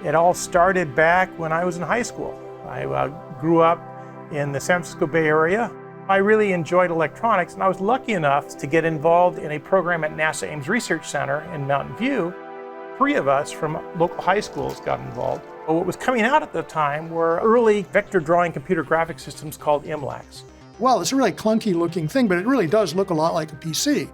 It all started back when I was in high school. I grew up in the San Francisco Bay Area. I really enjoyed electronics, and I was lucky enough to get involved in a program at NASA Ames Research Center in Mountain View. 3 of us from local high schools got involved. What was coming out at the time were early vector drawing computer graphic systems called MLACs. Well, it's a really clunky looking thing, but it really does look a lot like a PC.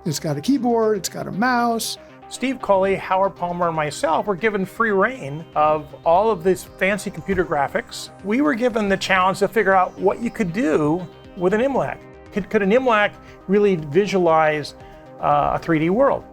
It's got a keyboard, it's got a mouse. Steve Colley, Howard Palmer, and myself were given free reign of all of this fancy computer graphics. We were given the challenge to figure out what you could do with an MLAC. Could an MLAC really visualize a 3D world?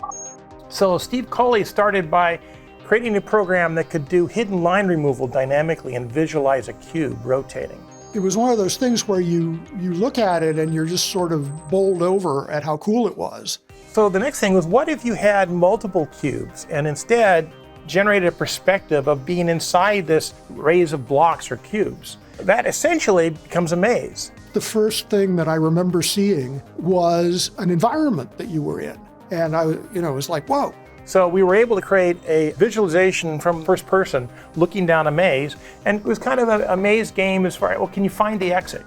So Steve Colley started by creating a program that could do hidden line removal dynamically and visualize a cube rotating. It was one of those things where you look at it and you're just sort of bowled over at how cool it was. So the next thing was, what if you had multiple cubes and instead generated a perspective of being inside this arrays of blocks or cubes? That essentially becomes a maze. The first thing that I remember seeing was an environment that you were in. And I, it was like, whoa. So we were able to create a visualization from first person looking down a maze, and it was kind of a maze game as far as, well, can you find the exit?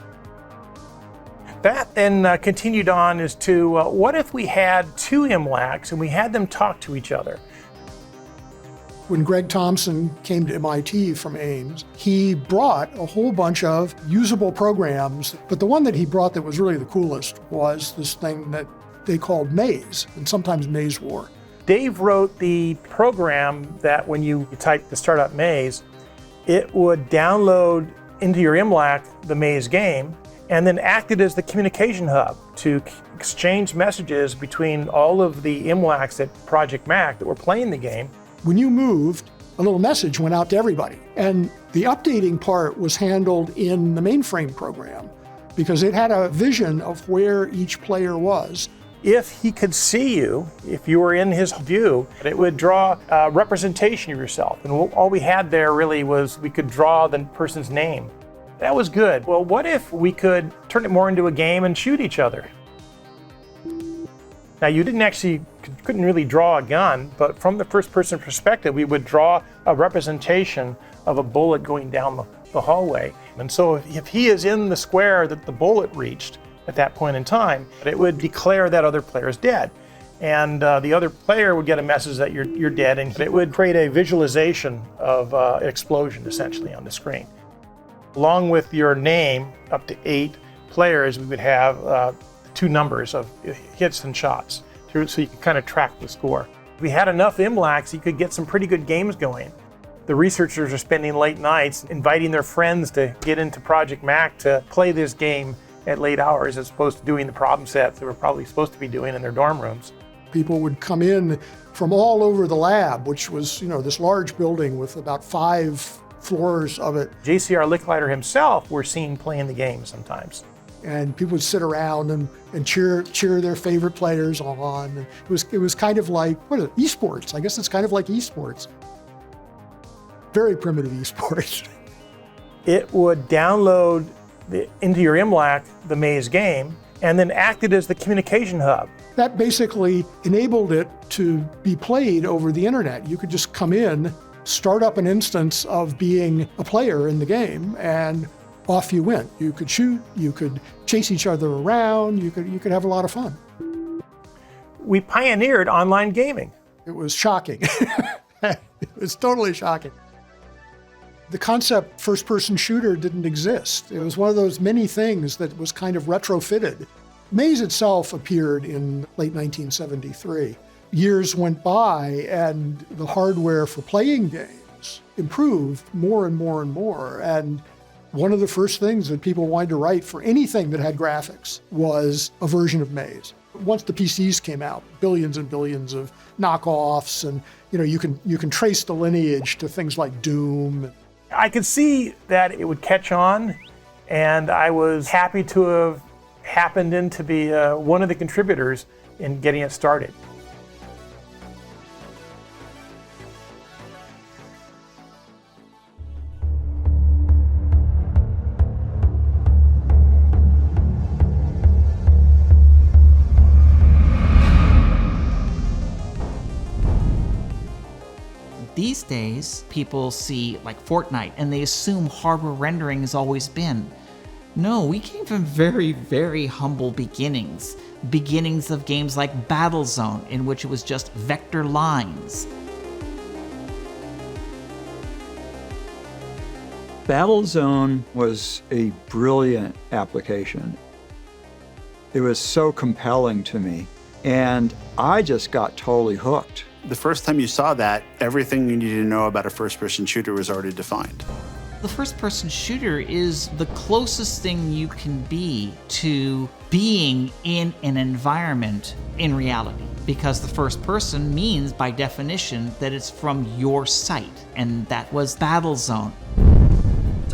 That then continued on as to what if we had 2 MLACs and we had them talk to each other? When Greg Thompson came to MIT from Ames, he brought a whole bunch of usable programs, but the one that he brought that was really the coolest was this thing that they called Maze, and sometimes Maze War. Dave wrote the program that when you type the startup maze, it would download into your MLAC the maze game and then acted as the communication hub to exchange messages between all of the MLACs at Project Mac that were playing the game. When you moved, a little message went out to everybody. And the updating part was handled in the mainframe program because it had a vision of where each player was. If he could see you, if you were in his view, it would draw a representation of yourself. And all we had there really was we could draw the person's name. That was good. Well, what if we could turn it more into a game and shoot each other? Now, you couldn't really draw a gun, but from the first person perspective, we would draw a representation of a bullet going down the hallway. And so if he is in the square that the bullet reached at that point in time, it would declare that other player is dead. And the other player would get a message that you're dead, and it would create a visualization of an explosion essentially on the screen. Along with your name, up to 8 players, we would have 2 numbers of hits and shots, so you could kind of track the score. If we had enough MLACs, you could get some pretty good games going. The researchers are spending late nights inviting their friends to get into Project Mac to play this game at late hours as opposed to doing the problem sets they were probably supposed to be doing in their dorm rooms. People would come in from all over the lab, which was, this large building with about 5 floors of it. JCR Licklider himself were seen playing the game sometimes. And people would sit around and cheer their favorite players on. And it was kind of like, esports? I guess it's kind of like esports. Very primitive esports. It would download into your MLAC the maze game and then acted as the communication hub. That basically enabled it to be played over the internet. You could just come in, start up an instance of being a player in the game, and off you went. You could shoot, you could chase each other around, you could have a lot of fun. We pioneered online gaming. It was shocking. It was totally shocking. The concept first-person shooter didn't exist. It was one of those many things that was kind of retrofitted. Maze itself appeared in late 1973. Years went by and the hardware for playing games improved more and more and more. And one of the first things that people wanted to write for anything that had graphics was a version of Maze. Once the PCs came out, billions and billions of knockoffs, and you can trace the lineage to things like Doom. I could see that it would catch on, and I was happy to have happened in to be one of the contributors in getting it started. These days, people see like Fortnite and they assume hardware rendering has always been. No, we came from very, very humble beginnings. Beginnings of games like Battlezone, in which it was just vector lines. Battlezone was a brilliant application. It was so compelling to me, and I just got totally hooked. The first time you saw that, everything you needed to know about a first-person shooter was already defined. The first-person shooter is the closest thing you can be to being in an environment in reality, because the first person means, by definition, that it's from your sight, and that was Battlezone.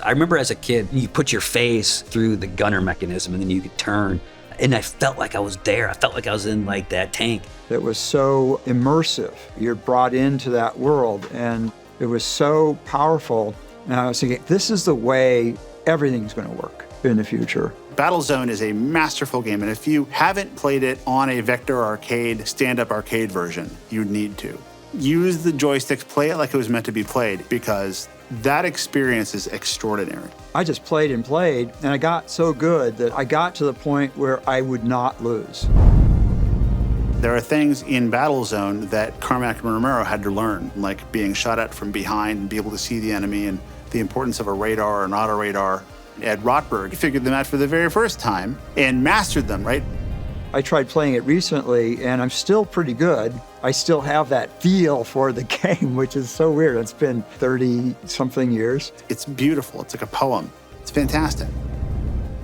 I remember as a kid, you put your face through the gunner mechanism and then you could turn. And I felt like I was there. I felt like I was in like that tank. It was so immersive. You're brought into that world, and it was so powerful. And I was thinking, this is the way everything's going to work in the future. Battlezone is a masterful game, and if you haven't played it on a Vector Arcade, stand-up arcade version, you need to. Use the joysticks, play it like it was meant to be played, because that experience is extraordinary. I just played and played, and I got so good that I got to the point where I would not lose. There are things in Battlezone that Carmack and Romero had to learn, like being shot at from behind and be able to see the enemy, and the importance of a radar or not a radar. Ed Rotberg figured them out for the very first time and mastered them, right? I tried playing it recently, and I'm still pretty good. I still have that feel for the game, which is so weird. It's been 30-something years. It's beautiful. It's like a poem. It's fantastic.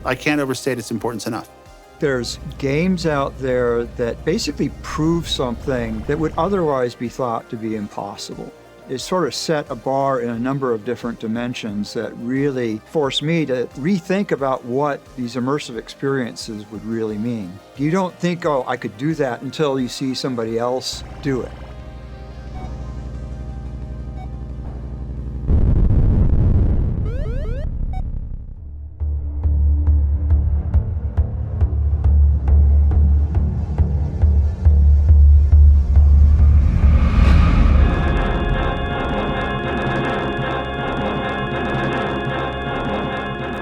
I can't overstate its importance enough. There's games out there that basically prove something that would otherwise be thought to be impossible. It sort of set a bar in a number of different dimensions that really forced me to rethink about what these immersive experiences would really mean. You don't think, oh, I could do that until you see somebody else do it.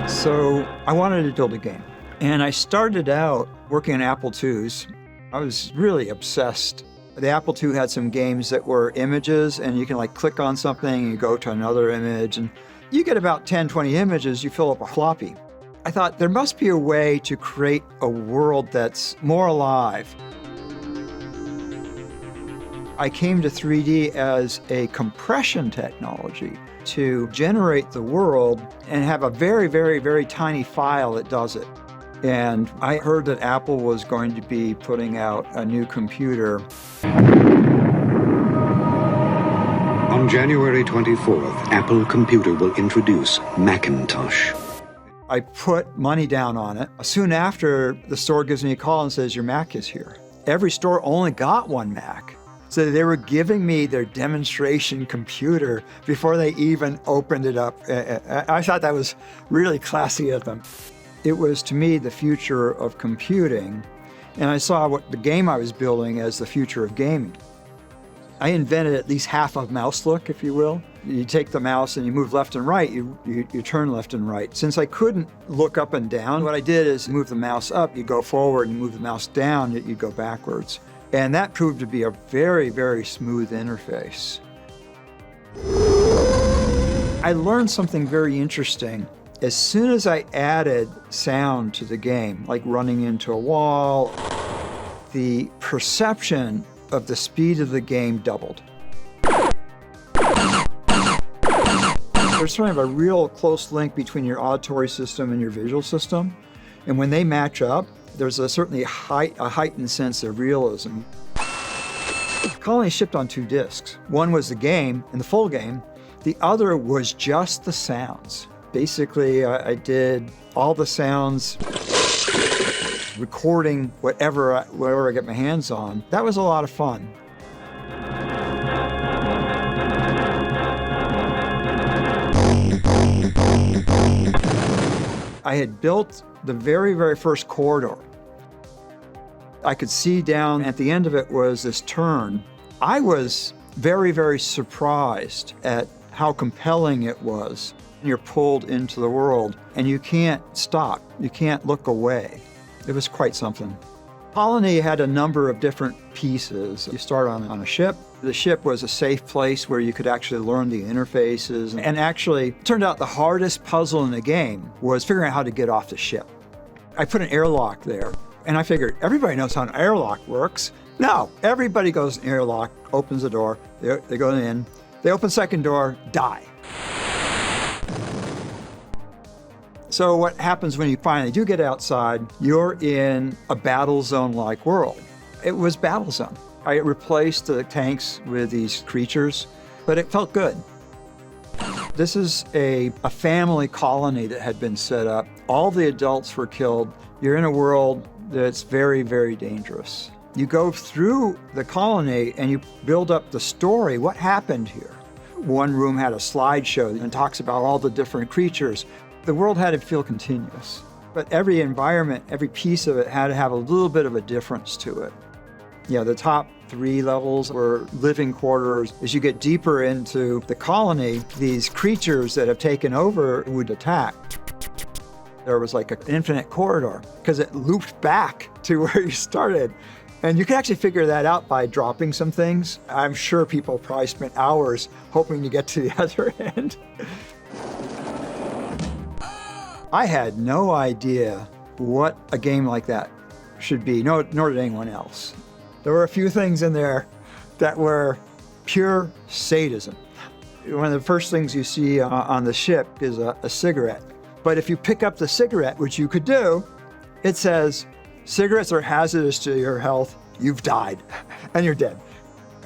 So I wanted to build a game. And I started out working on Apple IIs. I was really obsessed. The Apple II had some games that were images, and you can like click on something and you go to another image. And you get about 10, 20 images, you fill up a floppy. I thought there must be a way to create a world that's more alive. I came to 3D as a compression technology to generate the world and have a very, very, very tiny file that does it. And I heard that Apple was going to be putting out a new computer. On January 24th, Apple Computer will introduce Macintosh. I put money down on it. Soon after, the store gives me a call and says, your Mac is here. Every store only got one Mac. So they were giving me their demonstration computer before they even opened it up. I thought that was really classy of them. It was, to me, the future of computing, and I saw what the game I was building as the future of gaming. I invented at least half of mouse look, if you will. You take the mouse and you move left and right, you turn left and right. Since I couldn't look up and down, what I did is move the mouse up, you go forward, and move the mouse down, you go backwards. And that proved to be a very, very smooth interface. I learned something very interesting. As soon as I added sound to the game, like running into a wall, the perception of the speed of the game doubled. There's sort of a real close link between your auditory system and your visual system. And when they match up, there's certainly a heightened sense of realism. Colony shipped on 2 discs. One was the game, and the full game. The other was just the sounds. Basically, I did all the sounds, recording whatever I get my hands on. That was a lot of fun. I had built the very, very first corridor. I could see down at the end of it was this turn. I was very, very surprised at how compelling it was. You're pulled into the world and you can't stop. You can't look away. It was quite something. Colony had a number of different pieces. You start on a ship. The ship was a safe place where you could actually learn the interfaces. And actually, it turned out the hardest puzzle in the game was figuring out how to get off the ship. I put an airlock there, and I figured everybody knows how an airlock works. No, everybody goes in an airlock, opens the door, they go in, they open the second door, die. So what happens when you finally do get outside, you're in a battle zone-like world. It was battle zone. I replaced the tanks with these creatures, but it felt good. This is a family colony that had been set up. All the adults were killed. You're in a world that's very, very dangerous. You go through the colony and you build up the story. What happened here? One room had a slideshow and talks about all the different creatures. The world had to feel continuous, but every environment, every piece of it had to have a little bit of a difference to it. Yeah, the top 3 levels were living quarters. As you get deeper into the colony, these creatures that have taken over would attack. There was like an infinite corridor because it looped back to where you started. And you can actually figure that out by dropping some things. I'm sure people probably spent hours hoping to get to the other end. I had no idea what a game like that should be, nor did anyone else. There were a few things in there that were pure sadism. One of the first things you see on the ship is a cigarette. But if you pick up the cigarette, which you could do, it says, cigarettes are hazardous to your health, you've died, and you're dead.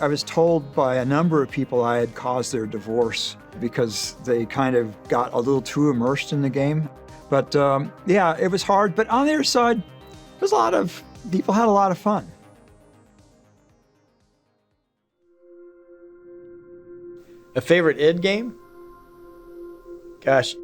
I was told by a number of people I had caused their divorce because they kind of got a little too immersed in the game. But yeah, it was hard. But on the other side, people had a lot of fun. A favorite id game? Gosh.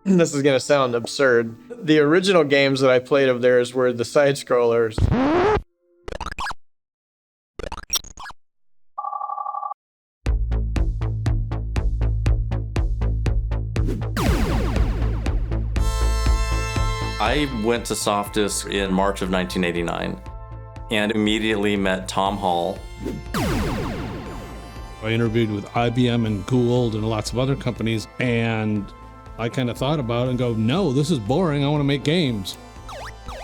This is gonna sound absurd. The original games that I played of theirs were the side scrollers. I went to Softdisk in March of 1989 and immediately met Tom Hall. I interviewed with IBM and Gould and lots of other companies, and I kind of thought about it and go, no, this is boring, I want to make games.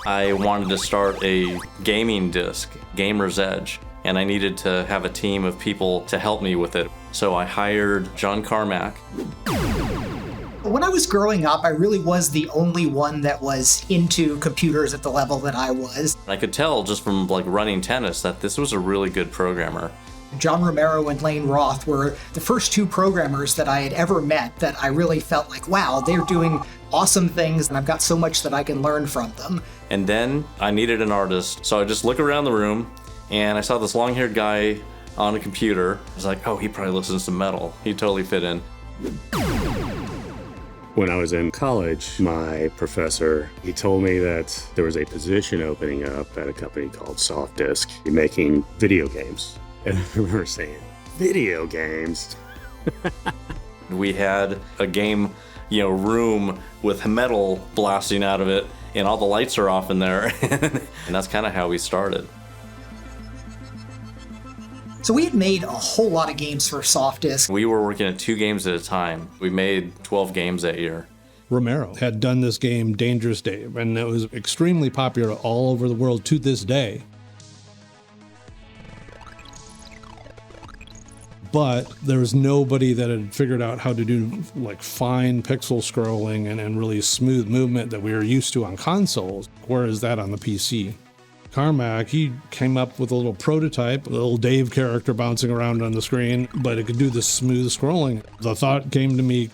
I wanted to start a gaming disc, Gamer's Edge, and I needed to have a team of people to help me with it. So I hired John Carmack. When I was growing up, I really was the only one that was into computers at the level that I was. I could tell just from running tennis that this was a really good programmer. John Romero and Lane Roth were the first 2 programmers that I had ever met that I really felt like, wow, they're doing awesome things and I've got so much that I can learn from them. And then I needed an artist, so I just looked around the room and I saw this long-haired guy on a computer. I was like, oh, he probably listens to metal. He totally fit in. When I was in college, my professor, he told me that there was a position opening up at a company called Softdisk making video games. And I remember saying, video games? We had a game, room with metal blasting out of it, and all the lights are off in there. And that's kind of how we started. So we had made a whole lot of games for Softdisk. We were working at 2 games at a time. We made 12 games that year. Romero had done this game, Dangerous Dave, and it was extremely popular all over the world to this day. But there was nobody that had figured out how to do fine pixel scrolling and really smooth movement that we were used to on consoles. Where is that on the PC? Carmack, he came up with a little prototype, a little Dave character bouncing around on the screen, but it could do this smooth scrolling. The thought came to me,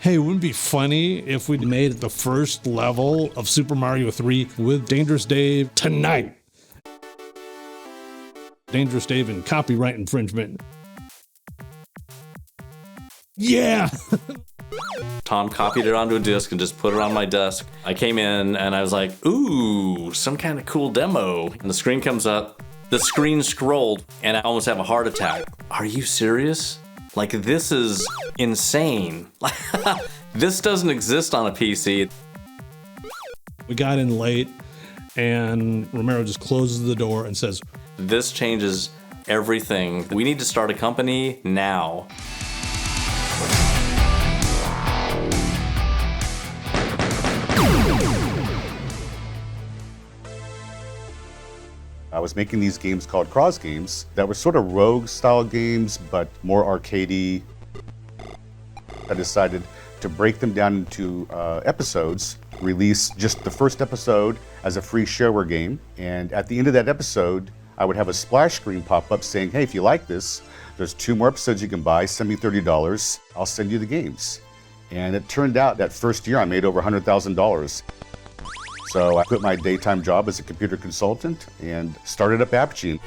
hey, wouldn't it be funny if we'd made the first level of Super Mario 3 with Dangerous Dave tonight? Dangerous Dave and copyright infringement. Yeah! Tom copied it onto a disk and just put it on my desk. I came in and I was like, ooh, some kind of cool demo. And the screen comes up, the screen scrolled, and I almost have a heart attack. Are you serious? Like, this is insane. This doesn't exist on a PC. We got in late, and Romero just closes the door and says, this changes everything. We need to start a company now. I was making these games called cross games that were sort of rogue style games, but more arcadey. I decided to break them down into episodes, release just the first episode as a free shareware game, and at the end of that episode, I would have a splash screen pop up saying, hey, if you like this, there's 2 more episodes you can buy, send me $30, I'll send you the games. And it turned out that first year I made over $100,000. So I quit my daytime job as a computer consultant and started up Apogee.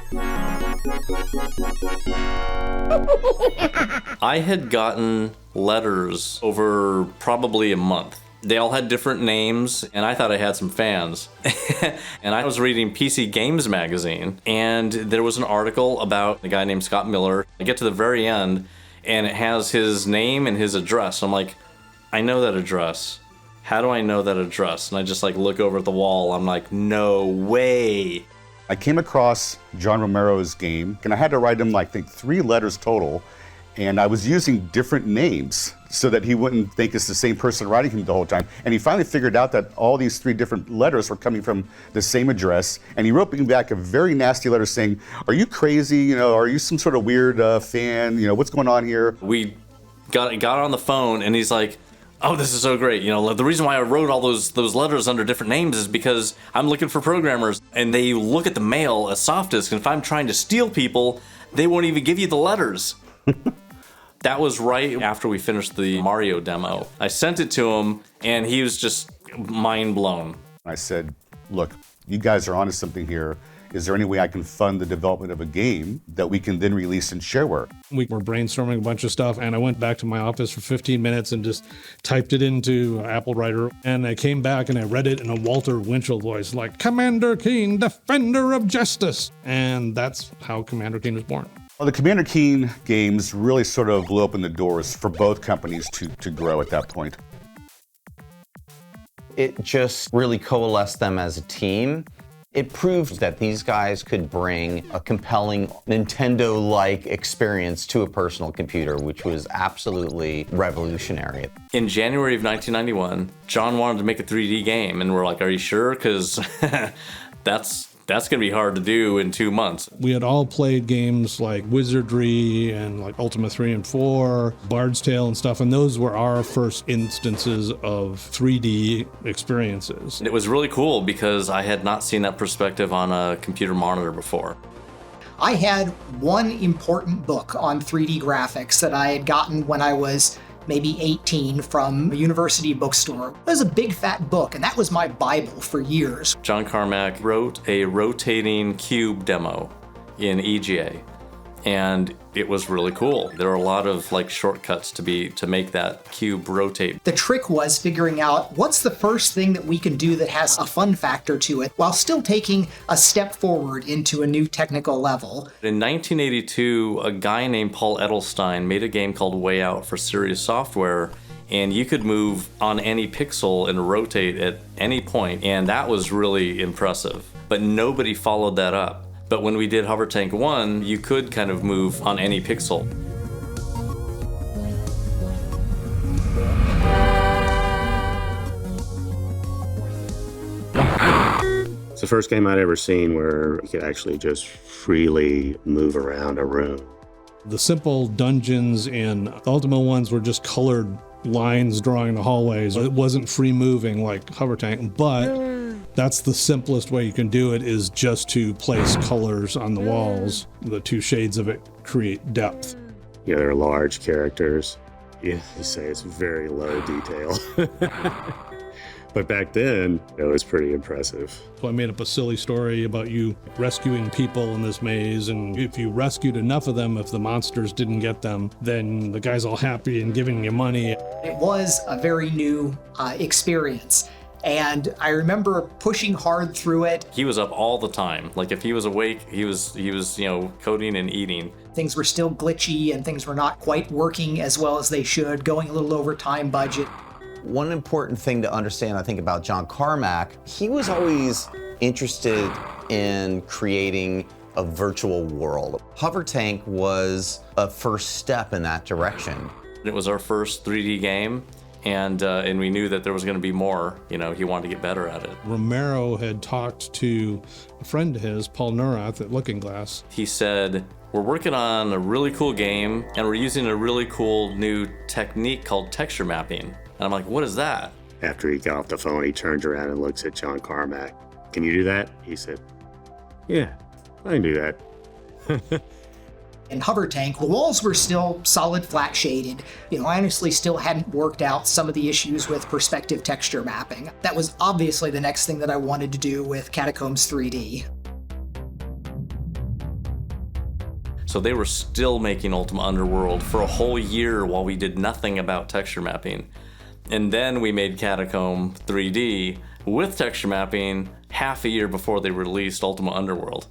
I had gotten letters over probably a month. They all had different names, and I thought I had some fans. And I was reading PC Games magazine, and there was an article about a guy named Scott Miller. I get to the very end, and it has his name and his address. I'm like, I know that address. How do I know that address? And I just like look over at the wall. I'm like, no way. I came across John Romero's game, and I had to write him, like, I think 3 letters total. And I was using different names so that he wouldn't think it's the same person writing him the whole time. And he finally figured out that all these 3 different letters were coming from the same address. And he wrote me back a very nasty letter saying, are you crazy? You know, are you some sort of weird fan? You know, what's going on here? We got on the phone, and he's like, oh, this is so great. You know, the reason why I wrote all those letters under different names is because I'm looking for programmers, and they look at the mail as soft disk, and if I'm trying to steal people, they won't even give you the letters. That was right after we finished the Mario demo. I sent it to him, and he was just mind blown. I said, look, you guys are onto something here. Is there any way I can fund the development of a game that we can then release in shareware? We were brainstorming a bunch of stuff, and I went back to my office for 15 minutes and just typed it into Apple Writer. And I came back and I read it in a Walter Winchell voice, like, Commander Keen, Defender of Justice. And that's how Commander Keen was born. Well, the Commander Keen games really sort of blew open the doors for both companies to grow at that point. It just really coalesced them as a team. It proved that these guys could bring a compelling Nintendo-like experience to a personal computer, which was absolutely revolutionary. In January of 1991, John wanted to make a 3D game, and we're like, are you sure? Because that's going to be hard to do in 2 months. We had all played games like Wizardry and like Ultima 3 and 4, Bard's Tale and stuff, and those were our first instances of 3D experiences. It was really cool because I had not seen that perspective on a computer monitor before. I had one important book on 3D graphics that I had gotten when I was maybe 18 from a university bookstore. It was a big fat book, and that was my Bible for years. John Carmack wrote a rotating cube demo in EGA, and it was really cool. There are a lot of like shortcuts to make that cube rotate. The trick was figuring out what's the first thing that we can do that has a fun factor to it while still taking a step forward into a new technical level. In 1982, a guy named Paul Edelstein made a game called Way Out for Serious Software, and you could move on any pixel and rotate at any point, and that was really impressive. But nobody followed that up. But when we did Hover Tank 1, you could kind of move on any pixel. It's the first game I'd ever seen where you could actually just freely move around a room. The simple dungeons in the Ultima ones were just colored lines drawing the hallways. It wasn't free moving like Hover Tank, but that's the simplest way you can do it, is just to place colors on the walls. The 2 shades of it create depth. You know, they're large characters. You say it's very low detail. But back then, it was pretty impressive. So I made up a silly story about you rescuing people in this maze, and if you rescued enough of them, if the monsters didn't get them, then the guy's all happy and giving you money. It was a very new experience. And I remember pushing hard through it. He was up all the time. Like if he was awake, he was coding and eating. Things were still glitchy and things were not quite working as well as they should, going a little over time budget. One important thing to understand, I think, about John Carmack, he was always interested in creating a virtual world. Hover Tank was a first step in that direction. It was our first 3D game. And we knew that there was going to be more. He wanted to get better at it. Romero had talked to a friend of his, Paul Neurath at Looking Glass. He said, we're working on a really cool game, and we're using a really cool new technique called texture mapping. And I'm like, what is that? After he got off the phone, he turns around and looks at John Carmack. Can you do that? He said, yeah, I can do that. In Hover Tank, the walls were still solid flat shaded. I honestly still hadn't worked out some of the issues with perspective texture mapping. That was obviously the next thing that I wanted to do with Catacombs 3D. So they were still making Ultima Underworld for a whole year while we did nothing about texture mapping. And then we made Catacomb 3D with texture mapping half a year before they released Ultima Underworld.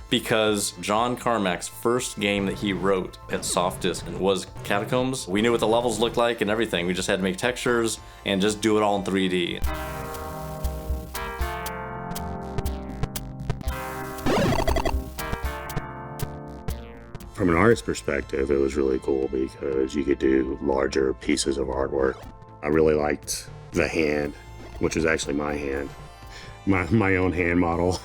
Because John Carmack's first game that he wrote at Softdisk was Catacombs. We knew what the levels looked like and everything. We just had to make textures and just do it all in 3D. From an artist perspective, it was really cool because you could do larger pieces of artwork. I really liked the hand, which was actually my hand, my own hand model.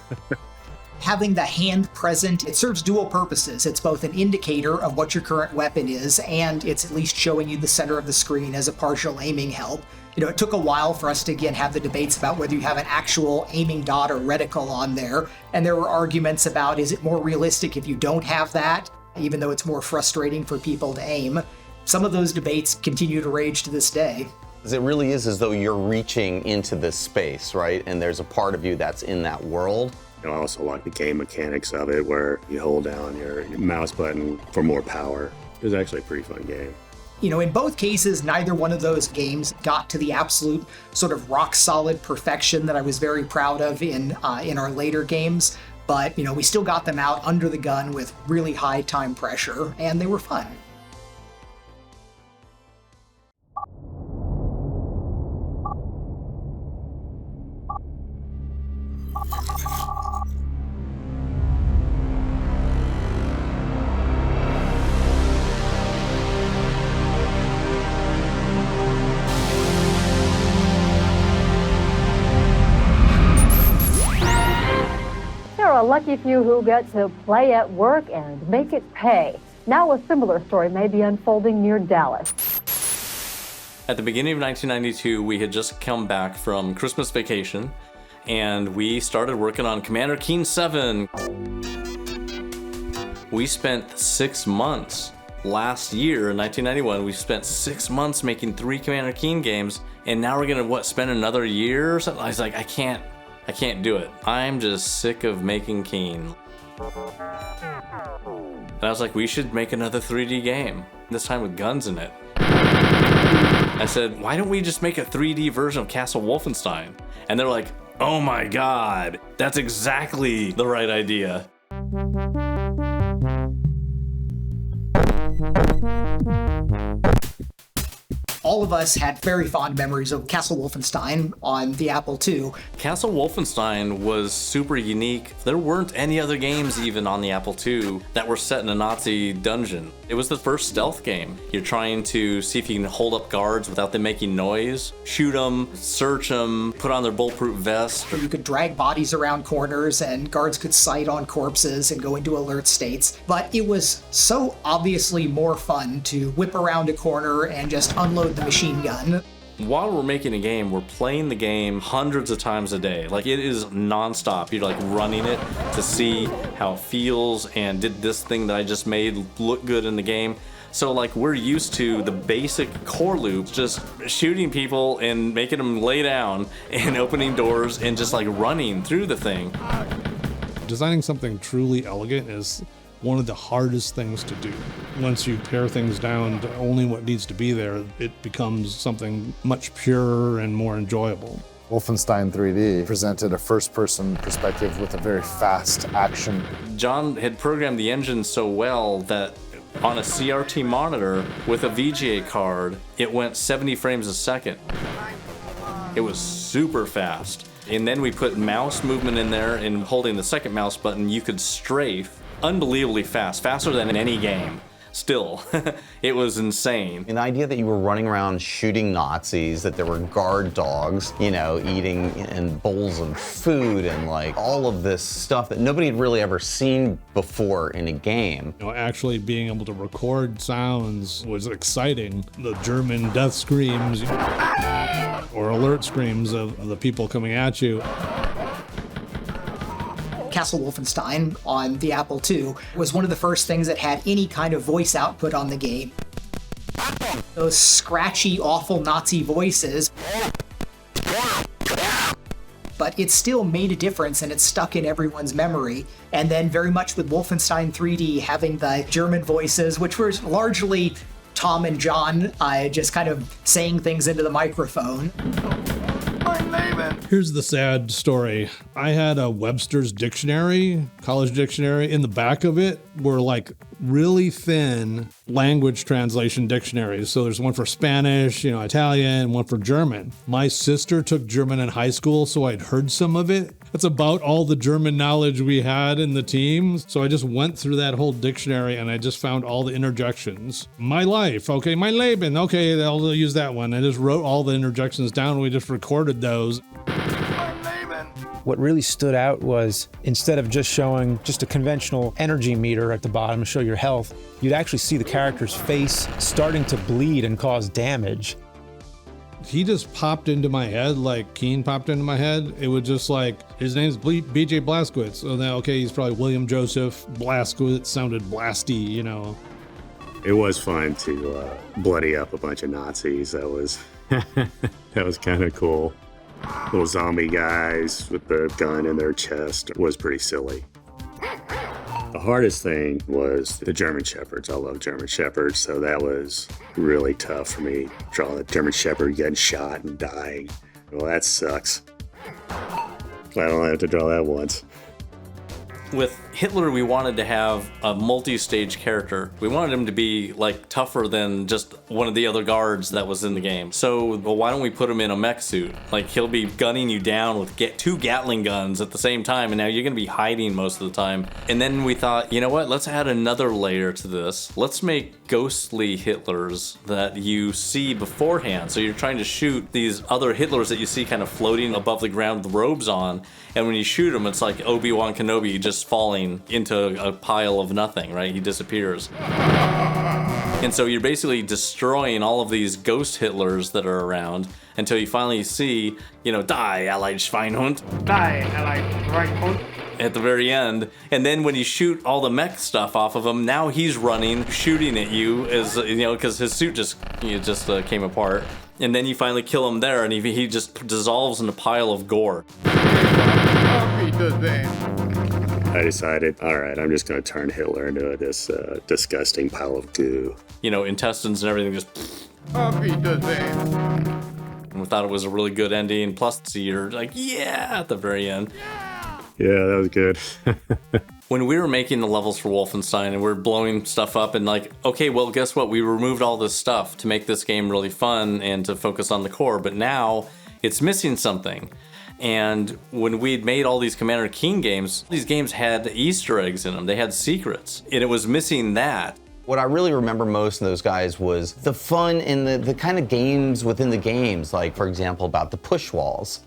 Having the hand present, it serves dual purposes. It's both an indicator of what your current weapon is, and it's at least showing you the center of the screen as a partial aiming help. It took a while for us to, again, have the debates about whether you have an actual aiming dot or reticle on there, and there were arguments about, is it more realistic if you don't have that, even though it's more frustrating for people to aim. Some of those debates continue to rage to this day. It really is as though you're reaching into this space, right? And there's a part of you that's in that world. I also like the game mechanics of it, where you hold down your mouse button for more power. It was actually a pretty fun game. In both cases, neither one of those games got to the absolute sort of rock-solid perfection that I was very proud of in our later games. But, we still got them out under the gun with really high time pressure, and they were fun. A lucky few who get to play at work and make it pay. Now a similar story may be unfolding near Dallas. At the beginning of 1992, we had just come back from Christmas vacation, and we started working on Commander Keen 7. We spent 6 months. Last year, in 1991, we spent 6 months making 3 Commander Keen games, and now we're gonna, spend another year or something? I was like, I can't do it. I'm just sick of making Keen. And I was like, we should make another 3D game, this time with guns in it. I said, why don't we just make a 3D version of Castle Wolfenstein? And they're like, oh my God, that's exactly the right idea. All of us had very fond memories of Castle Wolfenstein on the Apple II. Castle Wolfenstein was super unique. There weren't any other games even on the Apple II that were set in a Nazi dungeon. It was the first stealth game. You're trying to see if you can hold up guards without them making noise, shoot them, search them, put on their bulletproof vest. You could drag bodies around corners and guards could sight on corpses and go into alert states. But it was so obviously more fun to whip around a corner and just unload the machine gun. While we're making a game, we're playing the game hundreds of times a day. Like, it is nonstop. You're like running it to see how it feels and did this thing that I just made look good in the game. So like we're used to the basic core loop, just shooting people and making them lay down and opening doors and just like running through the thing. Designing something truly elegant is one of the hardest things to do. Once you pare things down to only what needs to be there, it becomes something much purer and more enjoyable. Wolfenstein 3D presented a first-person perspective with a very fast action. John had programmed the engine so well that on a CRT monitor with a VGA card, it went 70 frames a second. It was super fast. And then we put mouse movement in there, and holding the second mouse button, you could strafe unbelievably fast, faster than in any game. Still, it was insane. And the idea that you were running around shooting Nazis, that there were guard dogs, you know, eating in bowls of food and like all of this stuff that nobody had really ever seen before in a game. You know, actually being able to record sounds was exciting. The German death screams or alert screams of the people coming at you. Castle Wolfenstein on the Apple II was one of the first things that had any kind of voice output on the game. Those scratchy, awful Nazi voices. But it still made a difference and it stuck in everyone's memory. And then very much with Wolfenstein 3D having the German voices, which were largely Tom and John just kind of saying things into the microphone. Here's the sad story. I had a Webster's dictionary, college dictionary. In the back of it were like really thin language translation dictionaries. So there's one for Spanish, you know, Italian, one for German. My sister took German in high school, so I'd heard some of it. That's about all the German knowledge we had in the team. So I just went through that whole dictionary and I just found all the interjections. My life, okay, my Leben, okay, I'll use that one. I just wrote all the interjections down and we just recorded those. What really stood out was instead of just showing just a conventional energy meter at the bottom to show your health, you'd actually see the character's face starting to bleed and cause damage. He just popped into my head like Keen popped into my head. It was just like, his name's BJ Blazkowicz. So now, okay, he's probably William Joseph Blazkowicz, sounded blasty, you know. It was fun to bloody up a bunch of Nazis. That was that was kind of cool. Little zombie guys with the gun in their chest was pretty silly. The hardest thing was the German Shepherds. I love German Shepherds, so that was really tough for me. Draw the German Shepherd getting shot and dying. Well, that sucks. Glad I don't have to draw that once. With Hitler, we wanted to have a multi-stage character. We wanted him to be like tougher than just one of the other guards that was in the game. So, well, why don't we put him in a mech suit? Like, he'll be gunning you down with two Gatling guns at the same time, and now you're gonna be hiding most of the time. And then we thought, you know what? Let's add another layer to this. Let's make ghostly Hitlers that you see beforehand. So you're trying to shoot these other Hitlers that you see kind of floating above the ground with robes on, and when you shoot them, it's like Obi-Wan Kenobi just falling into a pile of nothing, right? He disappears. And so you're basically destroying all of these ghost Hitlers that are around until you finally see, you know, die, Allied Schweinhund. Die, Allied Schweinhund. At the very end. And then when you shoot all the mech stuff off of him, now he's running, shooting at you, as you know, because his suit just came apart. And then you finally kill him there, and he just dissolves in a pile of gore. I decided, all right, I'm just going to turn Hitler into this disgusting pile of goo. You know, intestines and everything just... And we thought it was a really good ending. Plus, you're like, yeah, at the very end. Yeah, that was good. When we were making the levels for Wolfenstein and we're blowing stuff up and like, okay, well, guess what? We removed all this stuff to make this game really fun and to focus on the core, but now it's missing something. And when we'd made all these Commander Keen games, these games had Easter eggs in them. They had secrets, and it was missing that. What I really remember most of those guys was the fun and the kind of games within the games, like, for example, about the push walls.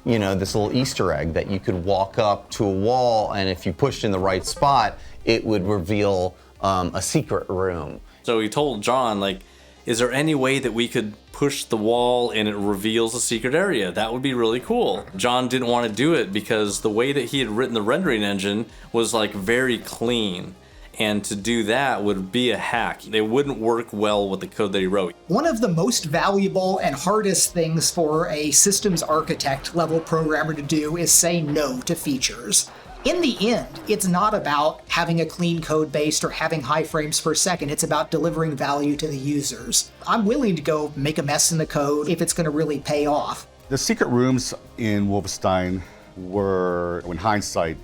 You know, this little Easter egg that you could walk up to a wall, and if you pushed in the right spot, it would reveal a secret room. So he told John, like, is there any way that we could push the wall and it reveals a secret area? That would be really cool. John didn't want to do it because the way that he had written the rendering engine was like very clean. And to do that would be a hack. They wouldn't work well with the code that he wrote. One of the most valuable and hardest things for a systems architect level programmer to do is say no to features. In the end, it's not about having a clean code base or having high frames per second. It's about delivering value to the users. I'm willing to go make a mess in the code if it's going to really pay off. The secret rooms in Wolfenstein were, in hindsight,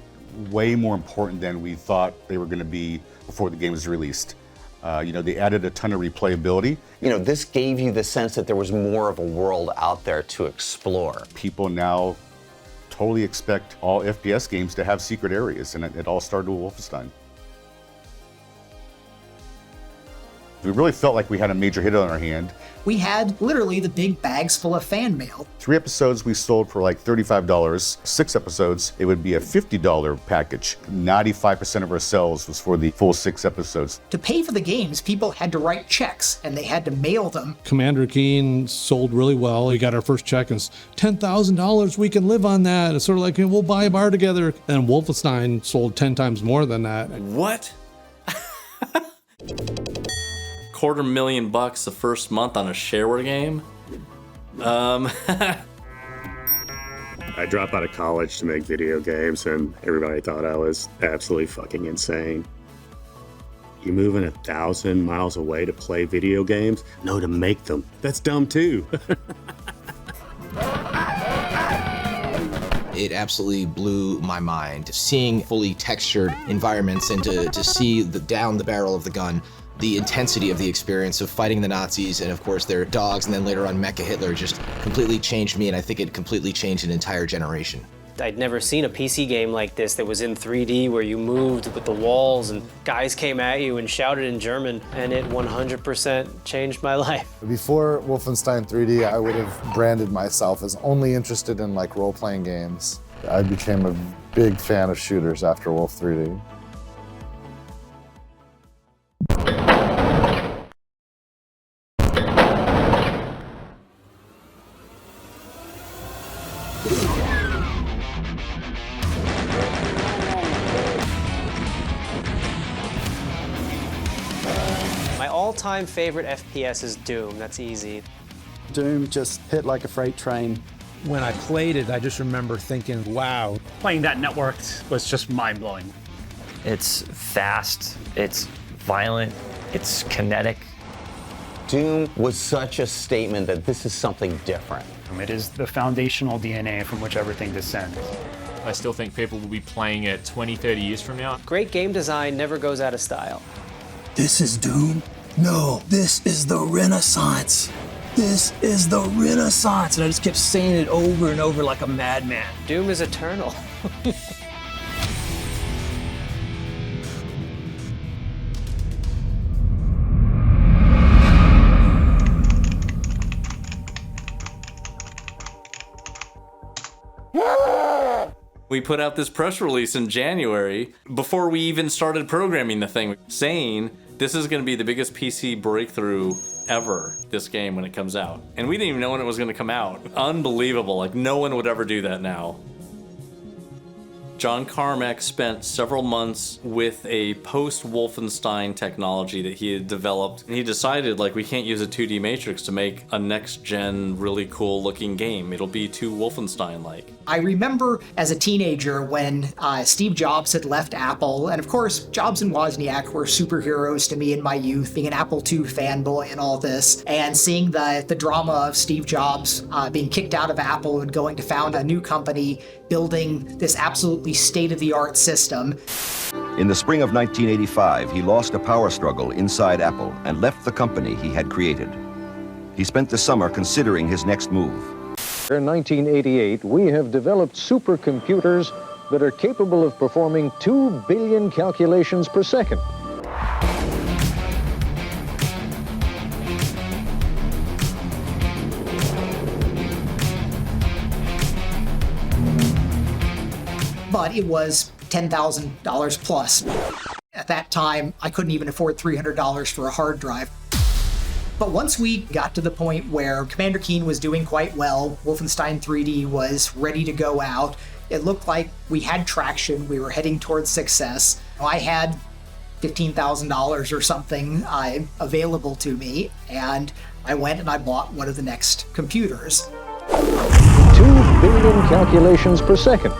way more important than we thought they were going to be before the game was released. They added a ton of replayability. This gave you the sense that there was more of a world out there to explore. People now totally expect all FPS games to have secret areas, and it all started with Wolfenstein. We really felt like we had a major hit on our hand. We had literally the big bags full of fan mail. 3 episodes we sold for like $35. 6 episodes, it would be a $50 package. 95% of our sales was for the full 6 episodes. To pay for the games, people had to write checks and they had to mail them. Commander Keen sold really well. We got our first check and it's $10,000. We can live on that. It's sort of like, we'll buy a bar together. And Wolfenstein sold 10 times more than that. What? $250,000 the first month on a shareware game? I dropped out of college to make video games, and everybody thought I was absolutely fucking insane. You moving 1,000 miles away to play video games? No, to make them. That's dumb too. It absolutely blew my mind. Seeing fully textured environments and to see down the barrel of the gun, the intensity of the experience of fighting the Nazis and of course their dogs and then later on Mecha Hitler just completely changed me, and I think it completely changed an entire generation. I'd never seen a PC game like this that was in 3D where you moved with the walls and guys came at you and shouted in German, and it 100% changed my life. Before Wolfenstein 3D, I would have branded myself as only interested in role-playing games. I became a big fan of shooters after Wolf 3D. My all-time favorite FPS is Doom. That's easy. Doom just hit like a freight train. When I played it, I just remember thinking, wow. Playing that networked was just mind-blowing. It's fast, it's violent, it's kinetic. Doom was such a statement that this is something different. It is the foundational DNA from which everything descends. I still think people will be playing it 20, 30 years from now. Great game design never goes out of style. This is Doom? No, this is the Renaissance. This is the Renaissance. And I just kept saying it over and over like a madman. Doom is eternal. We put out this press release in January before we even started programming the thing, saying this is going to be the biggest PC breakthrough ever, this game, when it comes out. And we didn't even know when it was going to come out. Unbelievable. Like, no one would ever do that now. John Carmack spent several months with a post-Wolfenstein technology that he had developed, and he decided, we can't use a 2D matrix to make a next-gen, really cool-looking game. It'll be too Wolfenstein-like. I remember as a teenager when Steve Jobs had left Apple, and of course, Jobs and Wozniak were superheroes to me in my youth, being an Apple II fanboy and all this, and seeing the drama of Steve Jobs being kicked out of Apple and going to found a new company, building this absolutely state-of-the-art system. In the spring of 1985, he lost a power struggle inside Apple and left the company he had created. He spent the summer considering his next move. In 1988, we have developed supercomputers that are capable of performing 2 billion calculations per second. But it was $10,000 plus. At that time, I couldn't even afford $300 for a hard drive. But once we got to the point where Commander Keen was doing quite well, Wolfenstein 3D was ready to go out, it looked like we had traction, we were heading towards success. I had $15,000 or something available to me, and I went and I bought one of the next computers. 2 billion calculations per second.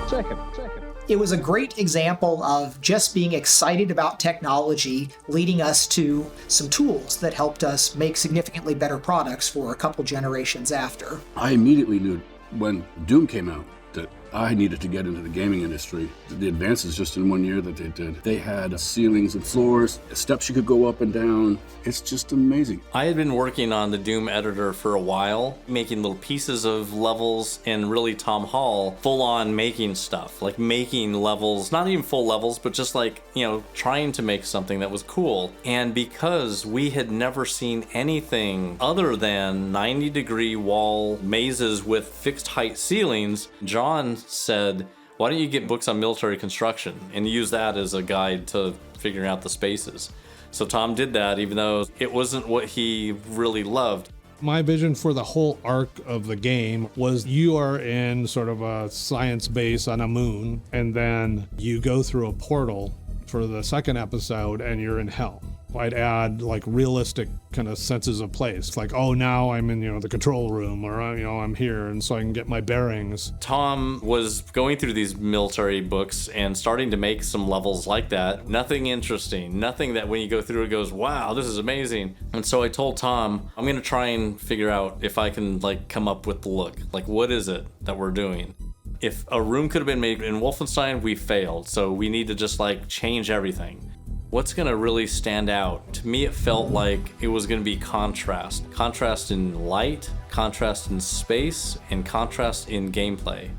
It was a great example of just being excited about technology, leading us to some tools that helped us make significantly better products for a couple generations after. I immediately knew when Doom came out that I needed to get into the gaming industry. The advances just in 1 year that they did. They had ceilings and floors, steps you could go up and down. It's just amazing. I had been working on the Doom editor for a while, making little pieces of levels, and really Tom Hall full on making stuff, like making levels, not even full levels, but just like, you know, trying to make something that was cool. And because we had never seen anything other than 90-degree wall mazes with fixed height ceilings, John said, why don't you get books on military construction and use that as a guide to figuring out the spaces? So Tom did that, even though it wasn't what he really loved. My vision for the whole arc of the game was you are in sort of a science base on a moon, and then you go through a portal for the second episode and you're in hell. I'd add like realistic kind of senses of place, like, oh, now I'm in, you know, the control room, or, you know, I'm here, and so I can get my bearings. Tom was going through these military books and starting to make some levels like that. Nothing interesting, nothing that when you go through it goes, wow, this is amazing. And so I told Tom, I'm gonna try and figure out if I can like come up with the look. Like, what is it that we're doing? If a room could have been made in Wolfenstein, we failed. So we need to just like change everything. What's gonna really stand out? To me, it felt like it was gonna be contrast. Contrast in light, contrast in space, and contrast in gameplay.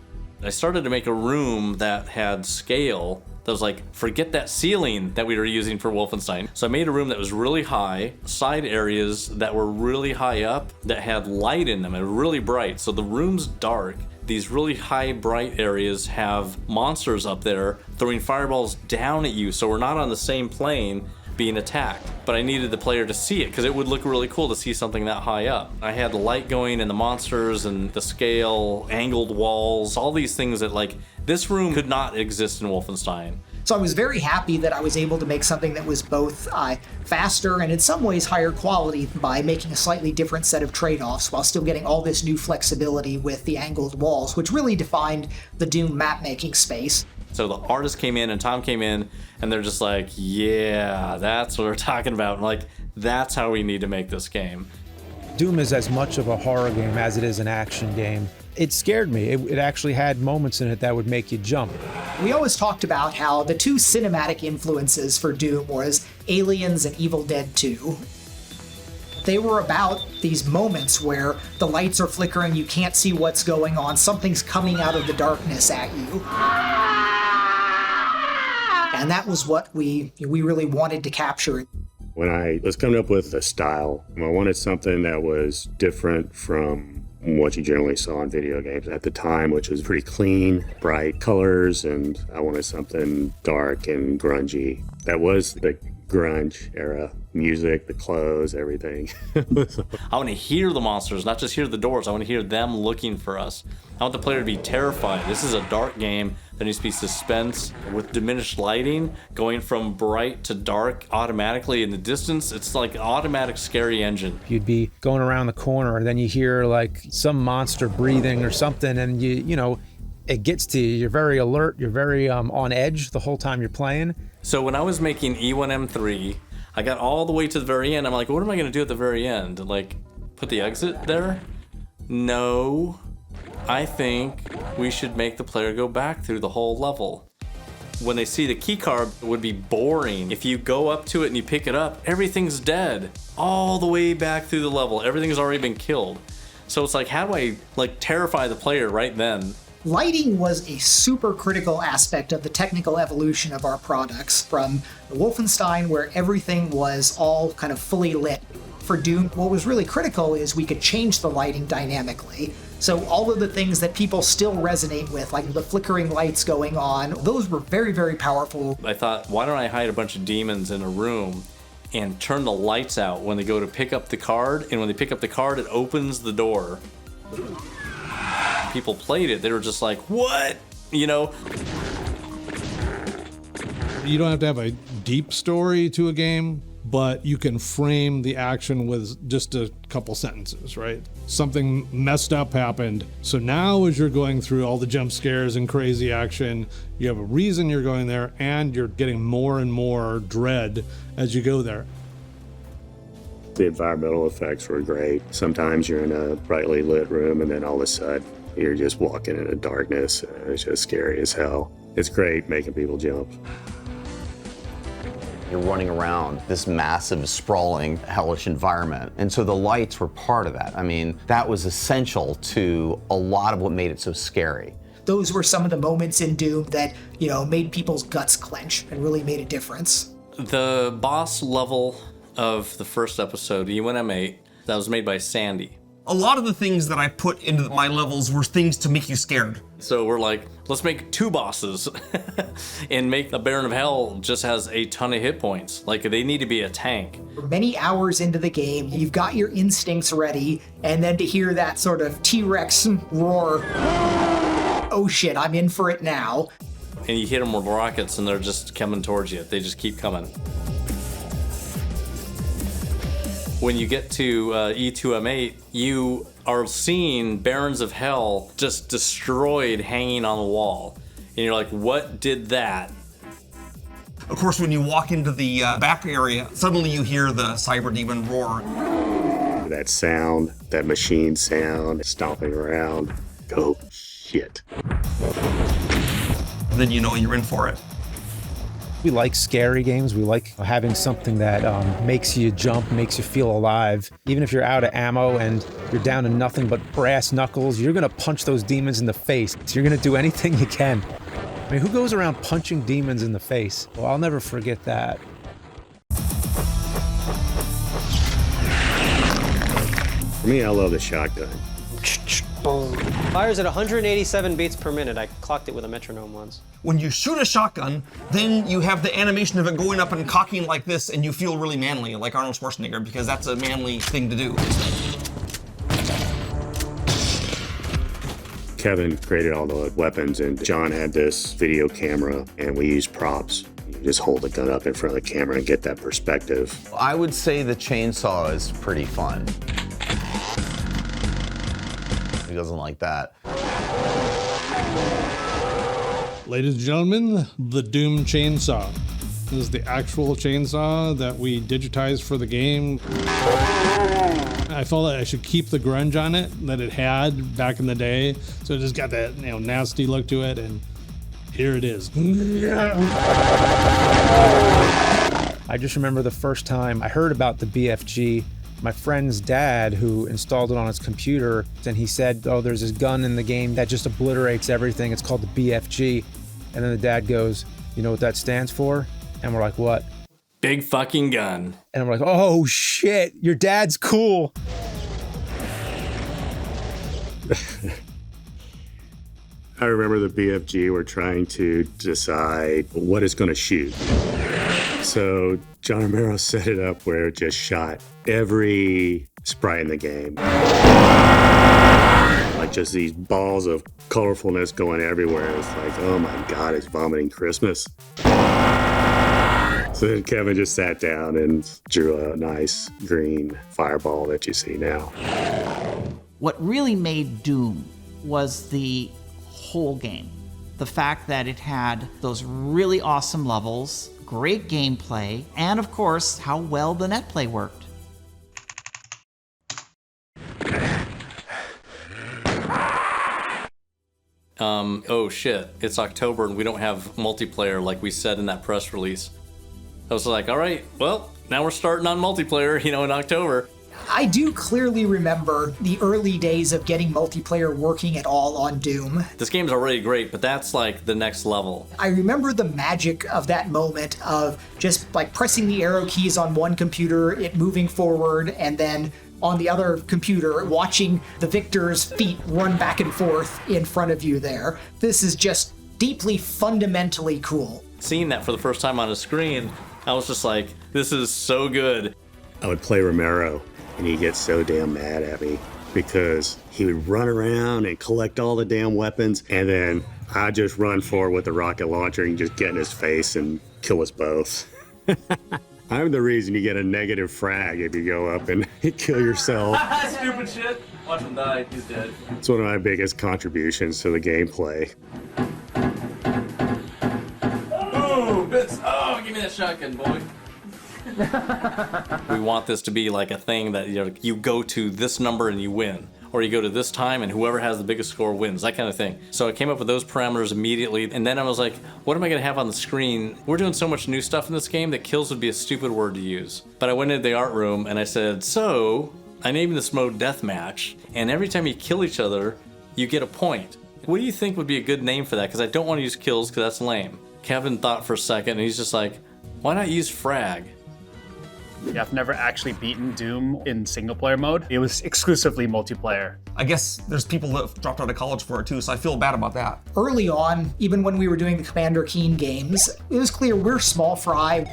I started to make a room that had scale that was like, forget that ceiling that we were using for Wolfenstein. So I made a room that was really high, side areas that were really high up, that had light in them and really bright. So the room's dark. These really high, bright areas have monsters up there throwing fireballs down at you, so we're not on the same plane being attacked. But I needed the player to see it, because it would look really cool to see something that high up. I had the light going and the monsters and the scale, angled walls, all these things that, like, this room could not exist in Wolfenstein. So I was very happy that I was able to make something that was both faster and in some ways higher quality by making a slightly different set of trade-offs while still getting all this new flexibility with the angled walls, which really defined the Doom map-making space. So the artist came in and Tom came in and they're just like, yeah, that's what we're talking about. And like, that's how we need to make this game. Doom is as much of a horror game as it is an action game. It scared me. It actually had moments in it that would make you jump. We always talked about how the two cinematic influences for Doom was Aliens and Evil Dead 2. They were about these moments where the lights are flickering, you can't see what's going on, something's coming out of the darkness at you. And that was what we really wanted to capture. When I was coming up with a style, I wanted something that was different from what you generally saw in video games at the time, which was pretty clean, bright colors, and I wanted something dark and grungy. That was the grunge era. Music, the clothes, everything. I want to hear the monsters, not just hear the doors. I want to hear them looking for us. I want the player to be terrified. This is a dark game. There needs to be suspense with diminished lighting, going from bright to dark automatically in the distance. It's like an automatic scary engine. You'd be going around the corner and then you hear like some monster breathing or something, and you know, it gets to you. You're very alert. You're very on edge the whole time you're playing. So when I was making E1M3, I got all the way to the very end. I'm like, what am I going to do at the very end? Like, put the exit there? No. I think we should make the player go back through the whole level. When they see the key card, it would be boring. If you go up to it and you pick it up, everything's dead. All the way back through the level. Everything's already been killed. So it's like, how do I like terrify the player right then? Lighting was a super critical aspect of the technical evolution of our products, from the Wolfenstein, where everything was all kind of fully lit. For Doom, what was really critical is we could change the lighting dynamically. So all of the things that people still resonate with, like the flickering lights going on, those were very, very powerful. I thought, why don't I hide a bunch of demons in a room and turn the lights out when they go to pick up the card, and when they pick up the card, it opens the door. People played it, they were just like, what? You know? You don't have to have a deep story to a game, but you can frame the action with just a couple sentences, right? Something messed up happened. So now as you're going through all the jump scares and crazy action, you have a reason you're going there, and you're getting more and more dread as you go there. The environmental effects were great. Sometimes you're in a brightly lit room and then all of a sudden you're just walking in the darkness. It's just scary as hell. It's great making people jump. You're running around this massive, sprawling, hellish environment. And so the lights were part of that. I mean, that was essential to a lot of what made it so scary. Those were some of the moments in Doom that, made people's guts clench and really made a difference. The boss level of the first episode, UNM8, that was made by Sandy. A lot of the things that I put into my levels were things to make you scared. So we're like, let's make 2 bosses and make the Baron of Hell just has a ton of hit points. Like, they need to be a tank. Many hours into the game, you've got your instincts ready, and then to hear that sort of T-Rex roar, oh shit, I'm in for it now. And you hit them with rockets and they're just coming towards you. They just keep coming. When you get to E2M8, you are seeing Barons of Hell just destroyed hanging on the wall. And you're like, what did that? Of course, when you walk into the back area, suddenly you hear the Cyber Demon roar. That sound, that machine sound, stomping around. Oh, shit. Then you know you're in for it. We like scary games. We like having something that makes you jump, makes you feel alive. Even if you're out of ammo and you're down to nothing but brass knuckles, you're gonna punch those demons in the face. So you're gonna do anything you can. I mean, who goes around punching demons in the face? Well, I'll never forget that. For me, I love the shotgun. Boom. Fires at 187 beats per minute. I clocked it with a metronome once. When you shoot a shotgun, then you have the animation of it going up and cocking like this, and you feel really manly, like Arnold Schwarzenegger, because that's a manly thing to do. Kevin created all the weapons, and John had this video camera, and we used props. You just hold the gun up in front of the camera and get that perspective. I would say the chainsaw is pretty fun. He doesn't like that. Ladies and gentlemen, the Doom chainsaw. This is the actual chainsaw that we digitized for the game. I felt like I should keep the grunge on it that it had back in the day. So it just got that nasty look to it, and here it is. I just remember the first time I heard about the BFG. My friend's dad, who installed it on his computer, and he said, oh, there's this gun in the game that just obliterates everything. It's called the BFG. And then the dad goes, you know what that stands for? And we're like, what? Big fucking gun. And I'm like, oh shit, your dad's cool. I remember the BFG were trying to decide what it's going to shoot. So John Romero set it up where it just shot every sprite in the game. Like just these balls of colorfulness going everywhere. It's like, oh my God, it's vomiting Christmas. So then Kevin just sat down and drew a nice green fireball that you see now. What really made Doom was the whole game. The fact that it had those really awesome levels, great gameplay, and of course, how well the netplay worked. Oh shit, it's October and we don't have multiplayer like we said in that press release. I was like, all right, well, now we're starting on multiplayer, in October. I do clearly remember the early days of getting multiplayer working at all on Doom. This game's already great, but that's like the next level. I remember the magic of that moment of just like pressing the arrow keys on one computer, it moving forward, and then on the other computer, watching the victor's feet run back and forth in front of you there. This is just deeply, fundamentally cool. Seeing that for the first time on a screen, I was just like, this is so good. I would play Romero, and he'd get so damn mad at me because he would run around and collect all the damn weapons, and then I'd just run forward with the rocket launcher and just get in his face and kill us both. I'm the reason you get a negative frag if you go up and kill yourself. Stupid shit. Watch him die. He's dead. It's one of my biggest contributions to the gameplay. Oh, bits. Oh, give me that shotgun, boy. We want this to be like a thing that you go to this number and you win. Or you go to this time and whoever has the biggest score wins, that kind of thing. So I came up with those parameters immediately, and then I was like, what am I gonna have on the screen? We're doing so much new stuff in this game that kills would be a stupid word to use. But I went into the art room and I said, so, I named this mode Deathmatch, and every time you kill each other, you get a point. What do you think would be a good name for that? Because I don't want to use kills because that's lame. Kevin thought for a second and he's just like, why not use frag? Yeah, I've never actually beaten Doom in single player mode. It was exclusively multiplayer. I guess there's people that dropped out of college for it too, so I feel bad about that. Early on, even when we were doing the Commander Keen games, it was clear we're small fry.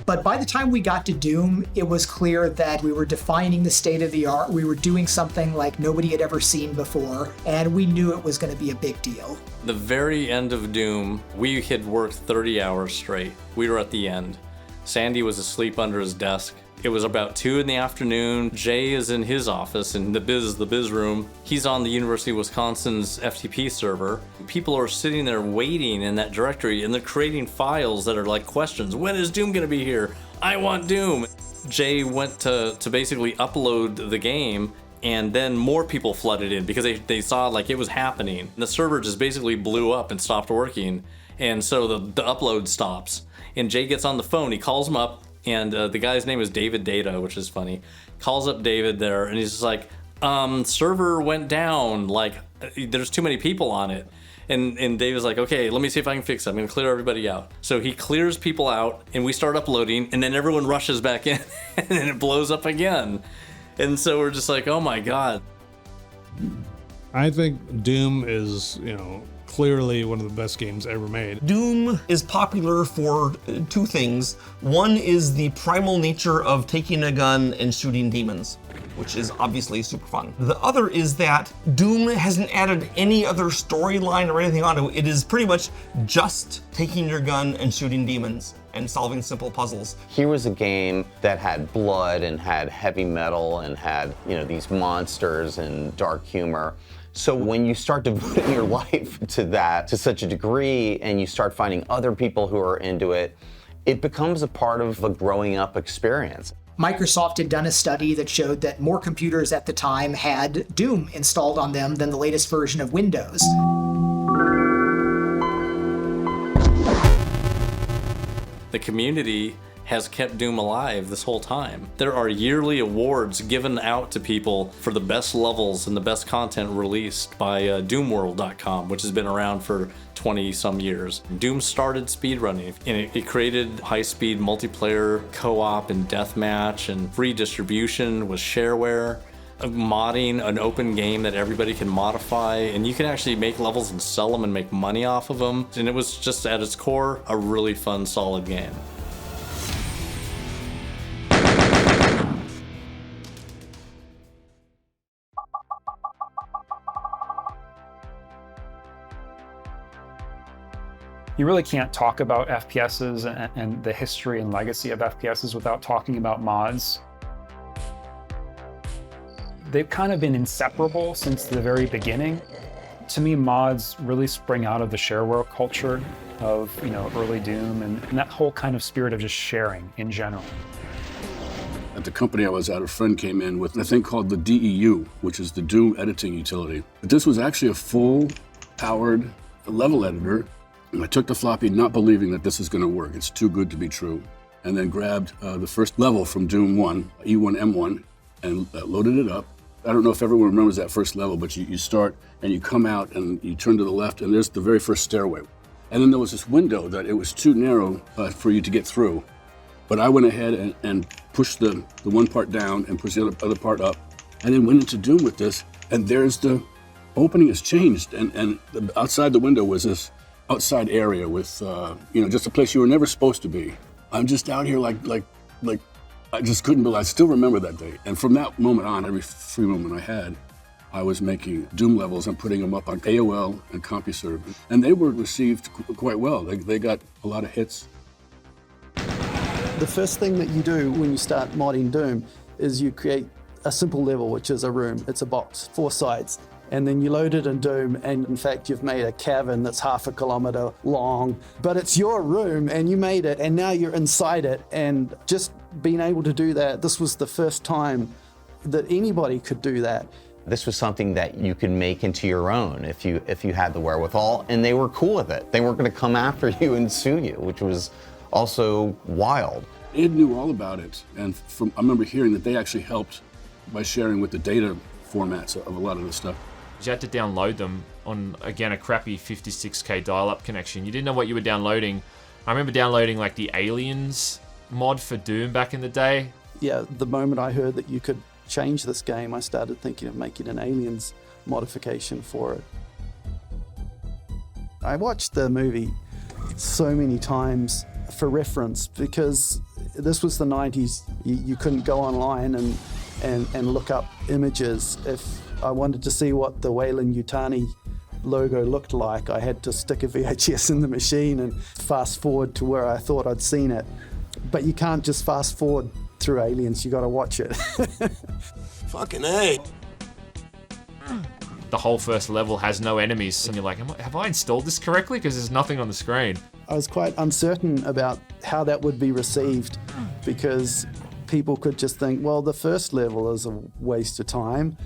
But by the time we got to Doom, it was clear that we were defining the state of the art. We were doing something like nobody had ever seen before, and we knew it was going to be a big deal. The very end of Doom, we had worked 30 hours straight. We were at the end. Sandy was asleep under his desk. It was about 2 in the afternoon. Jay is in his office in the biz room. He's on the University of Wisconsin's FTP server. People are sitting there waiting in that directory and they're creating files that are like questions. When is Doom gonna be here? I want Doom. Jay went to basically upload the game, and then more people flooded in because they saw like it was happening. And the server just basically blew up and stopped working. And so the upload stops. And Jay gets on the phone, he calls him up, and the guy's name is David Data, which is funny. Calls up David there, and he's just like, server went down, like, there's too many people on it. And David's like, okay, let me see if I can fix it. I'm gonna clear everybody out. So he clears people out, and we start uploading, and then everyone rushes back in, and then it blows up again. And so we're just like, oh my God. I think Doom is, clearly one of the best games ever made. Doom is popular for two things. One is the primal nature of taking a gun and shooting demons, which is obviously super fun. The other is that Doom hasn't added any other storyline or anything on it. It is pretty much just taking your gun and shooting demons and solving simple puzzles. Here was a game that had blood and had heavy metal and had, these monsters and dark humor. So when you start devoting your life to that to such a degree and you start finding other people who are into it, it becomes a part of a growing up experience. Microsoft had done a study that showed that more computers at the time had Doom installed on them than the latest version of Windows. The community has kept Doom alive this whole time. There are yearly awards given out to people for the best levels and the best content released by doomworld.com, which has been around for 20 some years. Doom started speedrunning, and it created high-speed multiplayer co-op and deathmatch and free distribution with shareware, modding an open game that everybody can modify, and you can actually make levels and sell them and make money off of them. And it was just at its core a really fun, solid game. You really can't talk about FPSs and the history and legacy of FPSs without talking about mods. They've kind of been inseparable since the very beginning. To me, mods really spring out of the shareware culture of early Doom and that whole kind of spirit of just sharing in general. At the company I was at, a friend came in with a thing called the DEU, which is the Doom editing utility. But this was actually a full-powered level editor. And I took the floppy not believing that this is going to work. It's too good to be true. And then grabbed the first level from Doom 1, E1M1, and loaded it up. I don't know if everyone remembers that first level, but you start and you come out and you turn to the left and there's the very first stairway. And then there was this window that it was too narrow for you to get through. But I went ahead and pushed the one part down and pushed the other part up, and then went into Doom with this, and there's the opening has changed. And outside the window was this outside area with, just a place you were never supposed to be. I'm just out here like I just couldn't believe. I still remember that day. And from that moment on, every free moment I had, I was making Doom levels and putting them up on AOL and CompuServe. And they were received quite well. They got a lot of hits. The first thing that you do when you start modding Doom is you create a simple level, which is a room. It's a box, 4 sides. And then you load it in Doom, and in fact, you've made a cavern that's 1/2 kilometer long. But it's your room, and you made it, and now you're inside it. And just being able to do that, this was the first time that anybody could do that. This was something that you could make into your own if you had the wherewithal, and they were cool with it. They weren't going to come after you and sue you, which was also wild. Ed knew all about it, and I remember hearing that they actually helped by sharing with the data formats of a lot of the stuff. You had to download them on, again, a crappy 56k dial-up connection. You didn't know what you were downloading. I remember downloading like the Aliens mod for Doom back in the day. Yeah, the moment I heard that you could change this game, I started thinking of making an Aliens modification for it. I watched the movie so many times for reference because this was the 90s. You couldn't go online and look up images. If I wanted to see what the Weyland-Yutani logo looked like, I had to stick a VHS in the machine and fast forward to where I thought I'd seen it. But you can't just fast forward through Aliens, you gotta watch it. Fucking A. The whole first level has no enemies, and you're like, have I installed this correctly? Because there's nothing on the screen. I was quite uncertain about how that would be received because people could just think, well, the first level is a waste of time.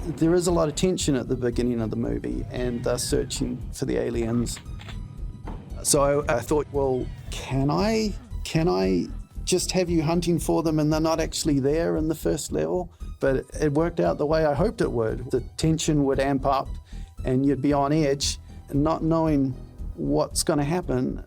There is a lot of tension at the beginning of the movie, and they're searching for the aliens. So I thought, well, can I just have you hunting for them and they're not actually there in the first level? But it worked out the way I hoped it would. The tension would amp up and you'd be on edge and not knowing what's going to happen.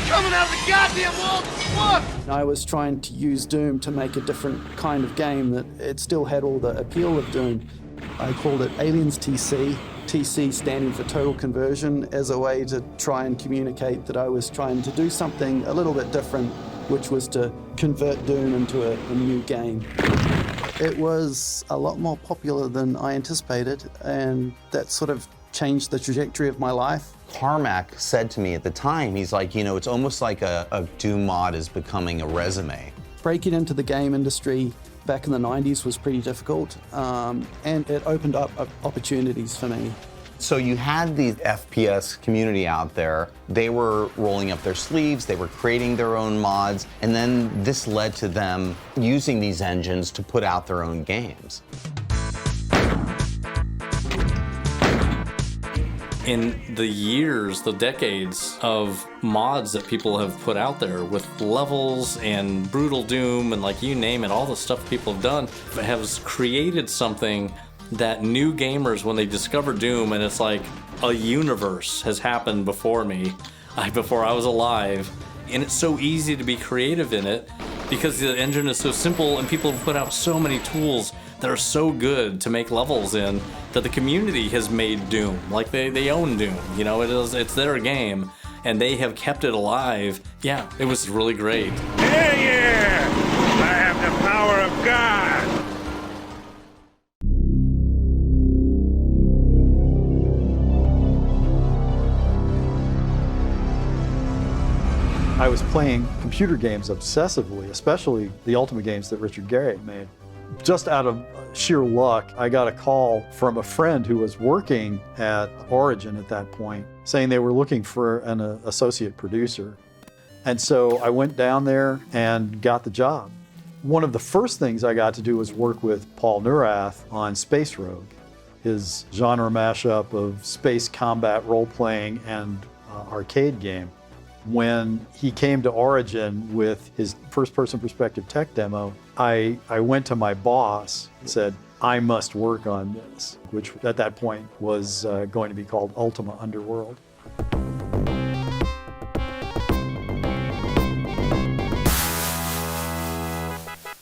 Coming out of the goddamn wall! Look! I was trying to use Doom to make a different kind of game that it still had all the appeal of Doom. I called it Aliens TC, TC standing for Total Conversion, as a way to try and communicate that I was trying to do something a little bit different, which was to convert Doom into a new game. It was a lot more popular than I anticipated, and that sort of changed the trajectory of my life. Carmack said to me at the time, he's like, it's almost like a Doom mod is becoming a resume. Breaking into the game industry back in the 90s was pretty difficult, and it opened up opportunities for me. So you had the FPS community out there. They were rolling up their sleeves, they were creating their own mods, and then this led to them using these engines to put out their own games. In the years, the decades of mods that people have put out there with levels and Brutal Doom and like you name it, all the stuff people have done has created something that new gamers, when they discover Doom, and it's like a universe has happened before me, before I was alive, and it's so easy to be creative in it because the engine is so simple and people have put out so many tools that are so good to make levels in that the community has made Doom. Like they own Doom, it's their game and they have kept it alive. Yeah, it was really great. Hell yeah! I have the power of God! I was playing computer games obsessively, especially the Ultimate games that Richard Garriott made. Just out of sheer luck, I got a call from a friend who was working at Origin at that point, saying they were looking for an associate producer. And so I went down there and got the job. One of the first things I got to do was work with Paul Neurath on Space Rogue, his genre mashup of space combat role-playing and arcade game. When he came to Origin with his first-person perspective tech demo, I went to my boss and said, I must work on this, which at that point was going to be called Ultima Underworld.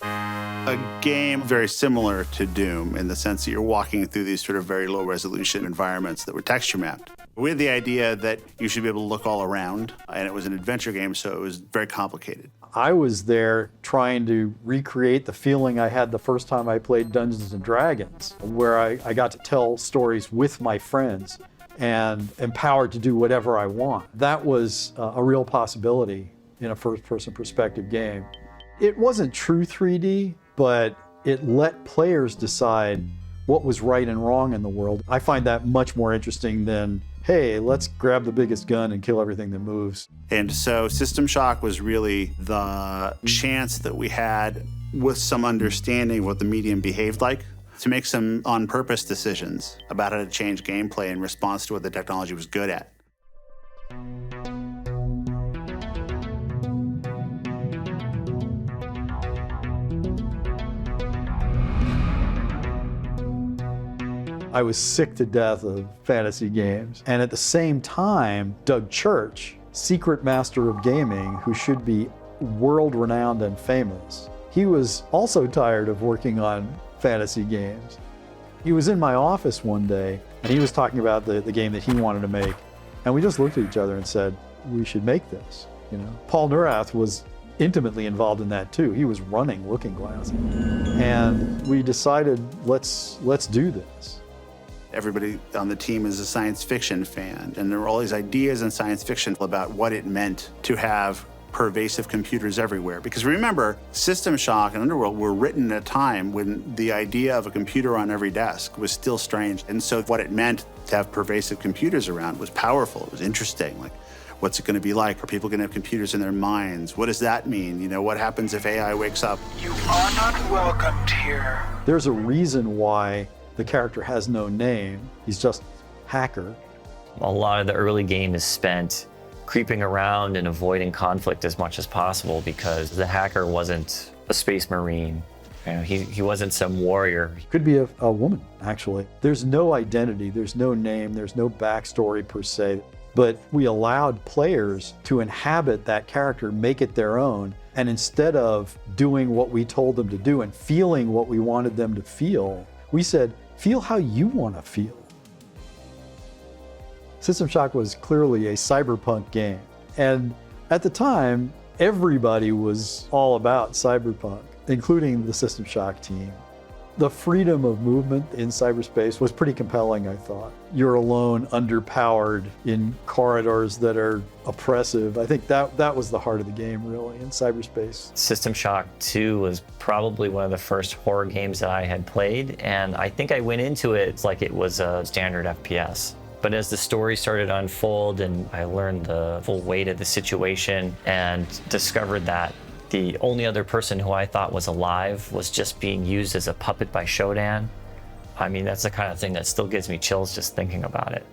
A game very similar to Doom in the sense that you're walking through these sort of very low resolution environments that were texture mapped. We had the idea that you should be able to look all around, and it was an adventure game, so it was very complicated. I was there trying to recreate the feeling I had the first time I played Dungeons & Dragons, where I got to tell stories with my friends and empowered to do whatever I want. That was a real possibility in a first-person perspective game. It wasn't true 3D, but it let players decide what was right and wrong in the world. I find that much more interesting than, hey, let's grab the biggest gun and kill everything that moves. And so System Shock was really the chance that we had, with some understanding of what the medium behaved like, to make some on-purpose decisions about how to change gameplay in response to what the technology was good at. I was sick to death of fantasy games. And at the same time, Doug Church, secret master of gaming, who should be world-renowned and famous, he was also tired of working on fantasy games. He was in my office one day, and he was talking about the game that he wanted to make. And we just looked at each other and said, we should make this. You know, Paul Neurath was intimately involved in that too. He was running Looking Glass. And we decided, let's do this. Everybody on the team is a science fiction fan, and there were all these ideas in science fiction about what it meant to have pervasive computers everywhere. Because remember, System Shock and Underworld were written at a time when the idea of a computer on every desk was still strange. And so what it meant to have pervasive computers around was powerful. It was interesting. Like, what's it going to be like? Are people going to have computers in their minds? What does that mean? You know, what happens if AI wakes up? You are not welcomed here. There's a reason why the character has no name. He's just Hacker. A lot of the early game is spent creeping around and avoiding conflict as much as possible because the Hacker wasn't a space marine. You know, he wasn't some warrior. Could be a woman, actually. There's no identity, there's no name, there's no backstory per se. But we allowed players to inhabit that character, make it their own, and instead of doing what we told them to do and feeling what we wanted them to feel, we said, feel how you want to feel. System Shock was clearly a cyberpunk game. And at the time, everybody was all about cyberpunk, including the System Shock team. The freedom of movement in cyberspace was pretty compelling, I thought. You're alone, underpowered, in corridors that are oppressive. I think that was the heart of the game, really, in cyberspace. System Shock 2 was probably one of the first horror games that I had played, and I think I went into it like it was a standard FPS. But as the story started to unfold and I learned the full weight of the situation and discovered that the only other person who I thought was alive was just being used as a puppet by Shodan, I mean, that's the kind of thing that still gives me chills just thinking about it.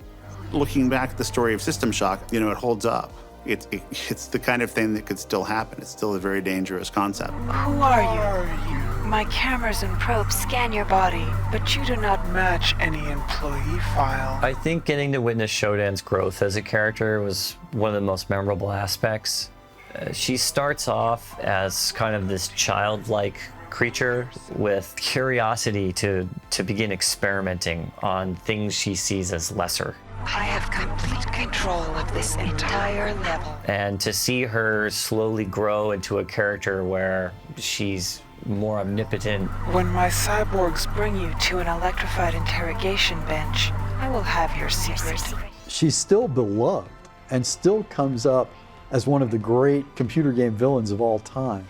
Looking back at the story of System Shock, you know, it holds up. It's the kind of thing that could still happen. It's still a very dangerous concept. Who are you? My cameras and probes scan your body, but you do not match any employee file. I think getting to witness Shodan's growth as a character was one of the most memorable aspects. She starts off as kind of this childlike creature with curiosity to begin experimenting on things she sees as lesser. I have complete control of this entire level. And to see her slowly grow into a character where she's more omnipotent. When my cyborgs bring you to an electrified interrogation bench, I will have your secret. She's still beloved and still comes up as one of the great computer game villains of all time.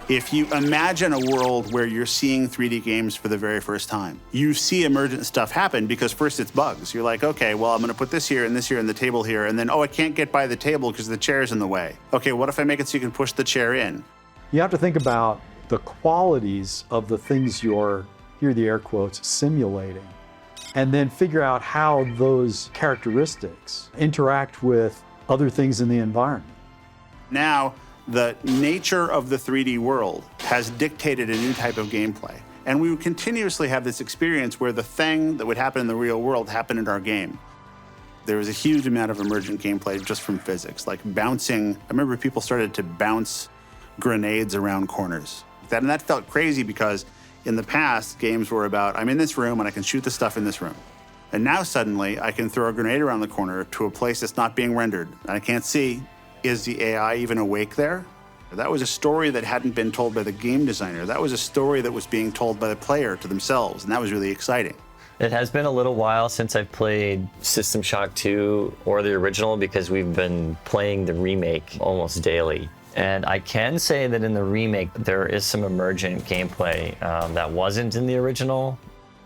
If you imagine a world where you're seeing 3D games for the very first time, you see emergent stuff happen because first it's bugs. You're like, okay, well, I'm gonna put this here and the table here, and then, oh, I can't get by the table because the chair's in the way. Okay, what if I make it so you can push the chair in? You have to think about the qualities of the things you're, here are the air quotes, simulating, and then figure out how those characteristics interact with other things in the environment. Now, the nature of the 3D world has dictated a new type of gameplay. And we would continuously have this experience where the thing that would happen in the real world happened in our game. There was a huge amount of emergent gameplay just from physics, like bouncing. I remember people started to bounce grenades around corners. And that felt crazy because in the past, games were about, I'm in this room and I can shoot the stuff in this room. And now suddenly I can throw a grenade around the corner to a place that's not being rendered. And I can't see, is the AI even awake there? That was a story that hadn't been told by the game designer. That was a story that was being told by the player to themselves, and that was really exciting. It has been a little while since I've played System Shock 2 or the original because we've been playing the remake almost daily. And I can say that in the remake, there is some emergent gameplay that wasn't in the original.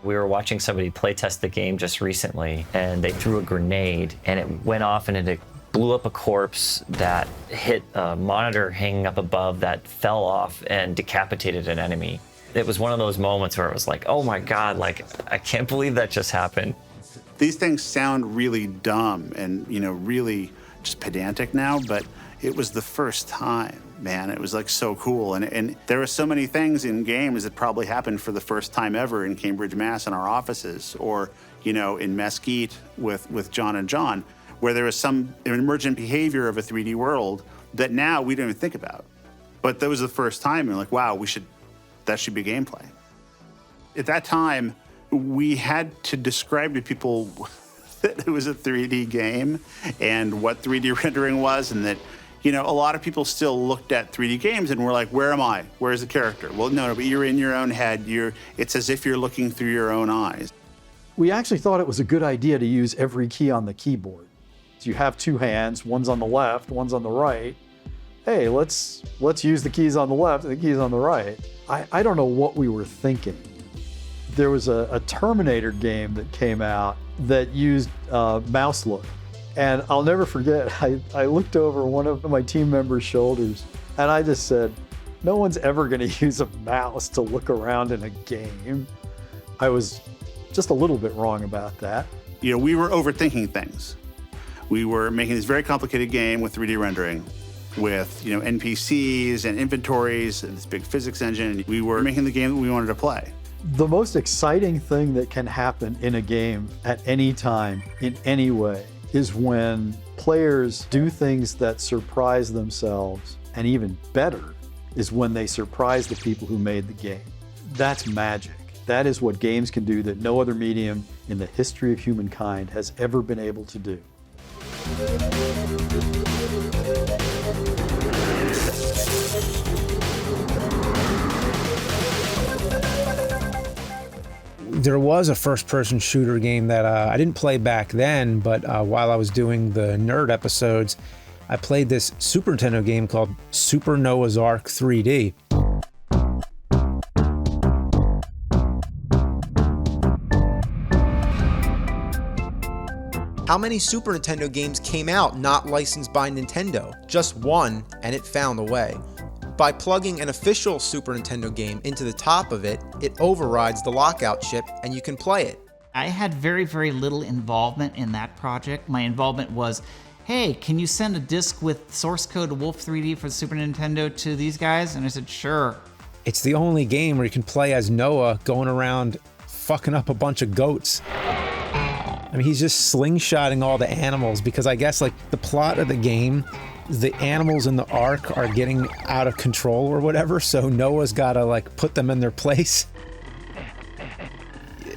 We were watching somebody playtest the game just recently, and they threw a grenade, and it went off and it blew up a corpse that hit a monitor hanging up above that fell off and decapitated an enemy. It was one of those moments where it was like, oh my God, like, I can't believe that just happened. These things sound really dumb and, really just pedantic now, but it was the first time, man. It was like so cool. And there were so many things in games that probably happened for the first time ever in Cambridge, Mass. in our offices, or, in Mesquite with John and John, where there was some emergent behavior of a 3D world that now we don't even think about. But that was the first time, and like, wow, that should be gameplay. At that time, we had to describe to people that it was a 3D game and what 3D rendering was, and that, a lot of people still looked at 3D games and were like, where am I? Where's the character? Well, no, but you're in your own head. It's as if you're looking through your own eyes. We actually thought it was a good idea to use every key on the keyboard. So you have two hands, one's on the left, one's on the right. Hey, let's use the keys on the left and the keys on the right. I don't know what we were thinking. There was a Terminator game that came out that used mouse look. And I'll never forget, I looked over one of my team members' shoulders and I just said, no one's ever gonna use a mouse to look around in a game. I was just a little bit wrong about that. We were overthinking things. We were making this very complicated game with 3D rendering, with NPCs and inventories and this big physics engine. We were making the game that we wanted to play. The most exciting thing that can happen in a game at any time, in any way, is when players do things that surprise themselves, and even better is when they surprise the people who made the game. That's magic. That is what games can do that no other medium in the history of humankind has ever been able to do. There was a first-person shooter game that I didn't play back then, but while I was doing the nerd episodes, I played this Super Nintendo game called Super Noah's Ark 3D. How many Super Nintendo games came out not licensed by Nintendo? Just one, and it found a way. By plugging an official Super Nintendo game into the top of it, it overrides the lockout chip and you can play it. I had very, very little involvement in that project. My involvement was, hey, can you send a disc with source code to Wolf 3D for the Super Nintendo to these guys? And I said, sure. It's the only game where you can play as Noah going around fucking up a bunch of goats. I mean, he's just slingshotting all the animals because I guess like the plot of the game, the animals in the ark are getting out of control or whatever, so Noah's gotta like put them in their place.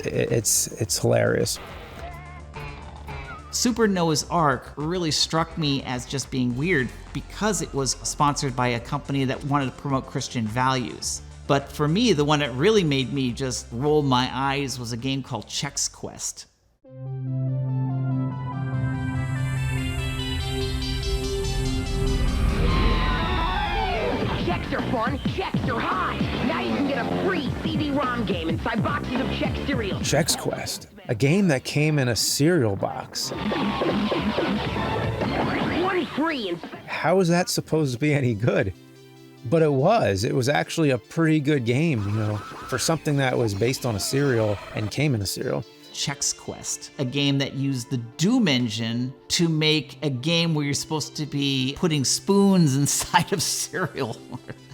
It's hilarious. Super Noah's Ark really struck me as just being weird because it was sponsored by a company that wanted to promote Christian values. But for me, the one that really made me just roll my eyes was a game called Chex Quest. Checks are fun, checks are high. Now you can get a free CD-ROM game inside boxes of Chex cereal. Chex Quest, a game that came in a cereal box. One free and... How is that supposed to be any good? But it was. It was actually a pretty good game, for something that was based on a cereal and came in a cereal. Chex Quest, a game that used the Doom engine to make a game where you're supposed to be putting spoons inside of cereal.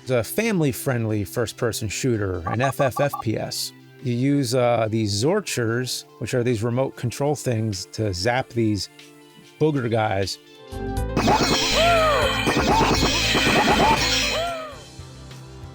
It's a family-friendly first-person shooter, an FPS. You use these Zorchers, which are these remote control things, to zap these booger guys.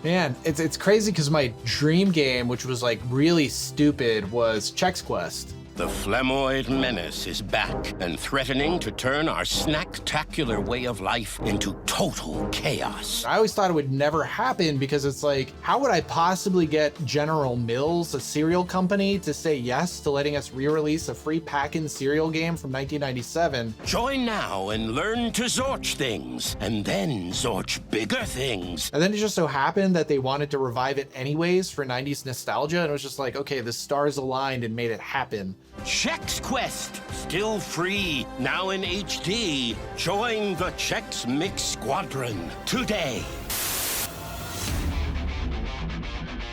Man, it's crazy because my dream game, which was like really stupid, was Chex Quest. The Flemoid menace is back and threatening to turn our snack-tacular way of life into total chaos. I always thought it would never happen because it's like, how would I possibly get General Mills, a cereal company, to say yes to letting us re-release a free pack-in cereal game from 1997? Join now and learn to Zorch things, and then Zorch bigger things. And then it just so happened that they wanted to revive it anyways for 90s nostalgia, and it was just like, okay, the stars aligned and made it happen. Chex Quest, still free, now in HD. Join the Chex Mix Squadron today.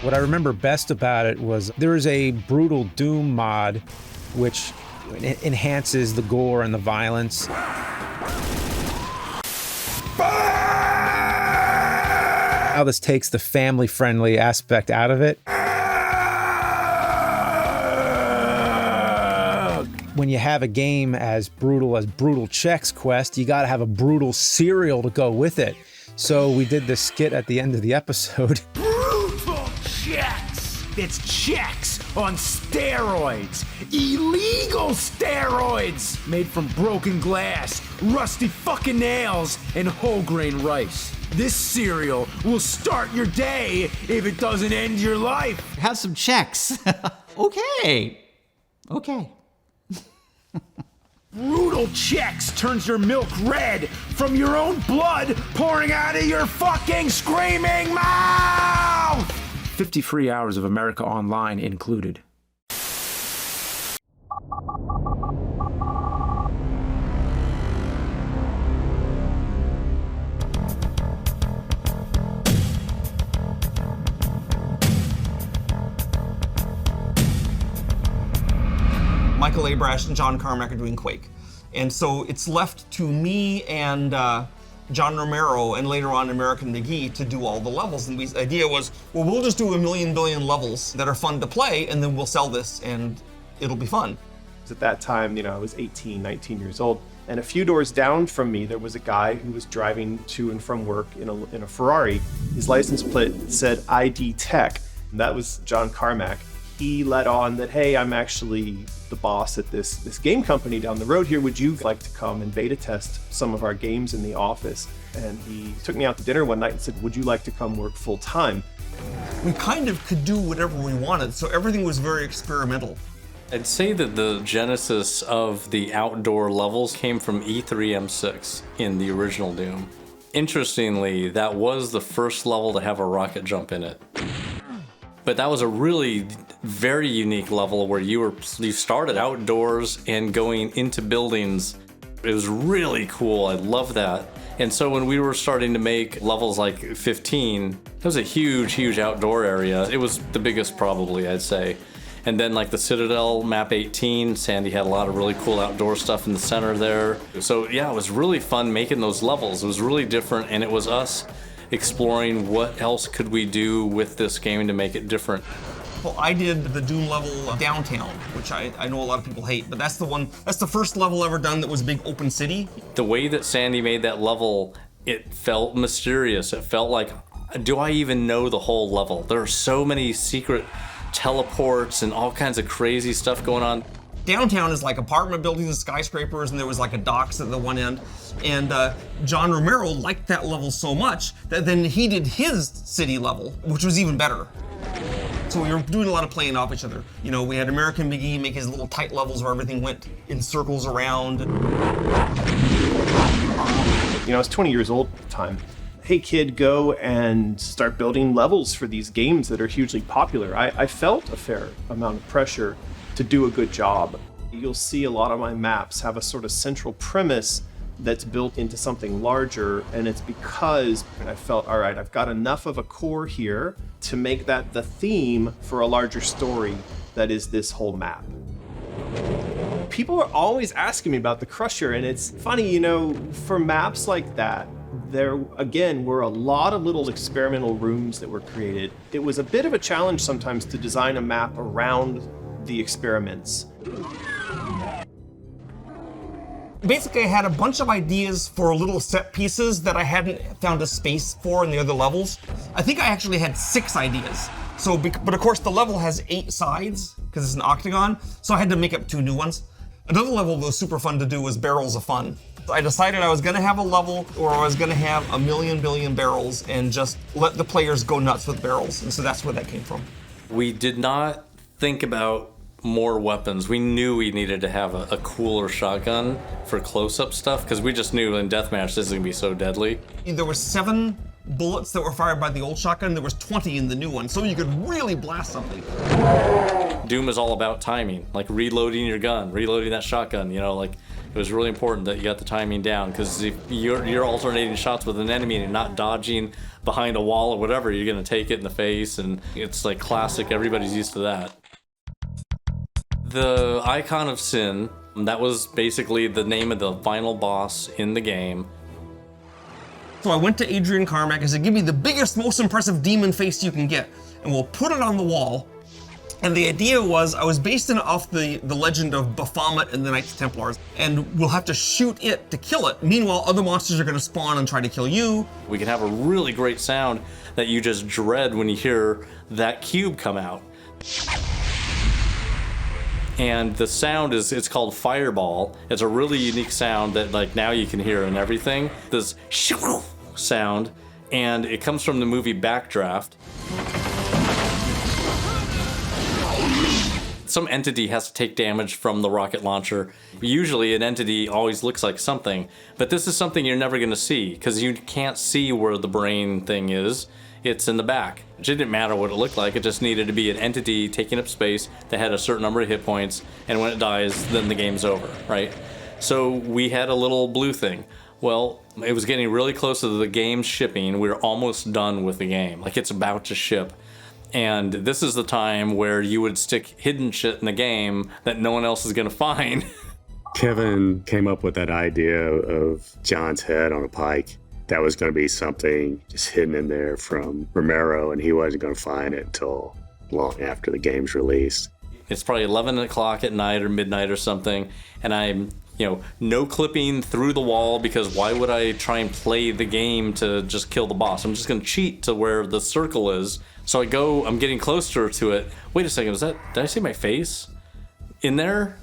What I remember best about it was there is a brutal Doom mod which enhances the gore and the violence. How this takes the family-friendly aspect out of it. When you have a game as brutal Chex Quest, you gotta have a brutal cereal to go with it. So we did this skit at the end of the episode. Brutal Chex! It's Chex on steroids! Illegal steroids! Made from broken glass, rusty fucking nails, and whole grain rice. This cereal will start your day if it doesn't end your life. Have some Chex. Okay. Brutal Chex turns your milk red from your own blood pouring out of your fucking screaming mouth! 50 free hours of America Online included. Michael Abrash and John Carmack are doing Quake. And so it's left to me and John Romero and later on American McGee to do all the levels. And the idea was, well, we'll just do a million billion levels that are fun to play and then we'll sell this and it'll be fun. At that time, I was 18, 19 years old. And a few doors down from me, there was a guy who was driving to and from work in a Ferrari. His license plate said ID Tech. And that was John Carmack. He let on that, hey, I'm actually the boss at this game company down the road here. Would you like to come and beta test some of our games in the office? And he took me out to dinner one night and said, would you like to come work full time? We kind of could do whatever we wanted, so everything was very experimental. I'd say that the genesis of the outdoor levels came from E3M6 in the original Doom. Interestingly, that was the first level to have a rocket jump in it. But that was a really very unique level where you started outdoors and going into buildings. It was really cool. I love that. And so when we were starting to make levels like 15, it was a huge outdoor area. It was the biggest probably, I'd say. And then like the Citadel map 18, Sandy had a lot of really cool outdoor stuff in the center there. So yeah, it was really fun making those levels. It was really different, and it was us exploring what else could we do with this game to make it different. Well, I did the Doom level downtown, which I know a lot of people hate, but that's the first level ever done that was a big open city. The way that Sandy made that level, it felt mysterious. It felt like, do I even know the whole level? There are so many secret teleports and all kinds of crazy stuff going on. Downtown is like apartment buildings and skyscrapers, and there was like a docks at the one end. And John Romero liked that level so much that then he did his city level, which was even better. So we were doing a lot of playing off each other. We had American McGee make his little tight levels where everything went in circles around. I was 20 years old at the time. Hey kid, go and start building levels for these games that are hugely popular. I felt a fair amount of pressure to do a good job. You'll see a lot of my maps have a sort of central premise that's built into something larger, and it's because I felt, all right, I've got enough of a core here to make that the theme for a larger story that is this whole map. People are always asking me about the Crusher, and it's funny, for maps like that, there, again, were a lot of little experimental rooms that were created. It was a bit of a challenge sometimes to design a map around the experiments. Basically, I had a bunch of ideas for little set pieces that I hadn't found a space for in the other levels. I think I actually had 6 ideas. But of course the level has 8 sides, because it's an octagon, so I had to make up 2 new ones. Another level that was super fun to do was Barrels of Fun. I decided I was gonna have a level where I was gonna have 1 billion barrels and just let the players go nuts with barrels, and so that's where that came from. We did not think about more weapons. We knew we needed to have a cooler shotgun for close-up stuff, because we just knew in deathmatch this is gonna be so deadly. There were 7 bullets that were fired by the old shotgun, there was 20 in the new one, so you could really blast something. Doom is all about timing, like reloading your gun, reloading that shotgun, you know, like it was really important that you got the timing down, because if you're alternating shots with an enemy and not dodging behind a wall or whatever, you're gonna take it in the face, and it's like classic, everybody's used to that. The Icon of Sin, that was basically the name of the final boss in the game. So I went to Adrian Carmack and said, give me the biggest, most impressive demon face you can get, and we'll put it on the wall. And the idea was, I was basing it off the legend of Baphomet and the Knights Templars, and we'll have to shoot it to kill it. Meanwhile, other monsters are gonna spawn and try to kill you. We can have a really great sound that you just dread when you hear that cube come out. And the sound it's called Fireball. It's a really unique sound that like now you can hear in everything. This sound, and it comes from the movie Backdraft. Some entity has to take damage from the rocket launcher. Usually an entity always looks like something, but this is something you're never gonna see, because you can't see where the brain thing is. It's in the back. It didn't matter what it looked like, it just needed to be an entity taking up space that had a certain number of hit points, and when it dies, then the game's over, right? So we had a little blue thing. Well, it was getting really close to the game shipping. We were almost done with the game, like it's about to ship. And this is the time where you would stick hidden shit in the game that no one else is gonna find. Kevin came up with that idea of John's head on a pike. That was going to be something just hidden in there from Romero, and he wasn't going to find it until long after the game's released. It's probably 11 o'clock at night or midnight or something, and I'm, no clipping through the wall, because why would I try and play the game to just kill the boss? I'm just going to cheat to where the circle is. So I'm getting closer to it. Wait a second, did I see my face in there?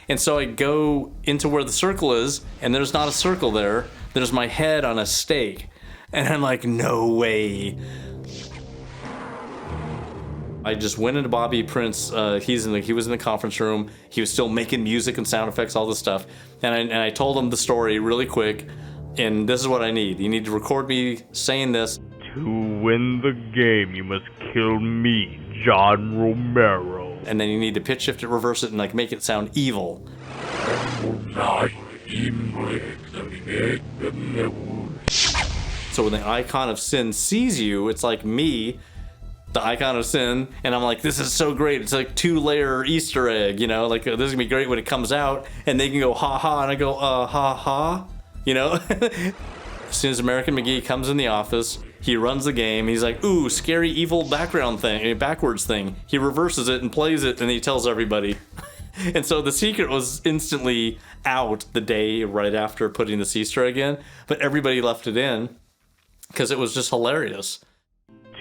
And so I go into where the circle is, and there's not a circle there. There's my head on a stake. And I'm like, no way. I just went into Bobby Prince. He was in the conference room. He was still making music and sound effects, all this stuff. And I told him the story really quick. And this is what I need. You need to record me saying this. To win the game, you must kill me, John Romero. And then you need to pitch shift it, reverse it, and like make it sound evil. So when the Icon of Sin sees you, it's like me, the Icon of Sin, and I'm like, this is so great. It's like 2-layer Easter egg, like this is gonna be great when it comes out, and they can go ha ha, and I go ha ha, As soon as American McGee comes in the office, he runs the game. He's like, ooh, scary evil backwards thing. He reverses it and plays it, and he tells everybody. And so the secret was instantly out the day right after putting this Easter egg in, but everybody left it in because it was just hilarious.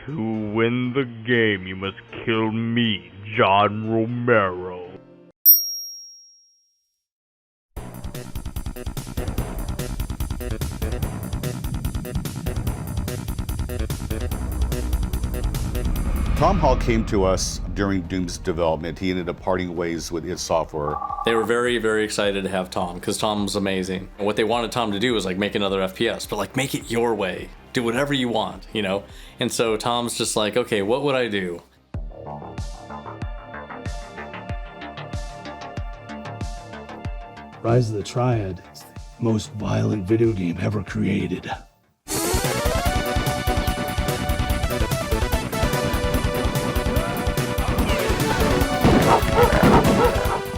To win the game, you must kill me, John Romero. Tom Hall came to us during Doom's development. He ended up parting ways with id Software. They were very, very excited to have Tom, because Tom was amazing. And what they wanted Tom to do was like make another FPS, but like make it your way. Do whatever you want, And so Tom's just like, okay, what would I do? Rise of the Triad is the most violent video game ever created.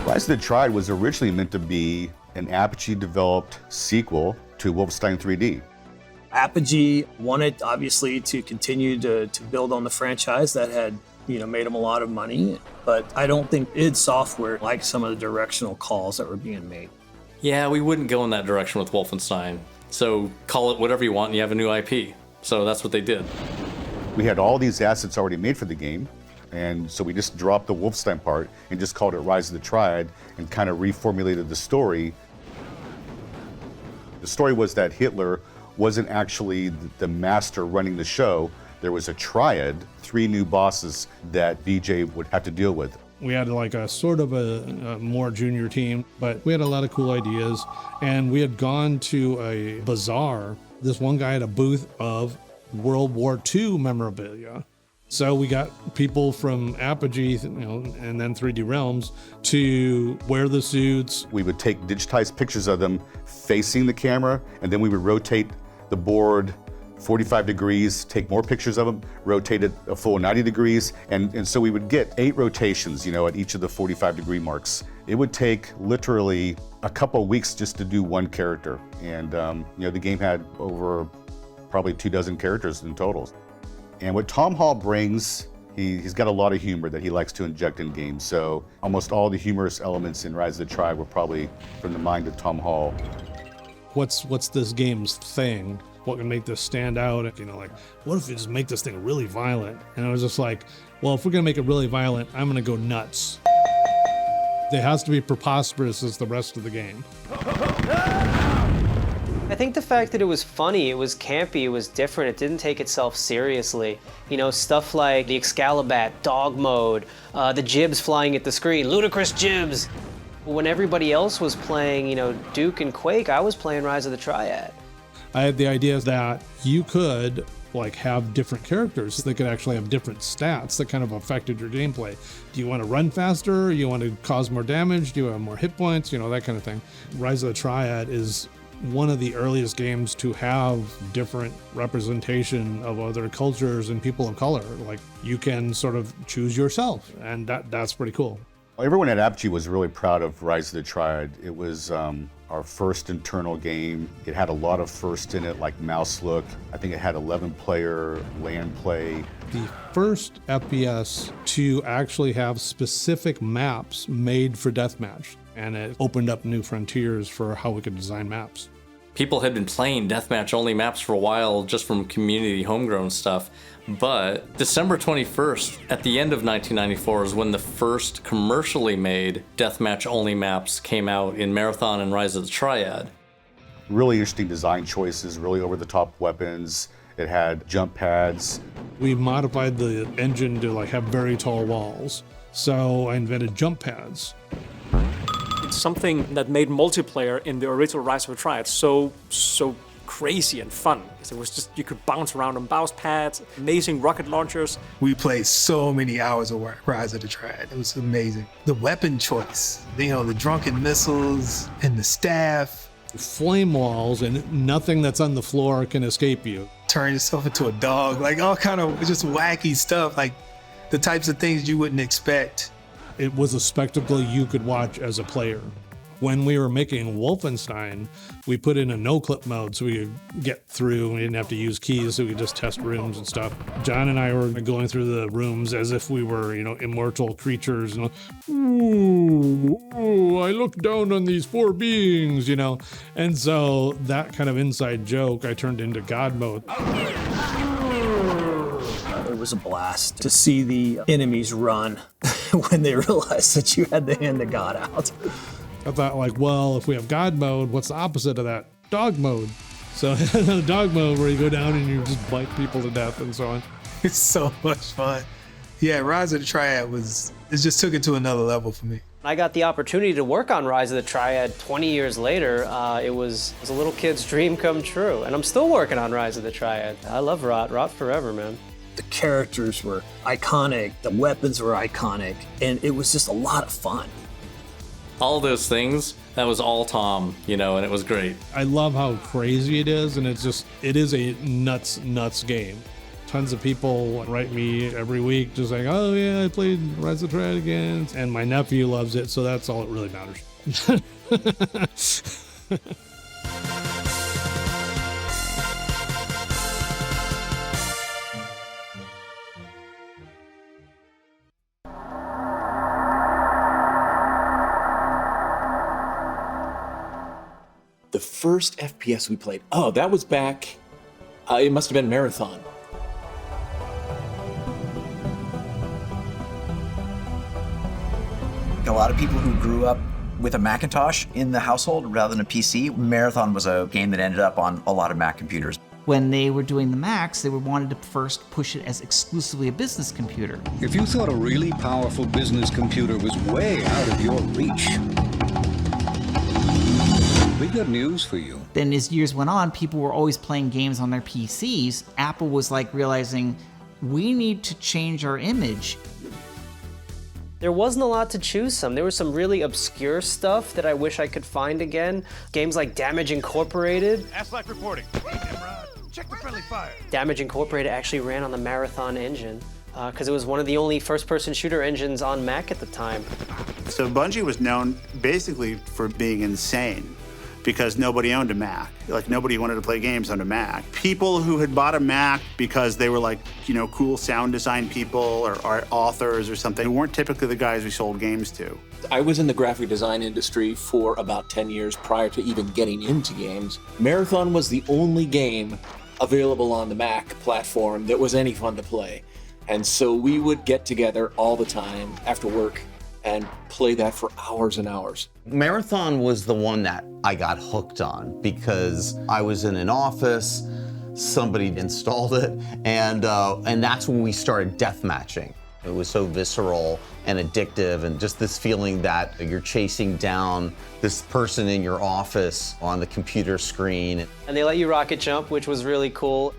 Rise of the Triad was originally meant to be an Apogee-developed sequel to Wolfenstein 3D. Apogee wanted, obviously, to continue to build on the franchise that had, made them a lot of money. But I don't think id Software liked some of the directional calls that were being made. Yeah, we wouldn't go in that direction with Wolfenstein. So call it whatever you want and you have a new IP. So that's what they did. We had all these assets already made for the game. And so we just dropped the Wolfenstein part and just called it Rise of the Triad and kind of reformulated the story. The story was that Hitler wasn't actually the master running the show. There was a triad, 3 new bosses that VJ would have to deal with. We had like a sort of a more junior team, but we had a lot of cool ideas. And we had gone to a bazaar. This one guy had a booth of World War II memorabilia. So we got people from Apogee, and then 3D Realms to wear the suits. We would take digitized pictures of them facing the camera, and then we would rotate the board 45 degrees, take more pictures of them, rotate it a full 90 degrees, and so we would get 8 rotations, at each of the 45-degree marks. It would take literally a couple of weeks just to do one character, and the game had over probably 24 characters in total. And what Tom Hall brings, he's got a lot of humor that he likes to inject in games. So almost all the humorous elements in Rise of the Triad were probably from the mind of Tom Hall. What's this game's thing? What can make this stand out? What if we just make this thing really violent? And I was just like, well, if we're gonna make it really violent, I'm gonna go nuts. It has to be preposterous as the rest of the game. I think the fact that it was funny, it was campy, it was different, it didn't take itself seriously. Stuff like the Excalibat, dog mode, the jibs flying at the screen, ludicrous jibs. When everybody else was playing, Duke and Quake, I was playing Rise of the Triad. I had the idea that you could have different characters that could actually have different stats that kind of affected your gameplay. Do you want to run faster? You want to cause more damage? Do you have more hit points? That kind of thing. Rise of the Triad is one of the earliest games to have different representation of other cultures and people of color. You can sort of choose yourself, and that's pretty cool. Everyone at Apogee was really proud of Rise of the Triad. It was our first internal game. It had a lot of firsts in it, like mouse look. I think it had 11-player LAN play. The first FPS to actually have specific maps made for deathmatch, and it opened up new frontiers for how we could design maps. People had been playing deathmatch-only maps for a while just from community homegrown stuff, but December 21st, at the end of 1994, is when the first commercially made deathmatch-only maps came out in Marathon and Rise of the Triad. Really interesting design choices, really over-the-top weapons. It had jump pads. We modified the engine to have very tall walls, so I invented jump pads. It's something that made multiplayer in the original Rise of the Triad so crazy and fun. It was just, you could bounce around on mouse pads, amazing rocket launchers. We played so many hours of Rise of the Triad. It was amazing. The weapon choice, the drunken missiles and the staff. Flame walls, and nothing that's on the floor can escape you. Turn yourself into a dog, all kind of just wacky stuff, the types of things you wouldn't expect. It was a spectacle you could watch as a player. When we were making Wolfenstein, we put in a no-clip mode so we could get through. We didn't have to use keys, so we could just test rooms and stuff. John and I were going through the rooms as if we were, immortal creatures. Ooh, I look down on these 4 beings, And so that kind of inside joke I turned into God mode. It was a blast to see the enemies run when they realized that you had the hand of God out. I thought well, if we have God mode, what's the opposite of that? Dog mode. So dog mode where you go down and you just bite people to death and so on. It's so much fun. Yeah, Rise of the Triad it just took it to another level for me. I got the opportunity to work on Rise of the Triad 20 years later. It was a little kid's dream come true, and I'm still working on Rise of the Triad. I love Rot forever, man. The characters were iconic, the weapons were iconic, and it was just a lot of fun. All those things, that was all Tom, and it was great. I love how crazy it is, and it is a nuts game. Tons of people write me every week just saying, oh yeah, I played Rise of the Triad again. And my nephew loves it, so that's all that really matters. The first FPS we played, that was back, it must have been Marathon. 'Cause it was just a lot of fun. The first FPS we played, that was back, it must have been Marathon. Oh, that was back, it must have been Marathon. 'Cause it was just a lot of fun. The first FPS we played, that was back, it must have been Marathon. 'Cause it was just a lot of fun. The first FPS we played, that was back, it must have been Marathon. a lot of people who grew up with a Macintosh in the household rather than a PC, Marathon was a game that ended up on a lot of Mac computers. When they were doing the Macs, they wanted to first push it as exclusively a business computer. If you thought a really powerful business computer was way out of your reach, we got news for you. Then as years went on, people were always playing games on their PCs. Apple was like realizing, we need to change our image. There wasn't a lot to choose from. There was some really obscure stuff that I wish I could find again. Games like Damage Incorporated. Aslack reporting. Check the friendly fire. Damage Incorporated actually ran on the Marathon engine because it was one of the only first-person shooter engines on Mac at the time. So Bungie was known basically for being insane because nobody owned a Mac. Like, nobody wanted to play games on a Mac. People who had bought a Mac because they were like, you know, cool sound design people or art authors or something, weren't typically the guys we sold games to. I was in the graphic design industry for about 10 years prior to even getting into games. Marathon was the only game available on the Mac platform that was any fun to play. And so we would get together all the time after work and play that for hours and hours. Marathon was the one that I got hooked on because I was in an office, somebody installed it, and that's when we started deathmatching. It was so visceral and addictive, and just this feeling that you're chasing down this person in your office on the computer screen. And they let you rocket jump, which was really cool.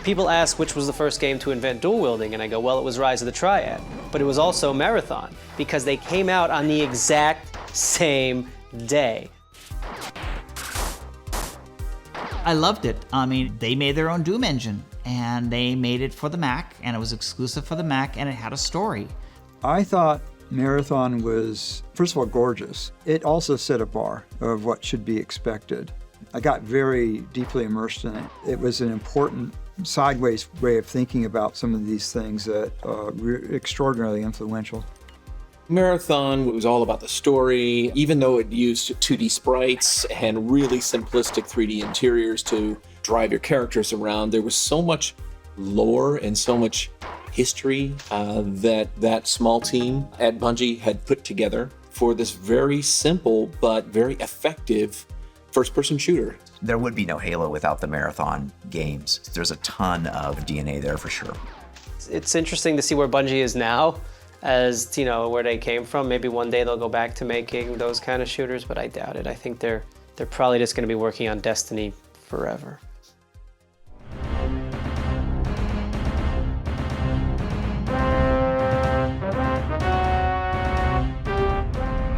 People ask which was the first game to invent dual wielding, and I go, well, it was Rise of the Triad, but it was also Marathon because they came out on the exact same day. I loved it. I mean, they made their own Doom engine, and they made it for the Mac, and it was exclusive for the Mac, and it had a story. I thought Marathon was, first of all, gorgeous. It also set a bar of what should be expected. I got very deeply immersed in it. It was an important sideways way of thinking about some of these things that were extraordinarily influential. Marathon was all about the story, even though it used 2D sprites and really simplistic 3D interiors to drive your characters around. There was so much lore and so much history that small team at Bungie had put together for this very simple but very effective first-person shooter. There would be no Halo without the Marathon games. There's a ton of DNA there for sure. It's interesting to see where Bungie is now, as you know, where they came from. Maybe one day they'll go back to making those kind of shooters, but I doubt it. I think they're probably just going to be working on Destiny forever.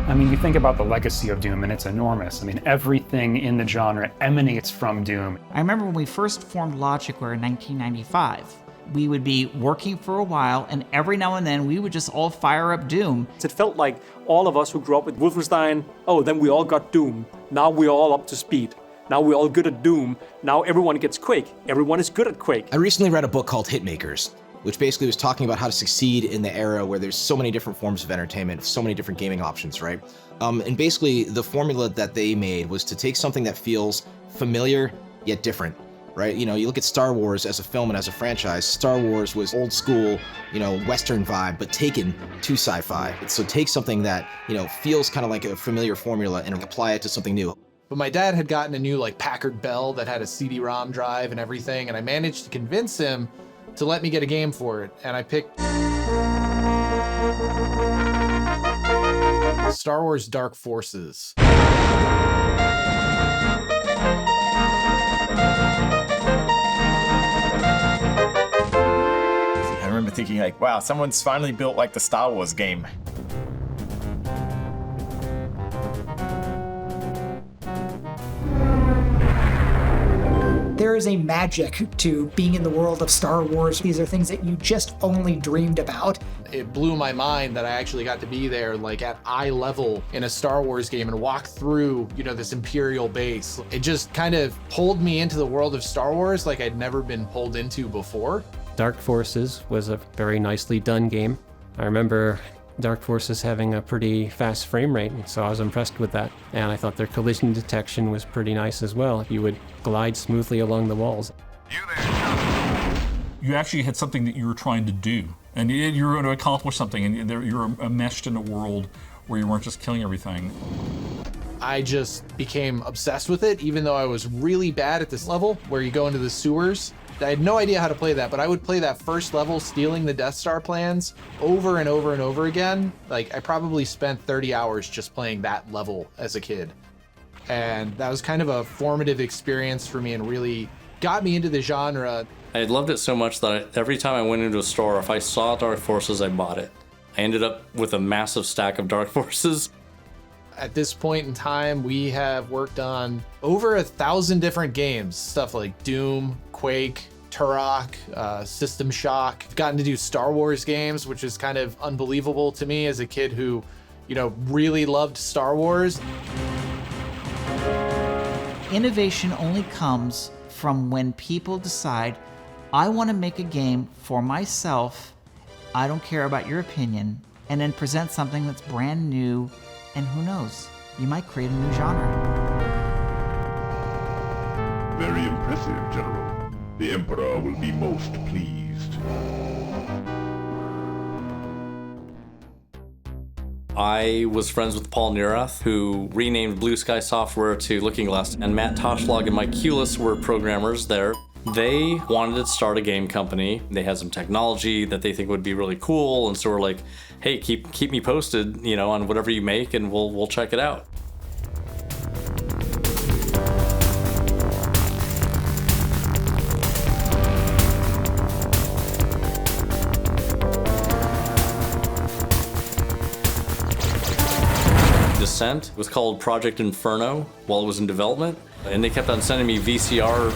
I mean, you think about the legacy of Doom, and it's enormous. I mean, everything in the genre emanates from Doom. I remember when we first formed Logicware in 1995. We would be working for a while, and every now and then we would just all fire up Doom. It felt like all of us who grew up with Wolfenstein, oh, then we all got Doom. Now we're all up to speed. Now we're all good at Doom. Now everyone gets Quake. Everyone is good at Quake. I recently read a book called Hitmakers, which basically was talking about how to succeed in the era where there's so many different forms of entertainment, so many different gaming options, right? And basically the formula that they made was to take something that feels familiar yet different, right? You know, you look at Star Wars as a film and as a franchise. Star Wars was old school, you know, Western vibe, but taken to sci-fi. So take something that, you know, feels kind of like a familiar formula and apply it to something new. But my dad had gotten a new like Packard Bell that had a CD-ROM drive and everything, and I managed to convince him to let me get a game for it, and I picked Star Wars Dark Forces. I remember thinking like, wow, someone's finally built like the Star Wars game. There is a magic to being in the world of Star Wars. These are things that you just only dreamed about. It blew my mind that I actually got to be there like at eye level in a Star Wars game and walk through, you know, this Imperial base. It just kind of pulled me into the world of Star Wars like I'd never been pulled into before. Dark Forces was a very nicely done game. I remember Dark Forces having a pretty fast frame rate, so I was impressed with that. And I thought their collision detection was pretty nice as well. You would glide smoothly along the walls. You actually had something that you were trying to do, and you were going to accomplish something, and you're enmeshed in a world where you weren't just killing everything. I just became obsessed with it, even though I was really bad at this level where you go into the sewers. I had no idea how to play that, but I would play that first level, stealing the Death Star plans, over and over and over again. Like, I probably spent 30 hours just playing that level as a kid. And that was kind of a formative experience for me and really got me into the genre. I loved it so much that every time I went into a store, if I saw Dark Forces, I bought it. I ended up with a massive stack of Dark Forces. At this point in time, we have worked on over 1,000 different games. Stuff like Doom, Quake, Turok, System Shock. I've gotten to do Star Wars games, which is kind of unbelievable to me as a kid who, really loved Star Wars. Innovation only comes from when people decide, I want to make a game for myself, I don't care about your opinion, and then present something that's brand new, and who knows, you might create a new genre. Very impressive, General. The Emperor will be most pleased. I was friends with Paul Neurath, who renamed Blue Sky Software to Looking Glass, and Matt Toshlag and Mike Kulis were programmers there. They wanted to start a game company. They had some technology that they think would be really cool, and so we're like, hey, keep me posted, on whatever you make, and we'll check it out. Descent was called Project Inferno while it was in development, and they kept on sending me VCR,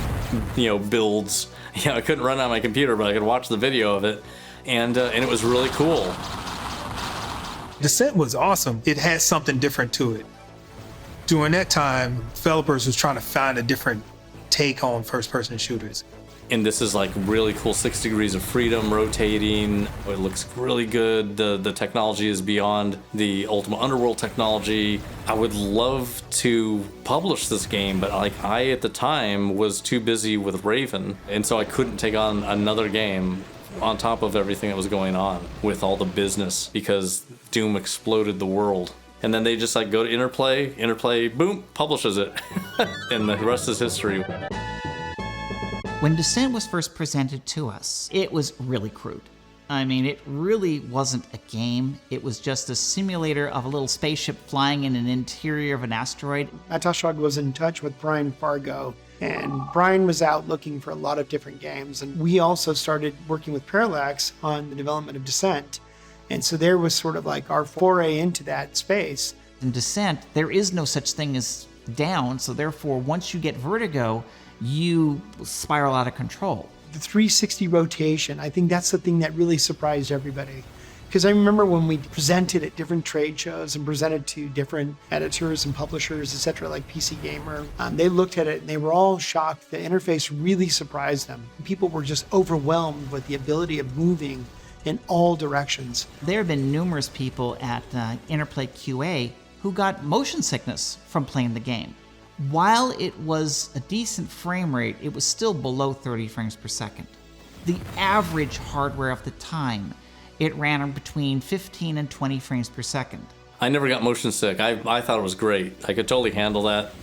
builds. I couldn't run it on my computer, but I could watch the video of it, and it was really cool. Descent was awesome. It had something different to it. During that time, developers was trying to find a different take on first-person shooters. And this is like really cool 6 degrees of freedom rotating. It looks really good. The technology is beyond the Ultima Underworld technology. I would love to publish this game, but I at the time was too busy with Raven, and so I couldn't take on another game on top of everything that was going on with all the business, because Doom exploded the world. And then they just go to Interplay, boom, publishes it. And the rest is history. When Descent was first presented to us, it was really crude. I mean, it really wasn't a game. It was just a simulator of a little spaceship flying in an interior of an asteroid. Matt Toshlag was in touch with Brian Fargo, and Brian was out looking for a lot of different games. And we also started working with Parallax on the development of Descent. And so there was sort of like our foray into that space. In Descent, there is no such thing as down, so therefore, once you get vertigo, you spiral out of control. The 360 rotation, I think that's the thing that really surprised everybody. Because I remember when we presented at different trade shows and presented to different editors and publishers, etc., like PC Gamer, they looked at it and they were all shocked. The interface really surprised them. People were just overwhelmed with the ability of moving in all directions. There have been numerous people at Interplay QA who got motion sickness from playing the game. While it was a decent frame rate, it was still below 30 frames per second. The average hardware of the time, it ran between 15 and 20 frames per second. I never got motion sick. I thought it was great. I could totally handle that.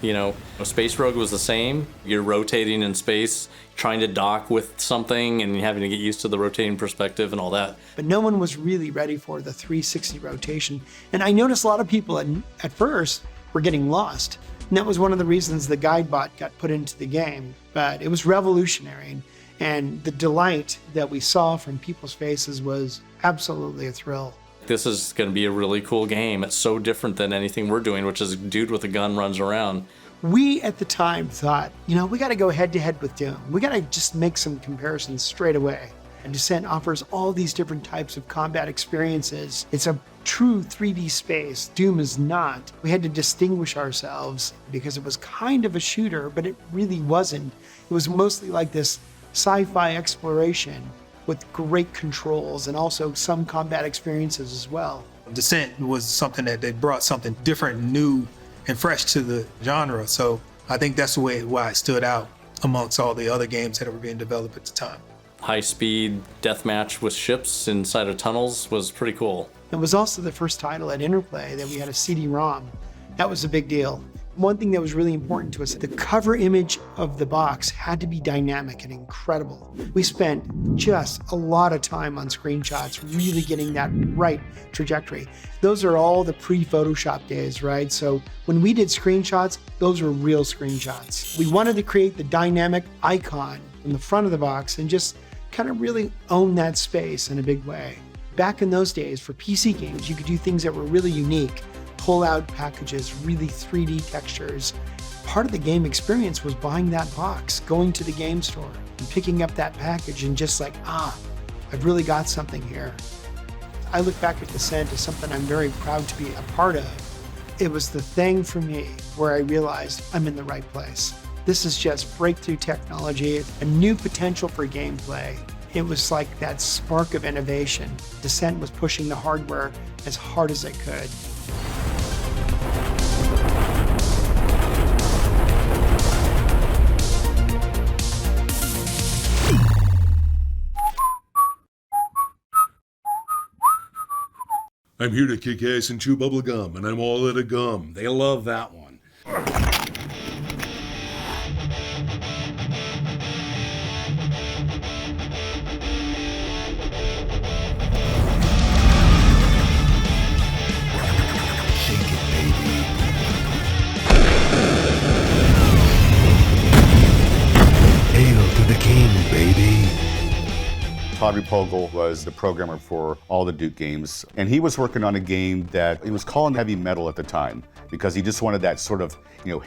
Space Rogue was the same. You're rotating in space, trying to dock with something and having to get used to the rotating perspective and all that. But no one was really ready for the 360 rotation. And I noticed a lot of people at first were getting lost. And that was one of the reasons the GuideBot got put into the game. But it was revolutionary. And the delight that we saw from people's faces was absolutely a thrill. This is going to be a really cool game. It's so different than anything we're doing, which is a dude with a gun runs around. We at the time thought, we got to go head to head with Doom. We got to just make some comparisons straight away. And Descent offers all these different types of combat experiences. It's a true 3D space. Doom is not. We had to distinguish ourselves because it was kind of a shooter, but it really wasn't. It was mostly like this sci-fi exploration with great controls and also some combat experiences as well. Descent was something that they brought something different, new, and fresh to the genre. So I think that's why it stood out amongst all the other games that were being developed at the time. High-speed deathmatch with ships inside of tunnels was pretty cool. It was also the first title at Interplay that we had a CD-ROM. That was a big deal. One thing that was really important to us, the cover image of the box had to be dynamic and incredible. We spent just a lot of time on screenshots, really getting that right trajectory. Those are all the pre-Photoshop days, right? So when we did screenshots, those were real screenshots. We wanted to create the dynamic icon in the front of the box and just kind of really own that space in a big way. Back in those days, for PC games, you could do things that were really unique. Pull out packages, really 3D textures. Part of the game experience was buying that box, going to the game store and picking up that package and just like, I've really got something here. I look back at Descent as something I'm very proud to be a part of. It was the thing for me where I realized I'm in the right place. This is just breakthrough technology, a new potential for gameplay. It was like that spark of innovation. Descent was pushing the hardware as hard as it could. I'm here to kick ass and chew bubble gum, and I'm all out of gum. They love that one. Hail to the king, baby. Todd Repogel was the programmer for all the Duke games, and he was working on a game that he was calling heavy metal at the time because he just wanted that sort of,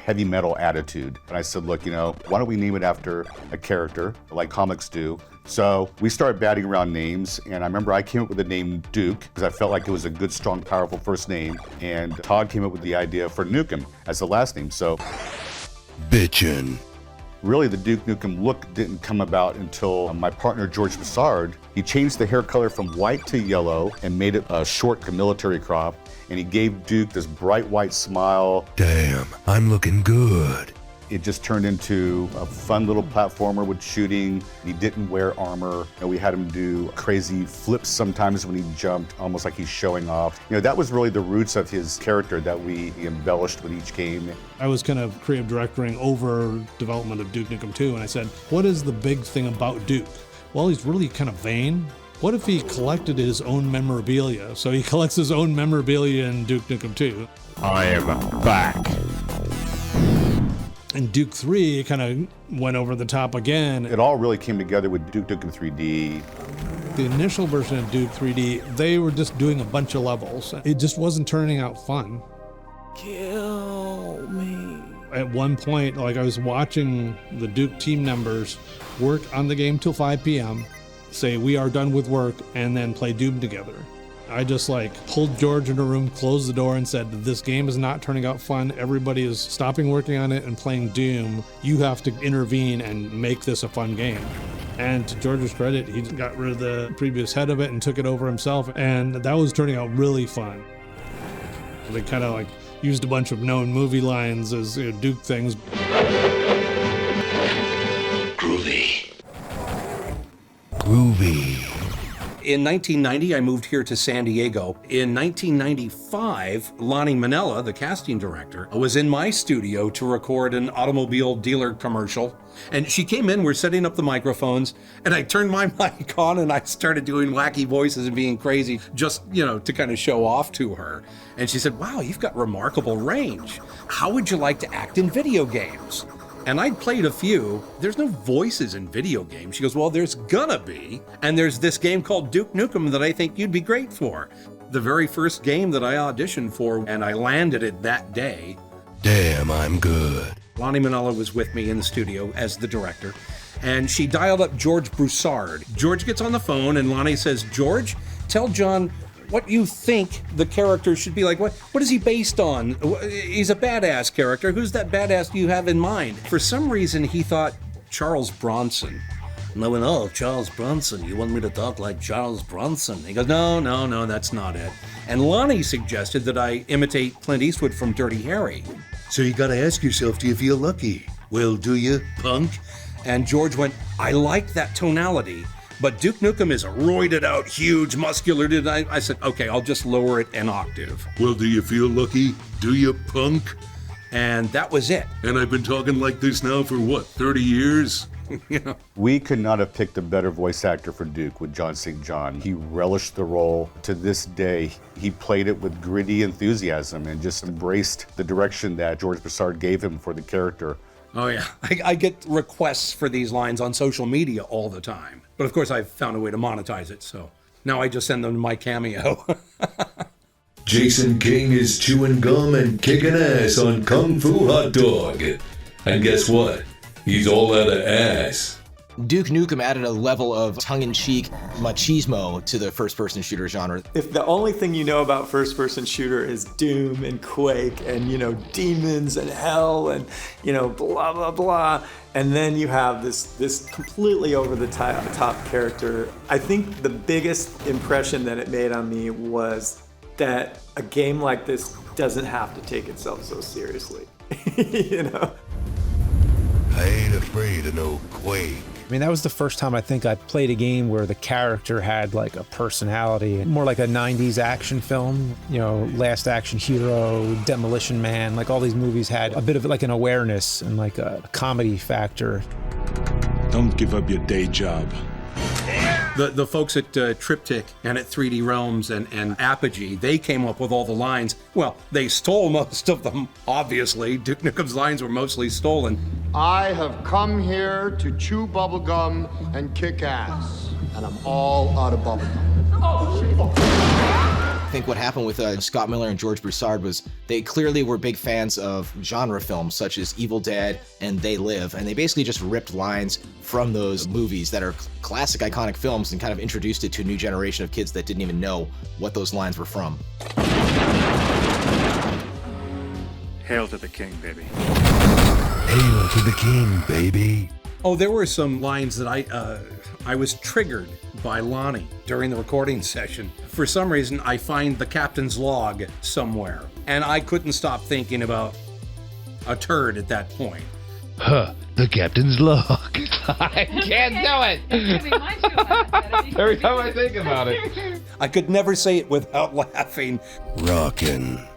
heavy metal attitude. And I said, look, why don't we name it after a character like comics do? So we started batting around names, and I remember I came up with the name Duke because I felt like it was a good, strong, powerful first name, and Todd came up with the idea for Nukem as the last name. So, Bitchin'. Really, the Duke Nukem look didn't come about until my partner, George Broussard, he changed the hair color from white to yellow and made it a short military crop, and he gave Duke this bright white smile. Damn, I'm looking good. It just turned into a fun little platformer with shooting. He didn't wear armor. We had him do crazy flips sometimes when he jumped, almost like he's showing off. That was really the roots of his character that we embellished with each game. I was kind of creative directoring over development of Duke Nukem 2, and I said, what is the big thing about Duke? Well, he's really kind of vain. What if he collected his own memorabilia? So he collects his own memorabilia in Duke Nukem 2. I am back. And Duke 3 kind of went over the top again. It all really came together with Duke Nukem 3D. The initial version of Duke 3D, they were just doing a bunch of levels. It just wasn't turning out fun. Kill me. At one point, I was watching the Duke team members work on the game till 5 p.m., say we are done with work, and then play Doom together. I just pulled George in a room, closed the door, and said, this game is not turning out fun. Everybody is stopping working on it and playing Doom. You have to intervene and make this a fun game. And to George's credit, he got rid of the previous head of it and took it over himself, and that was turning out really fun. They kind of used a bunch of known movie lines as Duke things. Groovy. Groovy. In 1990, I moved here to San Diego. In 1995, Lonnie Manella, the casting director, was in my studio to record an automobile dealer commercial. And she came in, we're setting up the microphones, and I turned my mic on and I started doing wacky voices and being crazy, just, to kind of show off to her. And she said, wow, you've got remarkable range. How would you like to act in video games? And I'd played a few. There's no voices in video games. She goes, well, there's gonna be. And there's this game called Duke Nukem that I think you'd be great for. The very first game that I auditioned for, and I landed it that day. Damn, I'm good. Lonnie Manella was with me in the studio as the director, and she dialed up George Broussard. George gets on the phone, and Lonnie says, George, tell John what you think the character should be like. What is he based on? He's a badass character. Who's that badass you have in mind? For some reason, he thought Charles Bronson. And I went, oh, Charles Bronson. You want me to talk like Charles Bronson? He goes, no, that's not it. And Lonnie suggested that I imitate Clint Eastwood from Dirty Harry. So you gotta ask yourself, do you feel lucky? Well, do you, punk? And George went, I like that tonality. But Duke Nukem is a roided out, huge, muscular dude. I said, okay, I'll just lower it an octave. Well, do you feel lucky? Do you, punk? And that was it. And I've been talking like this now for what, 30 years? We could not have picked a better voice actor for Duke with John St. John. He relished the role. To this day, he played it with gritty enthusiasm and just embraced the direction that George Broussard gave him for the character. Oh yeah, I get requests for these lines on social media all the time. But of course I've found a way to monetize it, so now I just send them to my Cameo. Jason King is chewing gum and kicking ass on Kung Fu Hot Dog. And guess what? He's all out of ass. Duke Nukem added a level of tongue-in-cheek machismo to the first-person shooter genre. If the only thing you know about first-person shooter is Doom and Quake and, demons and hell and, blah, blah, blah, and then you have this completely over-the-top character, I think the biggest impression that it made on me was that a game like this doesn't have to take itself so seriously, I ain't afraid of no Quake. I mean, that was the first time I think I played a game where the character had like a personality, more like a 90s action film, Last Action Hero, Demolition Man, like all these movies had a bit of like an awareness and like a comedy factor. Don't give up your day job. The folks at Triptych and at 3D Realms and Apogee, they came up with all the lines. Well, they stole most of them, obviously. Duke Nukem's lines were mostly stolen. I have come here to chew bubblegum and kick ass, and I'm all out of bubblegum. I think what happened with Scott Miller and George Broussard was they clearly were big fans of genre films such as Evil Dead and They Live, and they basically just ripped lines from those movies that are classic, iconic films and kind of introduced it to a new generation of kids that didn't even know what those lines were from. Hail to the king, baby. Hail to the king, baby. Oh, there were some lines that I was triggered by Lonnie during the recording session. For some reason, I find the captain's log somewhere, and I couldn't stop thinking about a turd at that point. Huh, the captain's log. I can't do it. Every time I think about it. I could never say it without laughing. Rockin'.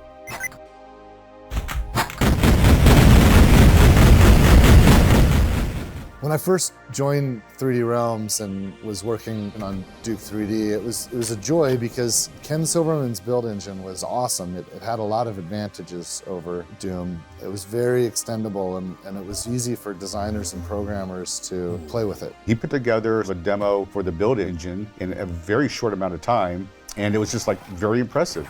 When I first joined 3D Realms and was working on Duke 3D, it was a joy because Ken Silverman's build engine was awesome. It had a lot of advantages over Doom. It was very extendable and it was easy for designers and programmers to play with it. He put together a demo for the build engine in a very short amount of time, and it was just like very impressive.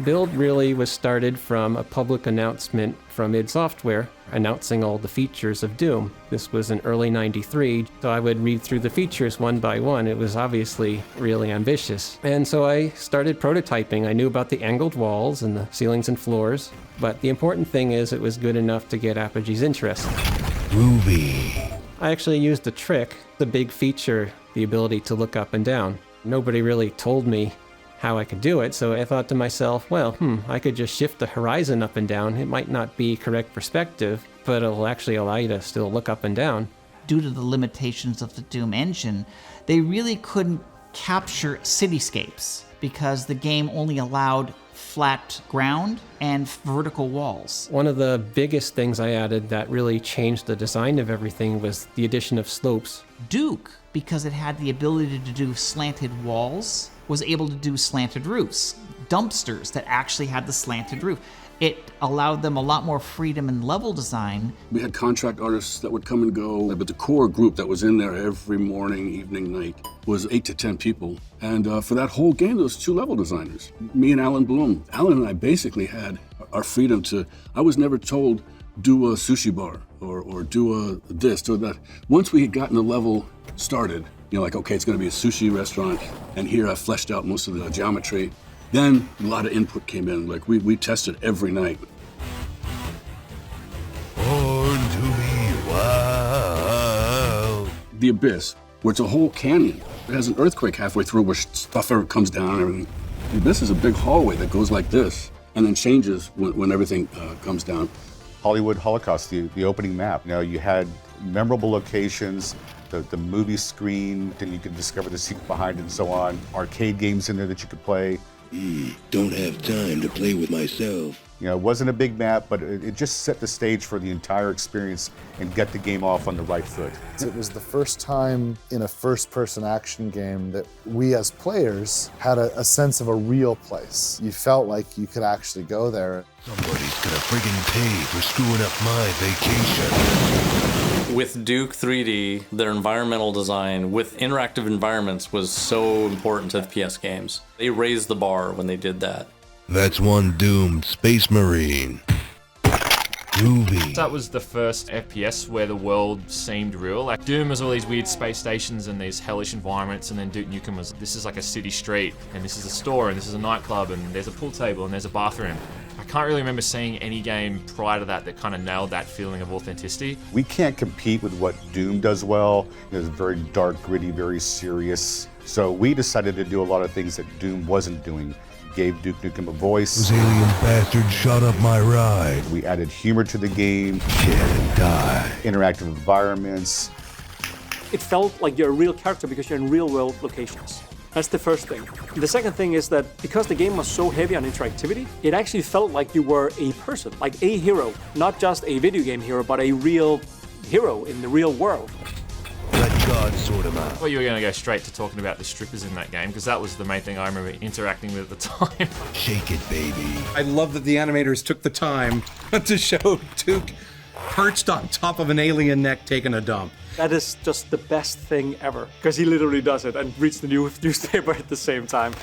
Build really was started from a public announcement from id Software announcing all the features of Doom. This was in early '93, so I would read through the features one by one. It was obviously really ambitious. And so I started prototyping. I knew about the angled walls and the ceilings and floors, but the important thing is it was good enough to get Apogee's interest. Ruby. I actually used a trick, the big feature, the ability to look up and down. Nobody really told me how I could do it, so I thought to myself, well, I could just shift the horizon up and down. It might not be correct perspective, but it'll actually allow you to still look up and down. Due to the limitations of the Doom engine, they really couldn't capture cityscapes because the game only allowed flat ground and vertical walls. One of the biggest things I added that really changed the design of everything was the addition of slopes. Duke, because it had the ability to do slanted walls, was able to do slanted roofs, dumpsters that actually had the slanted roof. It allowed them a lot more freedom in level design. We had contract artists that would come and go, but the core group that was in there every morning, evening, night was 8 to 10 people. And for that whole game, there was 2 level designers, me and Alan Bloom. Alan and I basically had our freedom to, I was never told, do a sushi bar or do a this or that. Once we had gotten the level started, like, okay, it's gonna be a sushi restaurant, and here I fleshed out most of the geometry. Then a lot of input came in, like we tested every night. Born to be wild. The Abyss, where it's a whole canyon. It has an earthquake halfway through where stuff comes down and everything. The Abyss is a big hallway that goes like this, and then changes when everything comes down. Hollywood Holocaust, the opening map. You had memorable locations the movie screen, then you could discover the secret behind it and so on. Arcade games in there that you could play. Don't have time to play with myself. You know, it wasn't a big map, but it just set the stage for the entire experience and get the game off on the right foot. It was the first time in a first-person action game that we as players had a sense of a real place. You felt like you could actually go there. Somebody's gonna friggin' pay for screwing up my vacation. With Duke 3D, their environmental design with interactive environments was so important to FPS games. They raised the bar when they did that. That's one doomed Space Marine. Groovy. That was the first FPS where the world seemed real. Like Doom was all these weird space stations and these hellish environments, and then Duke Nukem was, this is like a city street, and this is a store, and this is a nightclub, and there's a pool table, and there's a bathroom. I can't really remember seeing any game prior to that kind of nailed that feeling of authenticity. We can't compete with what Doom does well. It's very dark, gritty, very serious. So we decided to do a lot of things that Doom wasn't doing. Gave Duke Nukem a voice. Those alien bastards shot up my ride. We added humor to the game. Kill and die. Interactive environments. It felt like you're a real character because you're in real world locations. That's the first thing. The second thing is that because the game was so heavy on interactivity, it actually felt like you were a person, like a hero, not just a video game hero, but a real hero in the real world. Let God sort him out. Well, you were going to go straight to talking about the strippers in that game, because that was the main thing I remember interacting with at the time. Shake it, baby. I love that the animators took the time to show Duke perched on top of an alien neck taking a dump. That is just the best thing ever, because he literally does it and reads the newspaper at the same time.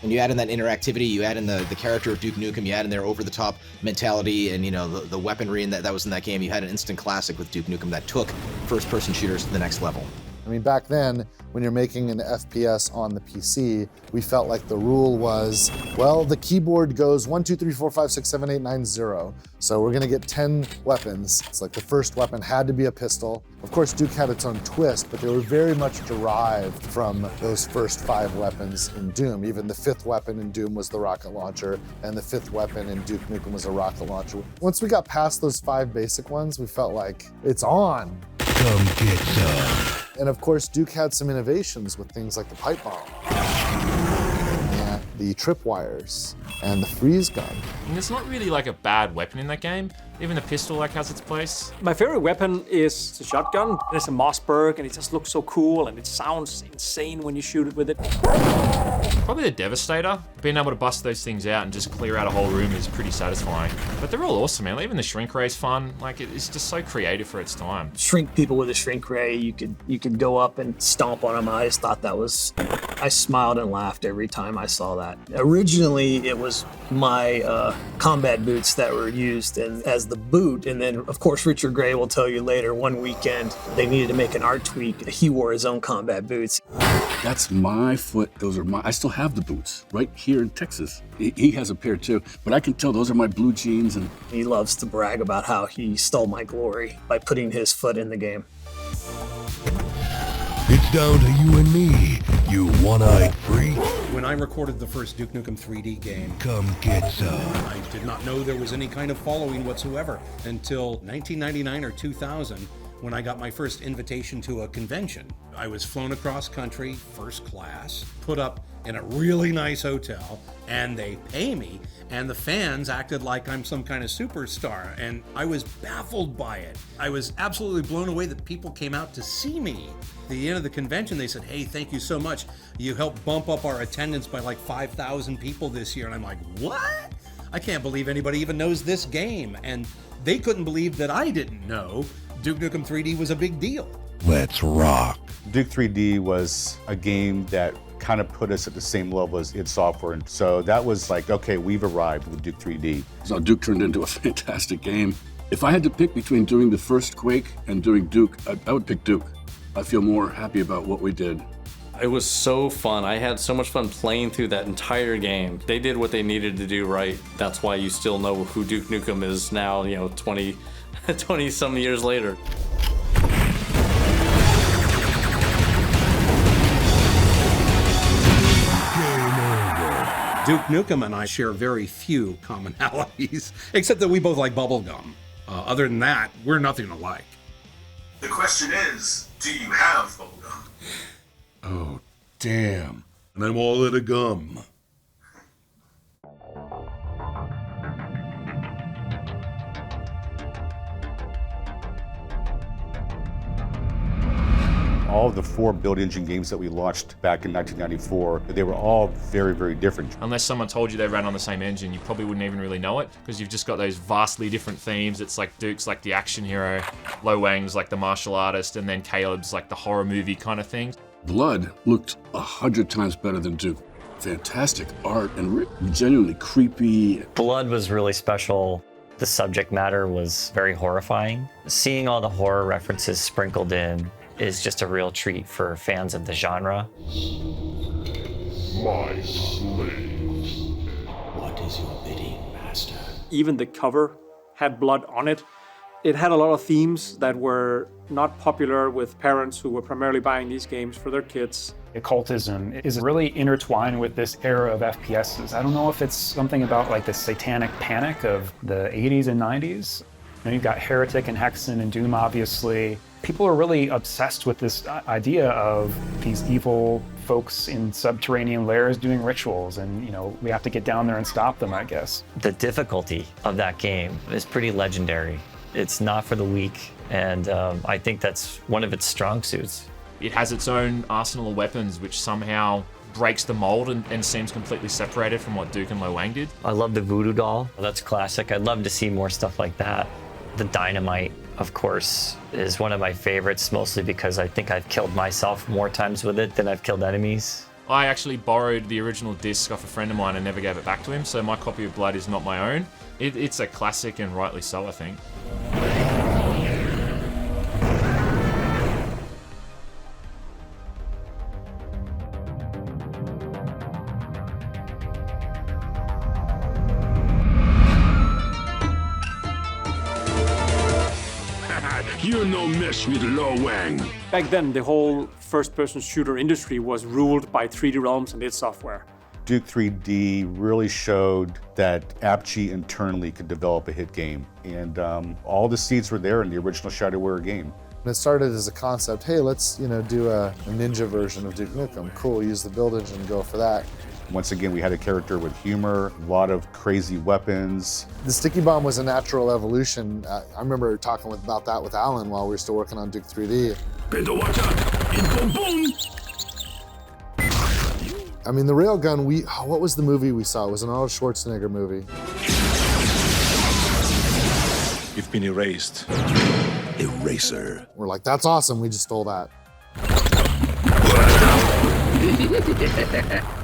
When you add in that interactivity, you add in the character of Duke Nukem, you add in their over-the-top mentality and, you know, the weaponry that was in that game, you had an instant classic with Duke Nukem that took first-person shooters to the next level. I mean, back then, when you're making an FPS on the PC, we felt like the rule was, well, the keyboard goes 1, 2, 3, 4, 5, 6, 7, 8, 9, 0. So we're gonna get 10 weapons. It's like the first weapon had to be a pistol. Of course, Duke had its own twist, but they were very much derived from those first 5 weapons in Doom. Even the 5th weapon in Doom was the rocket launcher, and the 5th weapon in Duke Nukem was a rocket launcher. Once we got past those 5 basic ones, we felt like it's on. Come get some. And of course, Duke had some innovations with things like the pipe bomb, and the tripwires, and the freeze gun. And there's not really like a bad weapon in that game. Even the pistol like has its place. My favorite weapon is the shotgun. It's a Mossberg, and it just looks so cool, and it sounds insane when you shoot it with it. Probably the Devastator. Being able to bust those things out and just clear out a whole room is pretty satisfying. But they're all awesome, man. Even the shrink ray's fun. Like, it's just so creative for its time. Shrink people with a shrink ray, you could go up and stomp on them. I just thought that was... I smiled and laughed every time I saw that. Originally, it was my combat boots that were used as the boot, and then of course Richard Gray will tell you later, one weekend they needed to make an art tweak. He wore his own combat boots. That's my foot. Those are my. I still have the boots right here in Texas. He has a pair too, but I can tell those are my blue jeans. And he loves to brag about how he stole my glory by putting his foot in the game. It's down to you and me, you one-eyed freak. When I recorded the first Duke Nukem 3D game, come get some. I did not know there was any kind of following whatsoever until 1999 or 2000, when I got my first invitation to a convention. I was flown across country, first class, put up in a really nice hotel, and they pay me, and the fans acted like I'm some kind of superstar, and I was baffled by it. I was absolutely blown away that people came out to see me. At the end of the convention, they said, hey, thank you so much. You helped bump up our attendance by like 5,000 people this year. And I'm like, what? I can't believe anybody even knows this game. And they couldn't believe that I didn't know Duke Nukem 3D was a big deal. Let's rock. Duke 3D was a game that kind of put us at the same level as id Software. And so that was like, okay, we've arrived with Duke 3D. So Duke turned into a fantastic game. If I had to pick between doing the first Quake and doing Duke, I would pick Duke. I feel more happy about what we did. It was so fun. I had so much fun playing through that entire game. They did what they needed to do right. That's why you still know who Duke Nukem is now, 20 some years later. Duke Nukem and I share very few commonalities, except that we both like bubblegum. Other than that, we're nothing alike. The question is, do you have bubblegum? Oh, damn. And I'm all out of gum. All of the 4 build engine games that we launched back in 1994, they were all very, very different. Unless someone told you they ran on the same engine, you probably wouldn't even really know it, because you've just got those vastly different themes. It's like Duke's like the action hero, Lo Wang's like the martial artist, and then Caleb's like the horror movie kind of thing. Blood looked 100 times better than Duke. Fantastic art and genuinely creepy. Blood was really special. The subject matter was very horrifying. Seeing all the horror references sprinkled in is just a real treat for fans of the genre. My slaves. What is your bidding, master? Even the cover had blood on it. It had a lot of themes that were not popular with parents who were primarily buying these games for their kids. Occultism is really intertwined with this era of FPSs. I don't know if it's something about like the satanic panic of the 80s and 90s. You know, you've got Heretic and Hexen and Doom, obviously. People are really obsessed with this idea of these evil folks in subterranean lairs doing rituals, and you know, we have to get down there and stop them, I guess. The difficulty of that game is pretty legendary. It's not for the weak, and I think that's one of its strong suits. It has its own arsenal of weapons, which somehow breaks the mold and seems completely separated from what Duke and Lo Wang did. I love the voodoo doll. That's classic. I'd love to see more stuff like that. The dynamite, of course, is one of my favorites, mostly because I think I've killed myself more times with it than I've killed enemies. I actually borrowed the original disc off a friend of mine and never gave it back to him, so my copy of Blood is not my own. It's a classic, and rightly so, I think. You're no mess with Lo Wang. Back then, the whole first-person shooter industry was ruled by 3D Realms and its software. Duke 3D really showed that Apogee internally could develop a hit game, and all the seeds were there in the original Shadow Warrior game. And it started as a concept, hey, let's do a ninja version of Duke Nukem. Cool, use the build engine and go for that. Once again, we had a character with humor, a lot of crazy weapons. The sticky bomb was a natural evolution. I remember talking about that with Alan while we were still working on Duke 3D. Better watch out! It boom boom! I mean, the railgun, what was the movie we saw? It was an Arnold Schwarzenegger movie. You've been erased. Eraser. We're like, that's awesome, we just stole that.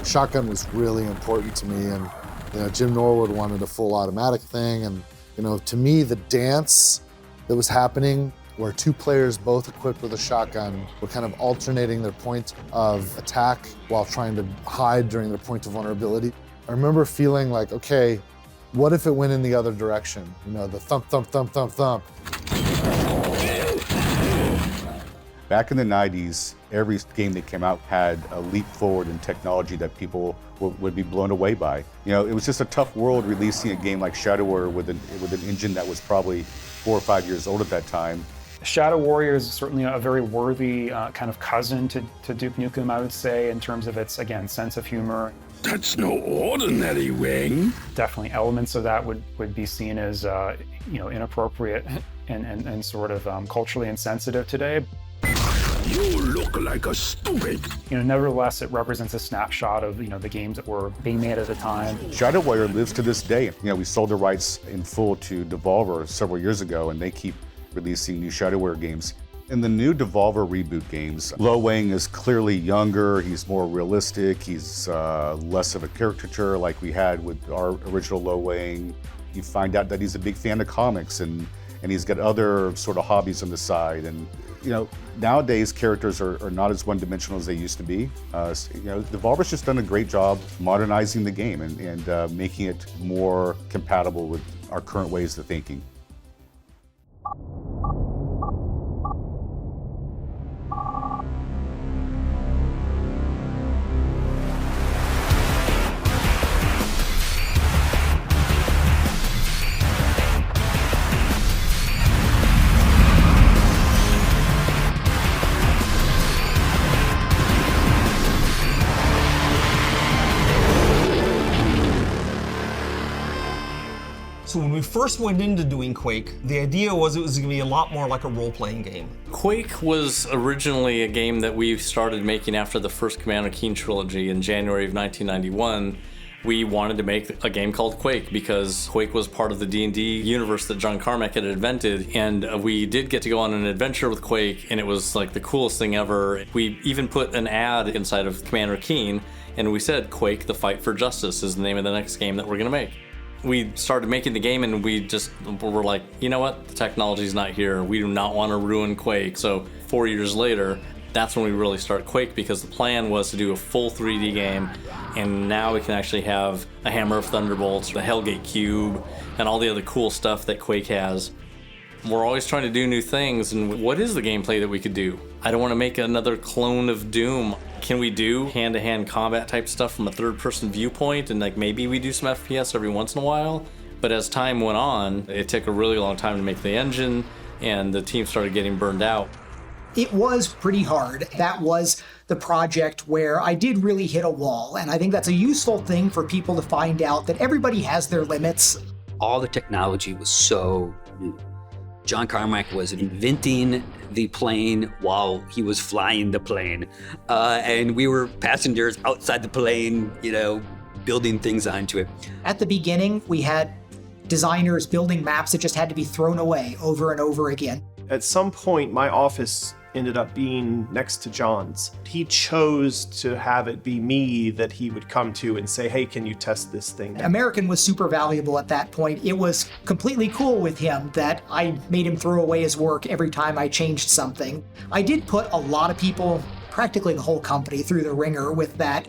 Shotgun was really important to me, and Jim Norwood wanted a full automatic thing, and to me the dance that was happening where 2 players both equipped with a shotgun were kind of alternating their point of attack while trying to hide during their point of vulnerability. I remember feeling like, okay, what if it went in the other direction? The thump, thump, thump, thump, thump. Back in the 90s, every game that came out had a leap forward in technology that people would be blown away by. It was just a tough world releasing a game like Shadow Warrior with an engine that was probably 4 or 5 years old at that time. Shadow Warrior is certainly a very worthy kind of cousin to Duke Nukem, I would say, in terms of its, again, sense of humor. That's no ordinary Wang. Definitely elements of that would be seen as inappropriate and sort of culturally insensitive today. You look like a stupid. Nevertheless, it represents a snapshot of the games that were being made at the time. Shadow Warrior lives to this day. We sold the rights in full to Devolver several years ago, and they keep releasing new Shadow Warrior games. In the new Devolver reboot games, Lo Wang is clearly younger, he's more realistic, he's less of a caricature like we had with our original Lo Wang. You find out that he's a big fan of comics, and he's got other sort of hobbies on the side. And nowadays characters are not as one-dimensional as they used to be. Devolver's just done a great job modernizing the game and making it more compatible with our current ways of thinking. So when we first went into doing Quake, the idea was it was going to be a lot more like a role-playing game. Quake was originally a game that we started making after the first Commander Keen trilogy in January of 1991. We wanted to make a game called Quake because Quake was part of the D&D universe that John Carmack had invented, and we did get to go on an adventure with Quake, and it was like the coolest thing ever. We even put an ad inside of Commander Keen, and we said, Quake, the Fight for Justice is the name of the next game that we're gonna make. We started making the game and we just were like, you know what, the technology's not here. We do not want to ruin Quake. So 4 years later, that's when we really start Quake, because the plan was to do a full 3D game, and now we can actually have a Hammer of Thunderbolts, the Hellgate Cube, and all the other cool stuff that Quake has. We're always trying to do new things, and what is the gameplay that we could do? I don't want to make another clone of Doom. Can we do hand-to-hand combat type stuff from a third-person viewpoint, and like maybe we do some FPS every once in a while? But as time went on, it took a really long time to make the engine, and the team started getting burned out. It was pretty hard. That was the project where I did really hit a wall, and I think that's a useful thing for people to find out, that everybody has their limits. All the technology was so new. John Carmack was inventing the plane while he was flying the plane, and we were passengers outside the plane, you know, building things onto it. At the beginning, we had designers building maps that just had to be thrown away over and over again. At some point, my office ended up being next to John's. He chose to have it be me that he would come to and say, hey, can you test this thing? American was super valuable at that point. It was completely cool with him that I made him throw away his work every time I changed something. I did put a lot of people, practically the whole company, through the ringer with that.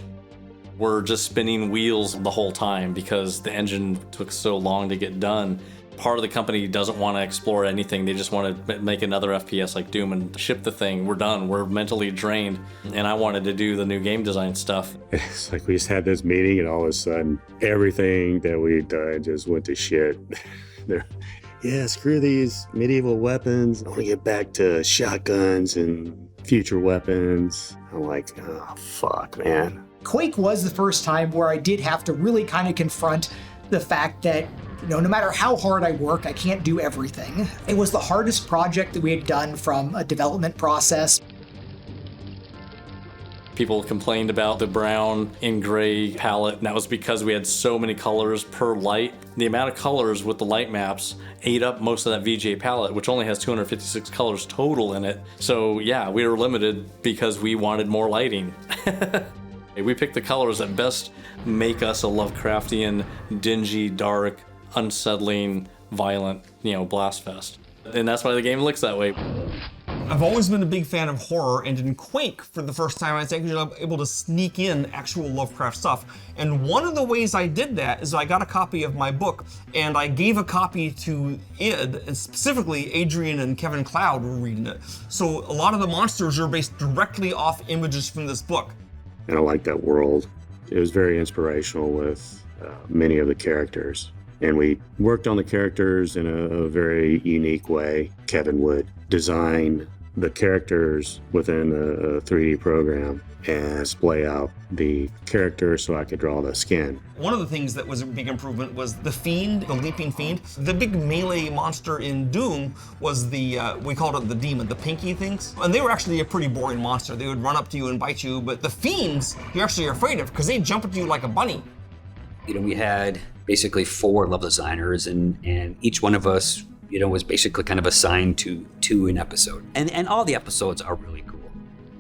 We're just spinning wheels the whole time because the engine took so long to get done. Part of the company doesn't want to explore anything. They just want to make another FPS like Doom and ship the thing. We're done. We're mentally drained. And I wanted to do the new game design stuff. It's like we just had this meeting and all of a sudden everything that we'd done just went to shit. Yeah, screw these medieval weapons. I want to get back to shotguns and future weapons. I'm like, oh, fuck, man. Quake was the first time where I did have to really kind of confront the fact that, you know, no matter how hard I work, I can't do everything. It was the hardest project that we had done from a development process. People complained about the brown and gray palette, and that was because we had so many colors per light. The amount of colors with the light maps ate up most of that VGA palette, which only has 256 colors total in it. So yeah, we were limited because we wanted more lighting. We picked the colors that best make us a Lovecraftian, dingy, dark, unsettling, violent, blast fest. And that's why the game looks that way. I've always been a big fan of horror, and in Quake, for the first time, I was actually able to sneak in actual Lovecraft stuff. And one of the ways I did that is I got a copy of my book, and I gave a copy to Id, and specifically Adrian and Kevin Cloud were reading it. So a lot of the monsters are based directly off images from this book. And I like that world. It was very inspirational with many of the characters. And we worked on the characters in a very unique way. Kevin would design the characters within a 3D program and display out the characters so I could draw the skin. One of the things that was a big improvement was the Fiend, the Leaping Fiend. The big melee monster in Doom was the, we called it the demon, the pinky things. And they were actually a pretty boring monster. They would run up to you and bite you, but the Fiends, you're actually afraid of because they jump at you like a bunny. We had basically 4 level designers, and each one of us, was basically kind of assigned to an episode. And all the episodes are really cool.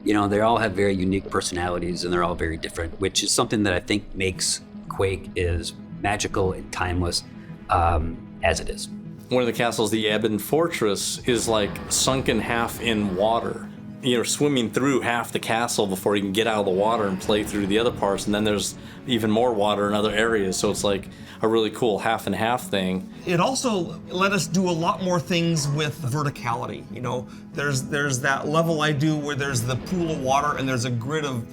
They all have very unique personalities, and they're all very different, which is something that I think makes Quake as magical and timeless as it is. One of the castles, the Ebon Fortress, is like sunken half in water. You're swimming through half the castle before you can get out of the water and play through the other parts, and then there's even more water in other areas, so it's like a really cool half and half thing. It also let us do a lot more things with verticality. There's that level I do where there's the pool of water and there's a grid of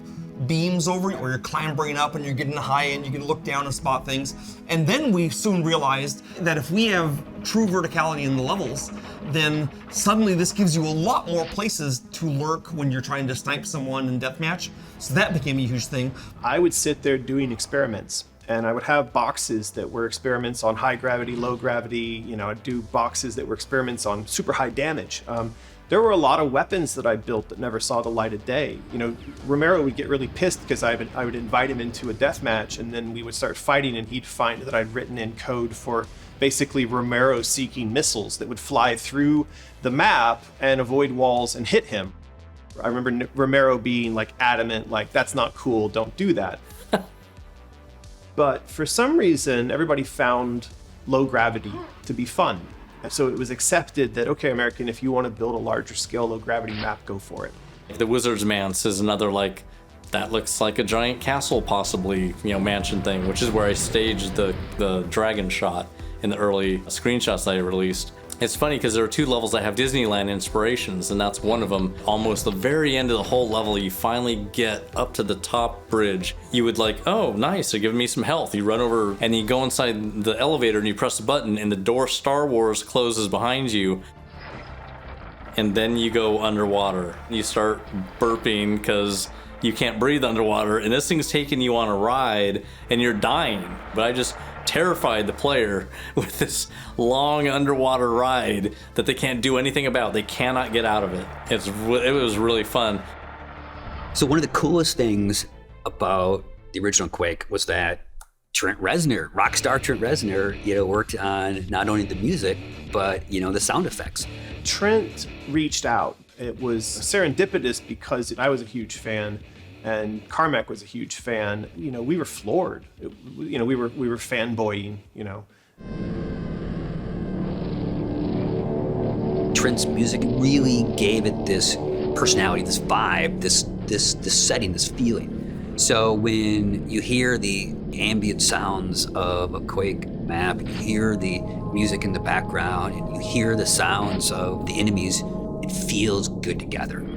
beams over it where you're clambering up and you're getting high and you can look down and spot things. And then we soon realized that if we have true verticality in the levels, then suddenly this gives you a lot more places to lurk when you're trying to snipe someone in deathmatch. So that became a huge thing. I would sit there doing experiments And I would have boxes that were experiments on high gravity, low gravity. You know, I'd do boxes that were experiments on super high damage. There were a lot of weapons that I built that never saw the light of day. You know, Romero would get really pissed because I would invite him into a death match, and then we would start fighting, and he'd find that I'd written in code for basically Romero-seeking missiles that would fly through the map and avoid walls and hit him. I remember Romero being like adamant, like, that's not cool, don't do that. But for some reason, everybody found low gravity to be fun. So it was accepted that, okay, American, if you want to build a larger scale low gravity map, go for it. The Wizard's Manse is another, like, that looks like a giant castle possibly, you know, mansion thing, which is where I staged the dragon shot in the early screenshots that I released. It's funny because there are 2 levels that have Disneyland inspirations, and that's one of them. Almost the very end of the whole level, you finally get up to the top bridge. You would like, oh, nice, they're giving me some health. You run over and you go inside the elevator and you press the button and the door Star Wars closes behind you. And then you go underwater. You start burping because you can't breathe underwater, and this thing's taking you on a ride and you're dying. But I just terrified the player with this long underwater ride that they can't do anything about. They cannot get out of it. It was really fun. So one of the coolest things about the original Quake was that Trent Reznor, rock star Trent Reznor, you know, worked on not only the music, but, you know, the sound effects. Trent reached out. It was serendipitous because I was a huge fan and Carmack was a huge fan. You know, we were floored. You know, we were fanboying, you know. Trent's music really gave it this personality, this vibe, this setting, this feeling. So when you hear the ambient sounds of a Quake map, you hear the music in the background, and you hear the sounds of the enemies, it feels good together.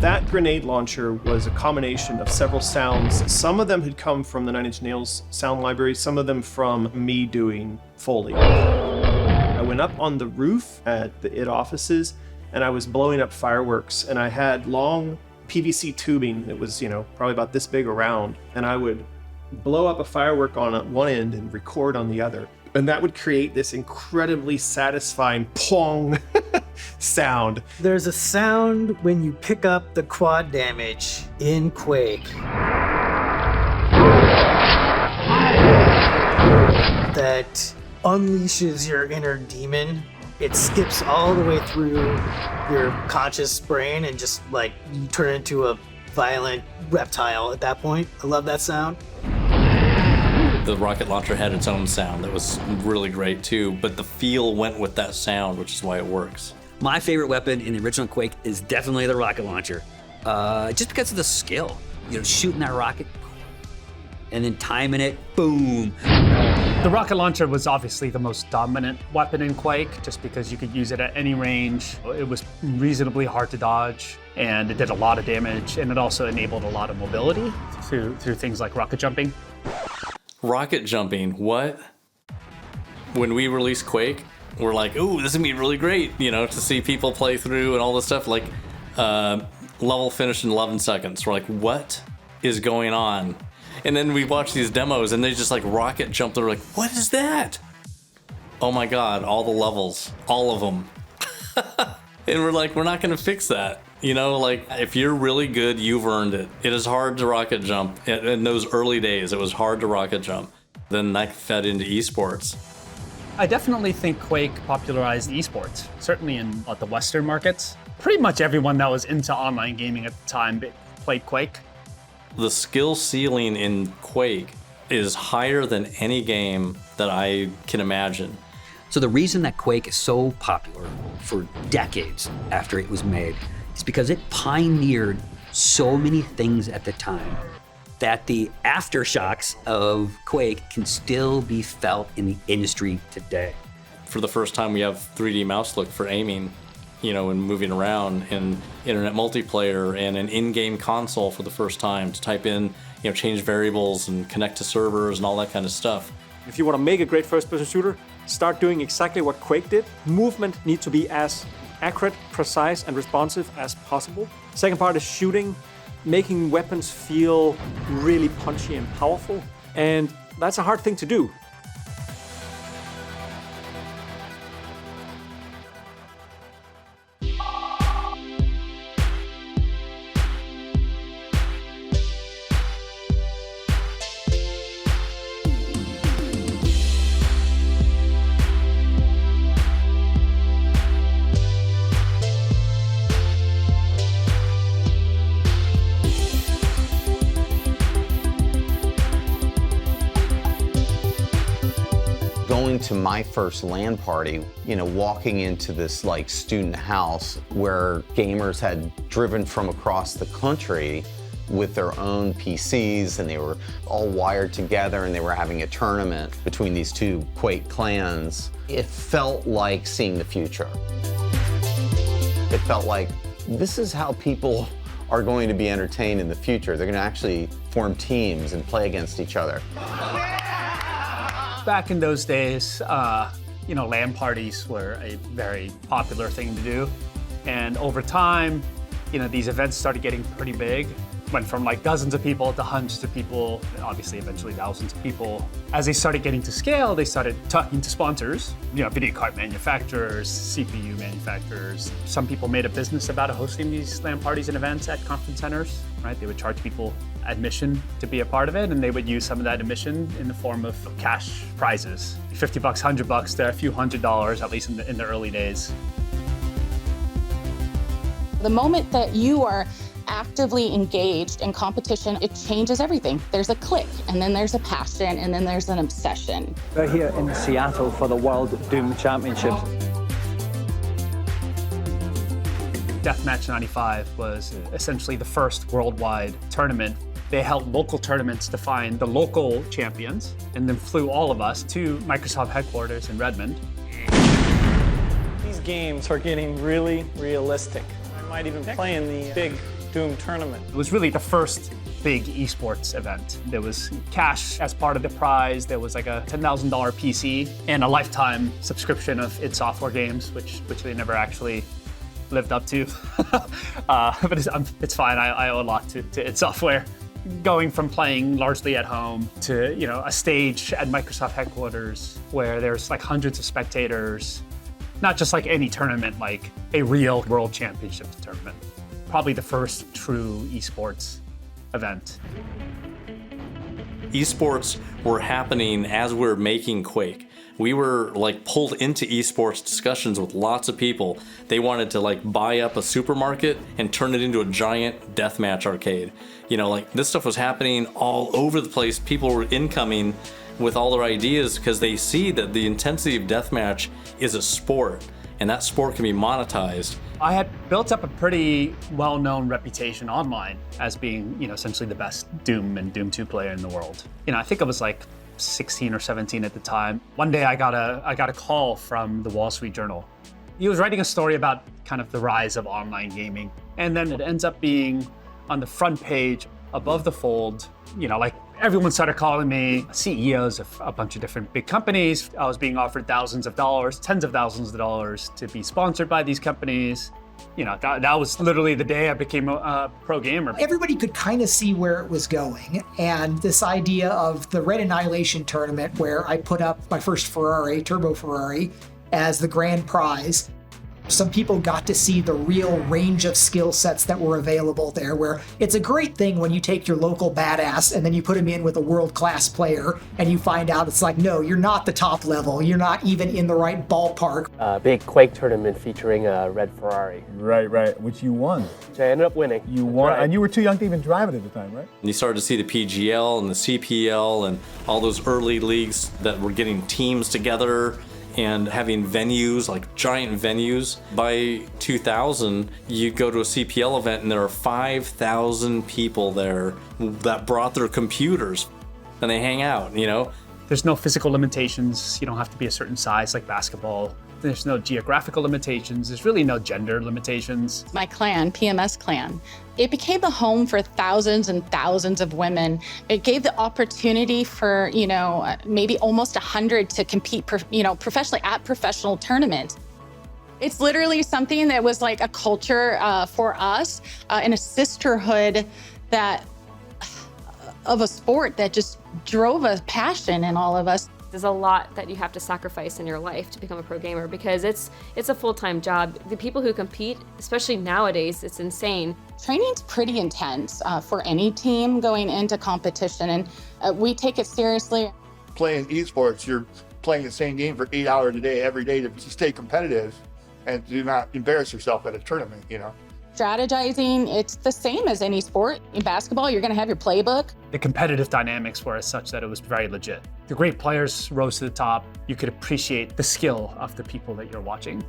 That grenade launcher was a combination of several sounds. Some of them had come from the Nine Inch Nails sound library, some of them from me doing Foley. I went up on the roof at the id offices and I was blowing up fireworks, and I had long PVC tubing that was, you know, probably about this big around, and I would blow up a firework on one end and record on the other. And that would create this incredibly satisfying pong sound. There's a sound when you pick up the quad damage in Quake that unleashes your inner demon. It skips all the way through your conscious brain and just like you turn into a violent reptile at that point. I love that sound. The rocket launcher had its own sound that was really great too, but the feel went with that sound, which is why it works. My favorite weapon in the original Quake is definitely the rocket launcher. Just because of the skill. You know, shooting that rocket and then timing it, boom. The rocket launcher was obviously the most dominant weapon in Quake, just because you could use it at any range. It was reasonably hard to dodge, and it did a lot of damage, and it also enabled a lot of mobility through things like rocket jumping. Rocket jumping, what? When we released Quake, we're like, ooh, this is gonna be really great, you know, to see people play through and all this stuff. Like, level finished in 11 seconds. We're like, what is going on? And then we watch these demos and they just like rocket jump. They're like, what is that? Oh my God, all the levels, all of them. And we're like, we're not gonna fix that. You know, like, if you're really good, you've earned it. It is hard to rocket jump. In those early days, it was hard to rocket jump. Then that fed into esports. I definitely think Quake popularized esports, certainly in the Western markets. Pretty much everyone that was into online gaming at the time played Quake. The skill ceiling in Quake is higher than any game that I can imagine. So the reason that Quake is so popular for decades after it was made is because it pioneered so many things at the time that the aftershocks of Quake can still be felt in the industry today. For the first time, we have 3D mouse look for aiming, you know, and moving around, and internet multiplayer, and an in-game console for the first time to type in, you know, change variables and connect to servers and all that kind of stuff. If you want to make a great first-person shooter, start doing exactly what Quake did. Movement needs to be as accurate, precise, and responsive as possible. Second part is shooting. making weapons feel really punchy and powerful. And that's a hard thing to do. Going to my first LAN party, walking into this like student house where gamers had driven from across the country with their own PCs, and they were all wired together, and they were having a tournament between these two Quake clans. It felt like seeing the future. It felt like this is how people are going to be entertained in the future. They're going to actually form teams and play against each other. Back in those days, LAN parties were a very popular thing to do. And over time, these events started getting pretty big. Went from like dozens of people to hundreds of people, and obviously eventually thousands of people. As they started getting to scale, they started talking to sponsors, video card manufacturers, CPU manufacturers. Some people made a business about hosting these LAN parties and events at conference centers, right? They would charge people admission to be a part of it, and they would use some of that admission in the form of cash prizes. $50, $100 to a few $100, at least in the early days. The moment that you are actively engaged in competition, it changes everything. There's a click, and then there's a passion, and then there's an obsession. We're here in Seattle for the World Doom Championships. Deathmatch 95 was essentially the first worldwide tournament. They held local tournaments to find the local champions, and then flew all of us to Microsoft headquarters in Redmond. These games are getting really realistic. I might even play in the big Doom tournament. It was really the first big esports event. There was cash as part of the prize. There was like a $10,000 PC and a lifetime subscription of id Software games, which they never actually lived up to. But it's fine. I owe a lot to id Software. Going from playing largely at home to a stage at Microsoft headquarters where there's like hundreds of spectators, not just like any tournament, like a real World Championship tournament. Probably the first true esports event. Esports were happening as we were making Quake. We were like pulled into esports discussions with lots of people. They wanted to like buy up a supermarket and turn it into a giant deathmatch arcade. This stuff was happening all over the place. People were incoming with all their ideas because they see that the intensity of deathmatch is a sport, and that sport can be monetized. I had built up a pretty well-known reputation online as being, essentially the best Doom and Doom 2 player in the world. I think I was like 16 or 17 at the time. One day I got a call from the Wall Street Journal. He was writing a story about kind of the rise of online gaming, and then it ends up being on the front page above the fold. Like everyone started calling me CEOs of a bunch of different big companies. I was being offered thousands of dollars, tens of thousands of dollars to be sponsored by these companies. That was literally the day I became a pro gamer. Everybody could kind of see where it was going. And this idea of the Red Annihilation tournament, where I put up my first Ferrari, Turbo Ferrari, as the grand prize. Some people got to see the real range of skill sets that were available there, where it's a great thing when you take your local badass and then you put him in with a world-class player and you find out it's like, no, you're not the top level. You're not even in the right ballpark. Big Quake tournament featuring a red Ferrari. Right, which you won. Which I ended up winning. You won, right. And you were too young to even drive it at the time, right? And you started to see the PGL and the CPL and all those early leagues that were getting teams together and having venues, like giant venues. By 2000, you'd go to a CPL event and there are 5,000 people there that brought their computers and they hang out, There's no physical limitations. You don't have to be a certain size like basketball. There's no geographical limitations. There's really no gender limitations. My clan, PMS clan, it became the home for thousands and thousands of women. It gave the opportunity for, maybe almost 100 to compete, professionally at professional tournaments. It's literally something that was like a culture for us and a sisterhood that of a sport that just drove a passion in all of us. There's a lot that you have to sacrifice in your life to become a pro gamer because it's a full-time job. The people who compete, especially nowadays, it's insane. Training's pretty intense for any team going into competition, and we take it seriously. Playing esports, you're playing the same game for 8 hours a day, every day to stay competitive and do not embarrass yourself at a tournament, you know? Strategizing, it's the same as any sport. In basketball, you're gonna have your playbook. The competitive dynamics were such that it was very legit. The great players rose to the top. You could appreciate the skill of the people that you're watching,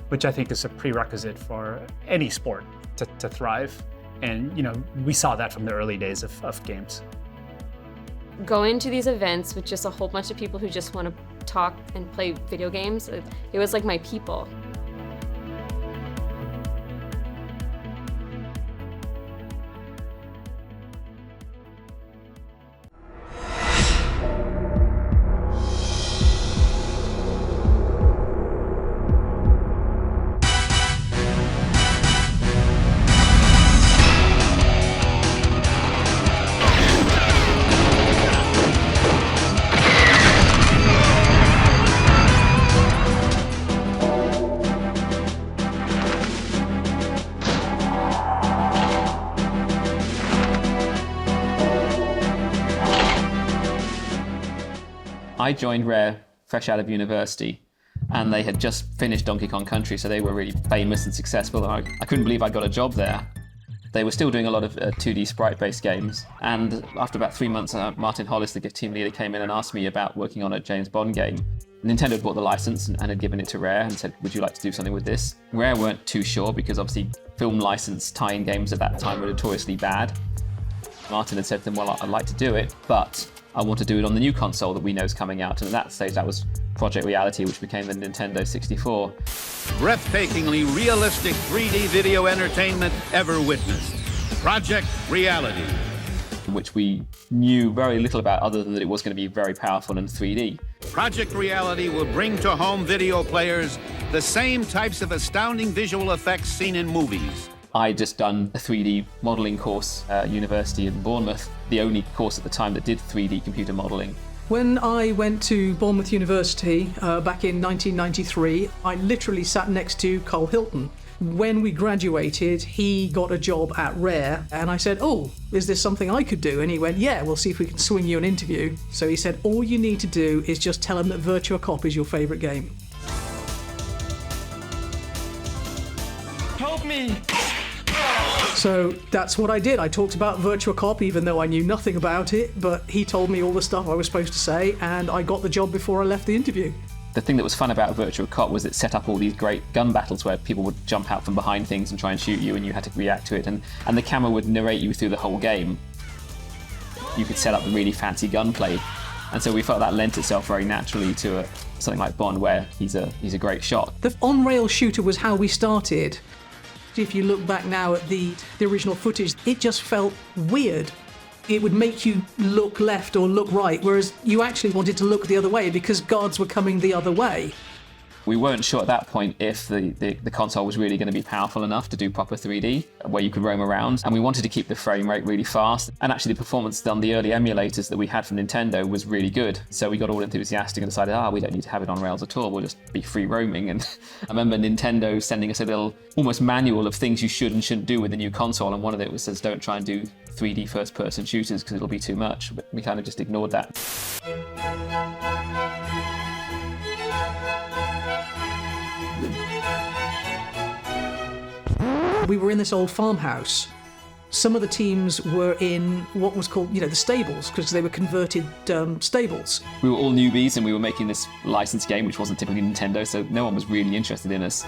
which I think is a prerequisite for any sport to thrive. And, you know, we saw that from the early days of games. Going to these events with just a whole bunch of people who just want to talk and play video games, it was like my people. I joined Rare fresh out of university, and they had just finished Donkey Kong Country, so they were really famous and successful. I couldn't believe I got a job there. They were still doing a lot of 2D sprite-based games, and after about 3 months, Martin Hollis, the team leader, came in and asked me about working on a James Bond game. Nintendo had bought the license and had given it to Rare and said, would you like to do something with this? Rare weren't too sure because obviously film license tie-in games at that time were notoriously bad. Martin had said to them, well, I'd like to do it, but I want to do it on the new console that we know is coming out. And at that stage, that was Project Reality, which became the Nintendo 64. Breathtakingly realistic 3D video entertainment ever witnessed. Project Reality. Which we knew very little about other than that it was going to be very powerful in 3D. Project Reality will bring to home video players the same types of astounding visual effects seen in movies. I'd just done a 3D modeling course at university in Bournemouth, the only course at the time that did 3D computer modeling. When I went to Bournemouth University back in 1993, I literally sat next to Cole Hilton. When we graduated, he got a job at Rare, and I said, oh, is this something I could do? And he went, yeah, we'll see if we can swing you an interview. So he said, all you need to do is just tell him that Virtua Cop is your favourite game. Help me! So that's what I did. I talked about Virtua Cop even though I knew nothing about it, but he told me all the stuff I was supposed to say, and I got the job before I left the interview. The thing that was fun about Virtua Cop was it set up all these great gun battles where people would jump out from behind things and try and shoot you, and you had to react to it, and the camera would narrate you through the whole game. You could set up the really fancy gunplay, and so we felt that lent itself very naturally to something like Bond, where he's a great shot. The on-rail shooter was how we started. If you look back now at the original footage, it just felt weird. It would make you look left or look right, whereas you actually wanted to look the other way because guards were coming the other way. We weren't sure at that point if the console was really going to be powerful enough to do proper 3D, where you could roam around, and we wanted to keep the frame rate really fast. And actually the performance on the early emulators that we had from Nintendo was really good. So we got all enthusiastic and decided, we don't need to have it on rails at all, we'll just be free roaming. And I remember Nintendo sending us a little almost manual of things you should and shouldn't do with the new console, and one of it says don't try and do 3D first-person shooters because it'll be too much, but we kind of just ignored that. We were in this old farmhouse. Some of the teams were in what was called, the stables, because they were converted stables. We were all newbies and we were making this licensed game, which wasn't typically Nintendo, so no one was really interested in us.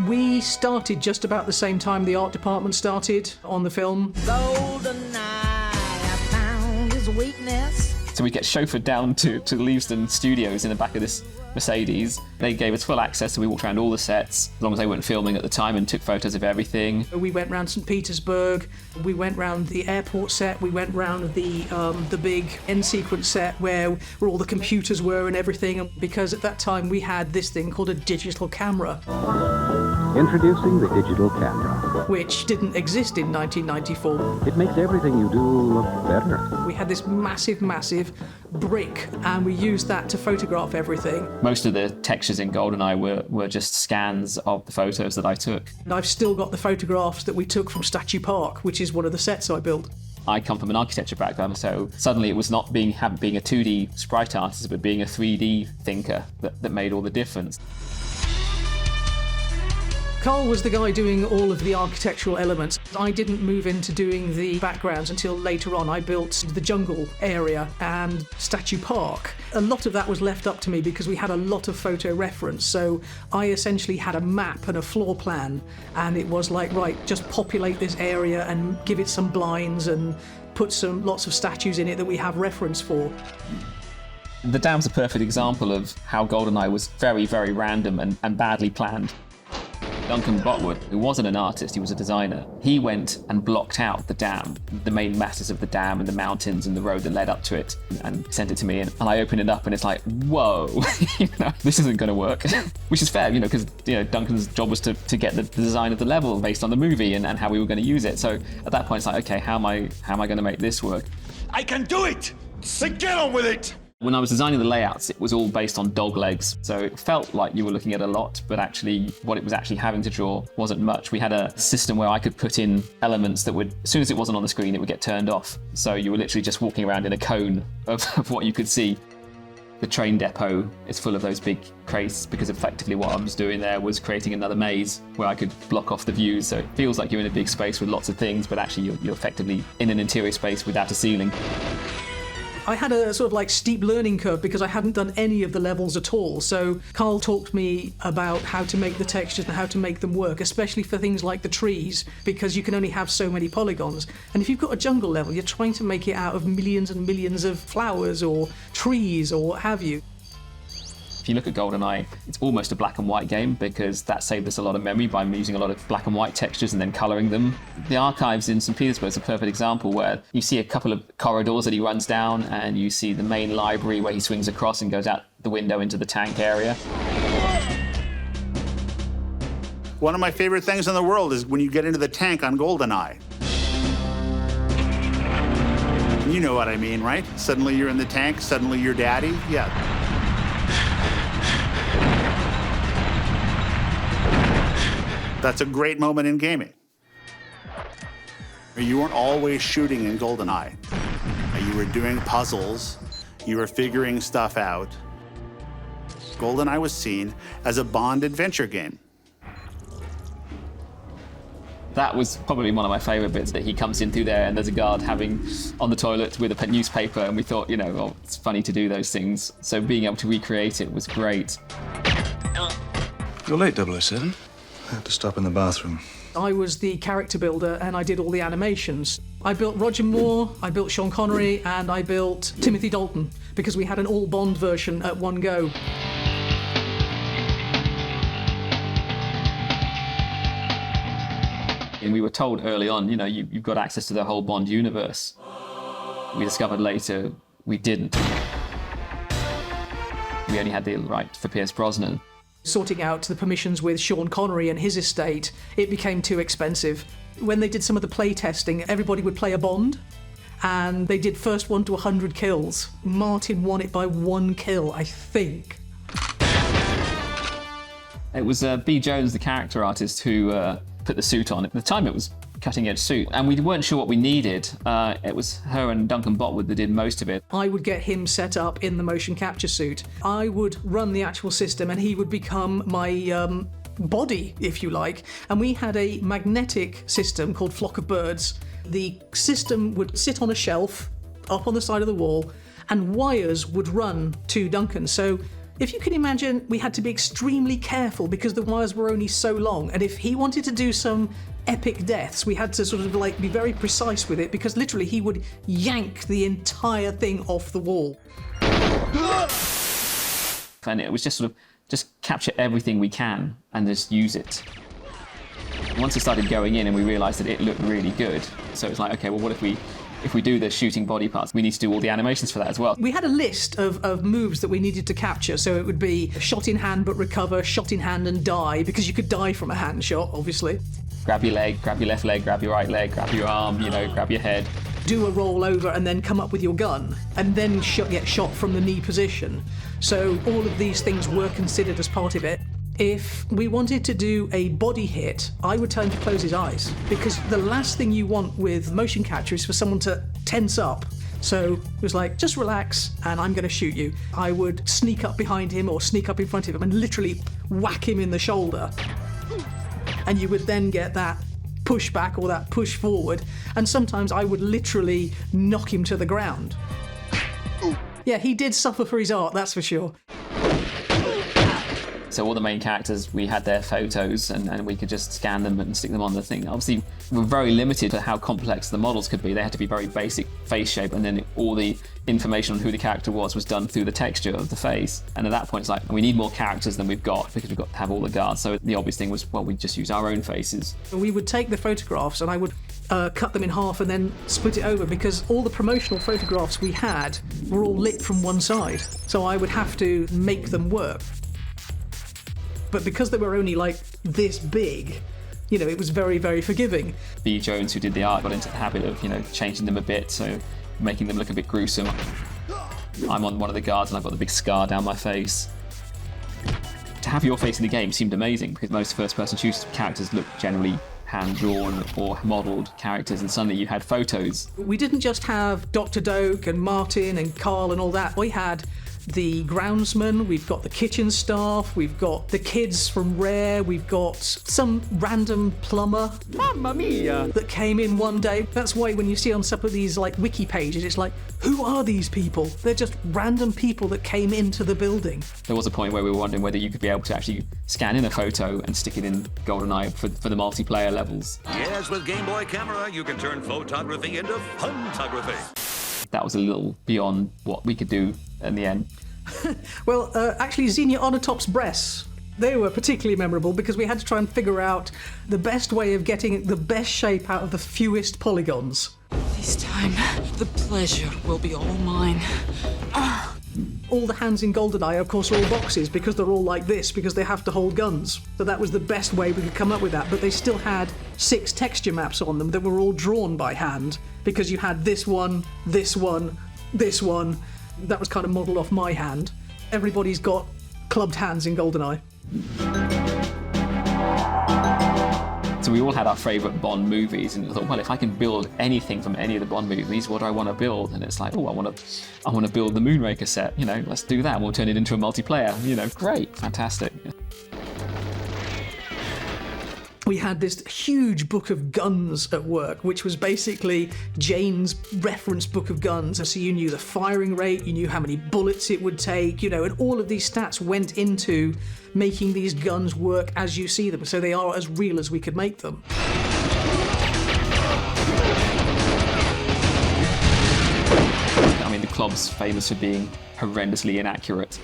We started just about the same time the art department started on the film. Golden eye, I found his weakness. So we get chauffeured down to Leavesden Studios in the back of this Mercedes. They gave us full access, so we walked around all the sets, as long as they weren't filming at the time, and took photos of everything. We went round St. Petersburg, we went round the airport set, we went round the big end sequence set where all the computers were and everything, because at that time we had this thing called a digital camera. Introducing the digital camera. which didn't exist in 1994. It makes everything you do look better. We had this massive, massive brick, and we used that to photograph everything. Most of the textures in GoldenEye were just scans of the photos that I took. And I've still got the photographs that we took from Statue Park, which is one of the sets I built. I come from an architecture background, so suddenly it was not being a 2D sprite artist, but being a 3D thinker that made all the difference. Carl was the guy doing all of the architectural elements. I didn't move into doing the backgrounds until later on. I built the jungle area and Statue Park. A lot of that was left up to me because we had a lot of photo reference. So I essentially had a map and a floor plan, and it was like, right, just populate this area and give it some blinds and put lots of statues in it that we have reference for. The dam's a perfect example of how GoldenEye was very, very random and badly planned. Duncan Botwood, who wasn't an artist, he was a designer, he went and blocked out the dam, the main masses of the dam and the mountains and the road that led up to it, and sent it to me, and I opened it up and it's like, whoa, this isn't going to work. Which is fair, because Duncan's job was to get the design of the level based on the movie and how we were going to use it. So at that point it's like, okay, how am I going to make this work? I can do it! So get on with it! When I was designing the layouts, it was all based on dog legs. So it felt like you were looking at a lot, but actually what it was actually having to draw wasn't much. We had a system where I could put in elements that would, as soon as it wasn't on the screen, it would get turned off. So you were literally just walking around in a cone of what you could see. The train depot is full of those big crates because effectively what I was doing there was creating another maze where I could block off the views. So it feels like you're in a big space with lots of things, but actually you're effectively in an interior space without a ceiling. I had a sort of like steep learning curve because I hadn't done any of the levels at all. So Carl taught me about how to make the textures and how to make them work, especially for things like the trees, because you can only have so many polygons. And if you've got a jungle level, you're trying to make it out of millions and millions of flowers or trees or what have you. If you look at GoldenEye, it's almost a black and white game because that saved us a lot of memory by using a lot of black and white textures and then colouring them. The archives in St. Petersburg is a perfect example where you see a couple of corridors that he runs down and you see the main library where he swings across and goes out the window into the tank area. One of my favorite things in the world is when you get into the tank on GoldenEye. You know what I mean, right? Suddenly you're in the tank, suddenly you're daddy. Yeah. That's a great moment in gaming. You weren't always shooting in GoldenEye. You were doing puzzles, you were figuring stuff out. GoldenEye was seen as a Bond adventure game. That was probably one of my favourite bits, that he comes in through there and there's a guard on the toilet with a newspaper, and we thought, it's funny to do those things. So being able to recreate it was great. You're late, 007. I had to stop in the bathroom. I was the character builder and I did all the animations. I built Roger Moore, I built Sean Connery, and I built Timothy Dalton because we had an all Bond version at one go. And we were told early on, you've got access to the whole Bond universe. We discovered later we didn't. We only had the right for Pierce Brosnan. Sorting out the permissions with Sean Connery and his estate, it became too expensive. When they did some of the play testing, everybody would play a Bond, and they did first 1 to 100 kills. Martin won it by 1 kill, I think. It was B. Jones, the character artist, who put the suit on. At the time, it was cutting-edge suit, and we weren't sure what we needed. It was her and Duncan Botwood that did most of it. I would get him set up in the motion capture suit. I would run the actual system, and he would become my body, if you like. And we had a magnetic system called Flock of Birds. The system would sit on a shelf up on the side of the wall, and wires would run to Duncan. So if you can imagine, we had to be extremely careful because the wires were only so long, and if he wanted to do some epic deaths, we had to sort of be very precise with it because literally he would yank the entire thing off the wall. And it was just just capture everything we can and just use it. Once it started going in and we realized that it looked really good, so it's like, okay, well, what if we If we do the shooting body parts, we need to do all the animations for that as well. We had a list of moves that we needed to capture, so it would be shot in hand but recover, shot in hand and die, because you could die from a hand shot, obviously. Grab your leg, grab your left leg, grab your right leg, grab your arm, grab your head. Do a roll over and then come up with your gun, and then get shot from the knee position. So all of these things were considered as part of it. If we wanted to do a body hit, I would tell him to close his eyes, because the last thing you want with motion capture is for someone to tense up. So it was like, just relax and I'm going to shoot you. I would sneak up behind him or sneak up in front of him and literally whack him in the shoulder. And you would then get that push back or that push forward. And sometimes I would literally knock him to the ground. Yeah, he did suffer for his art, that's for sure. So all the main characters, we had their photos and we could just scan them and stick them on the thing. Obviously, we were very limited to how complex the models could be. They had to be very basic face shape, and then all the information on who the character was done through the texture of the face. And at that point, it's like, we need more characters than we've got because we've got to have all the guards. So the obvious thing was, well, we just use our own faces. We would take the photographs and I would cut them in half and then split it over, because all the promotional photographs we had were all lit from one side. So I would have to make them work. But because they were only like this big, it was very, very forgiving. B. Jones, who did the art, got into the habit of, changing them a bit, so making them look a bit gruesome. I'm on one of the guards and I've got the big scar down my face. To have your face in the game seemed amazing, because most first-person shooter characters look generally hand-drawn or modelled characters, and suddenly you had photos. We didn't just have Dr. Doak and Martin and Carl and all that. We had the groundsman, we've got the kitchen staff, we've got the kids from Rare, we've got some random plumber, Mamma Mia, that came in one day. That's why when you see on some of these wiki pages, it's like, who are these people? They're just random people that came into the building. There was a point where we were wondering whether you could be able to actually scan in a photo and stick it in GoldenEye for the multiplayer levels. Yes, with Game Boy camera, you can turn photography into photography. That was a little beyond what we could do in the end. Well, actually, Xenia Onatop's breasts, they were particularly memorable because we had to try and figure out the best way of getting the best shape out of the fewest polygons. This time, the pleasure will be all mine. All the hands in GoldenEye, of course, are all boxes because they're all like this, because they have to hold guns. So that was the best way we could come up with that. But they still had 6 texture maps on them that were all drawn by hand, because you had this one, this one, this one. That was kind of modelled off my hand. Everybody's got clubbed hands in GoldenEye. So we all had our favourite Bond movies, and I thought, well, if I can build anything from any of the Bond movies, what do I want to build? And it's like, oh, I want to build the Moonraker set. Let's do that. We'll turn it into a multiplayer. Great, fantastic. We had this huge book of guns at work, which was basically Jane's reference book of guns. So you knew the firing rate, you knew how many bullets it would take, and all of these stats went into making these guns work as you see them, so they are as real as we could make them. I mean, the club's famous for being horrendously inaccurate.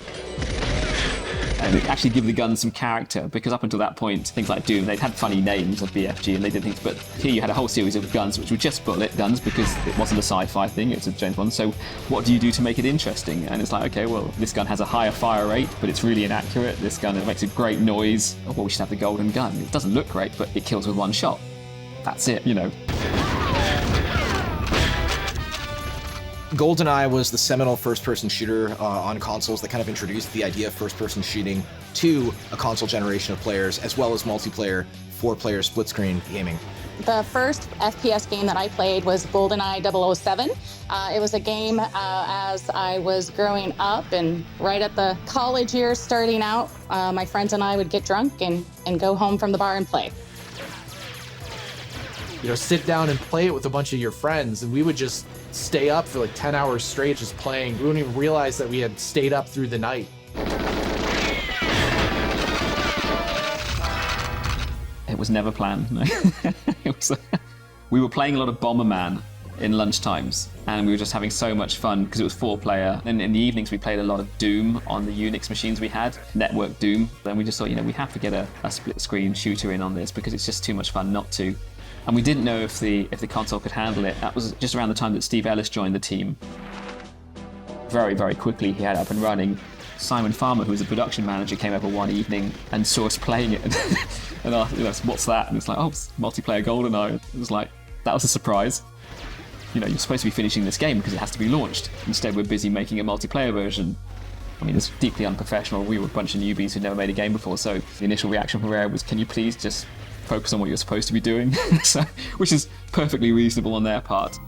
And it actually give the guns some character, because up until that point, things like Doom, they'd had funny names of BFG and they did things, but here you had a whole series of guns which were just bullet guns because it wasn't a sci-fi thing, it was a James Bond. So what do you do to make it interesting? And it's like, okay, well, this gun has a higher fire rate, but it's really inaccurate. This gun makes a great noise. Oh, well, we should have the golden gun. It doesn't look great, but it kills with one shot. That's it, GoldenEye was the seminal first-person shooter on consoles that kind of introduced the idea of first-person shooting to a console generation of players, as well as multiplayer, 4-player split-screen gaming. The first FPS game that I played was GoldenEye 007. It was a game as I was growing up, and right at the college years starting out, my friends and I would get drunk and go home from the bar and play. Sit down and play it with a bunch of your friends, and we would just stay up for like 10 hours straight just playing. We wouldn't even realize that we had stayed up through the night. It was never planned. No. We were playing a lot of Bomberman in lunchtimes, and we were just having so much fun because it was 4-player. And in the evenings, we played a lot of Doom on the Unix machines we had, network Doom. Then we just thought, we have to get a split-screen shooter in on this because it's just too much fun not to. And we didn't know if the console could handle it. That was just around the time that Steve Ellis joined the team. Very, very quickly he had it up and running. Simon Farmer, who was a production manager, came over one evening and saw us playing it and asked, what's that? And it's like, oh, it's multiplayer GoldenEye. It was like, that was a surprise. You're supposed to be finishing this game because it has to be launched. Instead, we're busy making a multiplayer version. I mean, it's deeply unprofessional. We were a bunch of newbies who'd never made a game before, so the initial reaction from Rare was, can you please just focus on what you're supposed to be doing? Which is perfectly reasonable on their part.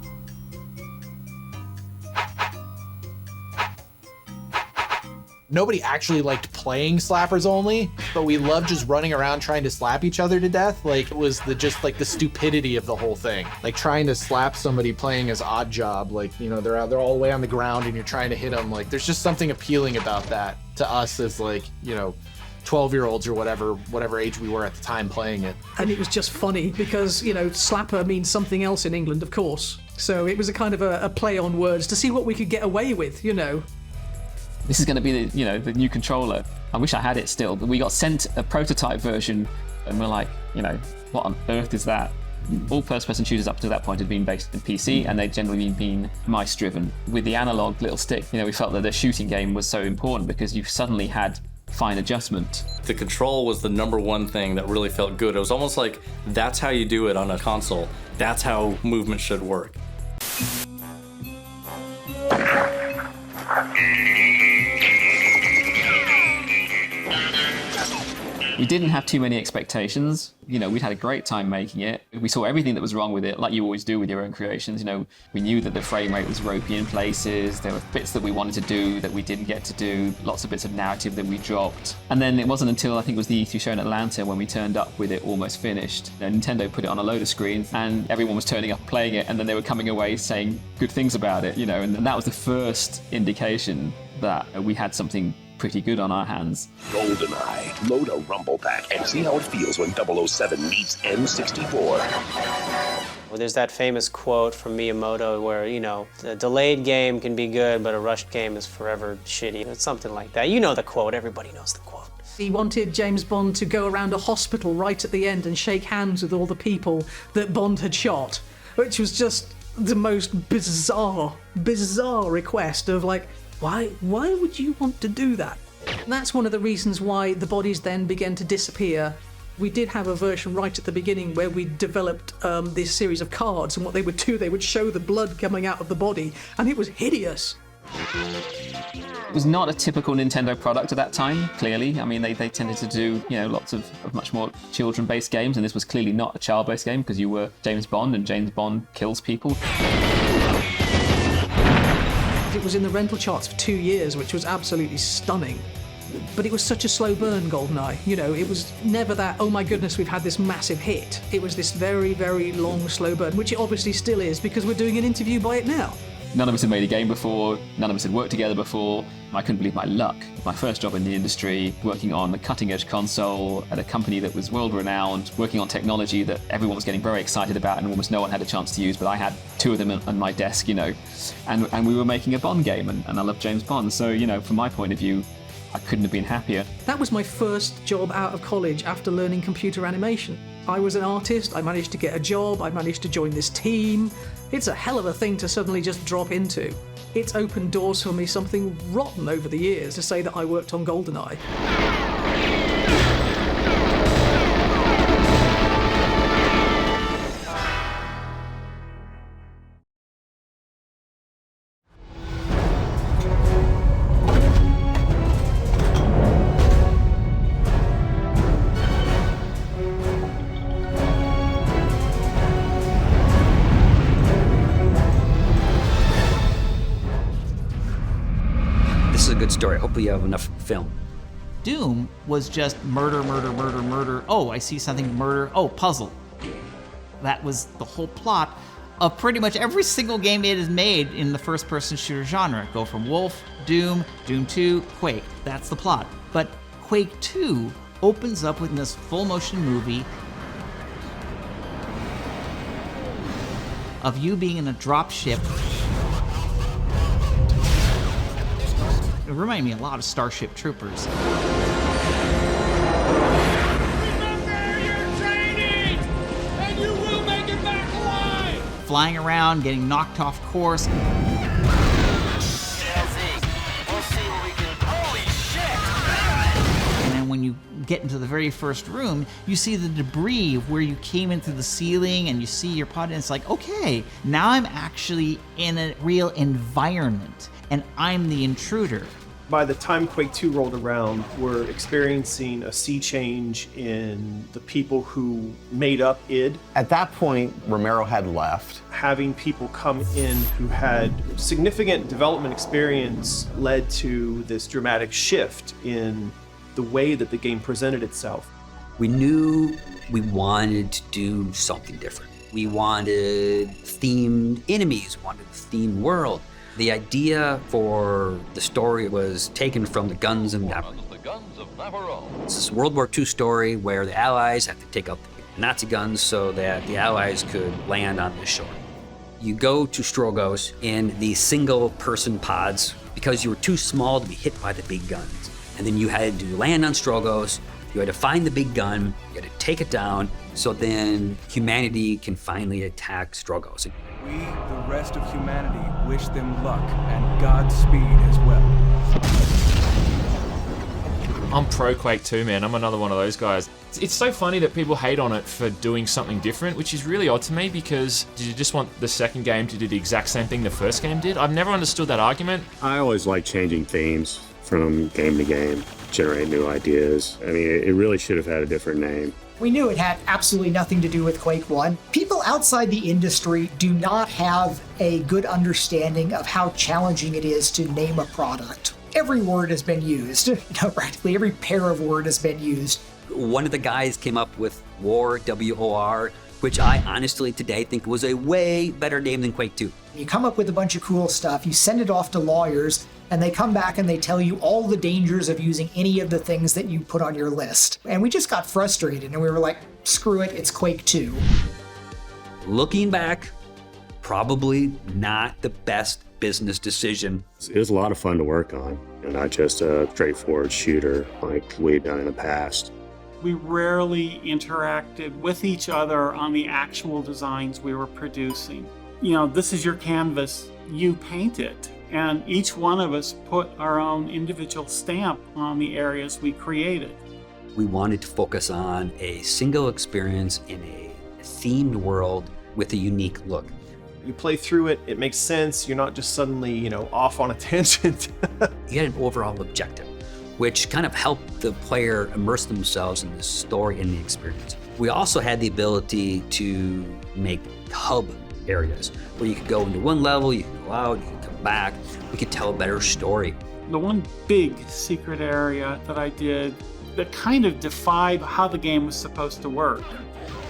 Nobody actually liked playing slappers only, but we loved just running around trying to slap each other to death. Like, it was the stupidity of the whole thing. Like, trying to slap somebody playing as Odd Job, like, they're all the way on the ground and you're trying to hit them. Like, there's just something appealing about that to us as, like, 12-year-olds or whatever age we were at the time playing it. And it was just funny because, slapper means something else in England, of course. So it was a kind of a play on words to see what we could get away with, This is going to be the new controller. I wish I had it still, but we got sent a prototype version and we're like, what on earth is that? All first-person shooters up to that point had been based in PC and they'd generally been mice-driven. With the analog little stick, we felt that the shooting game was so important because you suddenly had fine adjustment. The control was the #1 thing that really felt good. It was almost like that's how you do it on a console. That's how movement should work. We didn't have too many expectations. We'd had a great time making it. We saw everything that was wrong with it, like you always do with your own creations. We knew that the frame rate was ropey in places. There were bits that we wanted to do that we didn't get to do, lots of bits of narrative that we dropped. And then it wasn't until I think it was the E3 show in Atlanta when we turned up with it almost finished. Nintendo put it on a load of screens and everyone was turning up playing it and then they were coming away saying good things about it, and that was the first indication that we had something pretty good on our hands. GoldenEye. Load a rumble pack and see how it feels when 007 meets M64. Well, there's that famous quote from Miyamoto where, a delayed game can be good, but a rushed game is forever shitty. It's something like that. You know the quote. Everybody knows the quote. He wanted James Bond to go around a hospital right at the end and shake hands with all the people that Bond had shot, which was just the most bizarre request of like, why would you want to do that? And that's one of the reasons why the bodies then began to disappear. We did have a version right at the beginning where we developed this series of cards, and what they would do, they would show the blood coming out of the body, and it was hideous. It was not a typical Nintendo product at that time, clearly. I mean, they tended to do, lots of much more children-based games, and this was clearly not a child-based game because you were James Bond, and James Bond kills people. It was in the rental charts for 2 years, which was absolutely stunning. But it was such a slow burn, GoldenEye. It was never that, oh my goodness, we've had this massive hit. It was this very, very long, slow burn, which it obviously still is because we're doing an interview by it now. None of us had made a game before, none of us had worked together before. I couldn't believe my luck. My first job in the industry, working on a cutting-edge console at a company that was world-renowned, working on technology that everyone was getting very excited about and almost no one had a chance to use, but I had 2 of them on my desk, and we were making a Bond game, and I love James Bond. So, from my point of view, I couldn't have been happier. That was my first job out of college after learning computer animation. I was an artist, I managed to get a job, I managed to join this team. It's a hell of a thing to suddenly just drop into. It's opened doors for me something rotten over the years to say that I worked on GoldenEye. Story. Hopefully you have enough film. Doom was just murder, murder, murder, murder. Oh, I see something, murder. Oh, puzzle. That was the whole plot of pretty much every single game it has made in the first-person shooter genre. Go from Wolf, Doom, Doom 2, Quake. That's the plot. But Quake 2 opens up with this full-motion movie of you being in a drop ship. It reminded me a lot of Starship Troopers. Remember your training, and you will make it flying around, getting knocked off course. And then when you get into the very first room, you see the debris of where you came in through the ceiling, and you see your pod, and it's like, okay, now I'm actually in a real environment, and I'm the intruder. By the time Quake 2 rolled around, we're experiencing a sea change in the people who made up id. At that point, Romero had left. Having people come in who had significant development experience led to this dramatic shift in the way that the game presented itself. We knew we wanted to do something different. We wanted themed enemies, wanted a themed world. The idea for the story was taken from The Guns of Navarone. It's this World War II story where the Allies have to take out the Nazi guns so that the Allies could land on this shore. You go to Strogos in the single-person pods because you were too small to be hit by the big guns. And then you had to land on Strogos, you had to find the big gun, you had to take it down, so then humanity can finally attack Strogos. We, the rest of humanity, wish them luck and Godspeed as well. I'm pro Quake 2, man. I'm another one of those guys. It's so funny that people hate on it for doing something different, which is really odd to me, because did you just want the second game to do the exact same thing the first game did? I've never understood that argument. I always like changing themes from game to game, generate new ideas. I mean, it really should have had a different name. We knew it had absolutely nothing to do with Quake 1. People outside the industry do not have a good understanding of how challenging it is to name a product. Every word has been used. Practically every pair of word has been used. One of the guys came up with War, W-O-R, which I honestly today think was a way better name than Quake 2. You come up with a bunch of cool stuff, you send it off to lawyers, and they come back and they tell you all the dangers of using any of the things that you put on your list. And we just got frustrated, and we were like, screw it, it's Quake 2. Looking back, probably not the best business decision. It was a lot of fun to work on, and not just a straightforward shooter like we'd done in the past. We rarely interacted with each other on the actual designs we were producing. You know, this is your canvas, you paint it. And each one of us put our own individual stamp on the areas we created. We wanted to focus on a single experience in a themed world with a unique look. You play through it, it makes sense, you're not just suddenly, off on a tangent. You had an overall objective, which kind of helped the player immerse themselves in the story and the experience. We also had the ability to make hub areas where you could go into one level, you could go out, you could come back, we could tell a better story. The one big secret area that I did that kind of defied how the game was supposed to work,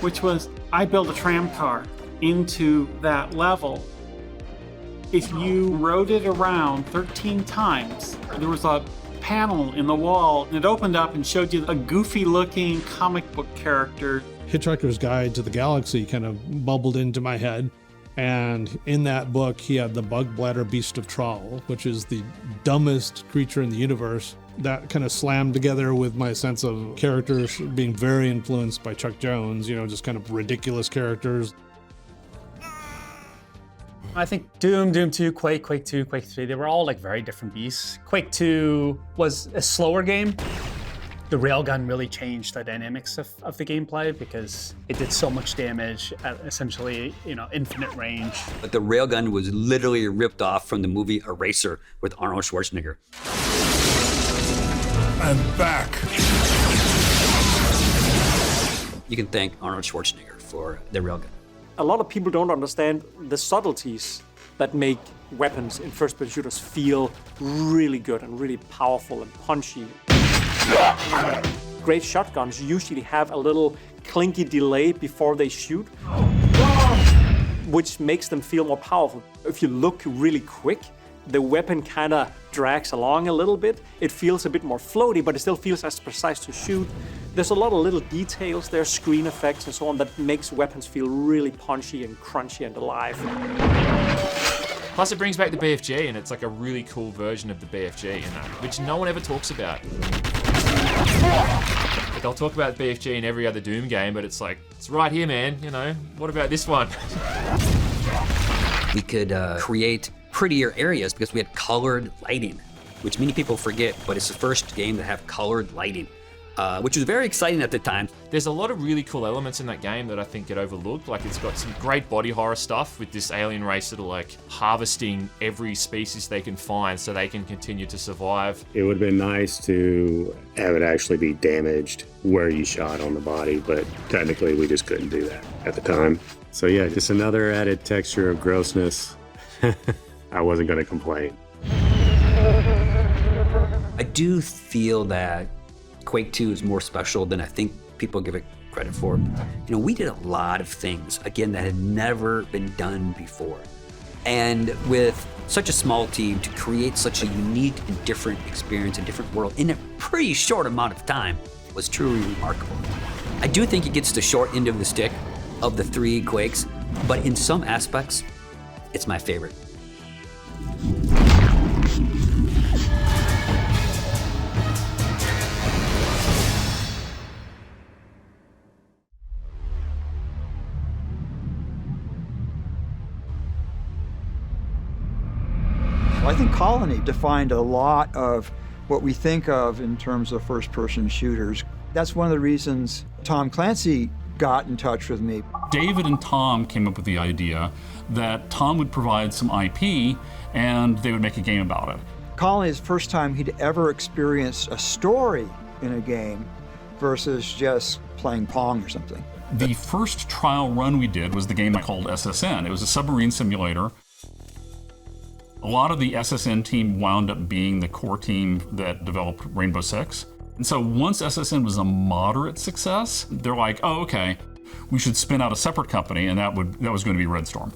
which was I built a tram car into that level. If you rode it around 13 times, there was a panel in the wall, and it opened up and showed you a goofy looking comic book character. Hitchhiker's Guide to the Galaxy kind of bubbled into my head. And in that book, he had the bug bladder beast of Trawl, which is the dumbest creature in the universe. That kind of slammed together with my sense of characters being very influenced by Chuck Jones, just kind of ridiculous characters. I think Doom, Doom 2, Quake, Quake 2, Quake 3, they were all like very different beasts. Quake 2 was a slower game. The railgun really changed the dynamics of the gameplay because it did so much damage at essentially, infinite range. But the railgun was literally ripped off from the movie Eraser with Arnold Schwarzenegger. I'm back. You can thank Arnold Schwarzenegger for the railgun. A lot of people don't understand the subtleties that make weapons in first-person shooters feel really good and really powerful and punchy. Great shotguns usually have a little clinky delay before they shoot, which makes them feel more powerful. If you look really quick, the weapon kind of drags along a little bit. It feels a bit more floaty, but it still feels as precise to shoot. There's a lot of little details there, screen effects and so on, that makes weapons feel really punchy and crunchy and alive. Plus it brings back the BFG, and it's like a really cool version of the BFG in that, which no one ever talks about. Like, they'll talk about BFG in every other Doom game, but it's like, it's right here, man, what about this one? We could create prettier areas because we had colored lighting, which many people forget, but it's the first game to have colored lighting, which was very exciting at the time. There's a lot of really cool elements in that game that I think get overlooked. Like, it's got some great body horror stuff with this alien race that are like harvesting every species they can find so they can continue to survive. It would have been nice to have it actually be damaged where you shot on the body, but technically we just couldn't do that at the time. So yeah, just another added texture of grossness. I wasn't going to complain. I do feel that Quake 2 is more special than I think people give it credit for. You know, we did a lot of things, again, that had never been done before. And with such a small team, to create such a unique and different experience, a different world, in a pretty short amount of time was truly remarkable. I do think it gets the short end of the stick of the 3 Quakes, but in some aspects, it's my favorite. I think Colony defined a lot of what we think of in terms of first-person shooters. That's one of the reasons Tom Clancy got in touch with me. David and Tom came up with the idea that Tom would provide some IP and they would make a game about it. Colony is the first time he'd ever experienced a story in a game versus just playing Pong or something. The first trial run we did was the game called SSN. It was a submarine simulator. A lot of the SSN team wound up being the core team that developed Rainbow Six. And so once SSN was a moderate success, they're like, oh, okay, we should spin out a separate company, and that was going to be Red Storm.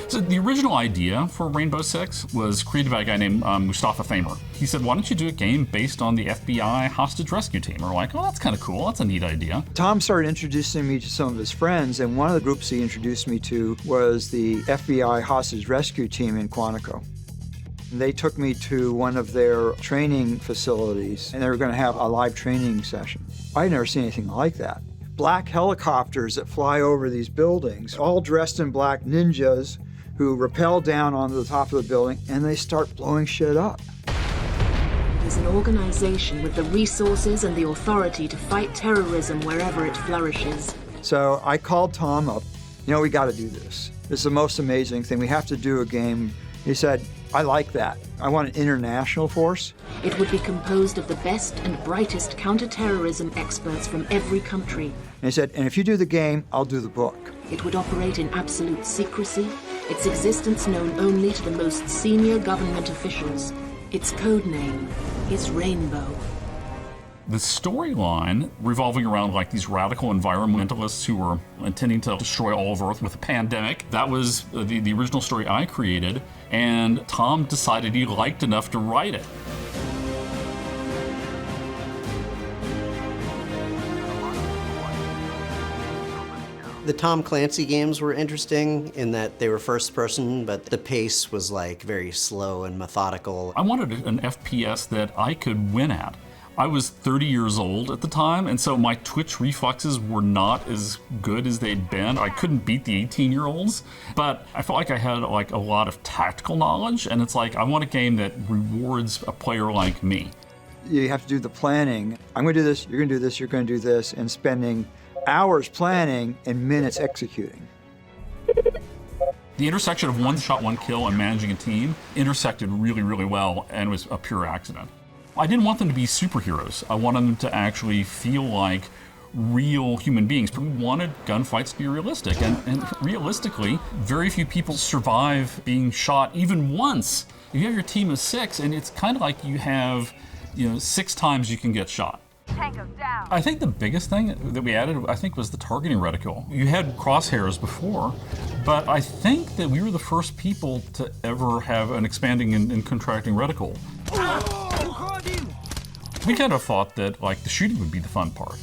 So the original idea for Rainbow Six was created by a guy named Mustafa Famer. He said, why don't you do a game based on the FBI hostage rescue team? We're like, oh, that's kind of cool. That's a neat idea. Tom started introducing me to some of his friends, and one of the groups he introduced me to was the FBI hostage rescue team in Quantico. They took me to one of their training facilities, and they were going to have a live training session. I'd never seen anything like that. Black helicopters that fly over these buildings, all dressed in black ninjas, who rappel down onto the top of the building, and they start blowing shit up. Is an organization with the resources and the authority to fight terrorism wherever it flourishes. So I called Tom up. You know, we got to do this. This is the most amazing thing. We have to do a game. He said, I like that. I want an international force. It would be composed of the best and brightest counter-terrorism experts from every country. And he said, and if you do the game, I'll do the book. It would operate in absolute secrecy, its existence known only to the most senior government officials. Its code name is Rainbow. The storyline revolving around like these radical environmentalists who were intending to destroy all of Earth with a pandemic. That was the original story I created, and Tom decided he liked enough to write it. The Tom Clancy games were interesting in that they were first person, but the pace was like very slow and methodical. I wanted an FPS that I could win at. I was 30 years old at the time, and so my twitch reflexes were not as good as they'd been. I couldn't beat the 18-year-olds, but I felt like I had like a lot of tactical knowledge, and it's like I want a game that rewards a player like me. You have to do the planning. I'm going to do this, you're going to do this, you're going to do this, and spending hours planning and minutes executing. The intersection of one shot, one kill and managing a team intersected really, really well, and was a pure accident. I didn't want them to be superheroes. I wanted them to actually feel like real human beings. We wanted gunfights to be realistic, and realistically, very few people survive being shot even once. You have your team of 6, and it's kind of like you have, 6 times you can get shot. Tango down. I think the biggest thing that we added, was the targeting reticle. You had crosshairs before, but I think that we were the first people to ever have an expanding and contracting reticle. We kind of thought that the shooting would be the fun part.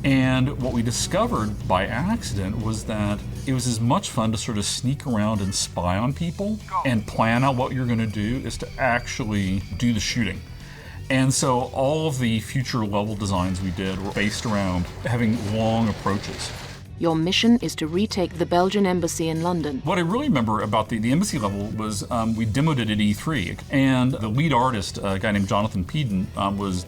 And what we discovered by accident was that it was as much fun to sort of sneak around and spy on people and plan out what you're going to do as to actually do the shooting. And so all of the future level designs we did were based around having long approaches. Your mission is to retake the Belgian embassy in London. What I really remember about the embassy level was we demoed it at E3, and the lead artist, a guy named Jonathan Peden, was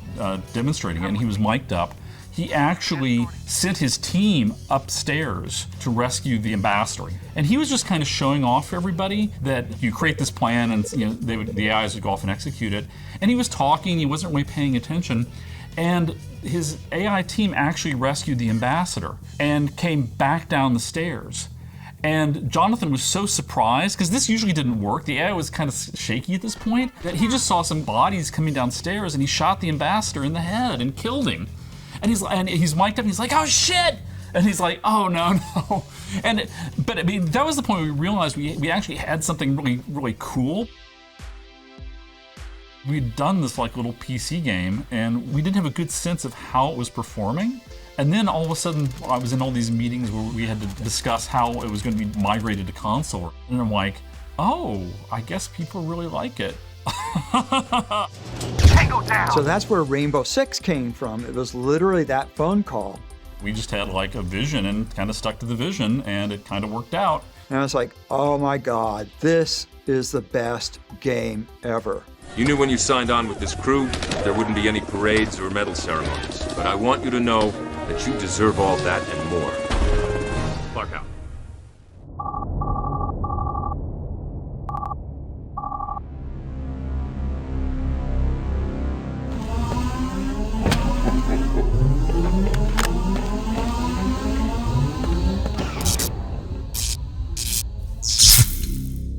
demonstrating it, and he was mic'd up. He actually sent his team upstairs to rescue the ambassador. And he was just kind of showing off for everybody that you create this plan and the AIs would go off and execute it. And he was talking, he wasn't really paying attention. And his AI team actually rescued the ambassador and came back down the stairs. And Jonathan was so surprised, because this usually didn't work. The AI was kind of shaky at this point, that he just saw some bodies coming downstairs and he shot the ambassador in the head and killed him. And he's mic'd up and he's like, oh shit! And he's like, oh no. But I mean, that was the point where we realized we actually had something really, really cool. We'd done this like little PC game and we didn't have a good sense of how it was performing. And then all of a sudden, I was in all these meetings where we had to discuss how it was going to be migrated to console. And I'm like, oh, I guess people really like it. So that's where Rainbow Six came from. It was literally that phone call. We just had like a vision and kind of stuck to the vision, and it kind of worked out. And I was like, oh my God, this is the best game ever. You knew when you signed on with this crew, there wouldn't be any parades or medal ceremonies. But I want you to know that you deserve all that and more. Clark out.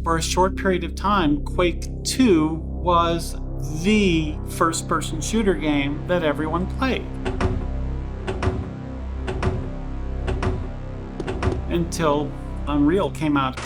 For a short period of time, Quake 2 was the first-person shooter game that everyone played. Until Unreal came out.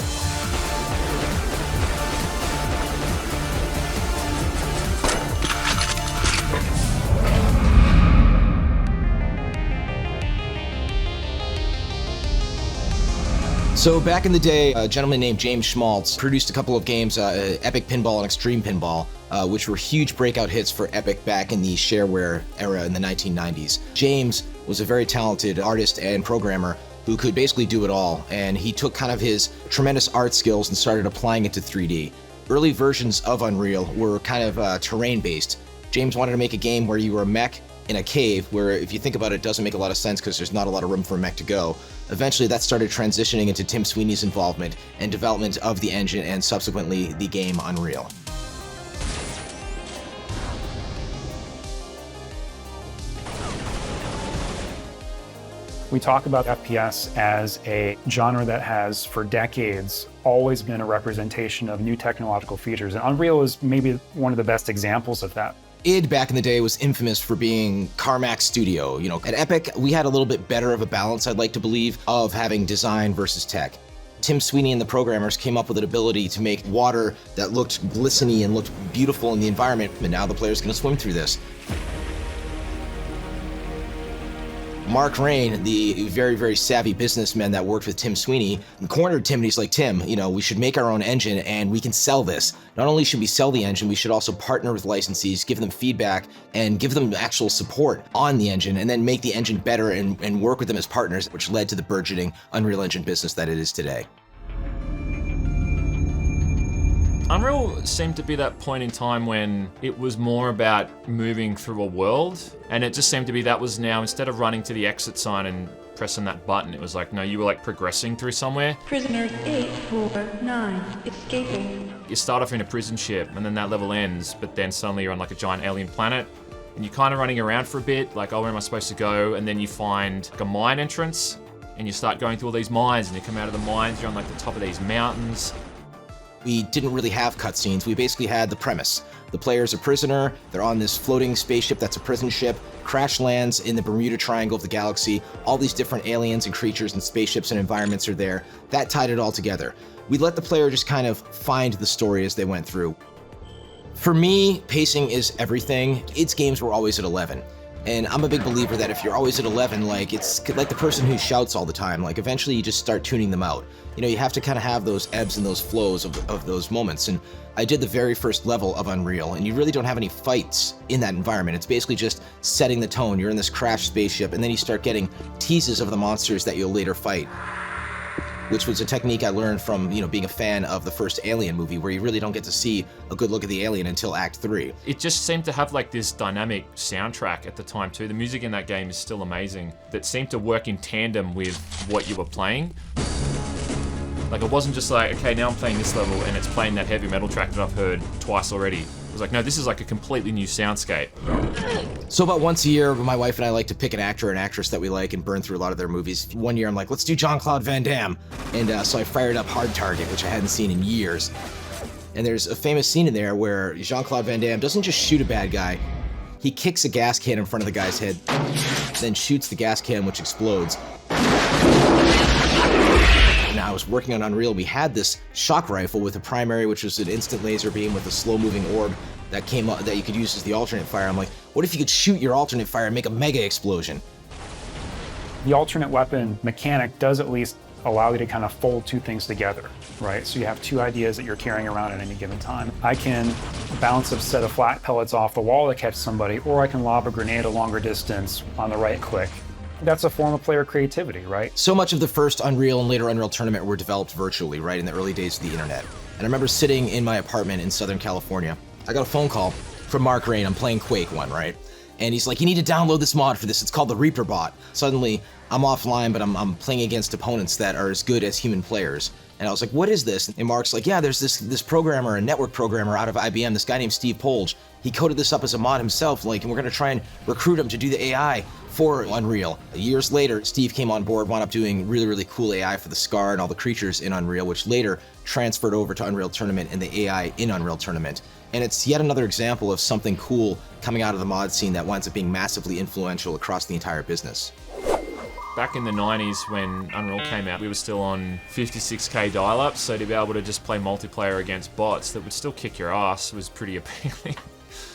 So back in the day, a gentleman named James Schmaltz produced a couple of games, Epic Pinball and Extreme Pinball, which were huge breakout hits for Epic back in the shareware era in the 1990s. James was a very talented artist and programmer who could basically do it all, and he took kind of his tremendous art skills and started applying it to 3D. Early versions of Unreal were kind of terrain-based. James wanted to make a game where you were a mech in a cave, where if you think about it, it doesn't make a lot of sense because there's not a lot of room for a mech to go. Eventually that started transitioning into Tim Sweeney's involvement and development of the engine and subsequently the game Unreal. We talk about FPS as a genre that has, for decades, always been a representation of new technological features, and Unreal is maybe one of the best examples of that. id back in the day was infamous for being Carmack's studio. You know, at Epic, we had a little bit better of a balance, I'd like to believe, of having design versus tech. Tim Sweeney and the programmers came up with an ability to make water that looked glistening and looked beautiful in the environment, and now the player's gonna swim through this. Mark Rain, the very, very savvy businessman that worked with Tim Sweeney, cornered Tim and he's like, Tim, you know, we should make our own engine and we can sell this. Not only should we sell the engine, we should also partner with licensees, give them feedback and give them actual support on the engine and then make the engine better and work with them as partners, which led to the burgeoning Unreal Engine business that it is today. Unreal seemed to be that point in time when it was more about moving through a world, and it just seemed to be that was now, instead of running to the exit sign and pressing that button, it was like, no, you were like progressing through somewhere. Prisoners 849 escaping. You start off in a prison ship, and then that level ends, but then suddenly you're on like a giant alien planet, and you're kind of running around for a bit, like, oh, where am I supposed to go? And then you find like a mine entrance, and you start going through all these mines, and you come out of the mines, you're on like the top of these mountains. We didn't really have cutscenes. We basically had the premise. The player's a prisoner, they're on this floating spaceship that's a prison ship, crash lands in the Bermuda Triangle of the galaxy, all these different aliens and creatures and spaceships and environments are there. That tied it all together. We let the player just kind of find the story as they went through. For me, pacing is everything. Its games were always at 11. And I'm a big believer that if you're always at 11, like, it's like the person who shouts all the time. Like, eventually you just start tuning them out. You know, you have to kind of have those ebbs and those flows of those moments. And I did the very first level of Unreal, and you really don't have any fights in that environment. It's basically just setting the tone. You're in this crashed spaceship, and then you start getting teases of the monsters that you'll later fight, which was a technique I learned from, you know, being a fan of the first Alien movie, where you really don't get to see a good look at the alien until Act 3. It just seemed to have like this dynamic soundtrack at the time too. The music in that game is still amazing. That seemed to work in tandem with what you were playing. Like, it wasn't just like, okay, now I'm playing this level and it's playing that heavy metal track that I've heard twice already. It was like, no, this is like a completely new soundscape. So about once a year, my wife and I like to pick an actor or an actress that we like and burn through a lot of their movies. One year I'm like, let's do Jean-Claude Van Damme. And so I fired up Hard Target, which I hadn't seen in years. And there's a famous scene in there where Jean-Claude Van Damme doesn't just shoot a bad guy, he kicks a gas can in front of the guy's head, then shoots the gas can, which explodes. Now, I was working on Unreal. We had this shock rifle with a primary, which was an instant laser beam with a slow-moving orb that came up that you could use as the alternate fire. I'm like, what if you could shoot your alternate fire and make a mega explosion? The alternate weapon mechanic does at least allow you to kind of fold two things together, right? So you have two ideas that you're carrying around at any given time. I can bounce a set of flat pellets off the wall to catch somebody, or I can lob a grenade a longer distance on the right click. That's a form of player creativity, right? So much of the first Unreal and later Unreal Tournament were developed virtually, right, in the early days of the internet. And I remember sitting in my apartment in Southern California. I got a phone call from Mark Rain. I'm playing Quake 1, right? And he's like, you need to download this mod for this. It's called the Reaper Bot. Suddenly, I'm offline, but I'm playing against opponents that are as good as human players. And I was like, what is this? And Mark's like, yeah, there's this programmer, a network programmer out of IBM, this guy named Steve Polge. He coded this up as a mod himself, like, and we're gonna try and recruit him to do the AI for Unreal. Years later, Steve came on board, wound up doing really, really cool AI for the Scar and all the creatures in Unreal, which later transferred over to Unreal Tournament and the AI in Unreal Tournament. And it's yet another example of something cool coming out of the mod scene that winds up being massively influential across the entire business. Back in the 90s when Unreal came out, we were still on 56k dial-up, so to be able to just play multiplayer against bots that would still kick your ass was pretty appealing.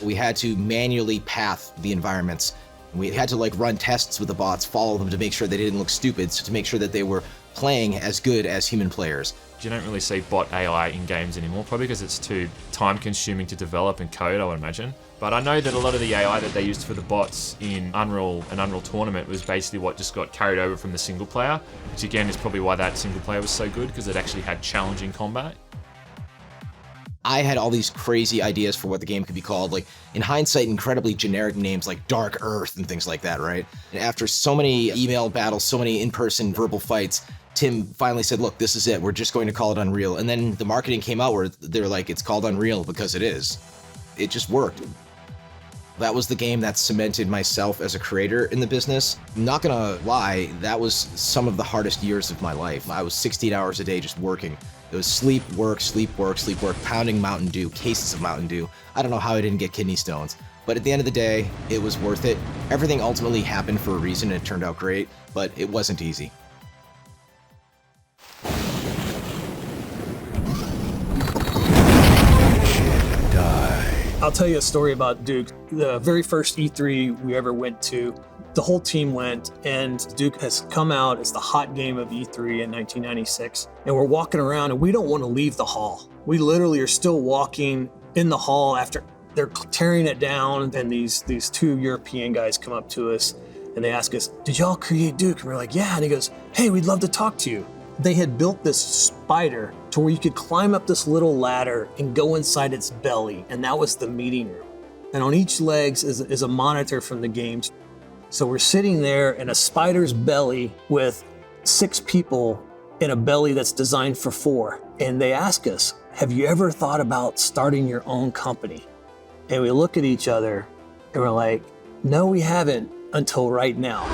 We had to manually path the environments. We had to like run tests with the bots, follow them to make sure they didn't look stupid, so to make sure that they were playing as good as human players. You don't really see bot AI in games anymore, probably because it's too time-consuming to develop and code, I would imagine. But I know that a lot of the AI that they used for the bots in Unreal and Unreal Tournament was basically what just got carried over from the single player, which again is probably why that single player was so good, because it actually had challenging combat. I had all these crazy ideas for what the game could be called, like, in hindsight, incredibly generic names like Dark Earth and things like that, right? And after so many email battles, so many in-person verbal fights, Tim finally said, look, this is it. We're just going to call it Unreal. And then the marketing came out where they're like, it's called Unreal because it is. It just worked. That was the game that cemented myself as a creator in the business. I'm not gonna lie, that was some of the hardest years of my life. I was 16 hours a day just working. It was sleep, work, sleep, work, sleep, work, pounding Mountain Dew, cases of Mountain Dew. I don't know how I didn't get kidney stones, but at the end of the day, it was worth it. Everything ultimately happened for a reason and it turned out great, but it wasn't easy. I'll tell you a story about Duke. The very first E3 we ever went to, the whole team went, and Duke has come out as the hot game of E3 in 1996. And we're walking around and we don't want to leave the hall. We literally are still walking in the hall after they're tearing it down. And these two European guys come up to us and they ask us, did y'all create Duke? And we're like, yeah. And he goes, hey, we'd love to talk to you. They had built this spider to where you could climb up this little ladder and go inside its belly, and that was the meeting room. And on each leg is a monitor from the games. So we're sitting there in a spider's belly with 6 people in a belly that's designed for 4. And they ask us, have you ever thought about starting your own company? And we look at each other and we're like, no, we haven't until right now.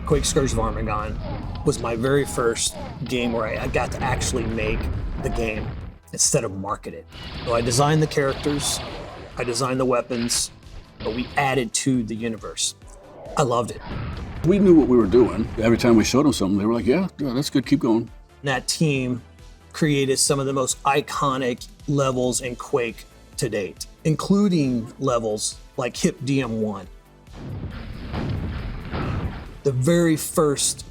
Quake Scourge of Armageddon was my very first game where I got to actually make the game instead of market it. So I designed the characters, I designed the weapons, but we added to the universe. I loved it. We knew what we were doing. Every time we showed them something, they were like, yeah, that's good, keep going. That team created some of the most iconic levels in Quake to date, including levels like Hip DM1. The very first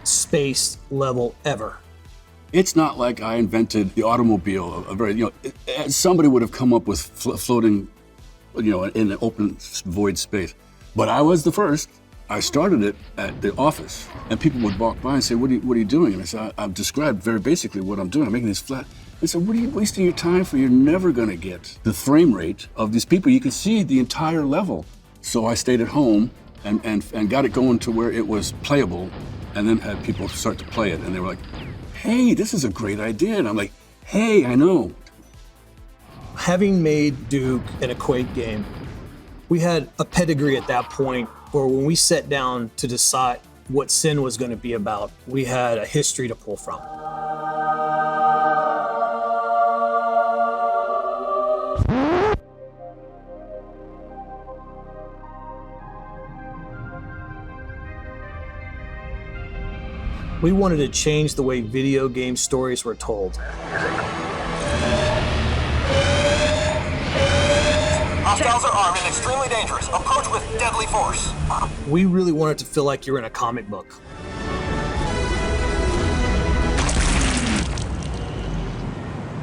space level ever. It's not like I invented the automobile. Somebody would have come up with floating, in an open void space. But I was the first. I started it at the office, and people would walk by and say, what are you doing? And I said, I've described very basically what I'm doing. I'm making this flat. They said, what are you wasting your time for? You're never going to get the frame rate of these people. You can see the entire level. So I stayed at home and got it going to where it was playable, and then had people start to play it. And they were like, hey, this is a great idea. And I'm like, hey, I know. Having made Duke in a Quake game, we had a pedigree at that point where when we sat down to decide what Sin was going to be about, we had a history to pull from. We wanted to change the way video game stories were told. Hostiles are armed and extremely dangerous. Approach with deadly force. We really wanted to feel like you're in a comic book.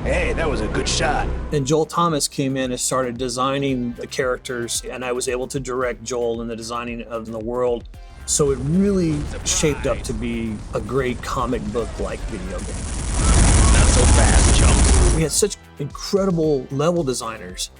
Hey, that was a good shot. And Joel Thomas came in and started designing the characters, and I was able to direct Joel in the designing of the world. So it really shaped up to be a great comic book-like video game. Not so fast, chump. We had such incredible level designers.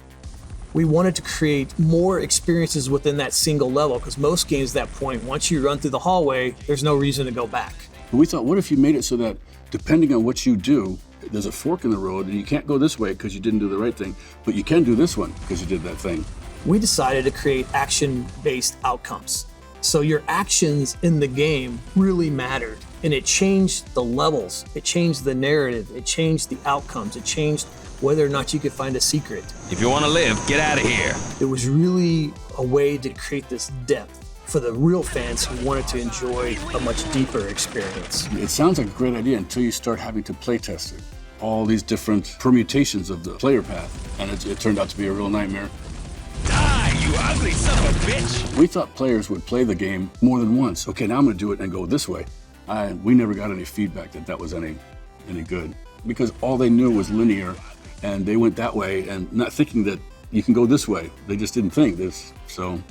We wanted to create more experiences within that single level, because most games at that point, once you run through the hallway, there's no reason to go back. We thought, what if you made it so that depending on what you do, there's a fork in the road and you can't go this way because you didn't do the right thing, but you can do this one because you did that thing. We decided to create action-based outcomes. So your actions in the game really mattered, and it changed the levels, it changed the narrative, it changed the outcomes, it changed whether or not you could find a secret. If you want to live, get out of here. It was really a way to create this depth for the real fans who wanted to enjoy a much deeper experience. It sounds like a great idea until you start having to play test it. All these different permutations of the player path, and it turned out to be a real nightmare. Die, you ugly son of a bitch! We thought players would play the game more than once. Okay, now I'm going to do it and go this way. We never got any feedback that was any good, because all they knew was linear, and they went that way and not thinking that you can go this way. They just didn't think this, so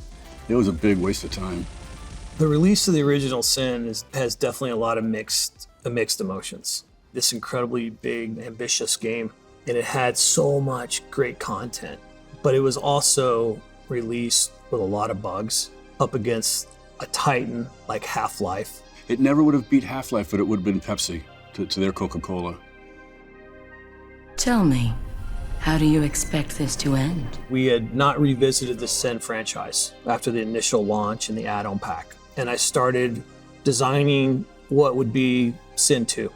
it was a big waste of time. The release of the original Sin has definitely a lot of mixed emotions. This incredibly big, ambitious game, and it had so much great content, but it was also released with a lot of bugs up against a titan like Half-Life. It never would have beat Half-Life, but it would have been Pepsi to their Coca-Cola. Tell me, how do you expect this to end? We had not revisited the Sin franchise after the initial launch and the add-on pack, and I started designing what would be Sin 2.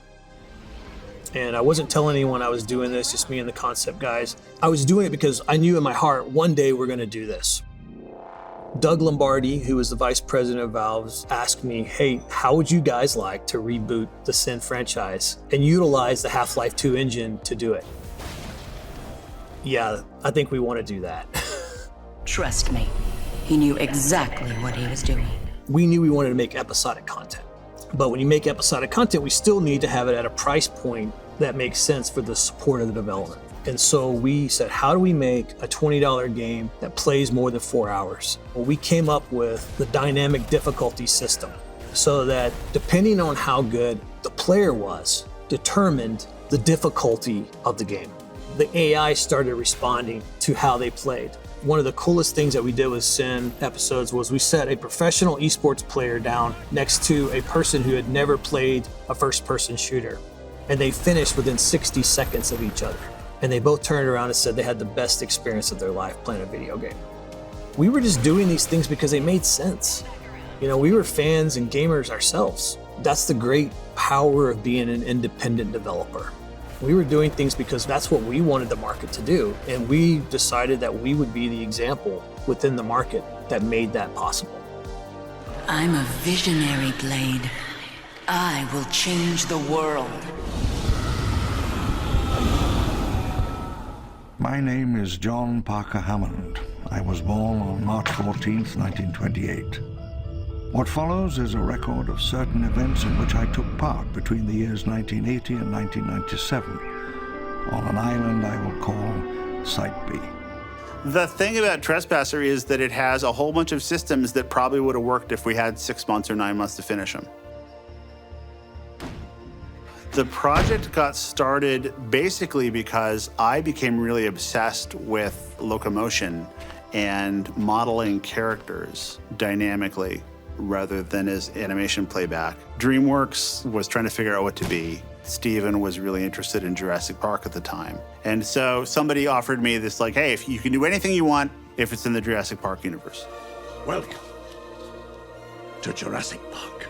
And I wasn't telling anyone I was doing this, just me and the concept guys. I was doing it because I knew in my heart, one day we're gonna do this. Doug Lombardi, who was the vice president of Valve, asked me, hey, how would you guys like to reboot the Sin franchise and utilize the Half-Life 2 engine to do it? Yeah, I think we want to do that. Trust me, he knew exactly what he was doing. We knew we wanted to make episodic content. But when you make episodic content, we still need to have it at a price point that makes sense for the support of the development. And so we said, how do we make a $20 game that plays more than 4 hours? Well, we came up with the dynamic difficulty system so that depending on how good the player was, determined the difficulty of the game. The AI started responding to how they played. One of the coolest things that we did with Sin episodes was we set a professional esports player down next to a person who had never played a first-person shooter. And they finished within 60 seconds of each other. And they both turned around and said they had the best experience of their life playing a video game. We were just doing these things because they made sense. You know, we were fans and gamers ourselves. That's the great power of being an independent developer. We were doing things because that's what we wanted the market to do. And we decided that we would be the example within the market that made that possible. I'm a visionary, Blade. I will change the world. My name is John Parker Hammond. I was born on March 14th, 1928. What follows is a record of certain events in which I took part between the years 1980 and 1997 on an island I will call Site B. The thing about Trespasser is that it has a whole bunch of systems that probably would have worked if we had 6 months or 9 months to finish them. The project got started basically because I became really obsessed with locomotion and modeling characters dynamically rather than as animation playback. DreamWorks was trying to figure out what to be. Steven was really interested in Jurassic Park at the time. And so somebody offered me this, like, hey, if you can do anything you want if it's in the Jurassic Park universe. Welcome to Jurassic Park.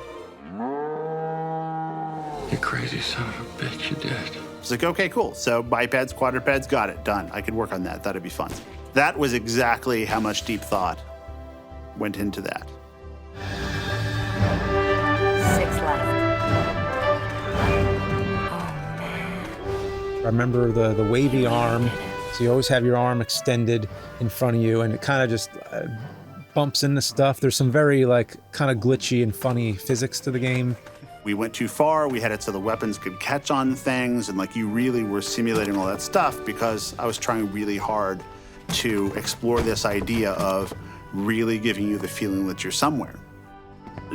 You crazy son of a bitch, you did. It's like, okay, cool. So bipeds, quadrupeds, got it, done. I could work on that. That'd be fun. That was exactly how much deep thought went into that. 6 left. I remember the wavy arm, so you always have your arm extended in front of you, and it kind of just bumps into stuff. There's some very kind of glitchy and funny physics to the game. We went too far. We had it so the weapons could catch on things, and you really were simulating all that stuff because I was trying really hard to explore this idea of really giving you the feeling that you're somewhere.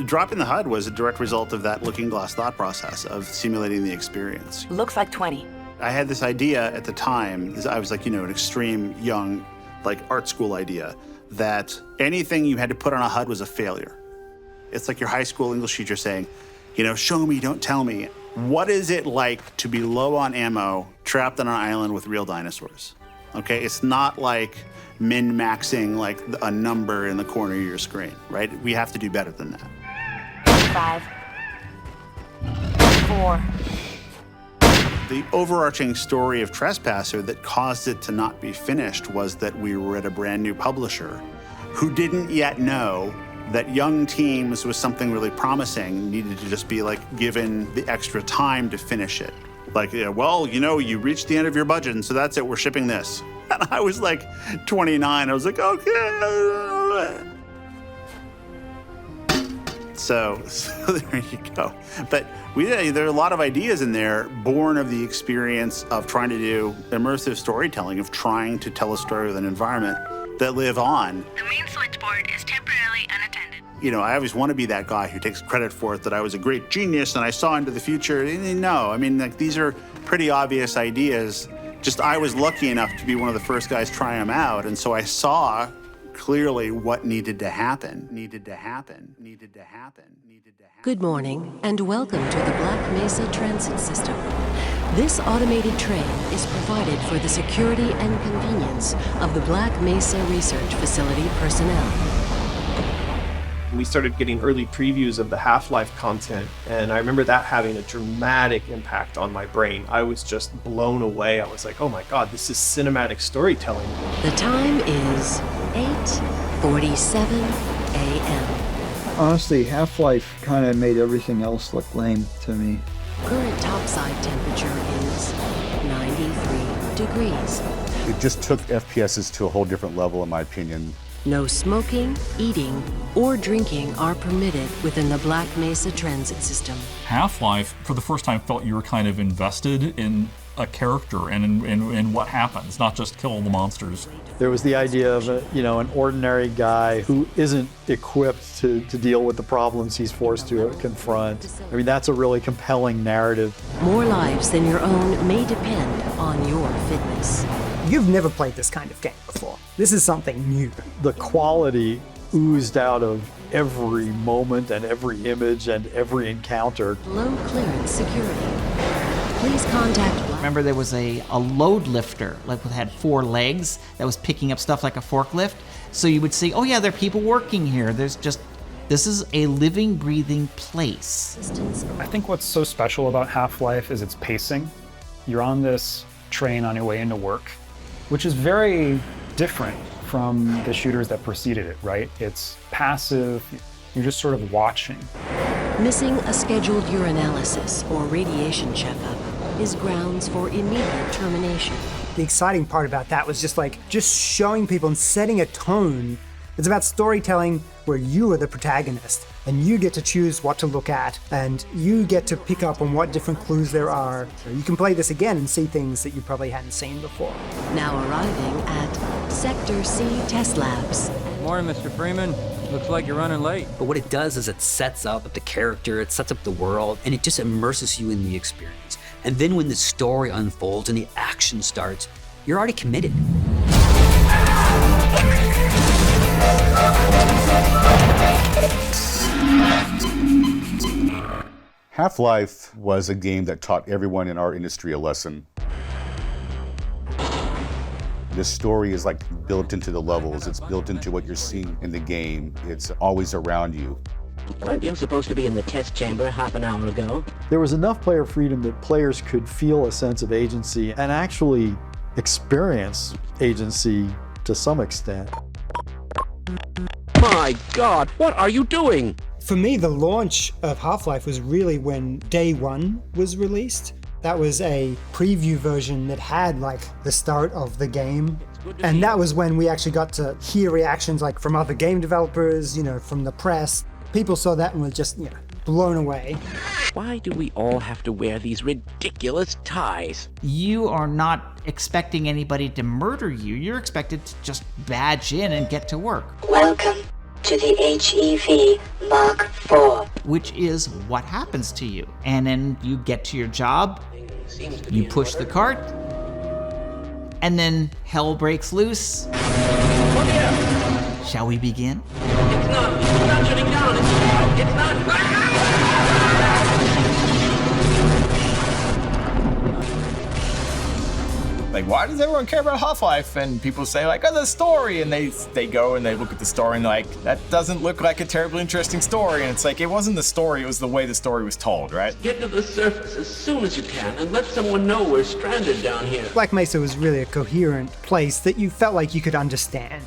Dropping the HUD was a direct result of that looking glass thought process of simulating the experience. Looks like 20. I had this idea at the time, I was an extreme young, art school idea, that anything you had to put on a HUD was a failure. It's like your high school English teacher saying, show me, don't tell me. What is it like to be low on ammo, trapped on an island with real dinosaurs? Okay, it's not like min-maxing a number in the corner of your screen, right? We have to do better than that. 5. 4. The overarching story of Trespasser that caused it to not be finished was that we were at a brand new publisher who didn't yet know that young teams was something really promising, needed to just be given the extra time to finish it. You reached the end of your budget, and so that's it, we're shipping this. And I was 29, I was like, okay. So there you go. But there are a lot of ideas in there born of the experience of trying to do immersive storytelling, of trying to tell a story with an environment that live on. The main switchboard is temporarily unattended. I always want to be that guy who takes credit for it, that I was a great genius and I saw into the future. No, these are pretty obvious ideas. Just I was lucky enough to be one of the first guys trying them out, and so I saw clearly what needed to happen. Good morning, and welcome to the Black Mesa Transit System. This automated train is provided for the security and convenience of the Black Mesa Research Facility personnel. We started getting early previews of the Half-Life content, and I remember that having a dramatic impact on my brain. I was just blown away. I was like, oh my God, this is cinematic storytelling. The time is 8:47 a.m. Honestly, Half-Life kind of made everything else look lame to me. Current topside temperature is 93 degrees. It just took FPSs to a whole different level, in my opinion. No smoking, eating, or drinking are permitted within the Black Mesa Transit System. Half-Life, for the first time, felt you were kind of invested in a character and in what happens, not just kill the monsters. There was the idea of an ordinary guy who isn't equipped to deal with the problems he's forced to confront. That's a really compelling narrative. More lives than your own may depend on your fitness. You've never played this kind of game before. This is something new. The quality oozed out of every moment and every image and every encounter. Low clearance security. Please contact. Remember, there was a load lifter, that had 4 legs, that was picking up stuff like a forklift. So you would see, oh yeah, there are people working here. This is a living, breathing place. I think what's so special about Half-Life is its pacing. You're on this train on your way into work, which is very different from the shooters that preceded it, right? It's passive, you're just sort of watching. Missing a scheduled urinalysis or radiation checkup is grounds for immediate termination. The exciting part about that was just showing people and setting a tone. It's about storytelling where you are the protagonist and you get to choose what to look at and you get to pick up on what different clues there are. You can play this again and see things that you probably hadn't seen before. Now arriving at Sector C Test Labs. Morning, Mr. Freeman. Looks like you're running late. But what it does is it sets up the character, it sets up the world, and it just immerses you in the experience. And then when the story unfolds and the action starts, you're already committed. Half-Life was a game that taught everyone in our industry a lesson. The story is like built into the levels. It's built into what you're seeing in the game. It's always around you. Weren't you supposed to be in the test chamber half an hour ago? There was enough player freedom that players could feel a sense of agency and actually experience agency to some extent. My God, what are you doing? For me, the launch of Half-Life was really when Day 1 was released. That was a preview version that had the start of the game. And that was when we actually got to hear reactions from other game developers, from the press. People saw that and were just, blown away. Why do we all have to wear these ridiculous ties? You are not expecting anybody to murder you. You're expected to just badge in and get to work. Welcome to the HEV Mark IV. Which is what happens to you. And then you get to your job, you push the cart, and then hell breaks loose. Shall we begin? It's not shutting down. It's not. Why does everyone care about Half-Life? And people say oh, the story, and they go and they look at the story and they're like, that doesn't look like a terribly interesting story. And it's it wasn't the story, it was the way the story was told, right? Get to the surface as soon as you can and let someone know we're stranded down here. Black Mesa was really a coherent place that you felt like you could understand.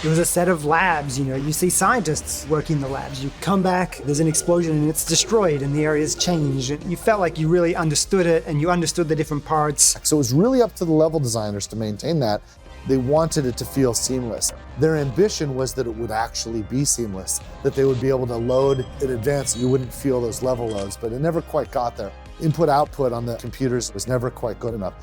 It was a set of labs, you see scientists working the labs. You come back, there's an explosion and it's destroyed and the area's changed. You felt like you really understood it and you understood the different parts. So it was really up to the level designers to maintain that. They wanted it to feel seamless. Their ambition was that it would actually be seamless, that they would be able to load in advance. You wouldn't feel those level loads, but it never quite got there. Input-output on the computers was never quite good enough.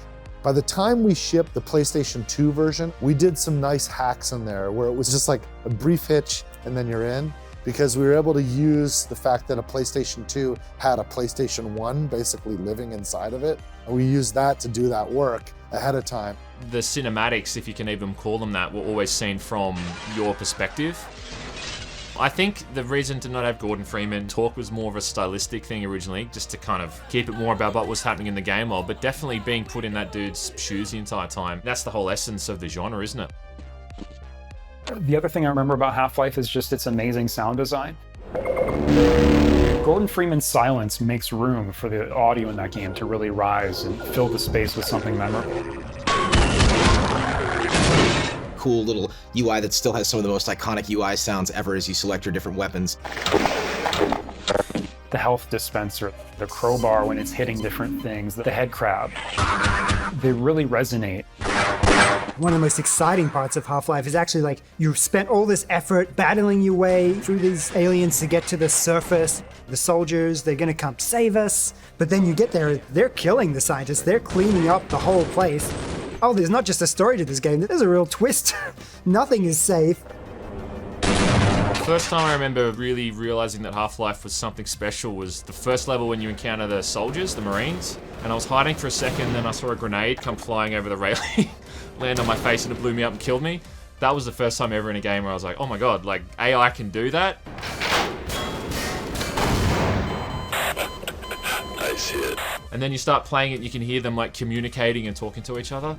By the time we shipped the PlayStation 2 version, we did some nice hacks in there where it was just a brief hitch and then you're in, because we were able to use the fact that a PlayStation 2 had a PlayStation 1 basically living inside of it. And we used that to do that work ahead of time. The cinematics, if you can even call them that, were always seen from your perspective. I think the reason to not have Gordon Freeman talk was more of a stylistic thing originally, just to kind of keep it more about what was happening in the game world, but definitely being put in that dude's shoes the entire time. That's the whole essence of the genre, isn't it? The other thing I remember about Half-Life is just its amazing sound design. Gordon Freeman's silence makes room for the audio in that game to really rise and fill the space with something memorable. Cool little UI that still has some of the most iconic UI sounds ever as you select your different weapons. The health dispenser, the crowbar when it's hitting different things, the head crab. They really resonate. One of the most exciting parts of Half-Life is actually you've spent all this effort battling your way through these aliens to get to the surface. The soldiers, they're gonna come save us. But then you get there, they're killing the scientists. They're cleaning up the whole place. Oh, there's not just a story to this game, there's a real twist. Nothing is safe. First time I remember really realizing that Half-Life was something special was the first level when you encounter the soldiers, the Marines, and I was hiding for a second, then I saw a grenade come flying over the railing, land on my face, and it blew me up and killed me. That was the first time ever in a game where I was like, oh my god, AI can do that? I see it. And then you start playing it and you can hear them communicating and talking to each other.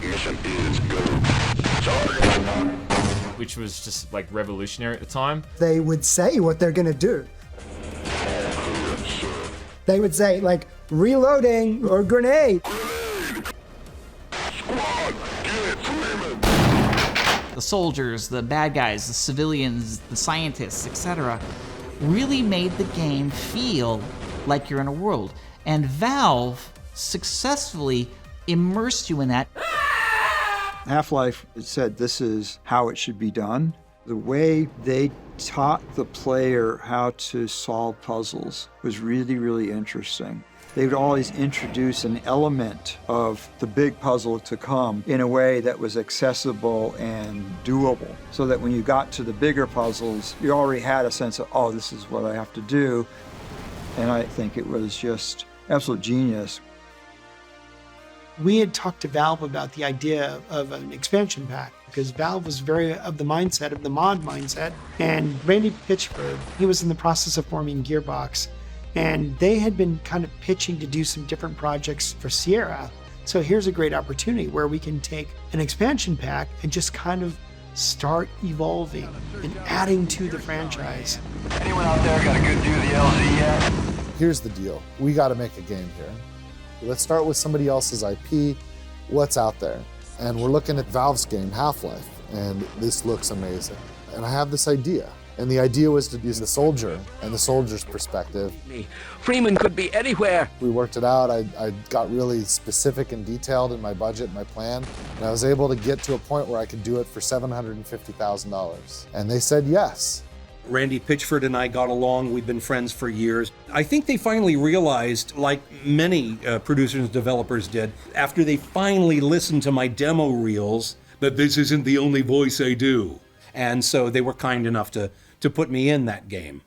Mission is go. Which was just revolutionary at the time. They would say what they're gonna do. They would say reloading or grenade. The soldiers, the bad guys, the civilians, the scientists, etc. really made the game feel like you're in a world. And Valve successfully immersed you in that. Half-Life said this is how it should be done. The way they taught the player how to solve puzzles was really, really interesting. They would always introduce an element of the big puzzle to come in a way that was accessible and doable, so that when you got to the bigger puzzles, you already had a sense of, oh, this is what I have to do. And I think it was just absolute genius. We had talked to Valve about the idea of an expansion pack, because Valve was very of the mindset, of the mod mindset. And Randy Pitchford, he was in the process of forming Gearbox, and they had been kind of pitching to do some different projects for Sierra. So here's a great opportunity where we can take an expansion pack and just kind of start evolving and adding to the franchise. Anyone out there got a good view of the LZ yet? Here's the deal. We got to make a game here. Let's start with somebody else's IP. What's out there? And we're looking at Valve's game, Half-Life, and this looks amazing. And I have this idea. And the idea was to use the soldier and the soldier's perspective. Freeman could be anywhere. We worked it out. I got really specific and detailed in my budget, my plan, and I was able to get to a point where I could do it for $750,000. And they said yes. Randy Pitchford and I got along. We've been friends for years. I think they finally realized, like many producers and developers did, after they finally listened to my demo reels, that this isn't the only voice I do. And so they were kind enough to put me in that game.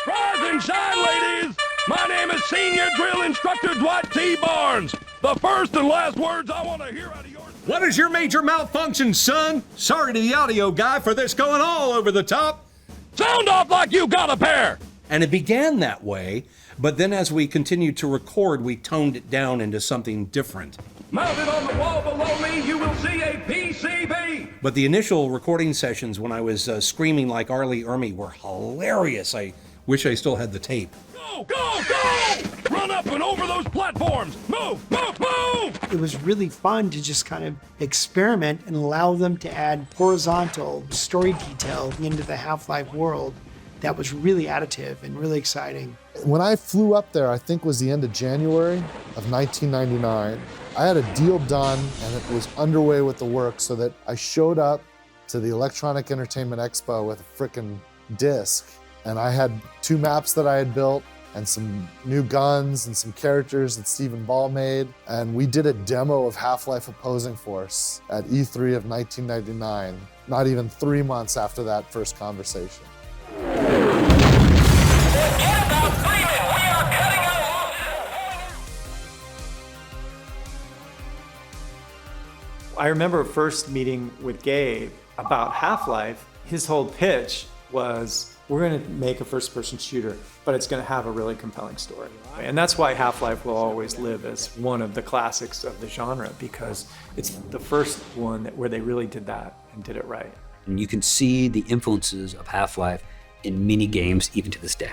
Rise and shine, ladies! My name is Senior Drill Instructor Dwight T. Barnes. The first and last words I want to hear out of yours. What is your major malfunction, son? Sorry to the audio guy for this going all over the top. Sound off like you got a pair! And it began that way, but then as we continued to record, we toned it down into something different. Mounted on the wall below me, you will see a PCB! But the initial recording sessions when I was screaming like Arlie Ermy were hilarious. I wish I still had the tape. Go, go, go! Run up and over those platforms! Move, move, move! It was really fun to just kind of experiment and allow them to add horizontal story detail into the Half-Life world. That was really additive and really exciting. When I flew up there, I think was the end of January of 1999, I had a deal done and it was underway with the work, so that I showed up to the Electronic Entertainment Expo with a frickin' disc, and I had 2 maps that I had built and some new guns and some characters that Stephen Ball made, and we did a demo of Half-Life Opposing Force at E3 of 1999, not even 3 months after that first conversation. I remember first meeting with Gabe about Half-Life. His whole pitch was, we're going to make a first-person shooter, but it's going to have a really compelling story. And that's why Half-Life will always live as one of the classics of the genre, because it's the first one where they really did that and did it right. And you can see the influences of Half-Life in mini games even to this day.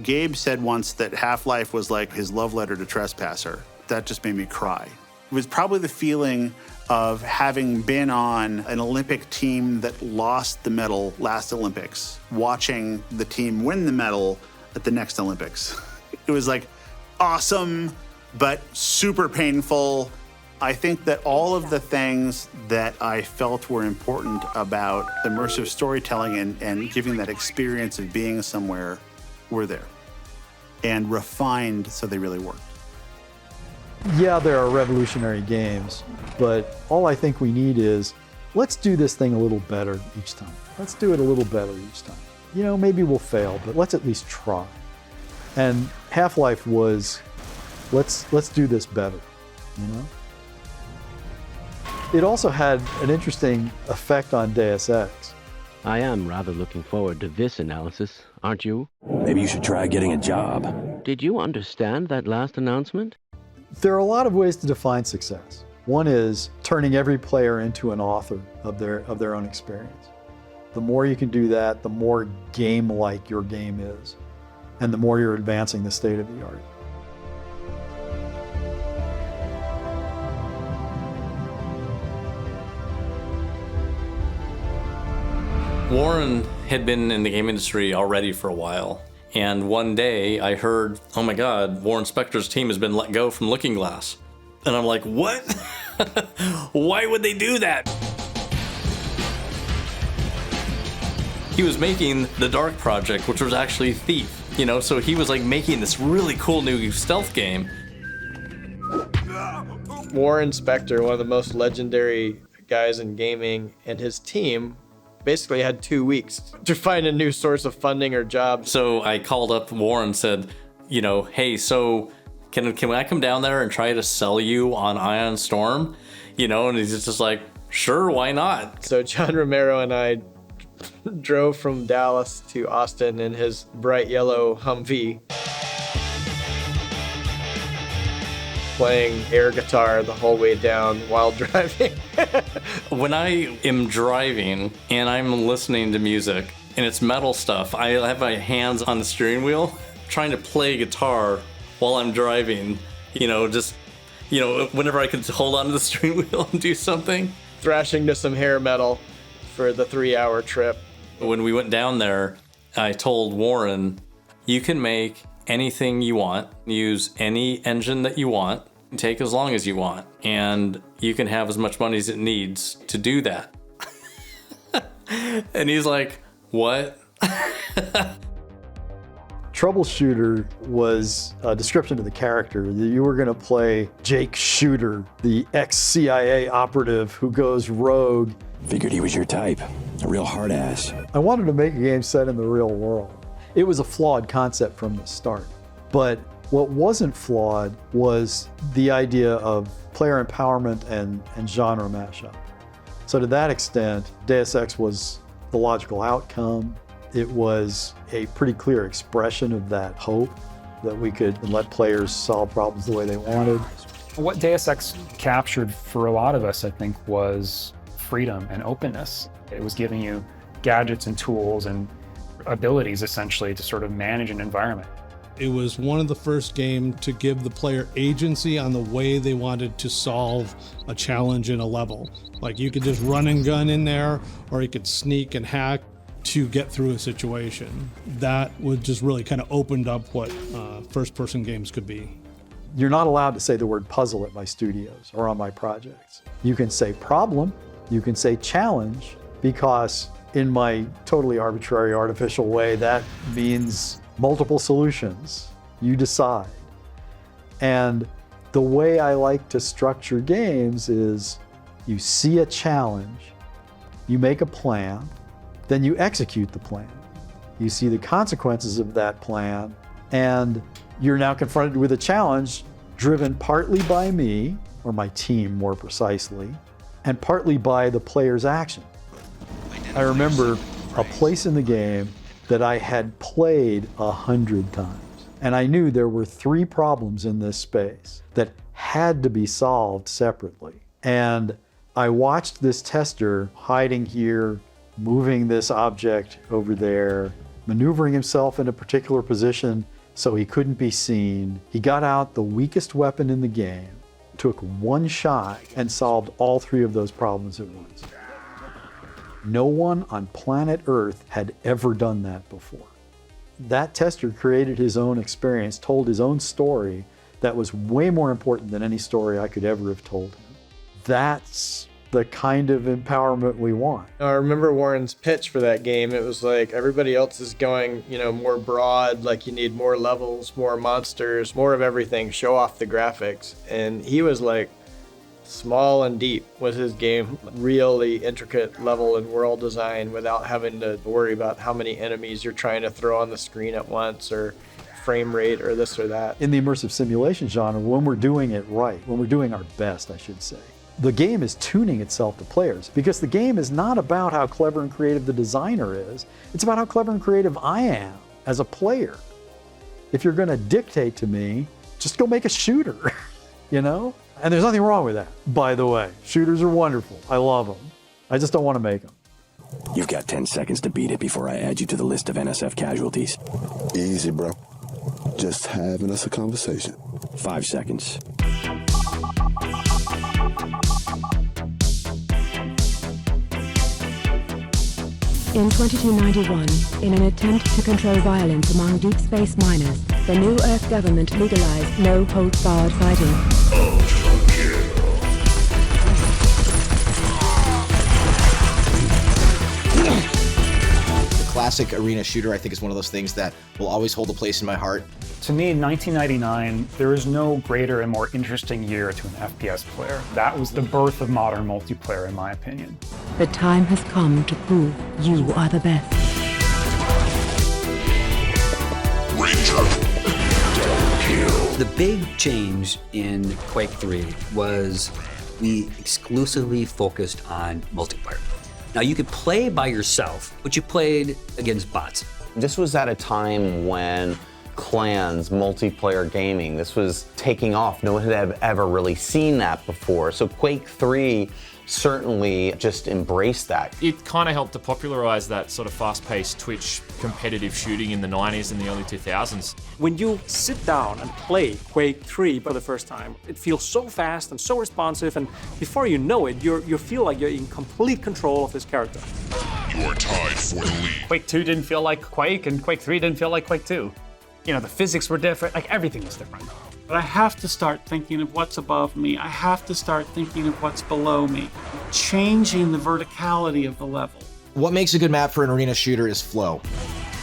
Gabe said once that Half-Life was like his love letter to Trespasser. That just made me cry. It was probably the feeling of having been on an Olympic team that lost the medal last Olympics, watching the team win the medal at the next Olympics. It was like awesome, but super painful. I think that all of the things that I felt were important about immersive storytelling and giving that experience of being somewhere were there and refined so they really worked. Yeah, there are revolutionary games, but all I think we need is, let's do this thing a little better each time. Let's do it a little better each time. You know, maybe we'll fail, but let's at least try. And Half-Life was, let's do this better, you know? It also had an interesting effect on Deus Ex. I am rather looking forward to this analysis, aren't you? Maybe you should try getting a job. Did you understand that last announcement? There are a lot of ways to define success. One is turning every player into an author of their own experience. The more you can do that, the more game-like your game is, and the more you're advancing the state of the art. Warren had been in the game industry already for a while. And one day I heard, oh my God, Warren Spector's team has been let go from Looking Glass. And I'm like, what? Why would they do that? He was making the Dark Project, which was actually Thief, you know, so he was like making this really cool new stealth game. Warren Spector, one of the most legendary guys in gaming, and his team basically had 2 weeks to find a new source of funding or job. So I called up Warren and said, you know, hey, so can I come down there and try to sell you on Ion Storm? You know, and he's just like, sure, why not? So John Romero and I drove from Dallas to Austin in his bright yellow Humvee, playing air guitar the whole way down while driving. When I am driving and I'm listening to music and it's metal stuff, I have my hands on the steering wheel trying to play guitar while I'm driving, you know, just, you know, whenever I could hold on to the steering wheel and do something. Thrashing to some hair metal for the 3-hour trip. When we went down there, I told Warren, you can make anything you want, use any engine that you want, take as long as you want, and you can have as much money as it needs to do that. And he's like, what? Troubleshooter was a description of the character. You were going to play Jake Shooter, the ex-CIA operative who goes rogue. Figured he was your type, a real hard ass. I wanted to make a game set in the real world. It was a flawed concept from the start. But what wasn't flawed was the idea of player empowerment and genre mashup. So to that extent, Deus Ex was the logical outcome. It was a pretty clear expression of that hope that we could let players solve problems the way they wanted. What Deus Ex captured for a lot of us, I think, was freedom and openness. It was giving you gadgets and tools and abilities, essentially, to sort of manage an environment. It was one of the first games to give the player agency on the way they wanted to solve a challenge in a level. Like, you could just run and gun in there, or you could sneak and hack to get through a situation. That was just really kind of opened up what first-person games could be. You're not allowed to say the word puzzle at my studios or on my projects. You can say problem, you can say challenge, because in my totally arbitrary, artificial way, that means multiple solutions. You decide. And the way I like to structure games is you see a challenge, you make a plan, then you execute the plan. You see the consequences of that plan, and you're now confronted with a challenge driven partly by me, or my team more precisely, and partly by the player's action. I remember a place in the game that I had played 100 times, and I knew there were 3 problems in this space that had to be solved separately. And I watched this tester hiding here, moving this object over there, maneuvering himself in a particular position so he couldn't be seen. He got out the weakest weapon in the game, took one shot, and solved all 3 of those problems at once. No one on planet Earth had ever done that before. That tester created his own experience, told his own story that was way more important than any story I could ever have told him. That's the kind of empowerment we want. I remember Warren's pitch for that game. It was like, everybody else is going, more broad, like you need more levels, more monsters, more of everything, show off the graphics. And he was like, small and deep was his game, really intricate level and world design without having to worry about how many enemies you're trying to throw on the screen at once, or frame rate, or this or that. In the immersive simulation genre, when we're doing it right, when we're doing our best, I should say, the game is tuning itself to players, because the game is not about how clever and creative the designer is. It's about how clever and creative I am as a player. If you're going to dictate to me, just go make a shooter, And there's nothing wrong with that, by the way. Shooters are wonderful. I love them. I just don't want to make them. You've got 10 seconds to beat it before I add you to the list of NSF casualties. Easy, bro. Just having us a conversation. 5 seconds. In 2291, in an attempt to control violence among deep space miners, the new Earth government legalized no-holds-barred fighting. The classic arena shooter, I think, is one of those things that will always hold a place in my heart. To me, 1999, there is no greater and more interesting year to an FPS player. That was the birth of modern multiplayer, in my opinion. The time has come to prove you are the best. The big change in Quake 3 was we exclusively focused on multiplayer. Now, you could play by yourself, but you played against bots. This was at a time when clans, multiplayer gaming, this was taking off. No one had ever really seen that before. So Quake 3 certainly just embraced that. It kind of helped to popularize that sort of fast-paced Twitch competitive shooting in the 90s and the early 2000s. When you sit down and play Quake 3 for the first time, it feels so fast and so responsive, and before you know it, you feel like you're in complete control of this character. You're tied for the lead. Quake 2 didn't feel like Quake, and Quake 3 didn't feel like Quake 2. You know, the physics were different, like everything was different. But I have to start thinking of what's above me. I have to start thinking of what's below me. Changing the verticality of the level. What makes a good map for an arena shooter is flow.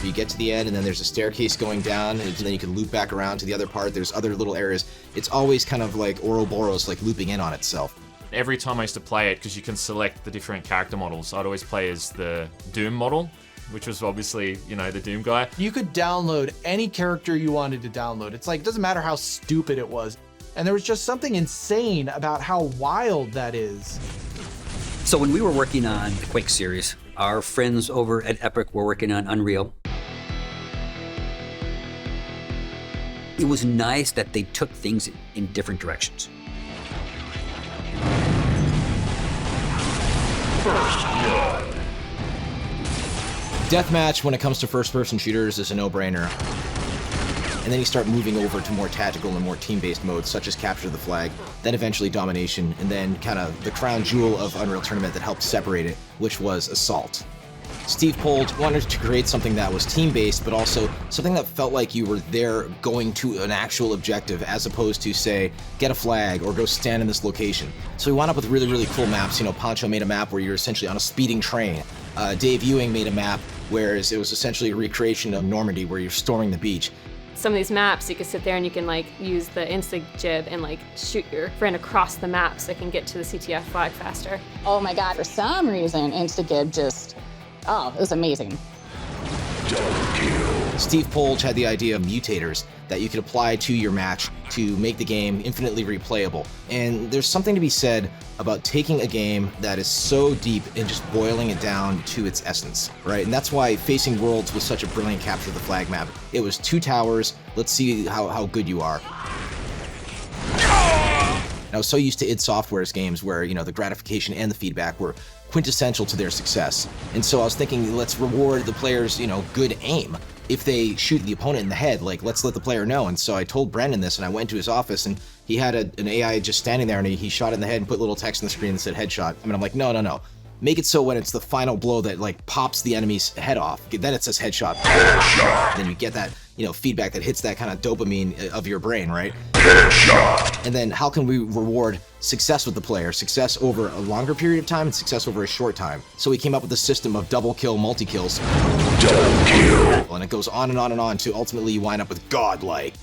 You get to the end and then there's a staircase going down and then you can loop back around to the other part. There's other little areas. It's always kind of like Ouroboros, like looping in on itself. Every time I used to play it, because you can select the different character models, I'd always play as the Doom model, which was obviously, you know, the Doom guy. You could download any character you wanted to download. It's like, it doesn't matter how stupid it was. And there was just something insane about how wild that is. So when we were working on the Quake series, our friends over at Epic were working on Unreal. It was nice that they took things in different directions. First blood. Deathmatch, when it comes to first-person shooters, is a no-brainer. And then you start moving over to more tactical and more team-based modes, such as Capture the Flag, then eventually Domination, and then kind of the crown jewel of Unreal Tournament that helped separate it, which was Assault. Steve Pold wanted to create something that was team-based, but also something that felt like you were there going to an actual objective, as opposed to, say, get a flag or go stand in this location. So we wound up with really, really cool maps. You know, Poncho made a map where you're essentially on a speeding train. Dave Ewing made a map where it was essentially a recreation of Normandy, where you're storming the beach. Some of these maps, you can sit there and you can like use the insta-jib and like shoot your friend across the map so they can get to the CTF flag faster. Oh my God, for some reason, insta-jib just, oh, it was amazing. Steve Polge had the idea of mutators that you could apply to your match to make the game infinitely replayable. And there's something to be said about taking a game that is so deep and just boiling it down to its essence, right? And that's why Facing Worlds was such a brilliant Capture the Flag map. It was 2 towers, let's see how good you are. I was so used to id Software's games where, you know, the gratification and the feedback were quintessential to their success. And so I was thinking, let's reward the players, you know, good aim. If they shoot the opponent in the head, like, let's let the player know. And so I told Brendan this, and I went to his office, and he had an AI just standing there, and he shot it in the head and put little text on the screen that said headshot. I mean, I'm like, no. Make it so when it's the final blow that, like, pops the enemy's head off, then it says headshot. Headshot. Then you get that, you know, feedback that hits that kind of dopamine of your brain, right? Headshot. And then how can we reward success with the player? Success over a longer period of time and success over a short time. So we came up with a system of double kill, multi-kills. Double kill. And it goes on and on and on to ultimately you wind up with godlike.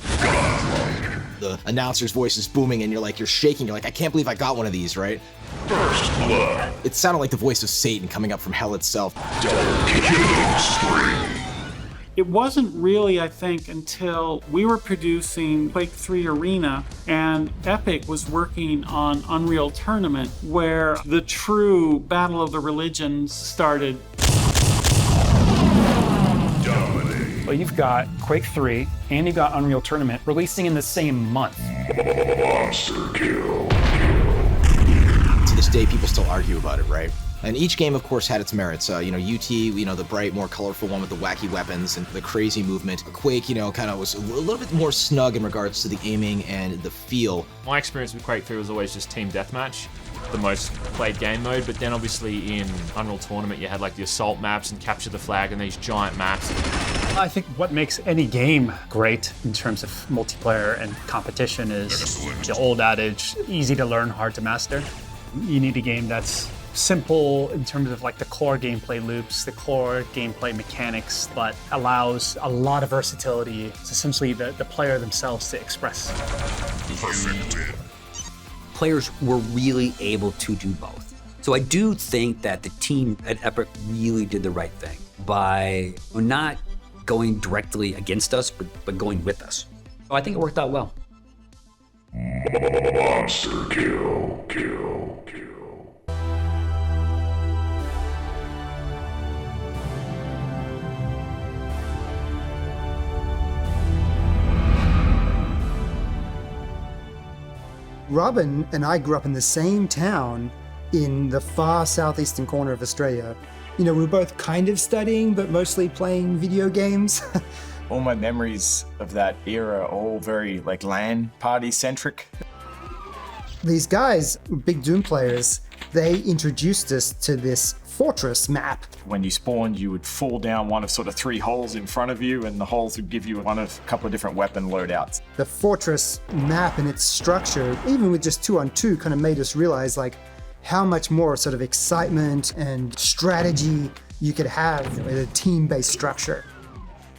The announcer's voice is booming and you're shaking. You're like, I can't believe I got one of these, right? First blood. It sounded like the voice of Satan coming up from hell itself. Double kill spree. It wasn't really, I think, until we were producing Quake 3 Arena and Epic was working on Unreal Tournament where the true battle of the religions started. Well, you've got Quake 3 and you've got Unreal Tournament releasing in the same month. Monster kill. To this day, people still argue about it, right? And each game, of course, had its merits. UT, the bright, more colorful one with the wacky weapons and the crazy movement. Quake, kind of was a little bit more snug in regards to the aiming and the feel. My experience with Quake 3 was always just team deathmatch. the most played game mode, but then obviously in Unreal Tournament you had like the assault maps and capture the flag and these giant maps. I think what makes any game great in terms of multiplayer and competition is the old adage, easy to learn, hard to master. You need a game that's simple in terms of like the core gameplay loops, the core gameplay mechanics, but allows a lot of versatility. It's essentially the player themselves to express. Players were really able to do both. So I do think that the team at Epic really did the right thing by not going directly against us, but going with us. So I think it worked out well. Monster kill. Robin and I grew up in the same town in the far southeastern corner of Australia. You know, we were both kind of studying, but mostly playing video games. All my memories of that era are all very like LAN party centric. These guys, big Doom players, they introduced us to this fortress map. When you spawned, you would fall down one of sort of 3 holes in front of you, and the holes would give you one of a couple of different weapon loadouts. The fortress map and its structure, even with just 2-on-2, kind of made us realize like how much more sort of excitement and strategy you could have with a team-based structure.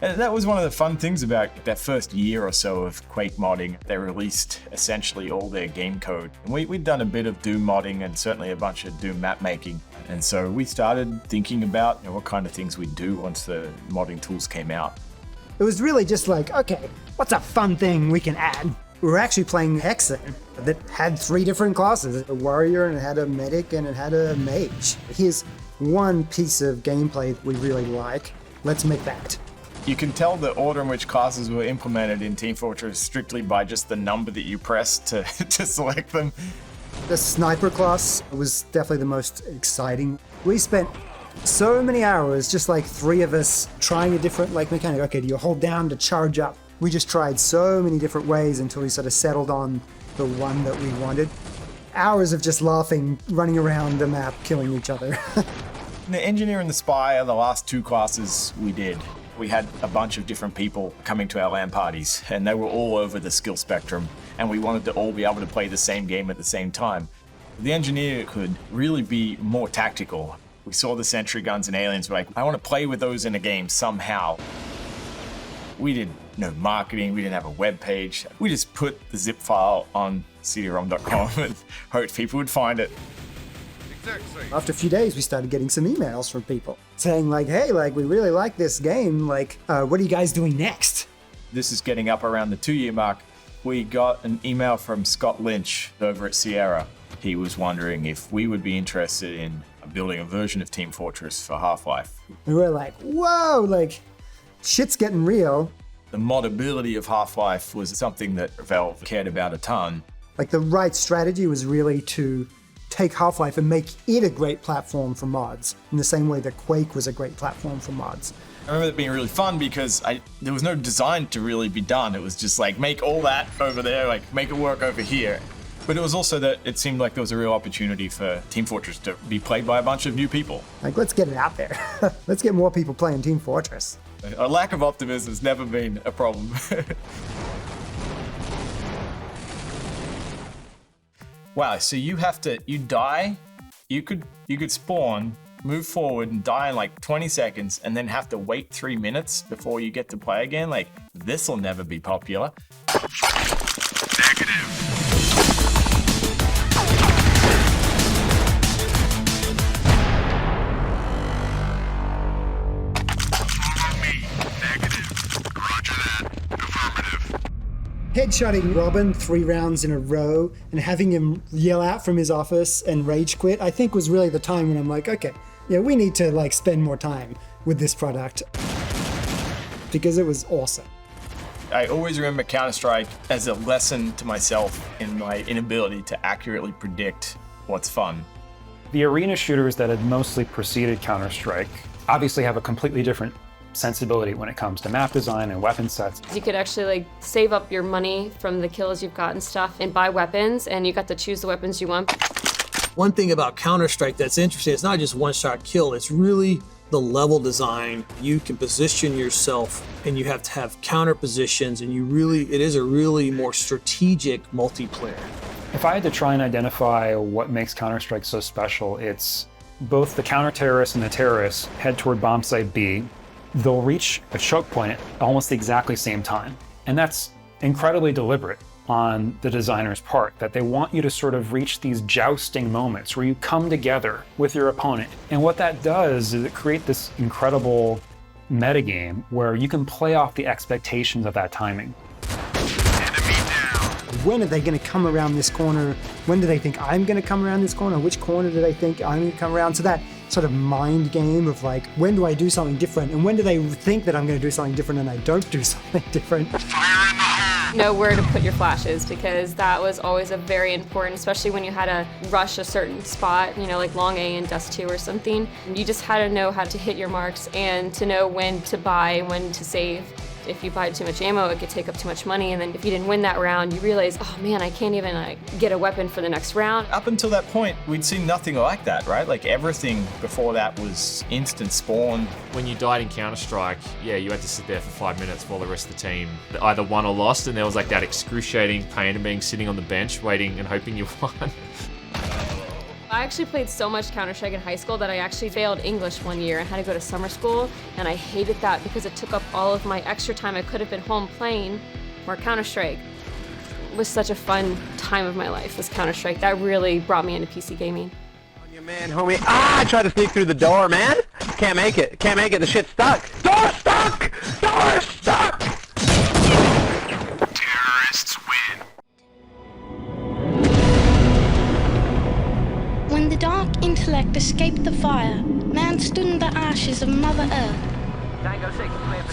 And that was one of the fun things about that first year or so of Quake modding. They released essentially all their game code. And we'd done a bit of Doom modding and certainly a bunch of Doom map making. And so we started thinking about what kind of things we'd do once the modding tools came out. It was really just like, okay, what's a fun thing we can add? We were actually playing Hexen that had 3 different classes, a warrior and it had a medic and it had a mage. Here's one piece of gameplay we really like. Let's make that. You can tell the order in which classes were implemented in Team Fortress strictly by just the number that you press to select them. The sniper class was definitely the most exciting. We spent so many hours, just like 3 of us, trying a different mechanic. Okay, do you hold down to charge up? We just tried so many different ways until we sort of settled on the one that we wanted. Hours of just laughing, running around the map, killing each other. The engineer and the spy are the last 2 classes we did. We had a bunch of different people coming to our LAN parties, and they were all over the skill spectrum, and we wanted to all be able to play the same game at the same time. The engineer could really be more tactical. We saw the sentry guns and aliens, we're like, I want to play with those in a game somehow. We did no marketing, we didn't have a web page. We just put the zip file on cd-rom.com and hoped people would find it. After a few days, we started getting some emails from people saying like, hey, we really like this game. What are you guys doing next? This is getting up around the 2-year mark. We got an email from Scott Lynch over at Sierra. He was wondering if we would be interested in building a version of Team Fortress for Half-Life. And we're like, whoa, shit's getting real. The moddability of Half-Life was something that Valve cared about a ton. The right strategy was really to take Half-Life and make it a great platform for mods, in the same way that Quake was a great platform for mods. I remember it being really fun because there was no design to really be done. It was just make all that over there, make it work over here. But it was also that it seemed like there was a real opportunity for Team Fortress to be played by a bunch of new people. Let's get it out there. Let's get more people playing Team Fortress. A lack of optimism has never been a problem. Wow, so you die, you could spawn, move forward and die in 20 seconds and then have to wait 3 minutes before you get to play again? This'll never be popular. Negative. Headshotting Robin 3 rounds in a row and having him yell out from his office and rage quit, I think was really the time when I'm like, okay, yeah, we need to spend more time with this product because it was awesome. I always remember Counter-Strike as a lesson to myself in my inability to accurately predict what's fun. The arena shooters that had mostly preceded Counter-Strike obviously have a completely different sensibility when it comes to map design and weapon sets. You could actually save up your money from the kills you've got and stuff and buy weapons, and you got to choose the weapons you want. One thing about Counter-Strike that's interesting, it's not just one-shot kill, it's really the level design. You can position yourself and you have to have counter positions, and it is a really more strategic multiplayer. If I had to try and identify what makes Counter-Strike so special, it's both the counter-terrorists and the terrorists head toward bomb site B. They'll reach a choke point at almost the exactly same time. And that's incredibly deliberate on the designer's part, that they want you to sort of reach these jousting moments where you come together with your opponent. And what that does is it creates this incredible metagame where you can play off the expectations of that timing. When are they going to come around this corner? When do they think I'm going to come around this corner? Which corner do they think I'm going to come around? So that sort of mind game of like, when do I do something different? And when do they think that I'm going to do something different and I don't do something different? Know where to put your flashes, because that was always a very important, especially when you had to rush a certain spot, like long A and Dust 2 or something. You just had to know how to hit your marks and to know when to buy, when to save. If you buy too much ammo, it could take up too much money, and then if you didn't win that round, you realize, oh man, I can't even get a weapon for the next round. Up until that point, we'd seen nothing like that, right? Like everything before that was instant spawn. When you died in Counter-Strike, you had to sit there for 5 minutes while the rest of the team either won or lost, and there was like that excruciating pain of being sitting on the bench waiting and hoping you won. I actually played so much Counter-Strike in high school that I actually failed English one year and had to go to summer school, and I hated that because it took up all of my extra time I could have been home playing more Counter-Strike. It was such a fun time of my life, this Counter-Strike. That really brought me into PC gaming. On your man, homie. I tried to sneak through the door, man. Can't make it. Can't make it. The shit's stuck. Door stuck! Door stuck! Terrorists win. When the dark intellect escaped the fire, man stood in the ashes of Mother Earth.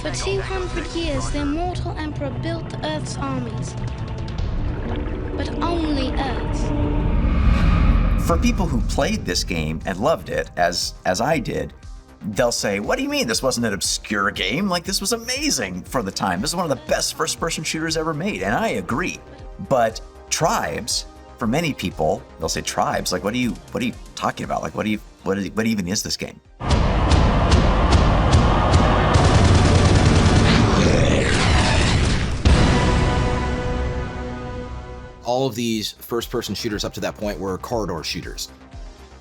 For 200 years, the immortal emperor built the Earth's armies. But only Earth's. For people who played this game and loved it, as I did, they'll say, what do you mean this wasn't an obscure game? Like, this was amazing for the time. This is one of the best first-person shooters ever made, and I agree. But Tribes, for many people, they'll say Tribes, like, what are you talking about? Like, what even is this game? All of these first-person shooters up to that point were corridor shooters.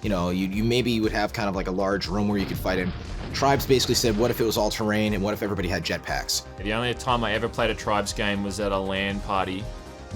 You maybe would have kind of like a large room where you could fight in. Tribes basically said, what if it was all terrain, and what if everybody had jetpacks? The only time I ever played a Tribes game was at a LAN party.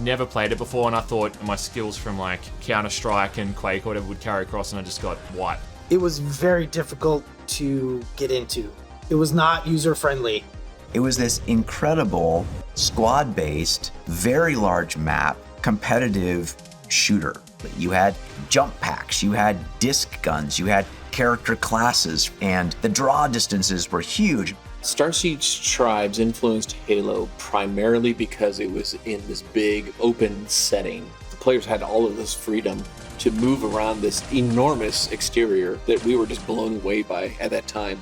Never played it before, and I thought my skills from like Counter-Strike and Quake or whatever would carry across, and I just got wiped. It was very difficult to get into. It was not user-friendly. It was this incredible squad-based, very large map, competitive shooter. You had jump packs, you had disc guns, you had character classes, and the draw distances were huge. Star Siege Tribes influenced Halo primarily because it was in this big open setting. The players had all of this freedom to move around this enormous exterior that we were just blown away by at that time.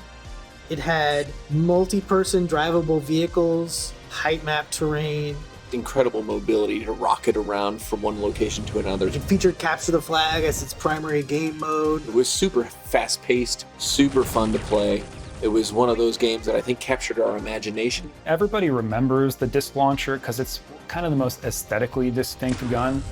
It had multi-person drivable vehicles, height map terrain, incredible mobility to rocket around from one location to another. It featured capture the flag as its primary game mode. It was super fast-paced, super fun to play. It was one of those games that I think captured our imagination. Everybody remembers the disc launcher because it's kind of the most aesthetically distinct gun,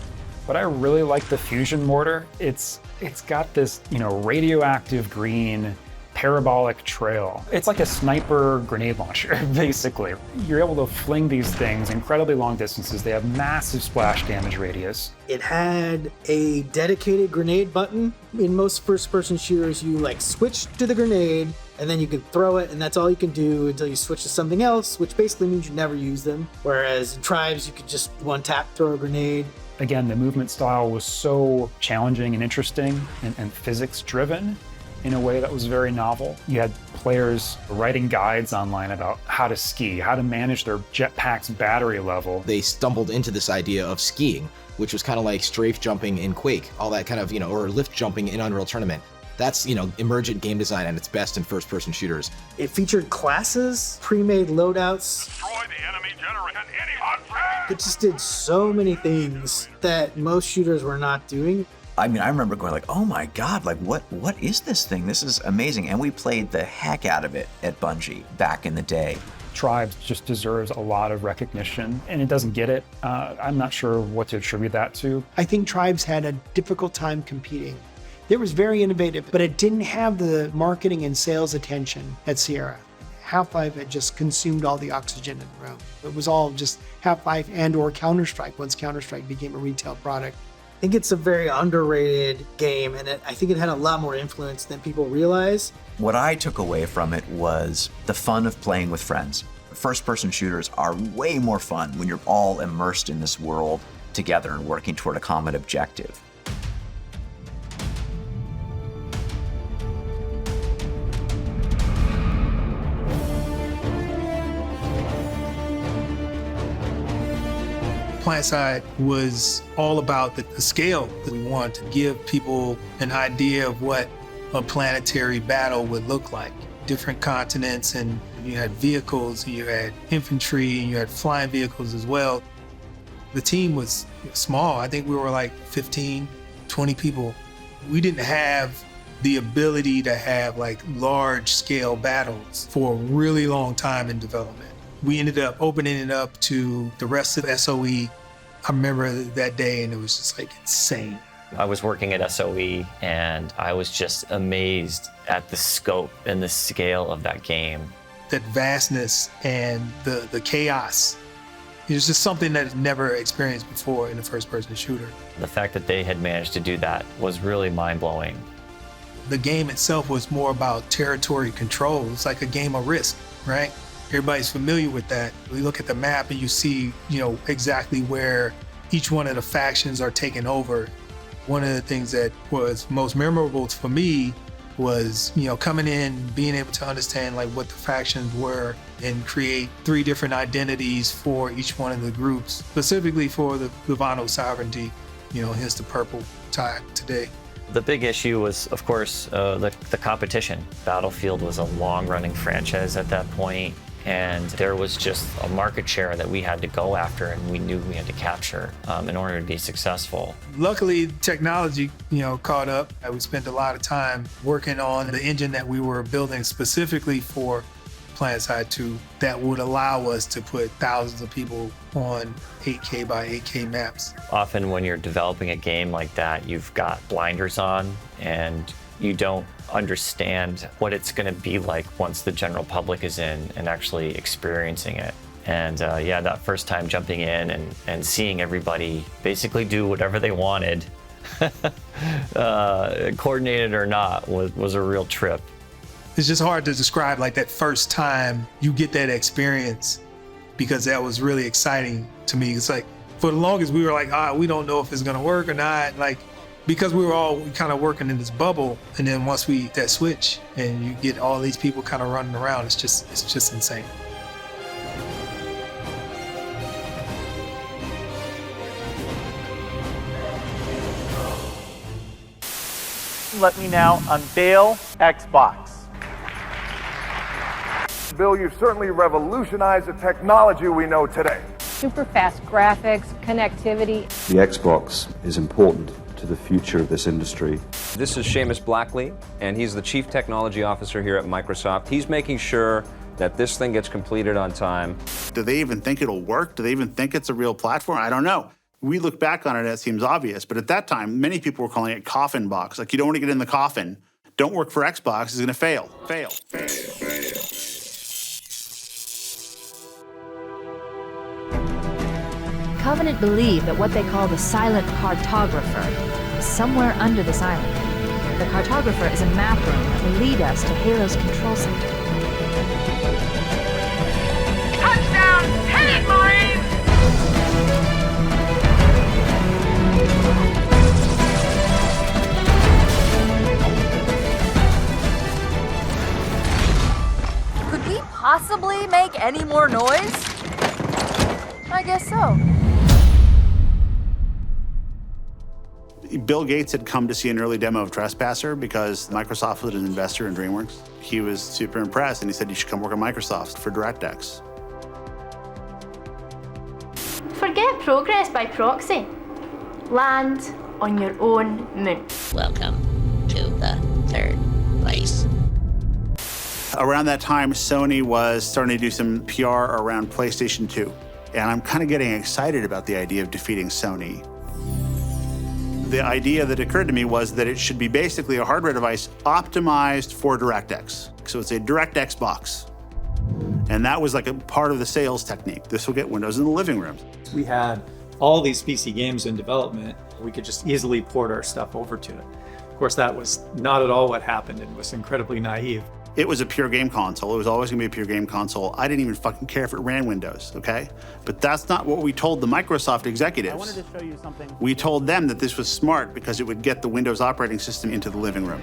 but I really like the fusion mortar. It's got this, radioactive green parabolic trail. It's like a sniper grenade launcher, basically. You're able to fling these things incredibly long distances. They have massive splash damage radius. It had a dedicated grenade button. In most first-person shooters, you switch to the grenade, and then you can throw it, and that's all you can do until you switch to something else, which basically means you never use them. Whereas in Tribes, you could just one-tap throw a grenade. Again, the movement style was so challenging and interesting and physics-driven in a way that was very novel. You had players writing guides online about how to ski, how to manage their jetpack's battery level. They stumbled into this idea of skiing, which was kind of like strafe jumping in Quake, all that kind of, or lift jumping in Unreal Tournament. That's, emergent game design at its best in first-person shooters. It featured classes, pre-made loadouts. Destroy the enemy generator. It just did so many things that most shooters were not doing. I mean, I remember going like, oh my God, like what is this thing? This is amazing. And we played the heck out of it at Bungie back in the day. Tribes just deserves a lot of recognition, and it doesn't get it. I'm not sure what to attribute that to. I think Tribes had a difficult time competing. It was very innovative, but it didn't have the marketing and sales attention at Sierra. Half-Life had just consumed all the oxygen in the room. It was all just Half-Life and or Counter-Strike once Counter-Strike became a retail product. I think it's a very underrated game, and I think it had a lot more influence than people realize. What I took away from it was the fun of playing with friends. First-person shooters are way more fun when you're all immersed in this world together and working toward a common objective. PlanetSide was all about the scale. We wanted to give people an idea of what a planetary battle would look like. Different continents, and you had vehicles, you had infantry, and you had flying vehicles as well. The team was small. I think we were like 15, 20 people. We didn't have the ability to have like large scale battles for a really long time in development. We ended up opening it up to the rest of SOE. I remember that day and it was just like insane. I was working at SOE and I was just amazed at the scope and the scale of that game. That vastness and the chaos. It was just something that I'd never experienced before in a first-person shooter. The fact that they had managed to do that was really mind-blowing. The game itself was more about territory control. It's like a game of Risk, right? Everybody's familiar with that. We look at the map and you see, exactly where each one of the factions are taking over. One of the things that was most memorable for me was, coming in, being able to understand like what the factions were and create 3 different identities for each one of the groups, specifically for the Vano sovereignty, hence the purple tie today. The big issue was, of course, the competition. Battlefield was a long-running franchise at that point, and there was just a market share that we had to go after and we knew we had to capture in order to be successful. Luckily, technology, caught up. We spent a lot of time working on the engine that we were building specifically for PlanetSide 2 that would allow us to put thousands of people on 8K by 8K maps. Often when you're developing a game like that, you've got blinders on and you don't understand what it's going to be like once the general public is in and actually experiencing it. And that first time jumping in and seeing everybody basically do whatever they wanted, coordinated or not, was a real trip. It's just hard to describe like that first time you get that experience, because that was really exciting to me. It's like for the longest we were like, we don't know if it's going to work or not. Like, because we were all kind of working in this bubble, and then once we hit that switch and you get all these people kind of running around, it's just insane. Let me now unveil Xbox. Bill, you've certainly revolutionized the technology we know today. Super fast graphics, connectivity. The Xbox is important to the future of this industry. This is Seamus Blackley, and he's the Chief Technology Officer here at Microsoft. He's making sure that this thing gets completed on time. Do they even think it'll work? Do they even think it's a real platform? I don't know. We look back on it, it seems obvious, but at that time, many people were calling it coffin box. Like, you don't want to get in the coffin. Don't work for Xbox, it's going to fail. Fail. Covenant believe that what they call the silent cartographer is somewhere under this island. The cartographer is a map room that will lead us to Halo's control center. Touchdown! Hit it, Marines! Could we possibly make any more noise? I guess so. Bill Gates had come to see an early demo of Trespasser because Microsoft was an investor in DreamWorks. He was super impressed, and he said, you should come work at Microsoft for DirectX. Forget progress by proxy. Land, on your own moon. Welcome to the third place. Around that time, Sony was starting to do some PR around PlayStation 2. And I'm kind of getting excited about the idea of defeating Sony. The idea that occurred to me was that it should be basically a hardware device optimized for DirectX. So it's a DirectX box. And that was like a part of the sales technique. This will get Windows in the living room. We had all these PC games in development. We could just easily port our stuff over to it. Of course, that was not at all what happened. It was incredibly naive. It was a pure game console. It was always gonna be a pure game console. I didn't even fucking care if it ran Windows, okay? But that's not what we told the Microsoft executives. I wanted to show you something. We told them that this was smart because it would get the Windows operating system into the living room.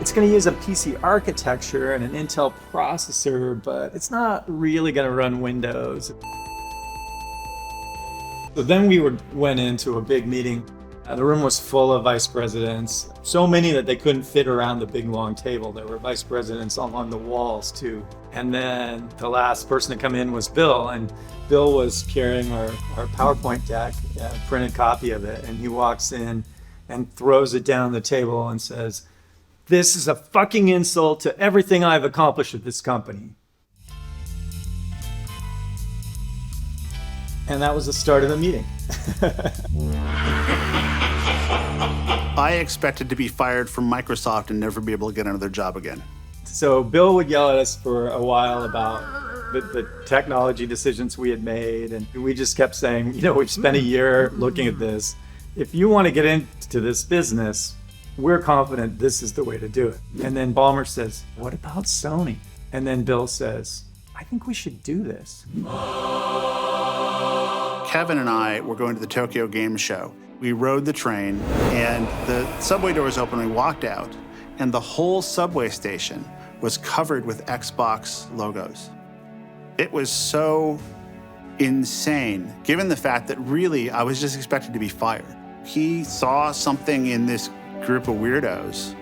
It's going to use a PC architecture and an Intel processor, but it's not really going to run Windows. So then we went into a big meeting. The room was full of vice presidents, so many that they couldn't fit around the big long table. There were vice presidents along the walls too. And then the last person to come in was Bill, and Bill was carrying our PowerPoint deck, a printed copy of it, and he walks in and throws it down the table and says, "This is a fucking insult to everything I've accomplished at this company." And that was the start of the meeting. I expected to be fired from Microsoft and never be able to get another job again. So Bill would yell at us for a while about the technology decisions we had made. And we just kept saying, we've spent a year looking at this. If you want to get into this business, we're confident this is the way to do it. And then Ballmer says, "What about Sony?" And then Bill says, "I think we should do this." Kevin and I were going to the Tokyo Game Show. We rode the train, and the subway doors opened. We walked out, and the whole subway station was covered with Xbox logos. It was so insane, given the fact that really I was just expected to be fired. He saw something in this group of weirdos.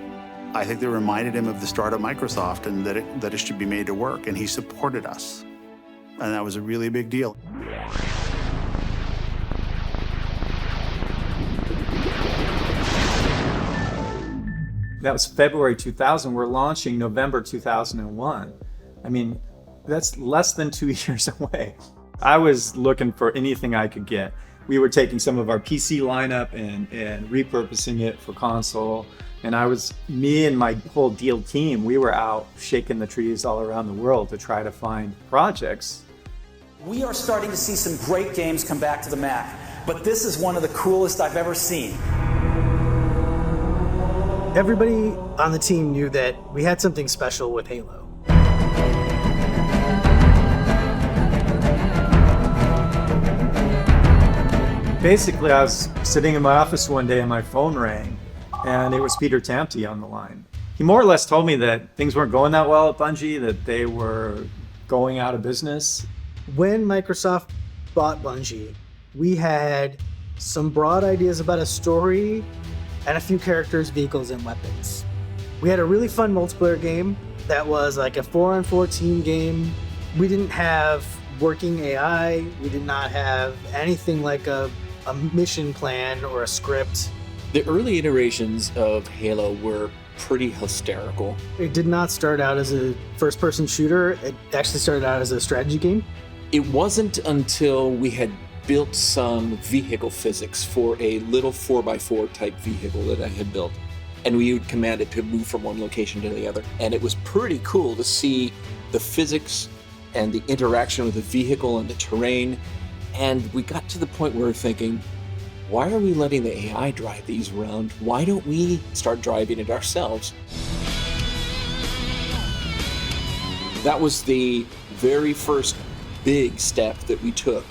I think they reminded him of the start of Microsoft and that it should be made to work, and he supported us. And that was a really big deal. That was February 2000. We're launching November 2001. I mean, that's less than 2 years away. I was looking for anything I could get. We were taking some of our PC lineup and repurposing it for console. And me and my whole deal team, we were out shaking the trees all around the world to try to find projects. We are starting to see some great games come back to the Mac, but this is one of the coolest I've ever seen. Everybody on the team knew that we had something special with Halo. Basically, I was sitting in my office one day and my phone rang, and it was Peter Tamte on the line. He more or less told me that things weren't going that well at Bungie, that they were going out of business. When Microsoft bought Bungie, we had some broad ideas about a story and a few characters, vehicles, and weapons. We had a really fun multiplayer game that was like a 4-on-4 team game. We didn't have working AI. We did not have anything like a mission plan or a script. The early iterations of Halo were pretty hysterical. It did not start out as a first-person shooter. It actually started out as a strategy game. It wasn't until we had built some vehicle physics for a little 4x4 type vehicle that I had built. And we would command it to move from one location to the other. And it was pretty cool to see the physics and the interaction with the vehicle and the terrain. And we got to the point where we're thinking, why are we letting the AI drive these around? Why don't we start driving it ourselves? That was the very first big step that we took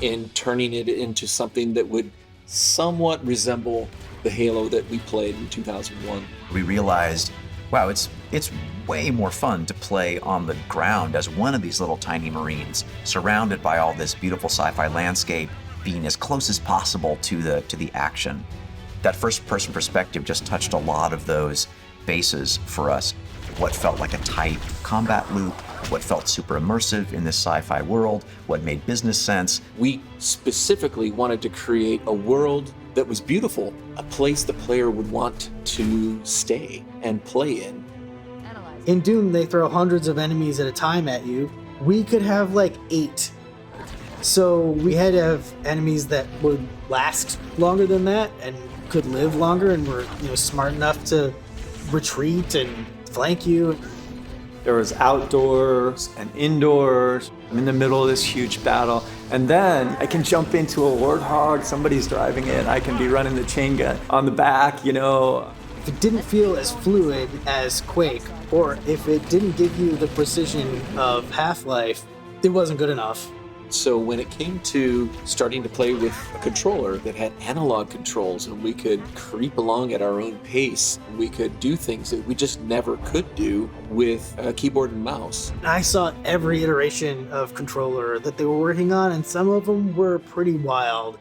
in turning it into something that would somewhat resemble the Halo that we played in 2001. We realized, wow, it's way more fun to play on the ground as one of these little tiny Marines, surrounded by all this beautiful sci-fi landscape, being as close as possible to the action. That first-person perspective just touched a lot of those bases for us. What felt like a tight combat loop, what felt super immersive in this sci-fi world, what made business sense. We specifically wanted to create a world that was beautiful, a place the player would want to stay and play in. In Doom, they throw hundreds of enemies at a time at you. We could have like 8. So we had to have enemies that would last longer than that and could live longer and were, smart enough to retreat and flank you. There was outdoors and indoors. I'm in the middle of this huge battle. And then I can jump into a Warthog, somebody's driving it, I can be running the chain gun on the back, If it didn't feel as fluid as Quake, or if it didn't give you the precision of Half-Life, it wasn't good enough. So when it came to starting to play with a controller that had analog controls and we could creep along at our own pace, we could do things that we just never could do with a keyboard and mouse. I saw every iteration of controller that they were working on, and some of them were pretty wild.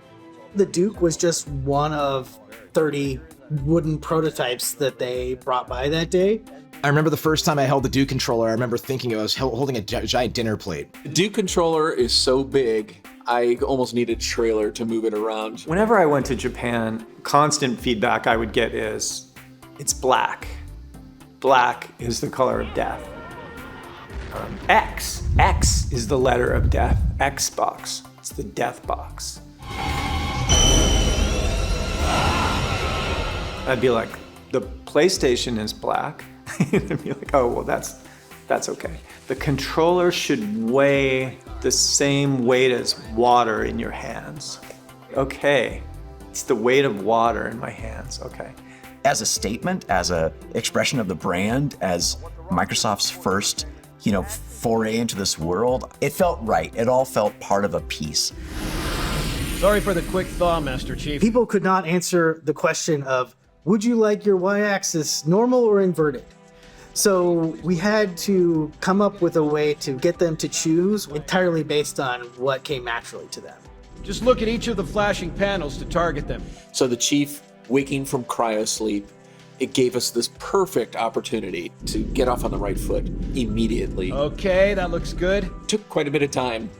The Duke was just one of 30 wooden prototypes that they brought by that day. I remember the first time I held the Duke controller, I remember thinking I was holding a giant dinner plate. The Duke controller is so big, I almost need a trailer to move it around. Whenever I went to Japan, constant feedback I would get is, it's black. Black is the color of death. X is the letter of death. Xbox, it's the death box. I'd be like, the PlayStation is black. I'd be like, oh, well, that's okay. The controller should weigh the same weight as water in your hands. Okay, it's the weight of water in my hands, okay. As a statement, as an expression of the brand, as Microsoft's first, foray into this world, it felt right. It all felt part of a piece. Sorry for the quick thaw, Master Chief. People could not answer the question of, would you like your y-axis normal or inverted? So we had to come up with a way to get them to choose entirely based on what came naturally to them. Just look at each of the flashing panels to target them. So the Chief waking from cryosleep, it gave us this perfect opportunity to get off on the right foot immediately. Okay, that looks good. It took quite a bit of time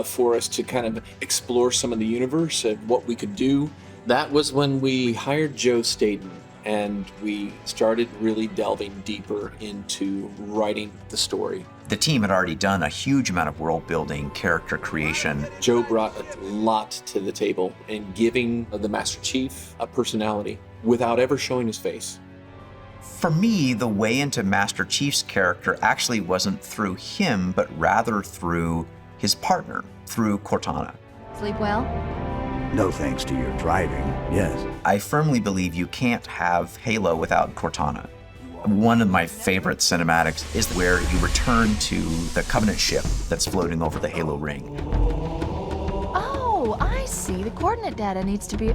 for us to kind of explore some of the universe and what we could do. That was when we hired Joe Staten and we started really delving deeper into writing the story. The team had already done a huge amount of world building, character creation. Joe brought a lot to the table in giving the Master Chief a personality without ever showing his face. For me, the way into Master Chief's character actually wasn't through him, but rather through his partner, through Cortana. Sleep well? No thanks to your driving, yes. I firmly believe you can't have Halo without Cortana. One of my favorite cinematics is where you return to the Covenant ship that's floating over the Halo ring. Oh, I see. The coordinate data needs to be...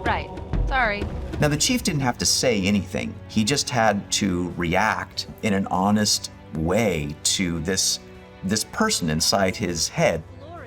Right. Sorry. Now, the Chief didn't have to say anything. He just had to react in an honest way to this person inside his head.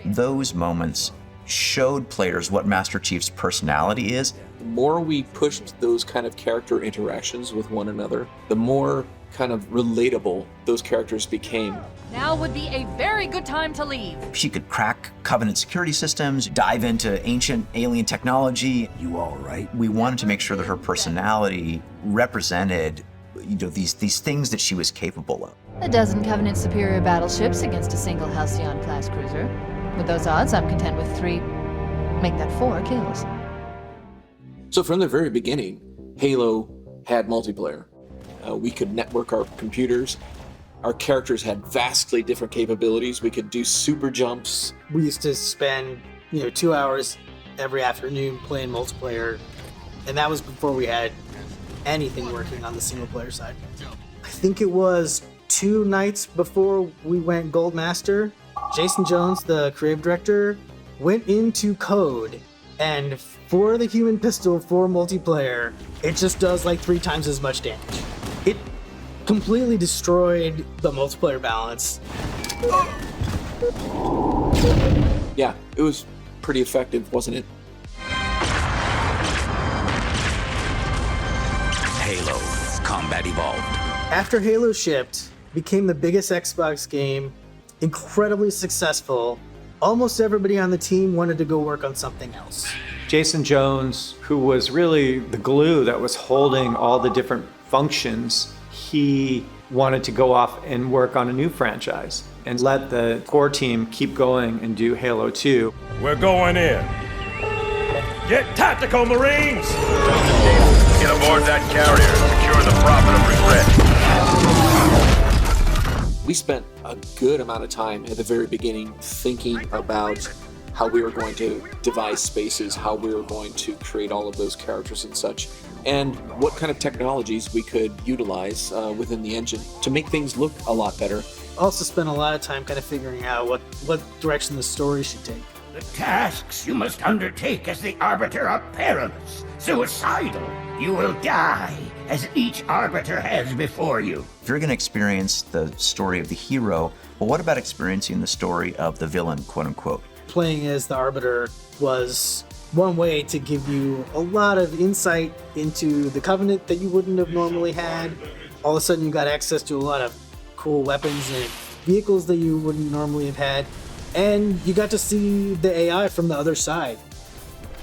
Those moments showed players what Master Chief's personality is. The more we pushed those kind of character interactions with one another, the more kind of relatable those characters became. Now would be a very good time to leave. She could crack Covenant security systems, dive into ancient alien technology. You all right? We wanted to make sure that her personality represented, these things that she was capable of. A dozen Covenant superior battleships against a single Halcyon-class cruiser. With those odds, I'm content with 3, make that 4 kills. So from the very beginning, Halo had multiplayer. We could network our computers. Our characters had vastly different capabilities. We could do super jumps. We used to spend, 2 hours every afternoon playing multiplayer, and that was before we had anything working on the single player side. I think it was 2 nights before we went Gold Master. Jason Jones, the creative director, went into code, and for the human pistol for multiplayer, it just does like 3 times as much damage. It completely destroyed the multiplayer balance. Yeah, it was pretty effective, wasn't it? Halo Combat Evolved. After Halo shipped, became the biggest Xbox game, incredibly successful, almost everybody on the team wanted to go work on something else. Jason Jones, who was really the glue that was holding all the different functions, he wanted to go off and work on a new franchise and let the core team keep going and do Halo 2. We're going in. Get tactical, Marines! Get aboard that carrier and secure the Prophet of Regret. We spent a good amount of time at the very beginning thinking about how we were going to devise spaces, how we were going to create all of those characters and such, and what kind of technologies we could utilize within the engine to make things look a lot better. Also spent a lot of time kind of figuring out what direction the story should take. The tasks you must undertake as the Arbiter are perilous, suicidal. You will die, as each Arbiter has before you. If you're going to experience the story of the hero, well, what about experiencing the story of the villain, quote unquote? Playing as the Arbiter was one way to give you a lot of insight into the Covenant that you wouldn't have normally had. All of a sudden you got access to a lot of cool weapons and vehicles that you wouldn't normally have had. And you got to see the AI from the other side.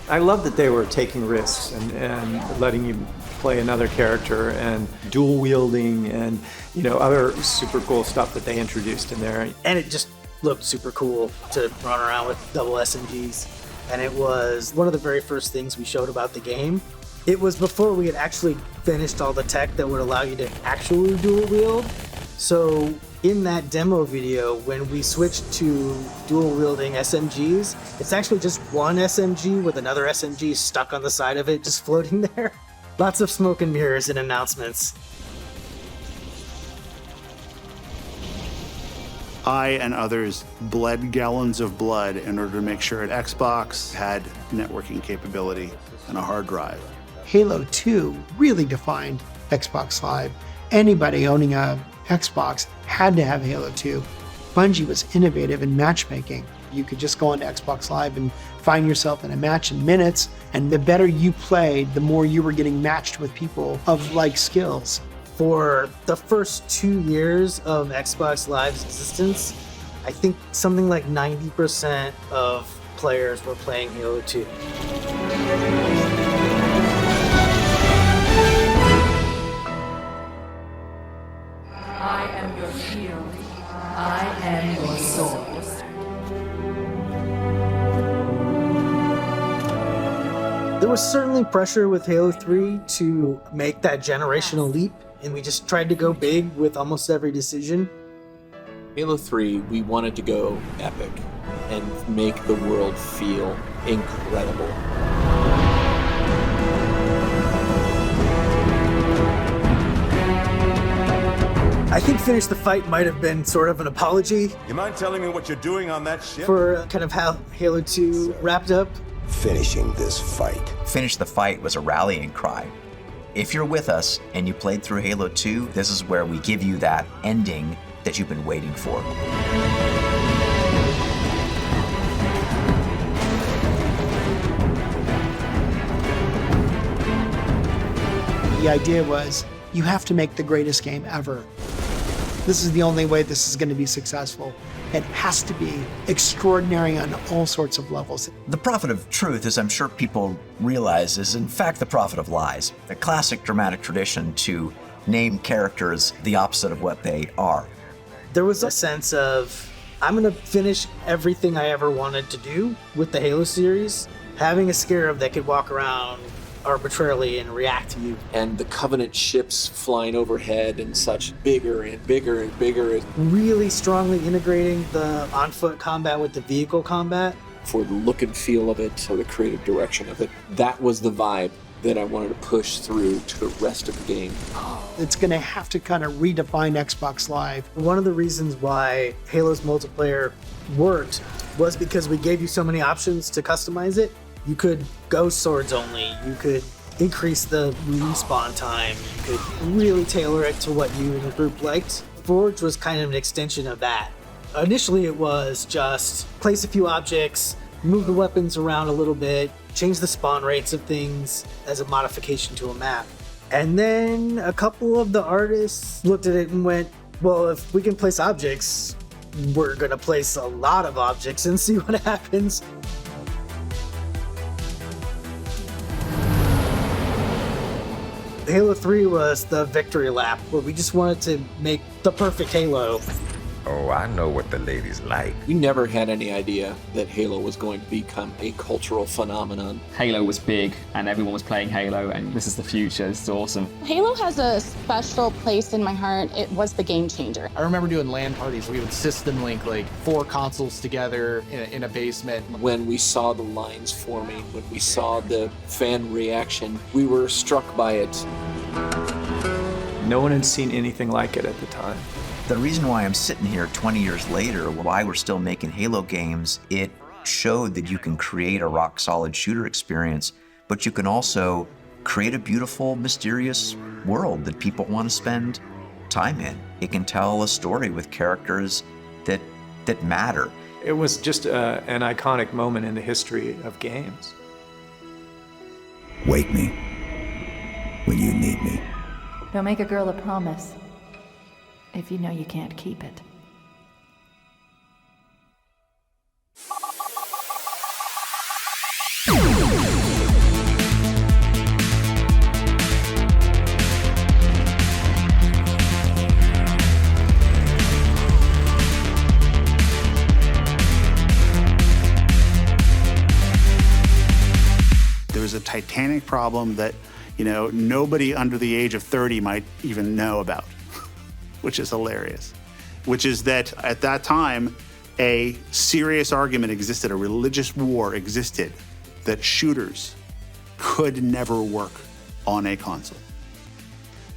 I love that they were taking risks and letting you play another character and dual wielding and, you know, other super cool stuff that they introduced in there. And it just looked super cool to run around with double SMGs. And it was one of the very first things we showed about the game. It was before we had actually finished all the tech that would allow you to actually dual wield. So in that demo video, when we switched to dual wielding SMGs, it's actually just one SMG with another SMG stuck on the side of it, just floating there. Lots of smoke and mirrors and announcements. I and others bled gallons of blood in order to make sure that Xbox had networking capability and a hard drive. Halo 2 really defined Xbox Live. Anybody owning a Xbox had to have Halo 2. Bungie was innovative in matchmaking. You could just go onto Xbox Live and find yourself in a match in minutes, and the better you played, the more you were getting matched with people of like skills. For the first 2 years of Xbox Live's existence, I think something like 90% of players were playing Halo 2. I am your shield. I am your sword. There was certainly pressure with Halo 3 to make that generational leap, and we just tried to go big with almost every decision. Halo 3, we wanted to go epic and make the world feel incredible. I think Finish the Fight might have been sort of an apology. You mind telling me what you're doing on that ship? For kind of how Halo 2 wrapped up. Finishing this fight. Finish the Fight was a rallying cry. If you're with us and you played through Halo 2, this is where we give you that ending that you've been waiting for. The idea was, you have to make the greatest game ever. This is the only way this is going to be successful. It has to be extraordinary on all sorts of levels. The prophet of truth, as I'm sure people realize, is in fact the prophet of lies. A classic dramatic tradition to name characters the opposite of what they are. There was a sense of, I'm going to finish everything I ever wanted to do with the Halo series. Having a scarab that could walk around arbitrarily and react to you. And the Covenant ships flying overhead and such, bigger and bigger and bigger. Really strongly integrating the on-foot combat with the vehicle combat. For the look and feel of it, for the creative direction of it. That was the vibe that I wanted to push through to the rest of the game. It's going to have to kind of redefine Xbox Live. One of the reasons why Halo's multiplayer worked was because we gave you so many options to customize it. You could go swords only, you could increase the respawn time, you could really tailor it to what you and your group liked. Forge was kind of an extension of that. Initially it was just place a few objects, move the weapons around a little bit, change the spawn rates of things as a modification to a map. And then a couple of the artists looked at it and went, well, if we can place objects, we're gonna place a lot of objects and see what happens. Halo 3 was the victory lap, where we just wanted to make the perfect Halo. Oh, I know what the ladies like. We never had any idea that Halo was going to become a cultural phenomenon. Halo was big, and everyone was playing Halo, and this is the future. This is awesome. Halo has a special place in my heart. It was the game changer. I remember doing LAN parties where we would system link like 4 consoles together in a basement. When we saw the lines forming, when we saw the fan reaction, we were struck by it. No one had seen anything like it at the time. The reason why I'm sitting here 20 years later, why we're still making Halo games, it showed that you can create a rock-solid shooter experience, but you can also create a beautiful, mysterious world that people want to spend time in. It can tell a story with characters that matter. It was just an iconic moment in the history of games. Wake me when you need me. Don't make a girl a promise if you know you can't keep it. There was a titanic problem that, nobody under the age of 30 might even know about, which is hilarious. Which is that at that time, a serious argument existed, a religious war existed, that shooters could never work on a console.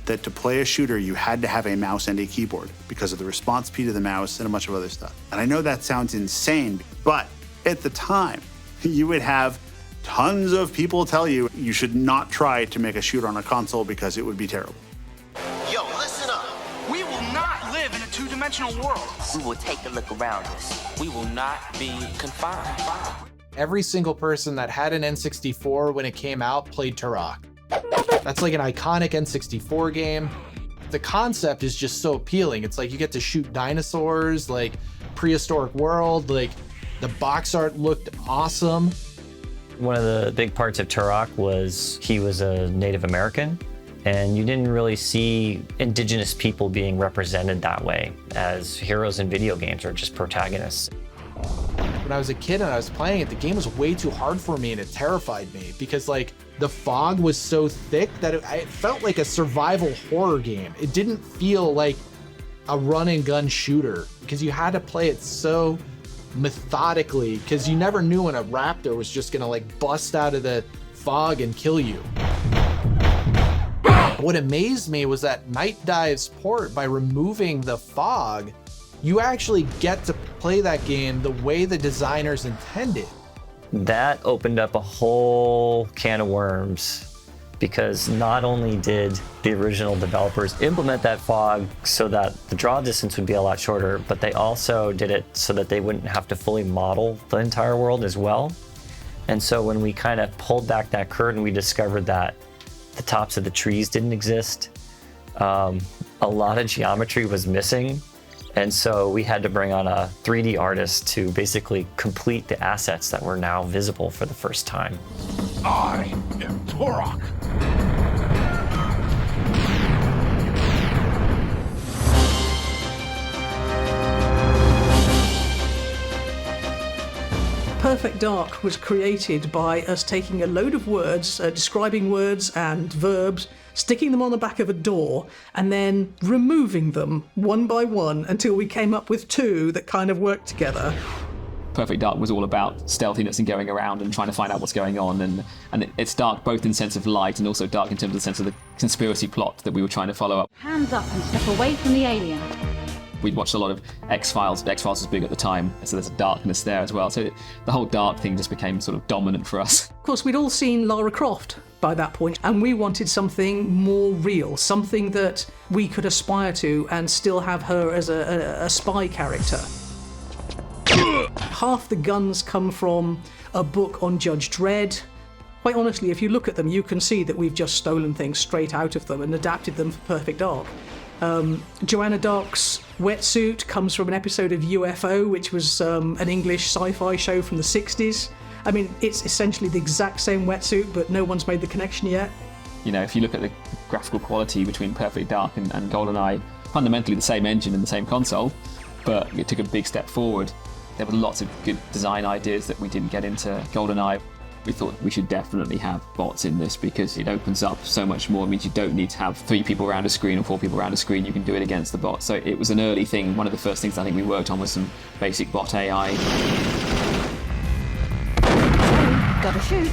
That to play a shooter, you had to have a mouse and a keyboard because of the response speed of the mouse and a bunch of other stuff. And I know that sounds insane, but at the time, you would have tons of people tell you you should not try to make a shooter on a console because it would be terrible. Yo, listen up. We will not live in a two-dimensional world. We will take a look around us. We will not be confined. Every single person that had an N64 when it came out played Turok. That's like an iconic N64 game. The concept is just so appealing. It's like you get to shoot dinosaurs, like prehistoric world, like the box art looked awesome. One of the big parts of Turok was he was a Native American, and you didn't really see indigenous people being represented that way as heroes in video games or just protagonists. When I was a kid and I was playing it, the game was way too hard for me and it terrified me because like the fog was so thick that it felt like a survival horror game. It didn't feel like a run and gun shooter because you had to play it so methodically because you never knew when a raptor was just gonna like bust out of the fog and kill you. What amazed me was that Night Dive's port, by removing the fog, you actually get to play that game the way the designers intended. That opened up a whole can of worms because not only did the original developers implement that fog so that the draw distance would be a lot shorter, but they also did it so that they wouldn't have to fully model the entire world as well. And so when we kind of pulled back that curtain, we discovered that the tops of the trees didn't exist. A lot of geometry was missing. And so we had to bring on a 3D artist to basically complete the assets that were now visible for the first time. I am Turok. Perfect Dark was created by us taking a load of words, describing words and verbs, sticking them on the back of a door, and then removing them one by one until we came up with 2 that kind of worked together. Perfect Dark was all about stealthiness and going around and trying to find out what's going on, and it's dark both in sense of light and also dark in terms of the sense of the conspiracy plot that we were trying to follow up. Hands up and step away from the alien. We'd watched a lot of X-Files. X-Files was big at the time, so there's a darkness there as well. So the whole dark thing just became sort of dominant for us. Of course, we'd all seen Lara Croft by that point, and we wanted something more real, something that we could aspire to and still have her as a spy character. Half the guns come from a book on Judge Dredd. Quite honestly, if you look at them, you can see that we've just stolen things straight out of them and adapted them for Perfect Dark. Joanna Dark's wetsuit comes from an episode of UFO, which was an English sci-fi show from the 60s. I mean, it's essentially the exact same wetsuit, but no one's made the connection yet. You know, if you look at the graphical quality between Perfectly Dark and GoldenEye, fundamentally the same engine and the same console, but it took a big step forward. There were lots of good design ideas that we didn't get into GoldenEye. We thought we should definitely have bots in this because it opens up so much more. It means you don't need to have 3 people around a screen or 4 people around a screen. You can do it against the bot. So it was an early thing. One of the first things I think we worked on was some basic bot AI. Gotta shoot.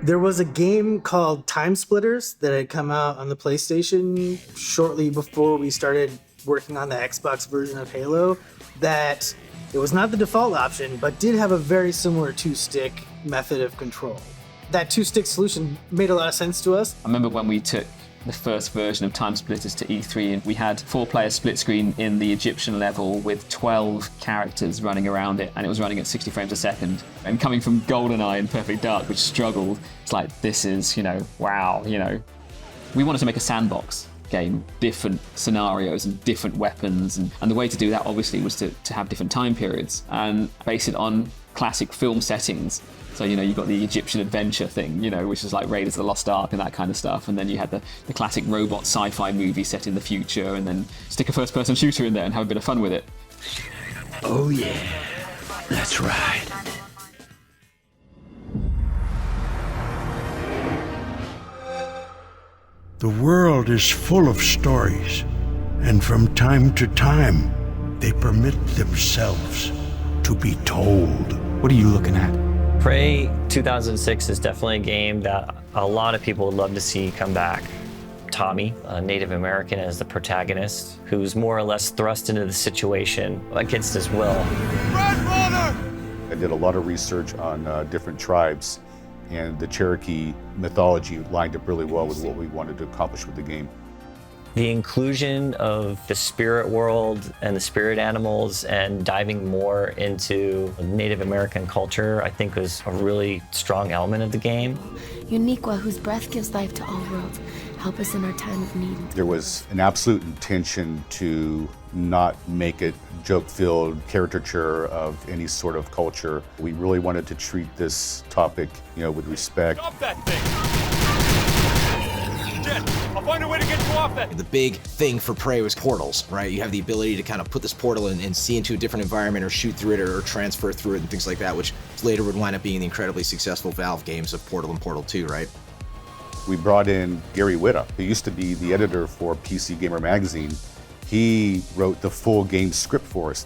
There was a game called Time Splitters that had come out on the PlayStation shortly before we started working on the Xbox version of Halo, that it was not the default option, but did have a very similar 2-stick method of control. That 2-stick solution made a lot of sense to us. I remember when we took the first version of Time Splitters to E3, and we had 4-player split screen in the Egyptian level with 12 characters running around it, and it was running at 60 frames a second. And coming from GoldenEye and Perfect Dark, which struggled, it's like, this is, wow, We wanted to make a sandbox game, different scenarios and different weapons, and the way to do that obviously was to have different time periods and base it on classic film settings. So, you've got the Egyptian adventure thing, which is like Raiders of the Lost Ark and that kind of stuff. And then you had the classic robot sci-fi movie set in the future, and then stick a first-person shooter in there and have a bit of fun with it. Oh yeah, that's right. The world is full of stories, and from time to time, they permit themselves to be told. What are you looking at? Prey 2006 is definitely a game that a lot of people would love to see come back. Tommy, a Native American, as the protagonist, who's more or less thrust into the situation against his will. I did a lot of research on different tribes, and the Cherokee mythology lined up really well with what we wanted to accomplish with the game. The inclusion of the spirit world and the spirit animals and diving more into Native American culture, I think, was a really strong element of the game. Uniqua, whose breath gives life to all worlds, help us in our time of need. There was an absolute intention to not make it joke-filled caricature of any sort of culture. We really wanted to treat this topic, with respect. Stop that thing! I'll find a way to get you off that. The big thing for Prey was portals, right? You have the ability to kind of put this portal in and see into a different environment or shoot through it or transfer through it and things like that, which later would wind up being the incredibly successful Valve games of Portal and Portal 2, right? We brought in Gary Whitta, who used to be the editor for PC Gamer magazine. He wrote the full game script for us.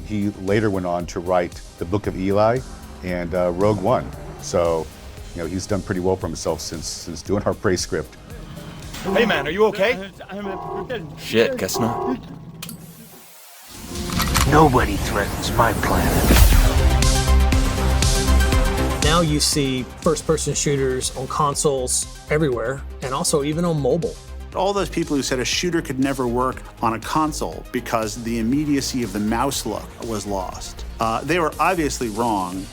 He later went on to write the Book of Eli and Rogue One. So, he's done pretty well for himself since doing our Prey script. Hey man, are you okay? Shit, guess not. Nobody threatens my planet. Now you see first-person shooters on consoles everywhere, and also even on mobile. All those people who said a shooter could never work on a console because the immediacy of the mouse look was lost, they were obviously wrong.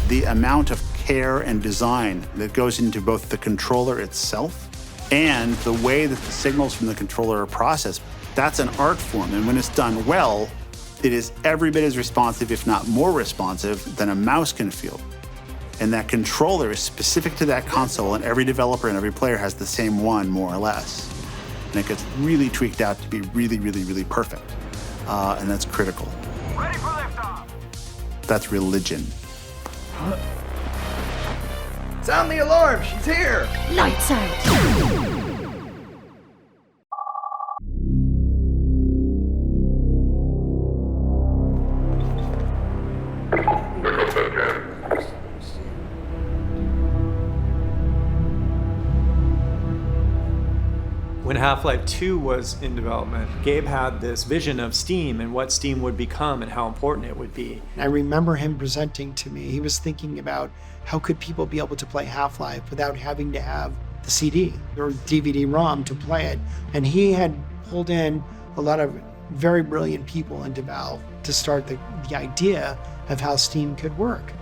The amount of care and design that goes into both the controller itself and the way that the signals from the controller are processed, that's an art form. And when it's done well, it is every bit as responsive, if not more responsive, than a mouse can feel. And that controller is specific to that console, and every developer and every player has the same one, more or less. And it gets really tweaked out to be really, really, really perfect. And that's critical. Ready for liftoff. That's religion. Sound the alarm, she's here! Lights out! When Half-Life 2 was in development, Gabe had this vision of Steam and what Steam would become and how important it would be. I remember him presenting to me. He was thinking about how could people be able to play Half-Life without having to have the CD or DVD-ROM to play it. And he had pulled in a lot of very brilliant people into Valve to start the idea of how Steam could work.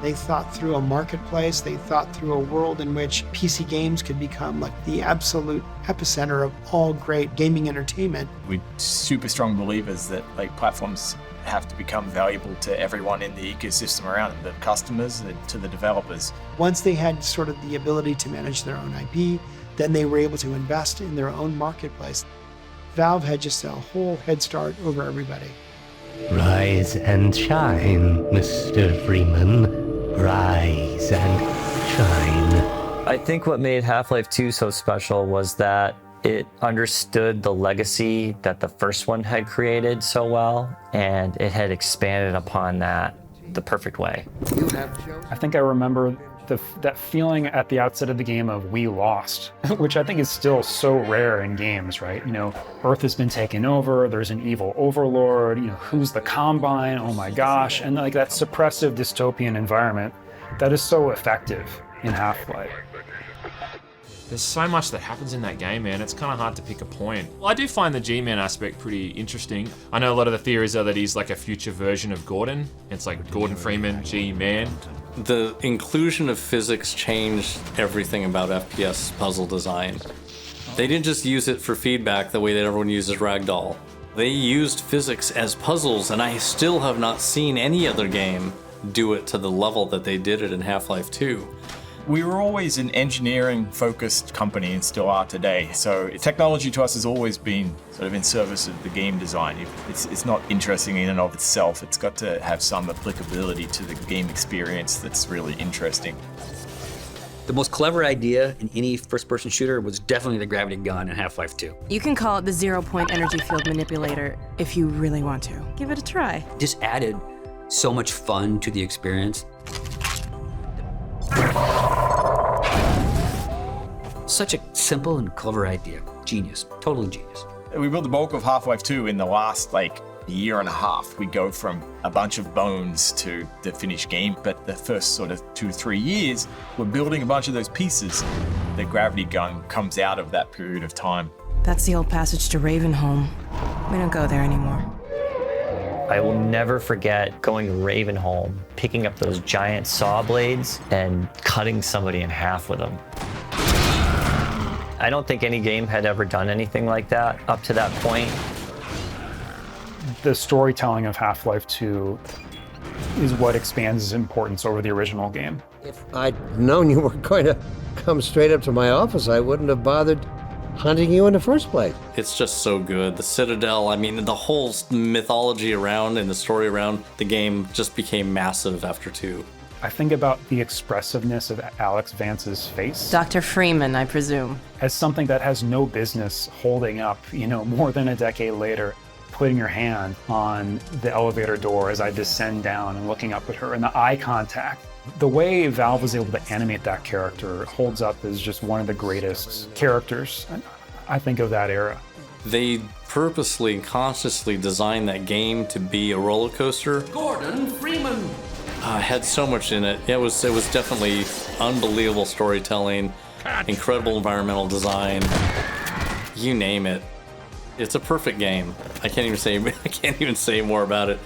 They thought through a marketplace. They thought through a world in which PC games could become like the absolute epicenter of all great gaming entertainment. We're super strong believers that like platforms have to become valuable to everyone in the ecosystem around them, the customers to the developers. Once they had sort of the ability to manage their own IP, then they were able to invest in their own marketplace. Valve had just a whole head start over everybody. Rise and shine, Mr. Freeman. Rise and shine. I think what made Half-Life 2 so special was that it understood the legacy that the first one had created so well, and it had expanded upon that the perfect way. I think I remember that feeling at the outset of the game of we lost, which I think is still so rare in games, right? You know, Earth has been taken over, there's an evil overlord, you know, who's the Combine, oh my gosh, and like that suppressive dystopian environment that is so effective in Half-Life. There's so much that happens in that game, man. It's kind of hard to pick a point. Well, I do find the G-Man aspect pretty interesting. I know a lot of the theories are that he's like a future version of Gordon. It's like Gordon Freeman, G-Man. The inclusion of physics changed everything about FPS puzzle design. They didn't just use it for feedback the way that everyone uses Ragdoll. They used physics as puzzles, and I still have not seen any other game do it to the level that they did it in Half-Life 2. We were always an engineering-focused company and still are today. So technology to us has always been sort of in service of the game design. It's not interesting in and of itself. It's got to have some applicability to the game experience that's really interesting. The most clever idea in any first-person shooter was definitely the gravity gun in Half-Life 2. You can call it the zero-point energy field manipulator if you really want to. Give it a try. Just added so much fun to the experience. Such a simple and clever idea. Genius. Totally genius. We built the bulk of Half-Life 2 in the last, year and a half. We go from a bunch of bones to the finished game, but the first sort of 2-3 years, we're building a bunch of those pieces. The gravity gun comes out of that period of time. That's the old passage to Ravenholm. We don't go there anymore. I will never forget going to Ravenholm, picking up those giant saw blades and cutting somebody in half with them. I don't think any game had ever done anything like that up to that point. The storytelling of Half-Life 2 is what expands its importance over the original game. If I'd known you were going to come straight up to my office, I wouldn't have bothered hunting you in the first place. It's just so good. The Citadel, I mean, the whole mythology around and the story around the game just became massive after 2. I think about the expressiveness of Alex Vance's face. Dr. Freeman, I presume. As something that has no business holding up, more than a decade later, putting your hand on the elevator door as I descend down and looking up at her, and the eye contact. The way Valve was able to animate that character holds up as just one of the greatest characters, I think, of that era. They purposely and consciously designed that game to be a roller coaster. Gordon Freeman! Had so much in it. It was definitely unbelievable storytelling, incredible environmental design, you name it. It's a perfect game. I can't even say more about it.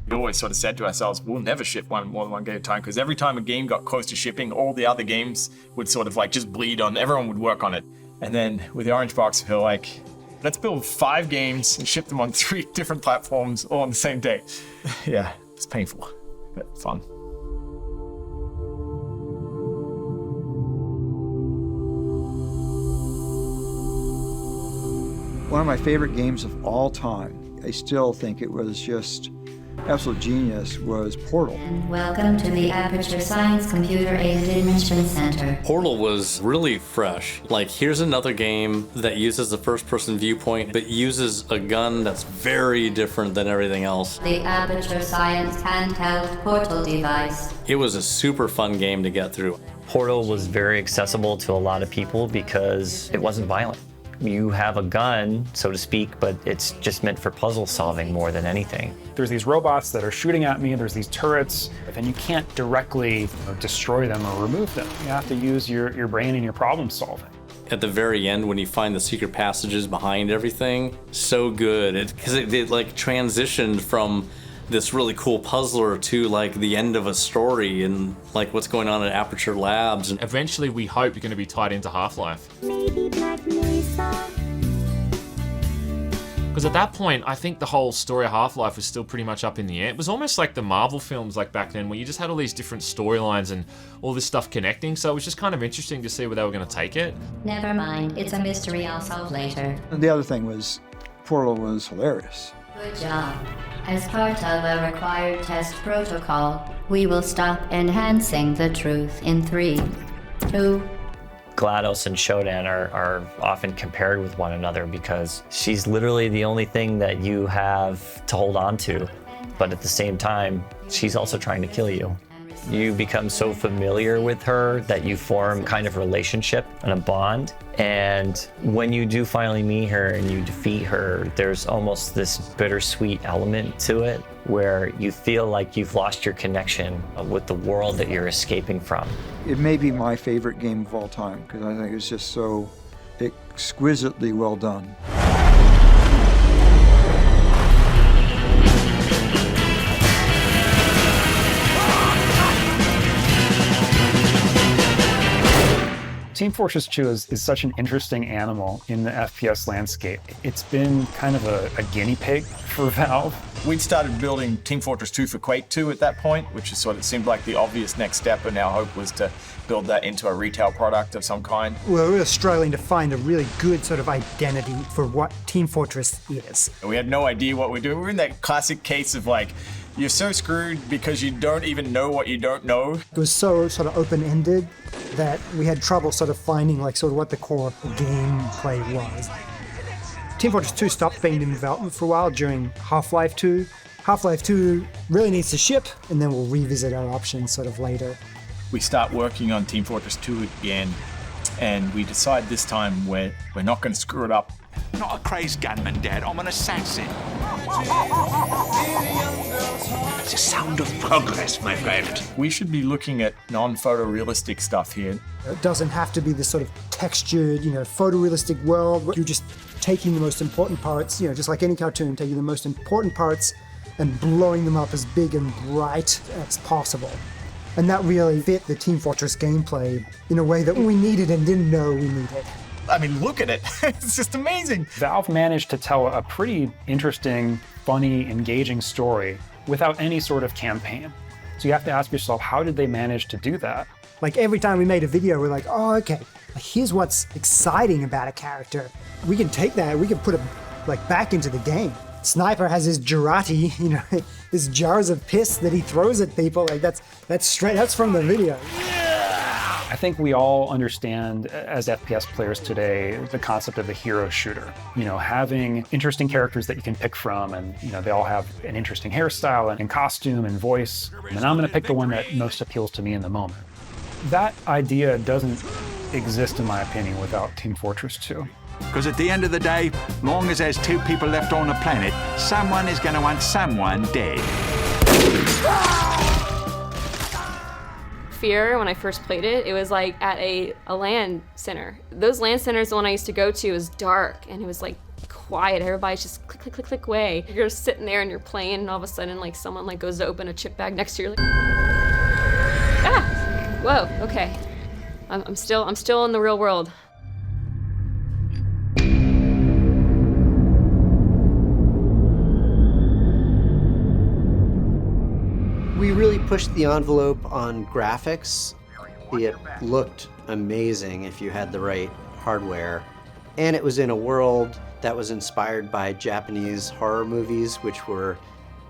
We always sort of said to ourselves, we'll never ship more than one game at a time, because every time a game got close to shipping, all the other games would sort of just bleed on, everyone would work on it. And then with the Orange Box, we were like, let's build 5 games and ship them on 3 different platforms all on the same day. Yeah, it's painful, but fun. One of my favorite games of all time, I still think it was just absolute genius, was Portal. And welcome to the Aperture Science Computer-Aided Enrichment Center. Portal was really fresh. Here's another game that uses the first-person viewpoint, but uses a gun that's very different than everything else. The Aperture Science handheld portal device. It was a super fun game to get through. Portal was very accessible to a lot of people because it wasn't violent. You have a gun, so to speak, but it's just meant for puzzle solving more than anything. There's these robots that are shooting at me, there's these turrets, and you can't directly destroy them or remove them. You have to use your brain and your problem solving. at the very end when you find the secret passages behind everything. So good, because it like transitioned from this really cool puzzler to like the end of a story and like what's going on at Aperture Labs. And eventually we hope you're going to be tied into Half-Life. Because at that point, I think the whole story of Half-Life was still pretty much up in the air. It was almost like the Marvel films like back then, where you just had all these different storylines and all this stuff connecting, so it was just kind of interesting to see where they were going to take it. Never mind, it's a mystery I'll solve later. And the other thing was, Portal was hilarious. Good job. As part of a required test protocol, we will stop enhancing the truth in 3, 2. GLaDOS and Shodan are often compared with one another because she's literally the only thing that you have to hold on to. But at the same time, she's also trying to kill you. You become so familiar with her that you form kind of relationship and a bond. And when you do finally meet her and you defeat her, there's almost this bittersweet element to it where you feel like you've lost your connection with the world that you're escaping from. It may be my favorite game of all time because I think it's just so exquisitely well done. Team Fortress 2 is such an interesting animal in the FPS landscape. It's been kind of a guinea pig for Valve. We'd started building Team Fortress 2 for Quake 2 at that point, which is sort of seemed like the obvious next step, and our hope was to build that into a retail product of some kind. Well, we were struggling to find a really good sort of identity for what Team Fortress is. We had no idea what we're doing. We were in that classic case of like, you're so screwed because you don't even know what you don't know. It was so sort of open-ended that we had trouble sort of finding like sort of what the core gameplay was. Team Fortress 2 stopped being in development for a while during Half-Life 2. Half-Life 2 really needs to ship, and then we'll revisit our options sort of later. We start working on Team Fortress 2 again, and we decide this time we're not going to screw it up. Not a crazed gunman, Dad. I'm an assassin. It's a sound of progress, my friend. We should be looking at non-photorealistic stuff here. It doesn't have to be this sort of textured, photorealistic world. You're just taking the most important parts, just like any cartoon, taking the most important parts and blowing them up as big and bright as possible. And that really fit the Team Fortress gameplay in a way that we needed and didn't know we needed. I mean, look at it. It's just amazing. Valve managed to tell a pretty interesting, funny, engaging story without any sort of campaign. So you have to ask yourself, how did they manage to do that? Like every time we made a video, we're like, oh, okay, here's what's exciting about a character. We can take that, we can put it back into the game. Sniper has his Jurati, his jars of piss that he throws at people. Like that's from the video. I think we all understand as FPS players today the concept of the hero shooter. Having interesting characters that you can pick from, and they all have an interesting hairstyle and costume and voice. And I'm going to pick the one that most appeals to me in the moment. That idea doesn't exist, in my opinion, without Team Fortress 2. Because at the end of the day, long as there's 2 people left on the planet, someone is going to want someone dead. Fear, when I first played it, it was like at a LAN center. Those LAN centers, the one I used to go to, was dark and it was like quiet. Everybody's just click, click, click, click away. You're just sitting there and you're playing, and all of a sudden someone goes to open a chip bag next to you. Like, ah! Whoa, okay. I'm still in the real world. We really pushed the envelope on graphics. It looked amazing if you had the right hardware. And it was in a world that was inspired by Japanese horror movies, which were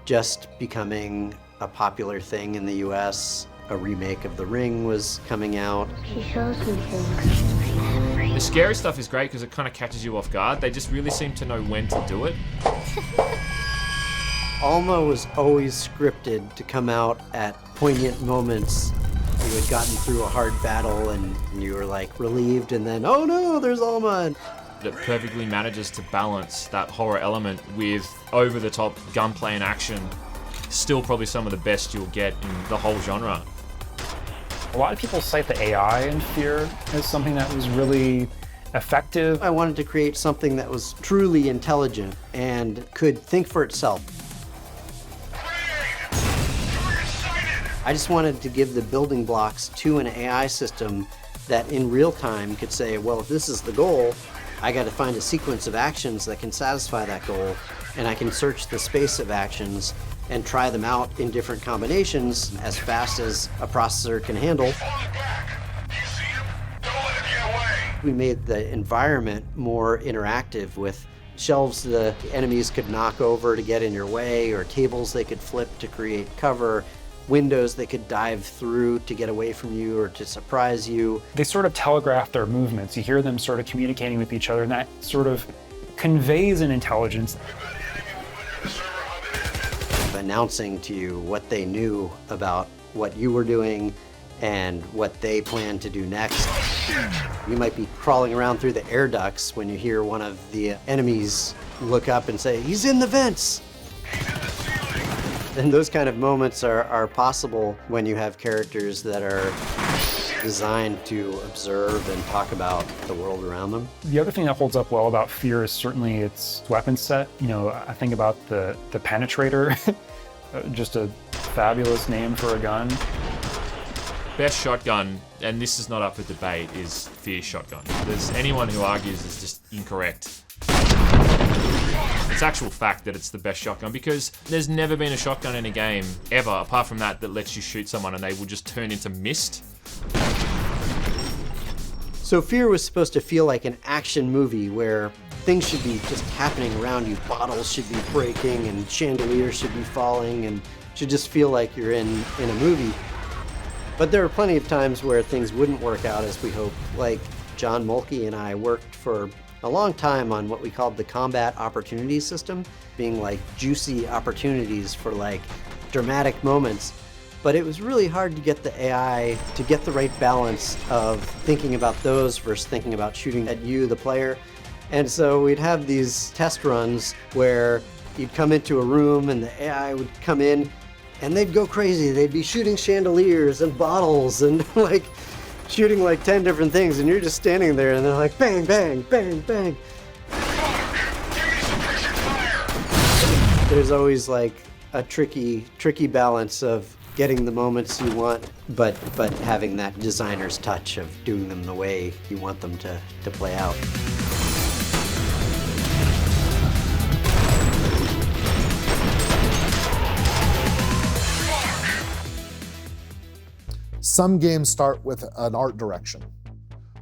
just becoming a popular thing in the US. A remake of The Ring was coming out. She shows me things. The scary stuff is great because it kind of catches you off guard. They just really seem to know when to do it. Alma was always scripted to come out at poignant moments. You had gotten through a hard battle and you were relieved, and then, oh no, there's Alma. It perfectly manages to balance that horror element with over-the-top gunplay and action. Still probably some of the best you'll get in the whole genre. A lot of people cite the AI in Fear as something that was really effective. I wanted to create something that was truly intelligent and could think for itself. I just wanted to give the building blocks to an AI system that in real time could say, well, if this is the goal, I got to find a sequence of actions that can satisfy that goal, and I can search the space of actions and try them out in different combinations as fast as a processor can handle. We made the environment more interactive with shelves the enemies could knock over to get in your way, or tables they could flip to create cover, windows they could dive through to get away from you or to surprise you. They sort of telegraph their movements. You hear them sort of communicating with each other, and that sort of conveys an intelligence. Announcing to you what they knew about what you were doing and what they planned to do next. You might be crawling around through the air ducts when you hear one of the enemies look up and say, "He's in the vents!" And those kind of moments are possible when you have characters that are designed to observe and talk about the world around them. The other thing that holds up well about Fear is certainly its weapon set. You know, I think about the Penetrator, just a fabulous name for a gun. Best shotgun, and this is not up for debate, is Fear shotgun. There's anyone who argues it's just incorrect. It's actual fact that it's the best shotgun because there's never been a shotgun in a game ever, apart from that lets you shoot someone and they will just turn into mist. So Fear was supposed to feel like an action movie where things should be just happening around you. Bottles should be breaking and chandeliers should be falling and should just feel like you're in a movie. But there were plenty of times where things wouldn't work out as we hoped. Like John Mulkey and I worked for a long time on what we called the combat opportunity system, being like juicy opportunities for like dramatic moments. But it was really hard to get the AI to get the right balance of thinking about those versus thinking about shooting at you, the player. And so we'd have these test runs where you'd come into a room and the AI would come in and they'd go crazy. They'd be shooting chandeliers and bottles and like shooting like 10 different things, and you're just standing there and they're like bang, bang, bang, bang. There's always like a tricky balance of getting the moments you want, but having that designer's touch of doing them the way you want them to play out. Some games start with an art direction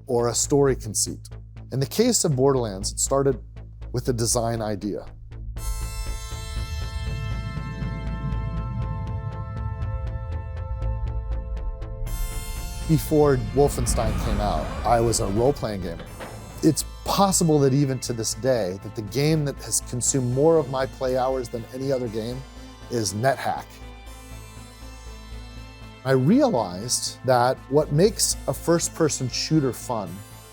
or a story conceit. In the case of Borderlands, it started with a design idea. Before Wolfenstein came out, I was a role-playing gamer. It's possible that even to this day, that the game that has consumed more of my play hours than any other game is NetHack. I realized that what makes a first-person shooter fun,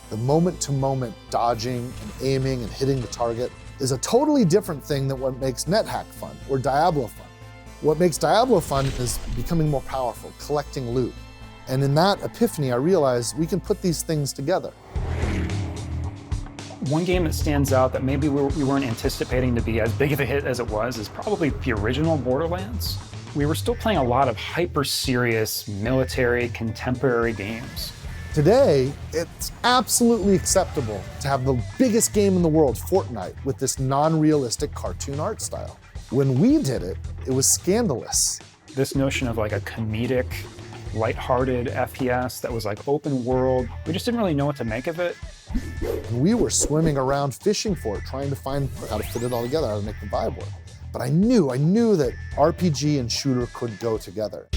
the moment-to-moment dodging and aiming and hitting the target, is a totally different thing than what makes NetHack fun or Diablo fun. What makes Diablo fun is becoming more powerful, collecting loot. And in that epiphany, I realized we can put these things together. One game that stands out that maybe we weren't anticipating to be as big of a hit as it was is probably the original Borderlands. We were still playing a lot of hyper-serious military contemporary games. Today, it's absolutely acceptable to have the biggest game in the world, Fortnite, with this non-realistic cartoon art style. When we did it, it was scandalous. This notion of like a comedic, lighthearted FPS that was like open world, we just didn't really know what to make of it. And we were swimming around fishing for it, trying to find how to fit it all together, how to make the vibe work. But I knew that RPG and shooter could go together.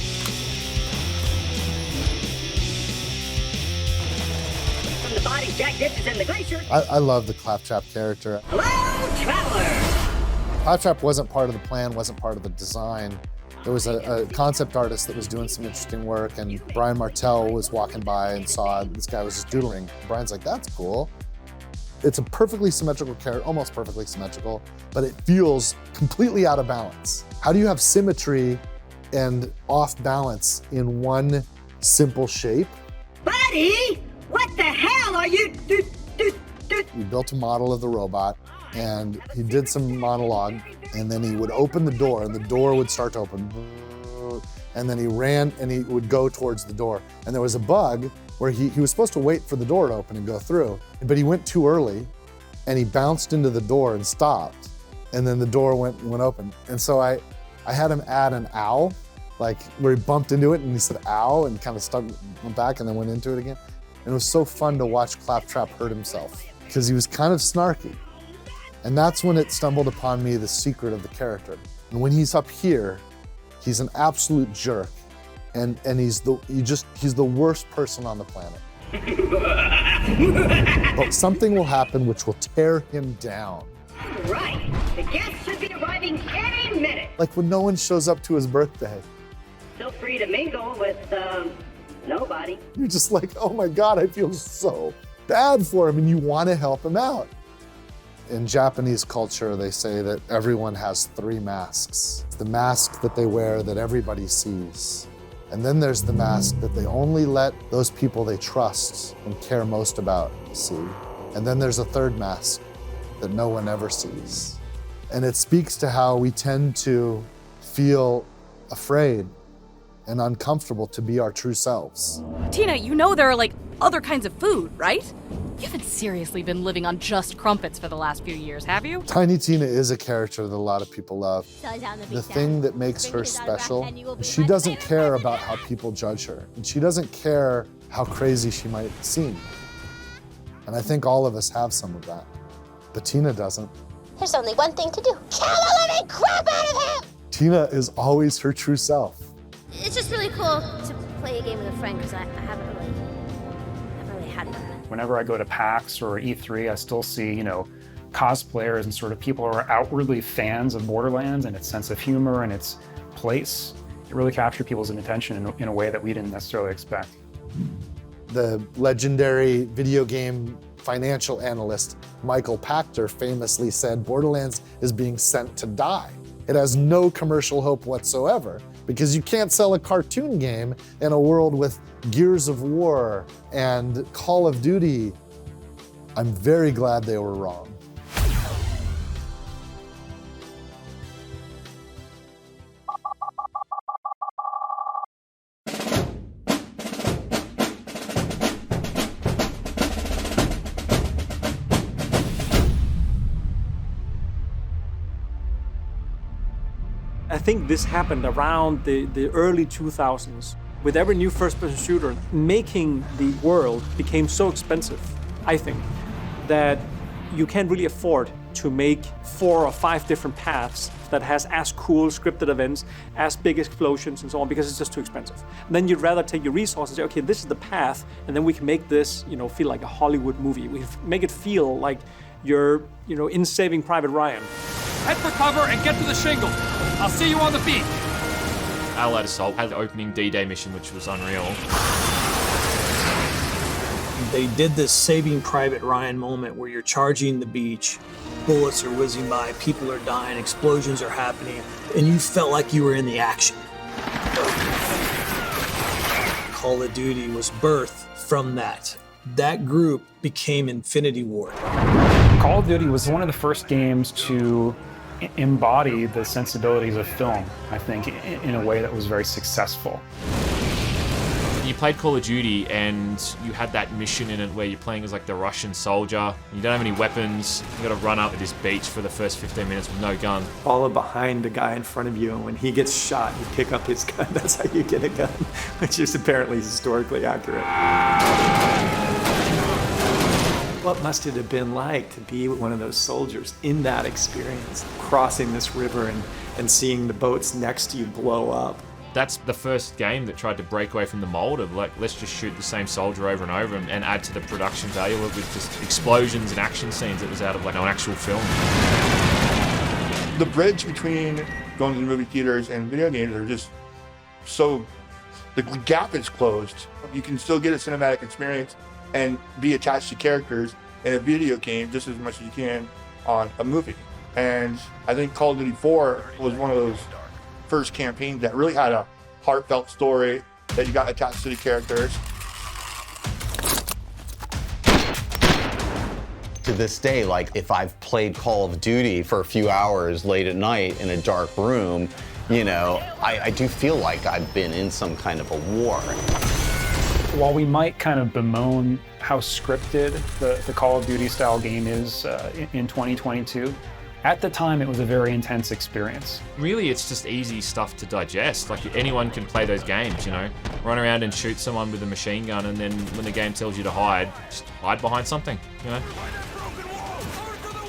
From the body Jack ditches in the glacier. I love the Claptrap character. Hello, traveler! Claptrap wasn't part of the plan, wasn't part of the design. There was a concept artist that was doing some interesting work, and Brian Martell was walking by and saw this guy was just doodling. Brian's like, that's cool. It's a perfectly symmetrical character, almost perfectly symmetrical, but it feels completely out of balance. How do you have symmetry and off balance in one simple shape? Buddy, what the hell are you We built a model of the robot, and he did some monologue, and then he would open the door, and the door would start to open. And then he ran, and he would go towards the door. And there was a bug where he was supposed to wait for the door to open and go through, but he went too early, and he bounced into the door and stopped, and then the door went open. And so I had him add an ow, like where he bumped into it and he said ow and kind of went back and then went into it again. And it was so fun to watch Claptrap hurt himself because he was kind of snarky. And that's when it stumbled upon me the secret of the character. And when he's up here, he's an absolute jerk. And he's the worst person on the planet. But something will happen which will tear him down. Right. The guests should be arriving any minute. Like when no one shows up to his birthday. Feel free to mingle with, nobody. You're just like, oh my God, I feel so bad for him, and you want to help him out. In Japanese culture, they say that everyone has 3 masks. It's the mask that they wear that everybody sees. And then there's the mask that they only let those people they trust and care most about see. And then there's a 3rd mask that no one ever sees. And it speaks to how we tend to feel afraid and uncomfortable to be our true selves. Tina, you know there are like other kinds of food, right? You haven't seriously been living on just crumpets for the last few years, have you? Tiny Tina is a character that a lot of people love. The thing that makes her special, she doesn't care about how people judge her. And she doesn't care how crazy she might seem. And I think all of us have some of that. But Tina doesn't. There's only one thing to do. Kill the living crap out of him! Tina is always her true self. It's just really cool to play a game with a friend because I haven't really had one. Whenever I go to PAX or E3, I still see, cosplayers and sort of people who are outwardly fans of Borderlands and its sense of humor and its place. It really captured people's attention in a way that we didn't necessarily expect. The legendary video game financial analyst Michael Pachter famously said Borderlands is being sent to die. It has no commercial hope whatsoever because you can't sell a cartoon game in a world with Gears of War and Call of Duty. I'm very glad they were wrong. I think this happened around the early 2000s. With every new first-person shooter, making the world became so expensive, I think, that you can't really afford to make 4 or 5 different paths that has as cool scripted events, as big explosions and so on, because it's just too expensive. And then you'd rather take your resources and say, okay, this is the path, and then we can make this, feel like a Hollywood movie. We make it feel like you're, in Saving Private Ryan. Head for cover and get to the shingle. I'll see you on the beach. Allied Assault had the opening D-Day mission, which was unreal. They did this Saving Private Ryan moment where you're charging the beach, bullets are whizzing by, people are dying, explosions are happening, and you felt like you were in the action. Call of Duty was birthed from that. That group became Infinity Ward. Call of Duty was one of the first games to embody the sensibilities of film, I think, in a way that was very successful. You played Call of Duty and you had that mission in it where you're playing as like the Russian soldier. You don't have any weapons. You gotta run up to this beach for the first 15 minutes with no gun. Follow behind the guy in front of you, and when he gets shot, you pick up his gun. That's how you get a gun, which is apparently historically accurate. What must it have been like to be one of those soldiers in that experience, crossing this river and seeing the boats next to you blow up? That's the first game that tried to break away from the mold of like, let's just shoot the same soldier over and over and add to the production value of it with just explosions and action scenes that was out of like an actual film. The bridge between going to the movie theaters and video games are just so, the gap is closed. You can still get a cinematic experience and be attached to characters in a video game just as much as you can on a movie. And I think Call of Duty 4 was one of those first campaigns that really had a heartfelt story that you got attached to the characters. To this day, like if I've played Call of Duty for a few hours late at night in a dark room, you know, I do feel like I've been in some kind of a war. While we might kind of bemoan how scripted the Call of Duty style game is in 2022, at the time it was a very intense experience. Really, it's just easy stuff to digest. Like anyone can play those games, you know? Run around and shoot someone with a machine gun, and then when the game tells you to hide, just hide behind something, you know?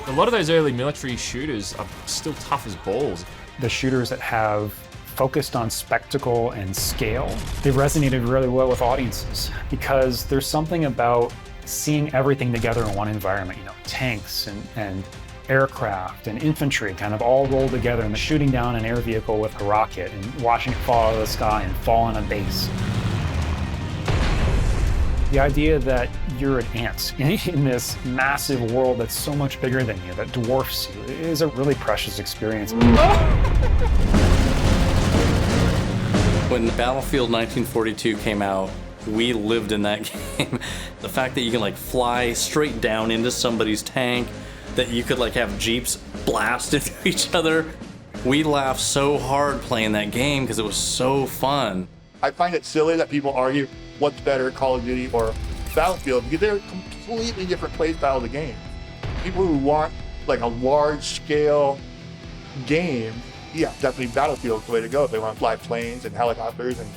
A lot of those early military shooters are still tough as balls. The shooters that have focused on spectacle and scale, they resonated really well with audiences because there's something about seeing everything together in one environment, you know, tanks and aircraft and infantry kind of all rolled together and shooting down an air vehicle with a rocket and watching it fall out of the sky and fall on a base. The idea that you're an ant in this massive world that's so much bigger than you, that dwarfs you, is a really precious experience. When Battlefield 1942 came out, we lived in that game. The fact that you can like fly straight down into somebody's tank, that you could like have Jeeps blast into each other. We laughed so hard playing that game because it was so fun. I find it silly that people argue what's better, Call of Duty or Battlefield, because they're completely different play styles of game. People who want like a large scale game, yeah, definitely Battlefield's the way to go if they want to fly planes and helicopters, and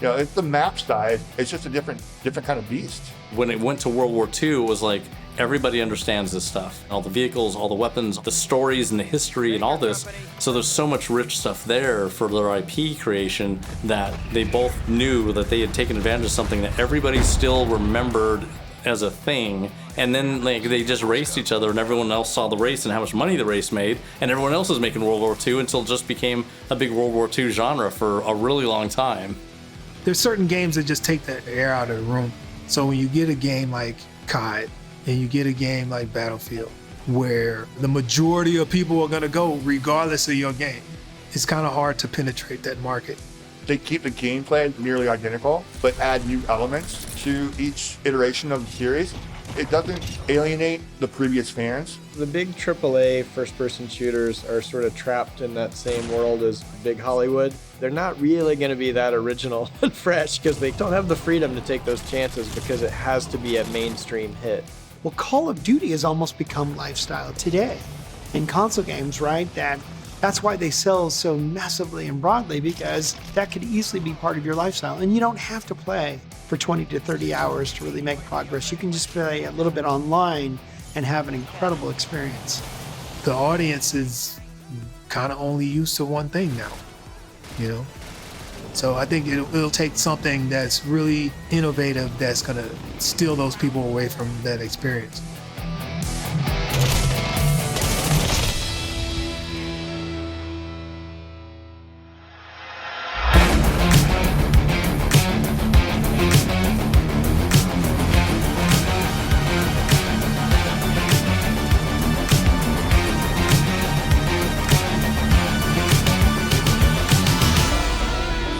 you know, it's the map size, it's just a different kind of beast. When it went to World War II, it was like everybody understands this stuff. All the vehicles, all the weapons, the stories and the history and all this. So there's so much rich stuff there for their IP creation that they both knew that they had taken advantage of something that everybody still remembered as a thing. And then like they just raced each other and everyone else saw the race and how much money the race made. And everyone else was making World War II until it just became a big World War II genre for a really long time. There's certain games that just take the air out of the room. So when you get a game like COD, and you get a game like Battlefield, where the majority of people are gonna go regardless of your game, it's kind of hard to penetrate that market. They keep the gameplay nearly identical, but add new elements to each iteration of the series. It doesn't alienate the previous fans. The big AAA first-person shooters are sort of trapped in that same world as big Hollywood. They're not really going to be that original and fresh because they don't have the freedom to take those chances because it has to be a mainstream hit. Well, Call of Duty has almost become lifestyle today in console games, right? That's why they sell so massively and broadly, because that could easily be part of your lifestyle. And you don't have to play for 20 to 30 hours to really make progress. You can just play a little bit online and have an incredible experience. The audience is kind of only used to one thing now, you know? So I think it'll take something that's really innovative that's gonna steal those people away from that experience.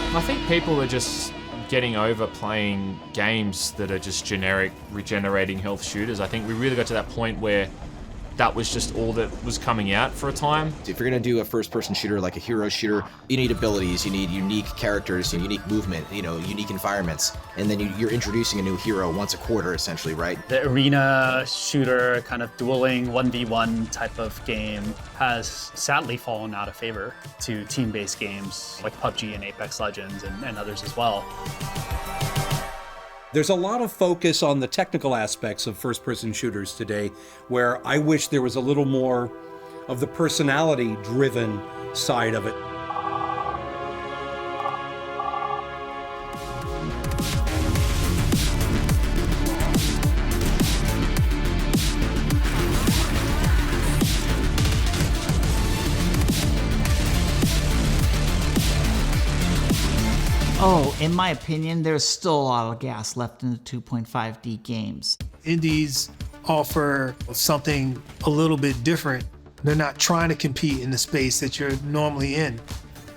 I think people are just getting over playing games that are just generic regenerating health shooters. I think we really got to that point where that was just all that was coming out for a time. If you're gonna do a first-person shooter like a hero shooter, you need abilities, you need unique characters, unique movement, you know, unique environments, and then you're introducing a new hero once a quarter, essentially, right? The arena shooter, kind of dueling 1v1 type of game has sadly fallen out of favor to team-based games like PUBG and Apex Legends and others as well. There's a lot of focus on the technical aspects of first-person shooters today, where I wish there was a little more of the personality-driven side of it. Oh, in my opinion, there's still a lot of gas left in the 2.5D games. Indies offer something a little bit different. They're not trying to compete in the space that you're normally in.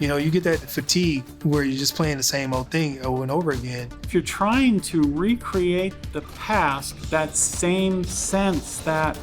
You know, you get that fatigue where you're just playing the same old thing over and over again. If you're trying to recreate the past, that same sense that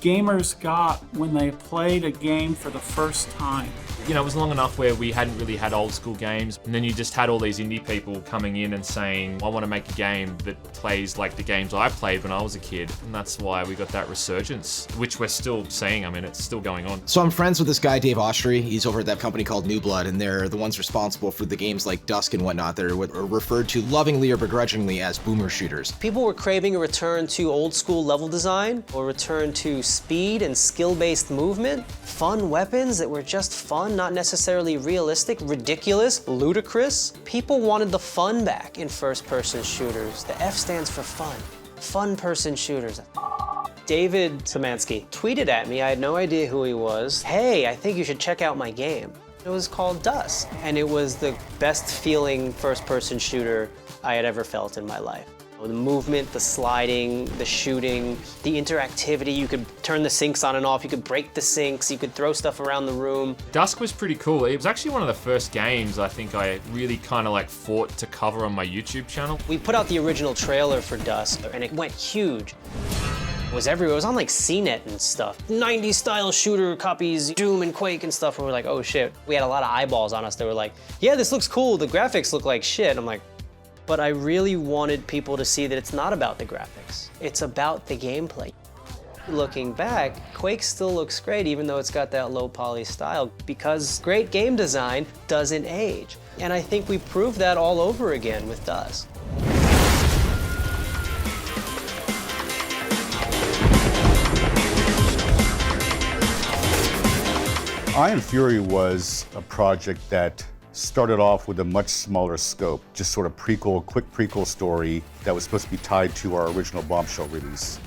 gamers got when they played a game for the first time. You know, it was long enough where we hadn't really had old school games, and then you just had all these indie people coming in and saying, I want to make a game that plays like the games I played when I was a kid. And that's why we got that resurgence, which we're still seeing. I mean, it's still going on. So I'm friends with this guy, Dave Austry. He's over at that company called New Blood, and they're the ones responsible for the games like Dusk and whatnot that are referred to lovingly or begrudgingly as boomer shooters. People were craving a return to old school level design, or return to speed and skill-based movement, fun weapons that were just fun, not necessarily realistic, ridiculous, ludicrous. People wanted the fun back in first-person shooters. The F stands for fun. Fun-person shooters. David Szymanski tweeted at me, I had no idea who he was. Hey, I think you should check out my game. It was called Dusk, and it was the best feeling first-person shooter I had ever felt in my life. The movement, the sliding, the shooting, the interactivity. You could turn the sinks on and off, you could break the sinks, you could throw stuff around the room. Dusk was pretty cool. It was actually one of the first games I think I really kind of like fought to cover on my YouTube channel. We put out the original trailer for Dusk, and it went huge. It was everywhere. It was on like CNET and stuff. 90s style shooter copies, Doom and Quake and stuff, and we're like, oh shit. We had a lot of eyeballs on us that were like, yeah, this looks cool, the graphics look like shit. I'm like, but I really wanted people to see that it's not about the graphics. It's about the gameplay. Looking back, Quake still looks great even though it's got that low poly style, because great game design doesn't age. And I think we proved that all over again with Dusk. Iron Fury was a project that started off with a much smaller scope, just sort of quick prequel story that was supposed to be tied to our original Bombshell release.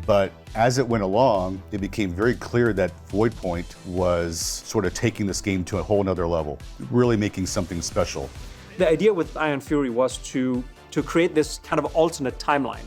But as it went along, it became very clear that Voidpoint was sort of taking this game to a whole nother level, really making something special. The idea with Iron Fury was to create this kind of alternate timeline.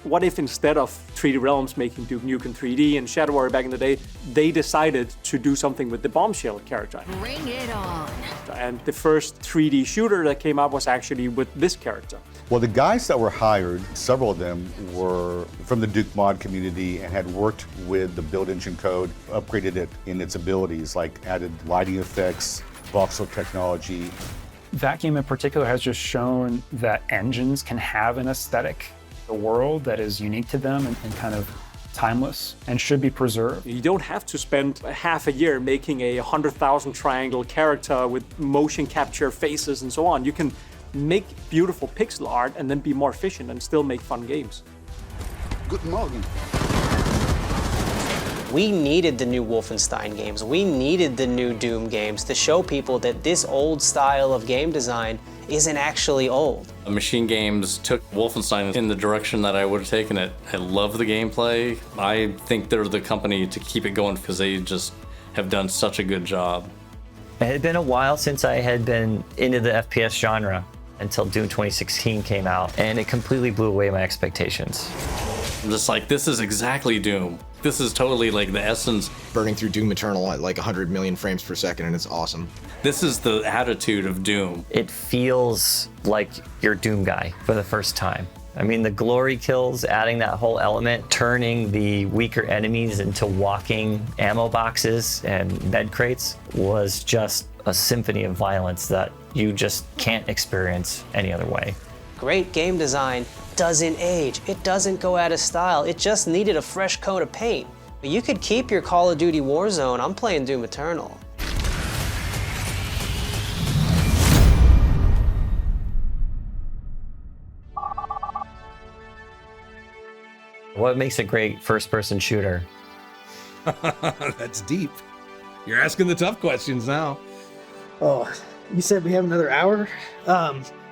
What if instead of 3D Realms making Duke Nukem 3D and Shadow Warrior back in the day, they decided to do something with the Bombshell character? Bring it on. And the first 3D shooter that came out was actually with this character. Well, the guys that were hired, several of them were from the Duke mod community and had worked with the build engine code, upgraded it in its abilities, like added lighting effects, voxel technology. That game in particular has just shown that engines can have an aesthetic, a world that is unique to them and kind of timeless and should be preserved. You don't have to spend half a year making a 100,000 triangle character with motion capture faces and so on. You can make beautiful pixel art and then be more efficient and still make fun games. Good morning. We needed the new Wolfenstein games. We needed the new Doom games to show people that this old style of game design isn't actually old. Machine Games took Wolfenstein in the direction that I would have taken it. I love the gameplay. I think they're the company to keep it going because they just have done such a good job. It had been a while since I had been into the FPS genre until Doom 2016 came out, and it completely blew away my expectations. I'm just like, this is exactly Doom. This is totally like the essence. Burning through Doom Eternal at like 100 million frames per second, and it's awesome. This is the attitude of Doom. It feels like you're Doom guy for the first time. I mean, the glory kills, adding that whole element, turning the weaker enemies into walking ammo boxes and med crates was just a symphony of violence that you just can't experience any other way. Great game design doesn't age. It doesn't go out of style. It just needed a fresh coat of paint. You could keep your Call of Duty Warzone. I'm playing Doom Eternal. What makes a great first-person shooter? That's deep. You're asking the tough questions now. Oh, you said we have another hour?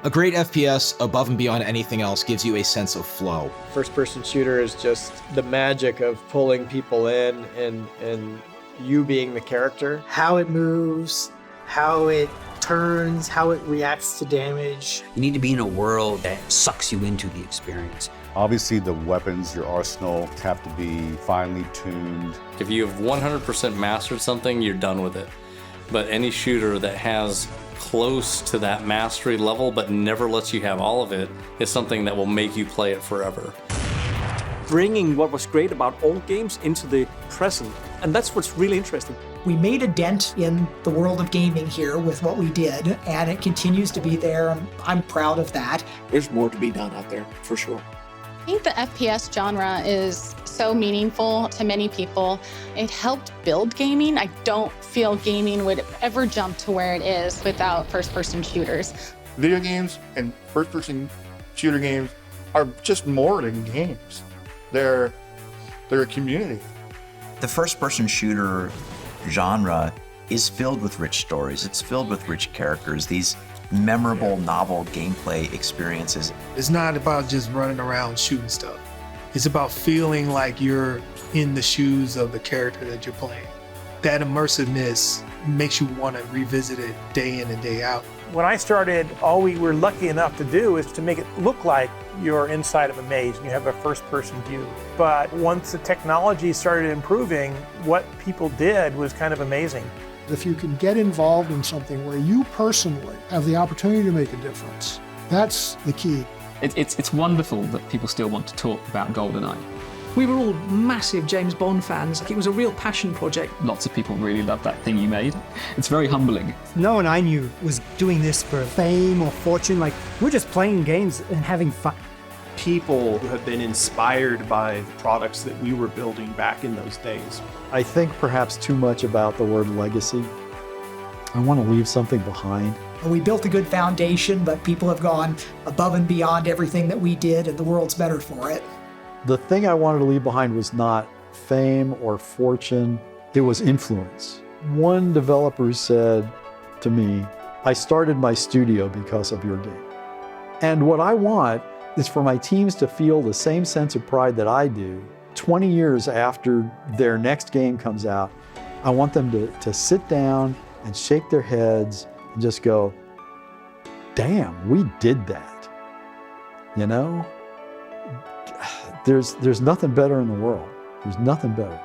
A great FPS, above and beyond anything else, gives you a sense of flow. First-person shooter is just the magic of pulling people in and you being the character. How it moves, how it turns, how it reacts to damage. You need to be in a world that sucks you into the experience. Obviously, the weapons, your arsenal, have to be finely tuned. If you have 100% mastered something, you're done with it. But any shooter that has close to that mastery level but never lets you have all of it is something that will make you play it forever. bringing what was great about old games into the present. And that's what's really interesting. We made a dent in the world of gaming here with what we did, and it continues to be there. I'm proud of that. There's more to be done out there, for sure. I think the FPS genre is so meaningful to many people. It helped build gaming. I don't feel gaming would ever jump to where it is without first-person shooters. Video games and first-person shooter games are just more than games. They're a community. The first-person shooter genre is filled with rich stories. It's filled with rich characters, these memorable, novel gameplay experiences. It's not about just running around shooting stuff. It's about feeling like you're in the shoes of the character that you're playing. That immersiveness makes you want to revisit it day in and day out. When I started, all we were lucky enough to do is to make it look like you're inside of a maze and you have a first-person view. But once the technology started improving, what people did was kind of amazing. If you can get involved in something where you personally have the opportunity to make a difference, that's the key. It's wonderful that people still want to talk about GoldenEye. We were all massive James Bond fans. It was a real passion project. Lots of people really love that thing you made. It's very humbling. No one I knew was doing this for fame or fortune. Like, we're just playing games and having fun. People who have been inspired by the products that we were building back in those days. I think perhaps too much about the word legacy. I want to leave something behind. We built a good foundation, but people have gone above and beyond everything that we did, and the world's better for it. The thing I wanted to leave behind was not fame or fortune, it was influence. One developer said to me, I started my studio because of your game. And what I want is for my teams to feel the same sense of pride that I do 20 years after their next game comes out. I want them to sit down and shake their heads and just go, damn, we did that. You know? There's nothing better in the world. There's nothing better.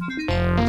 you.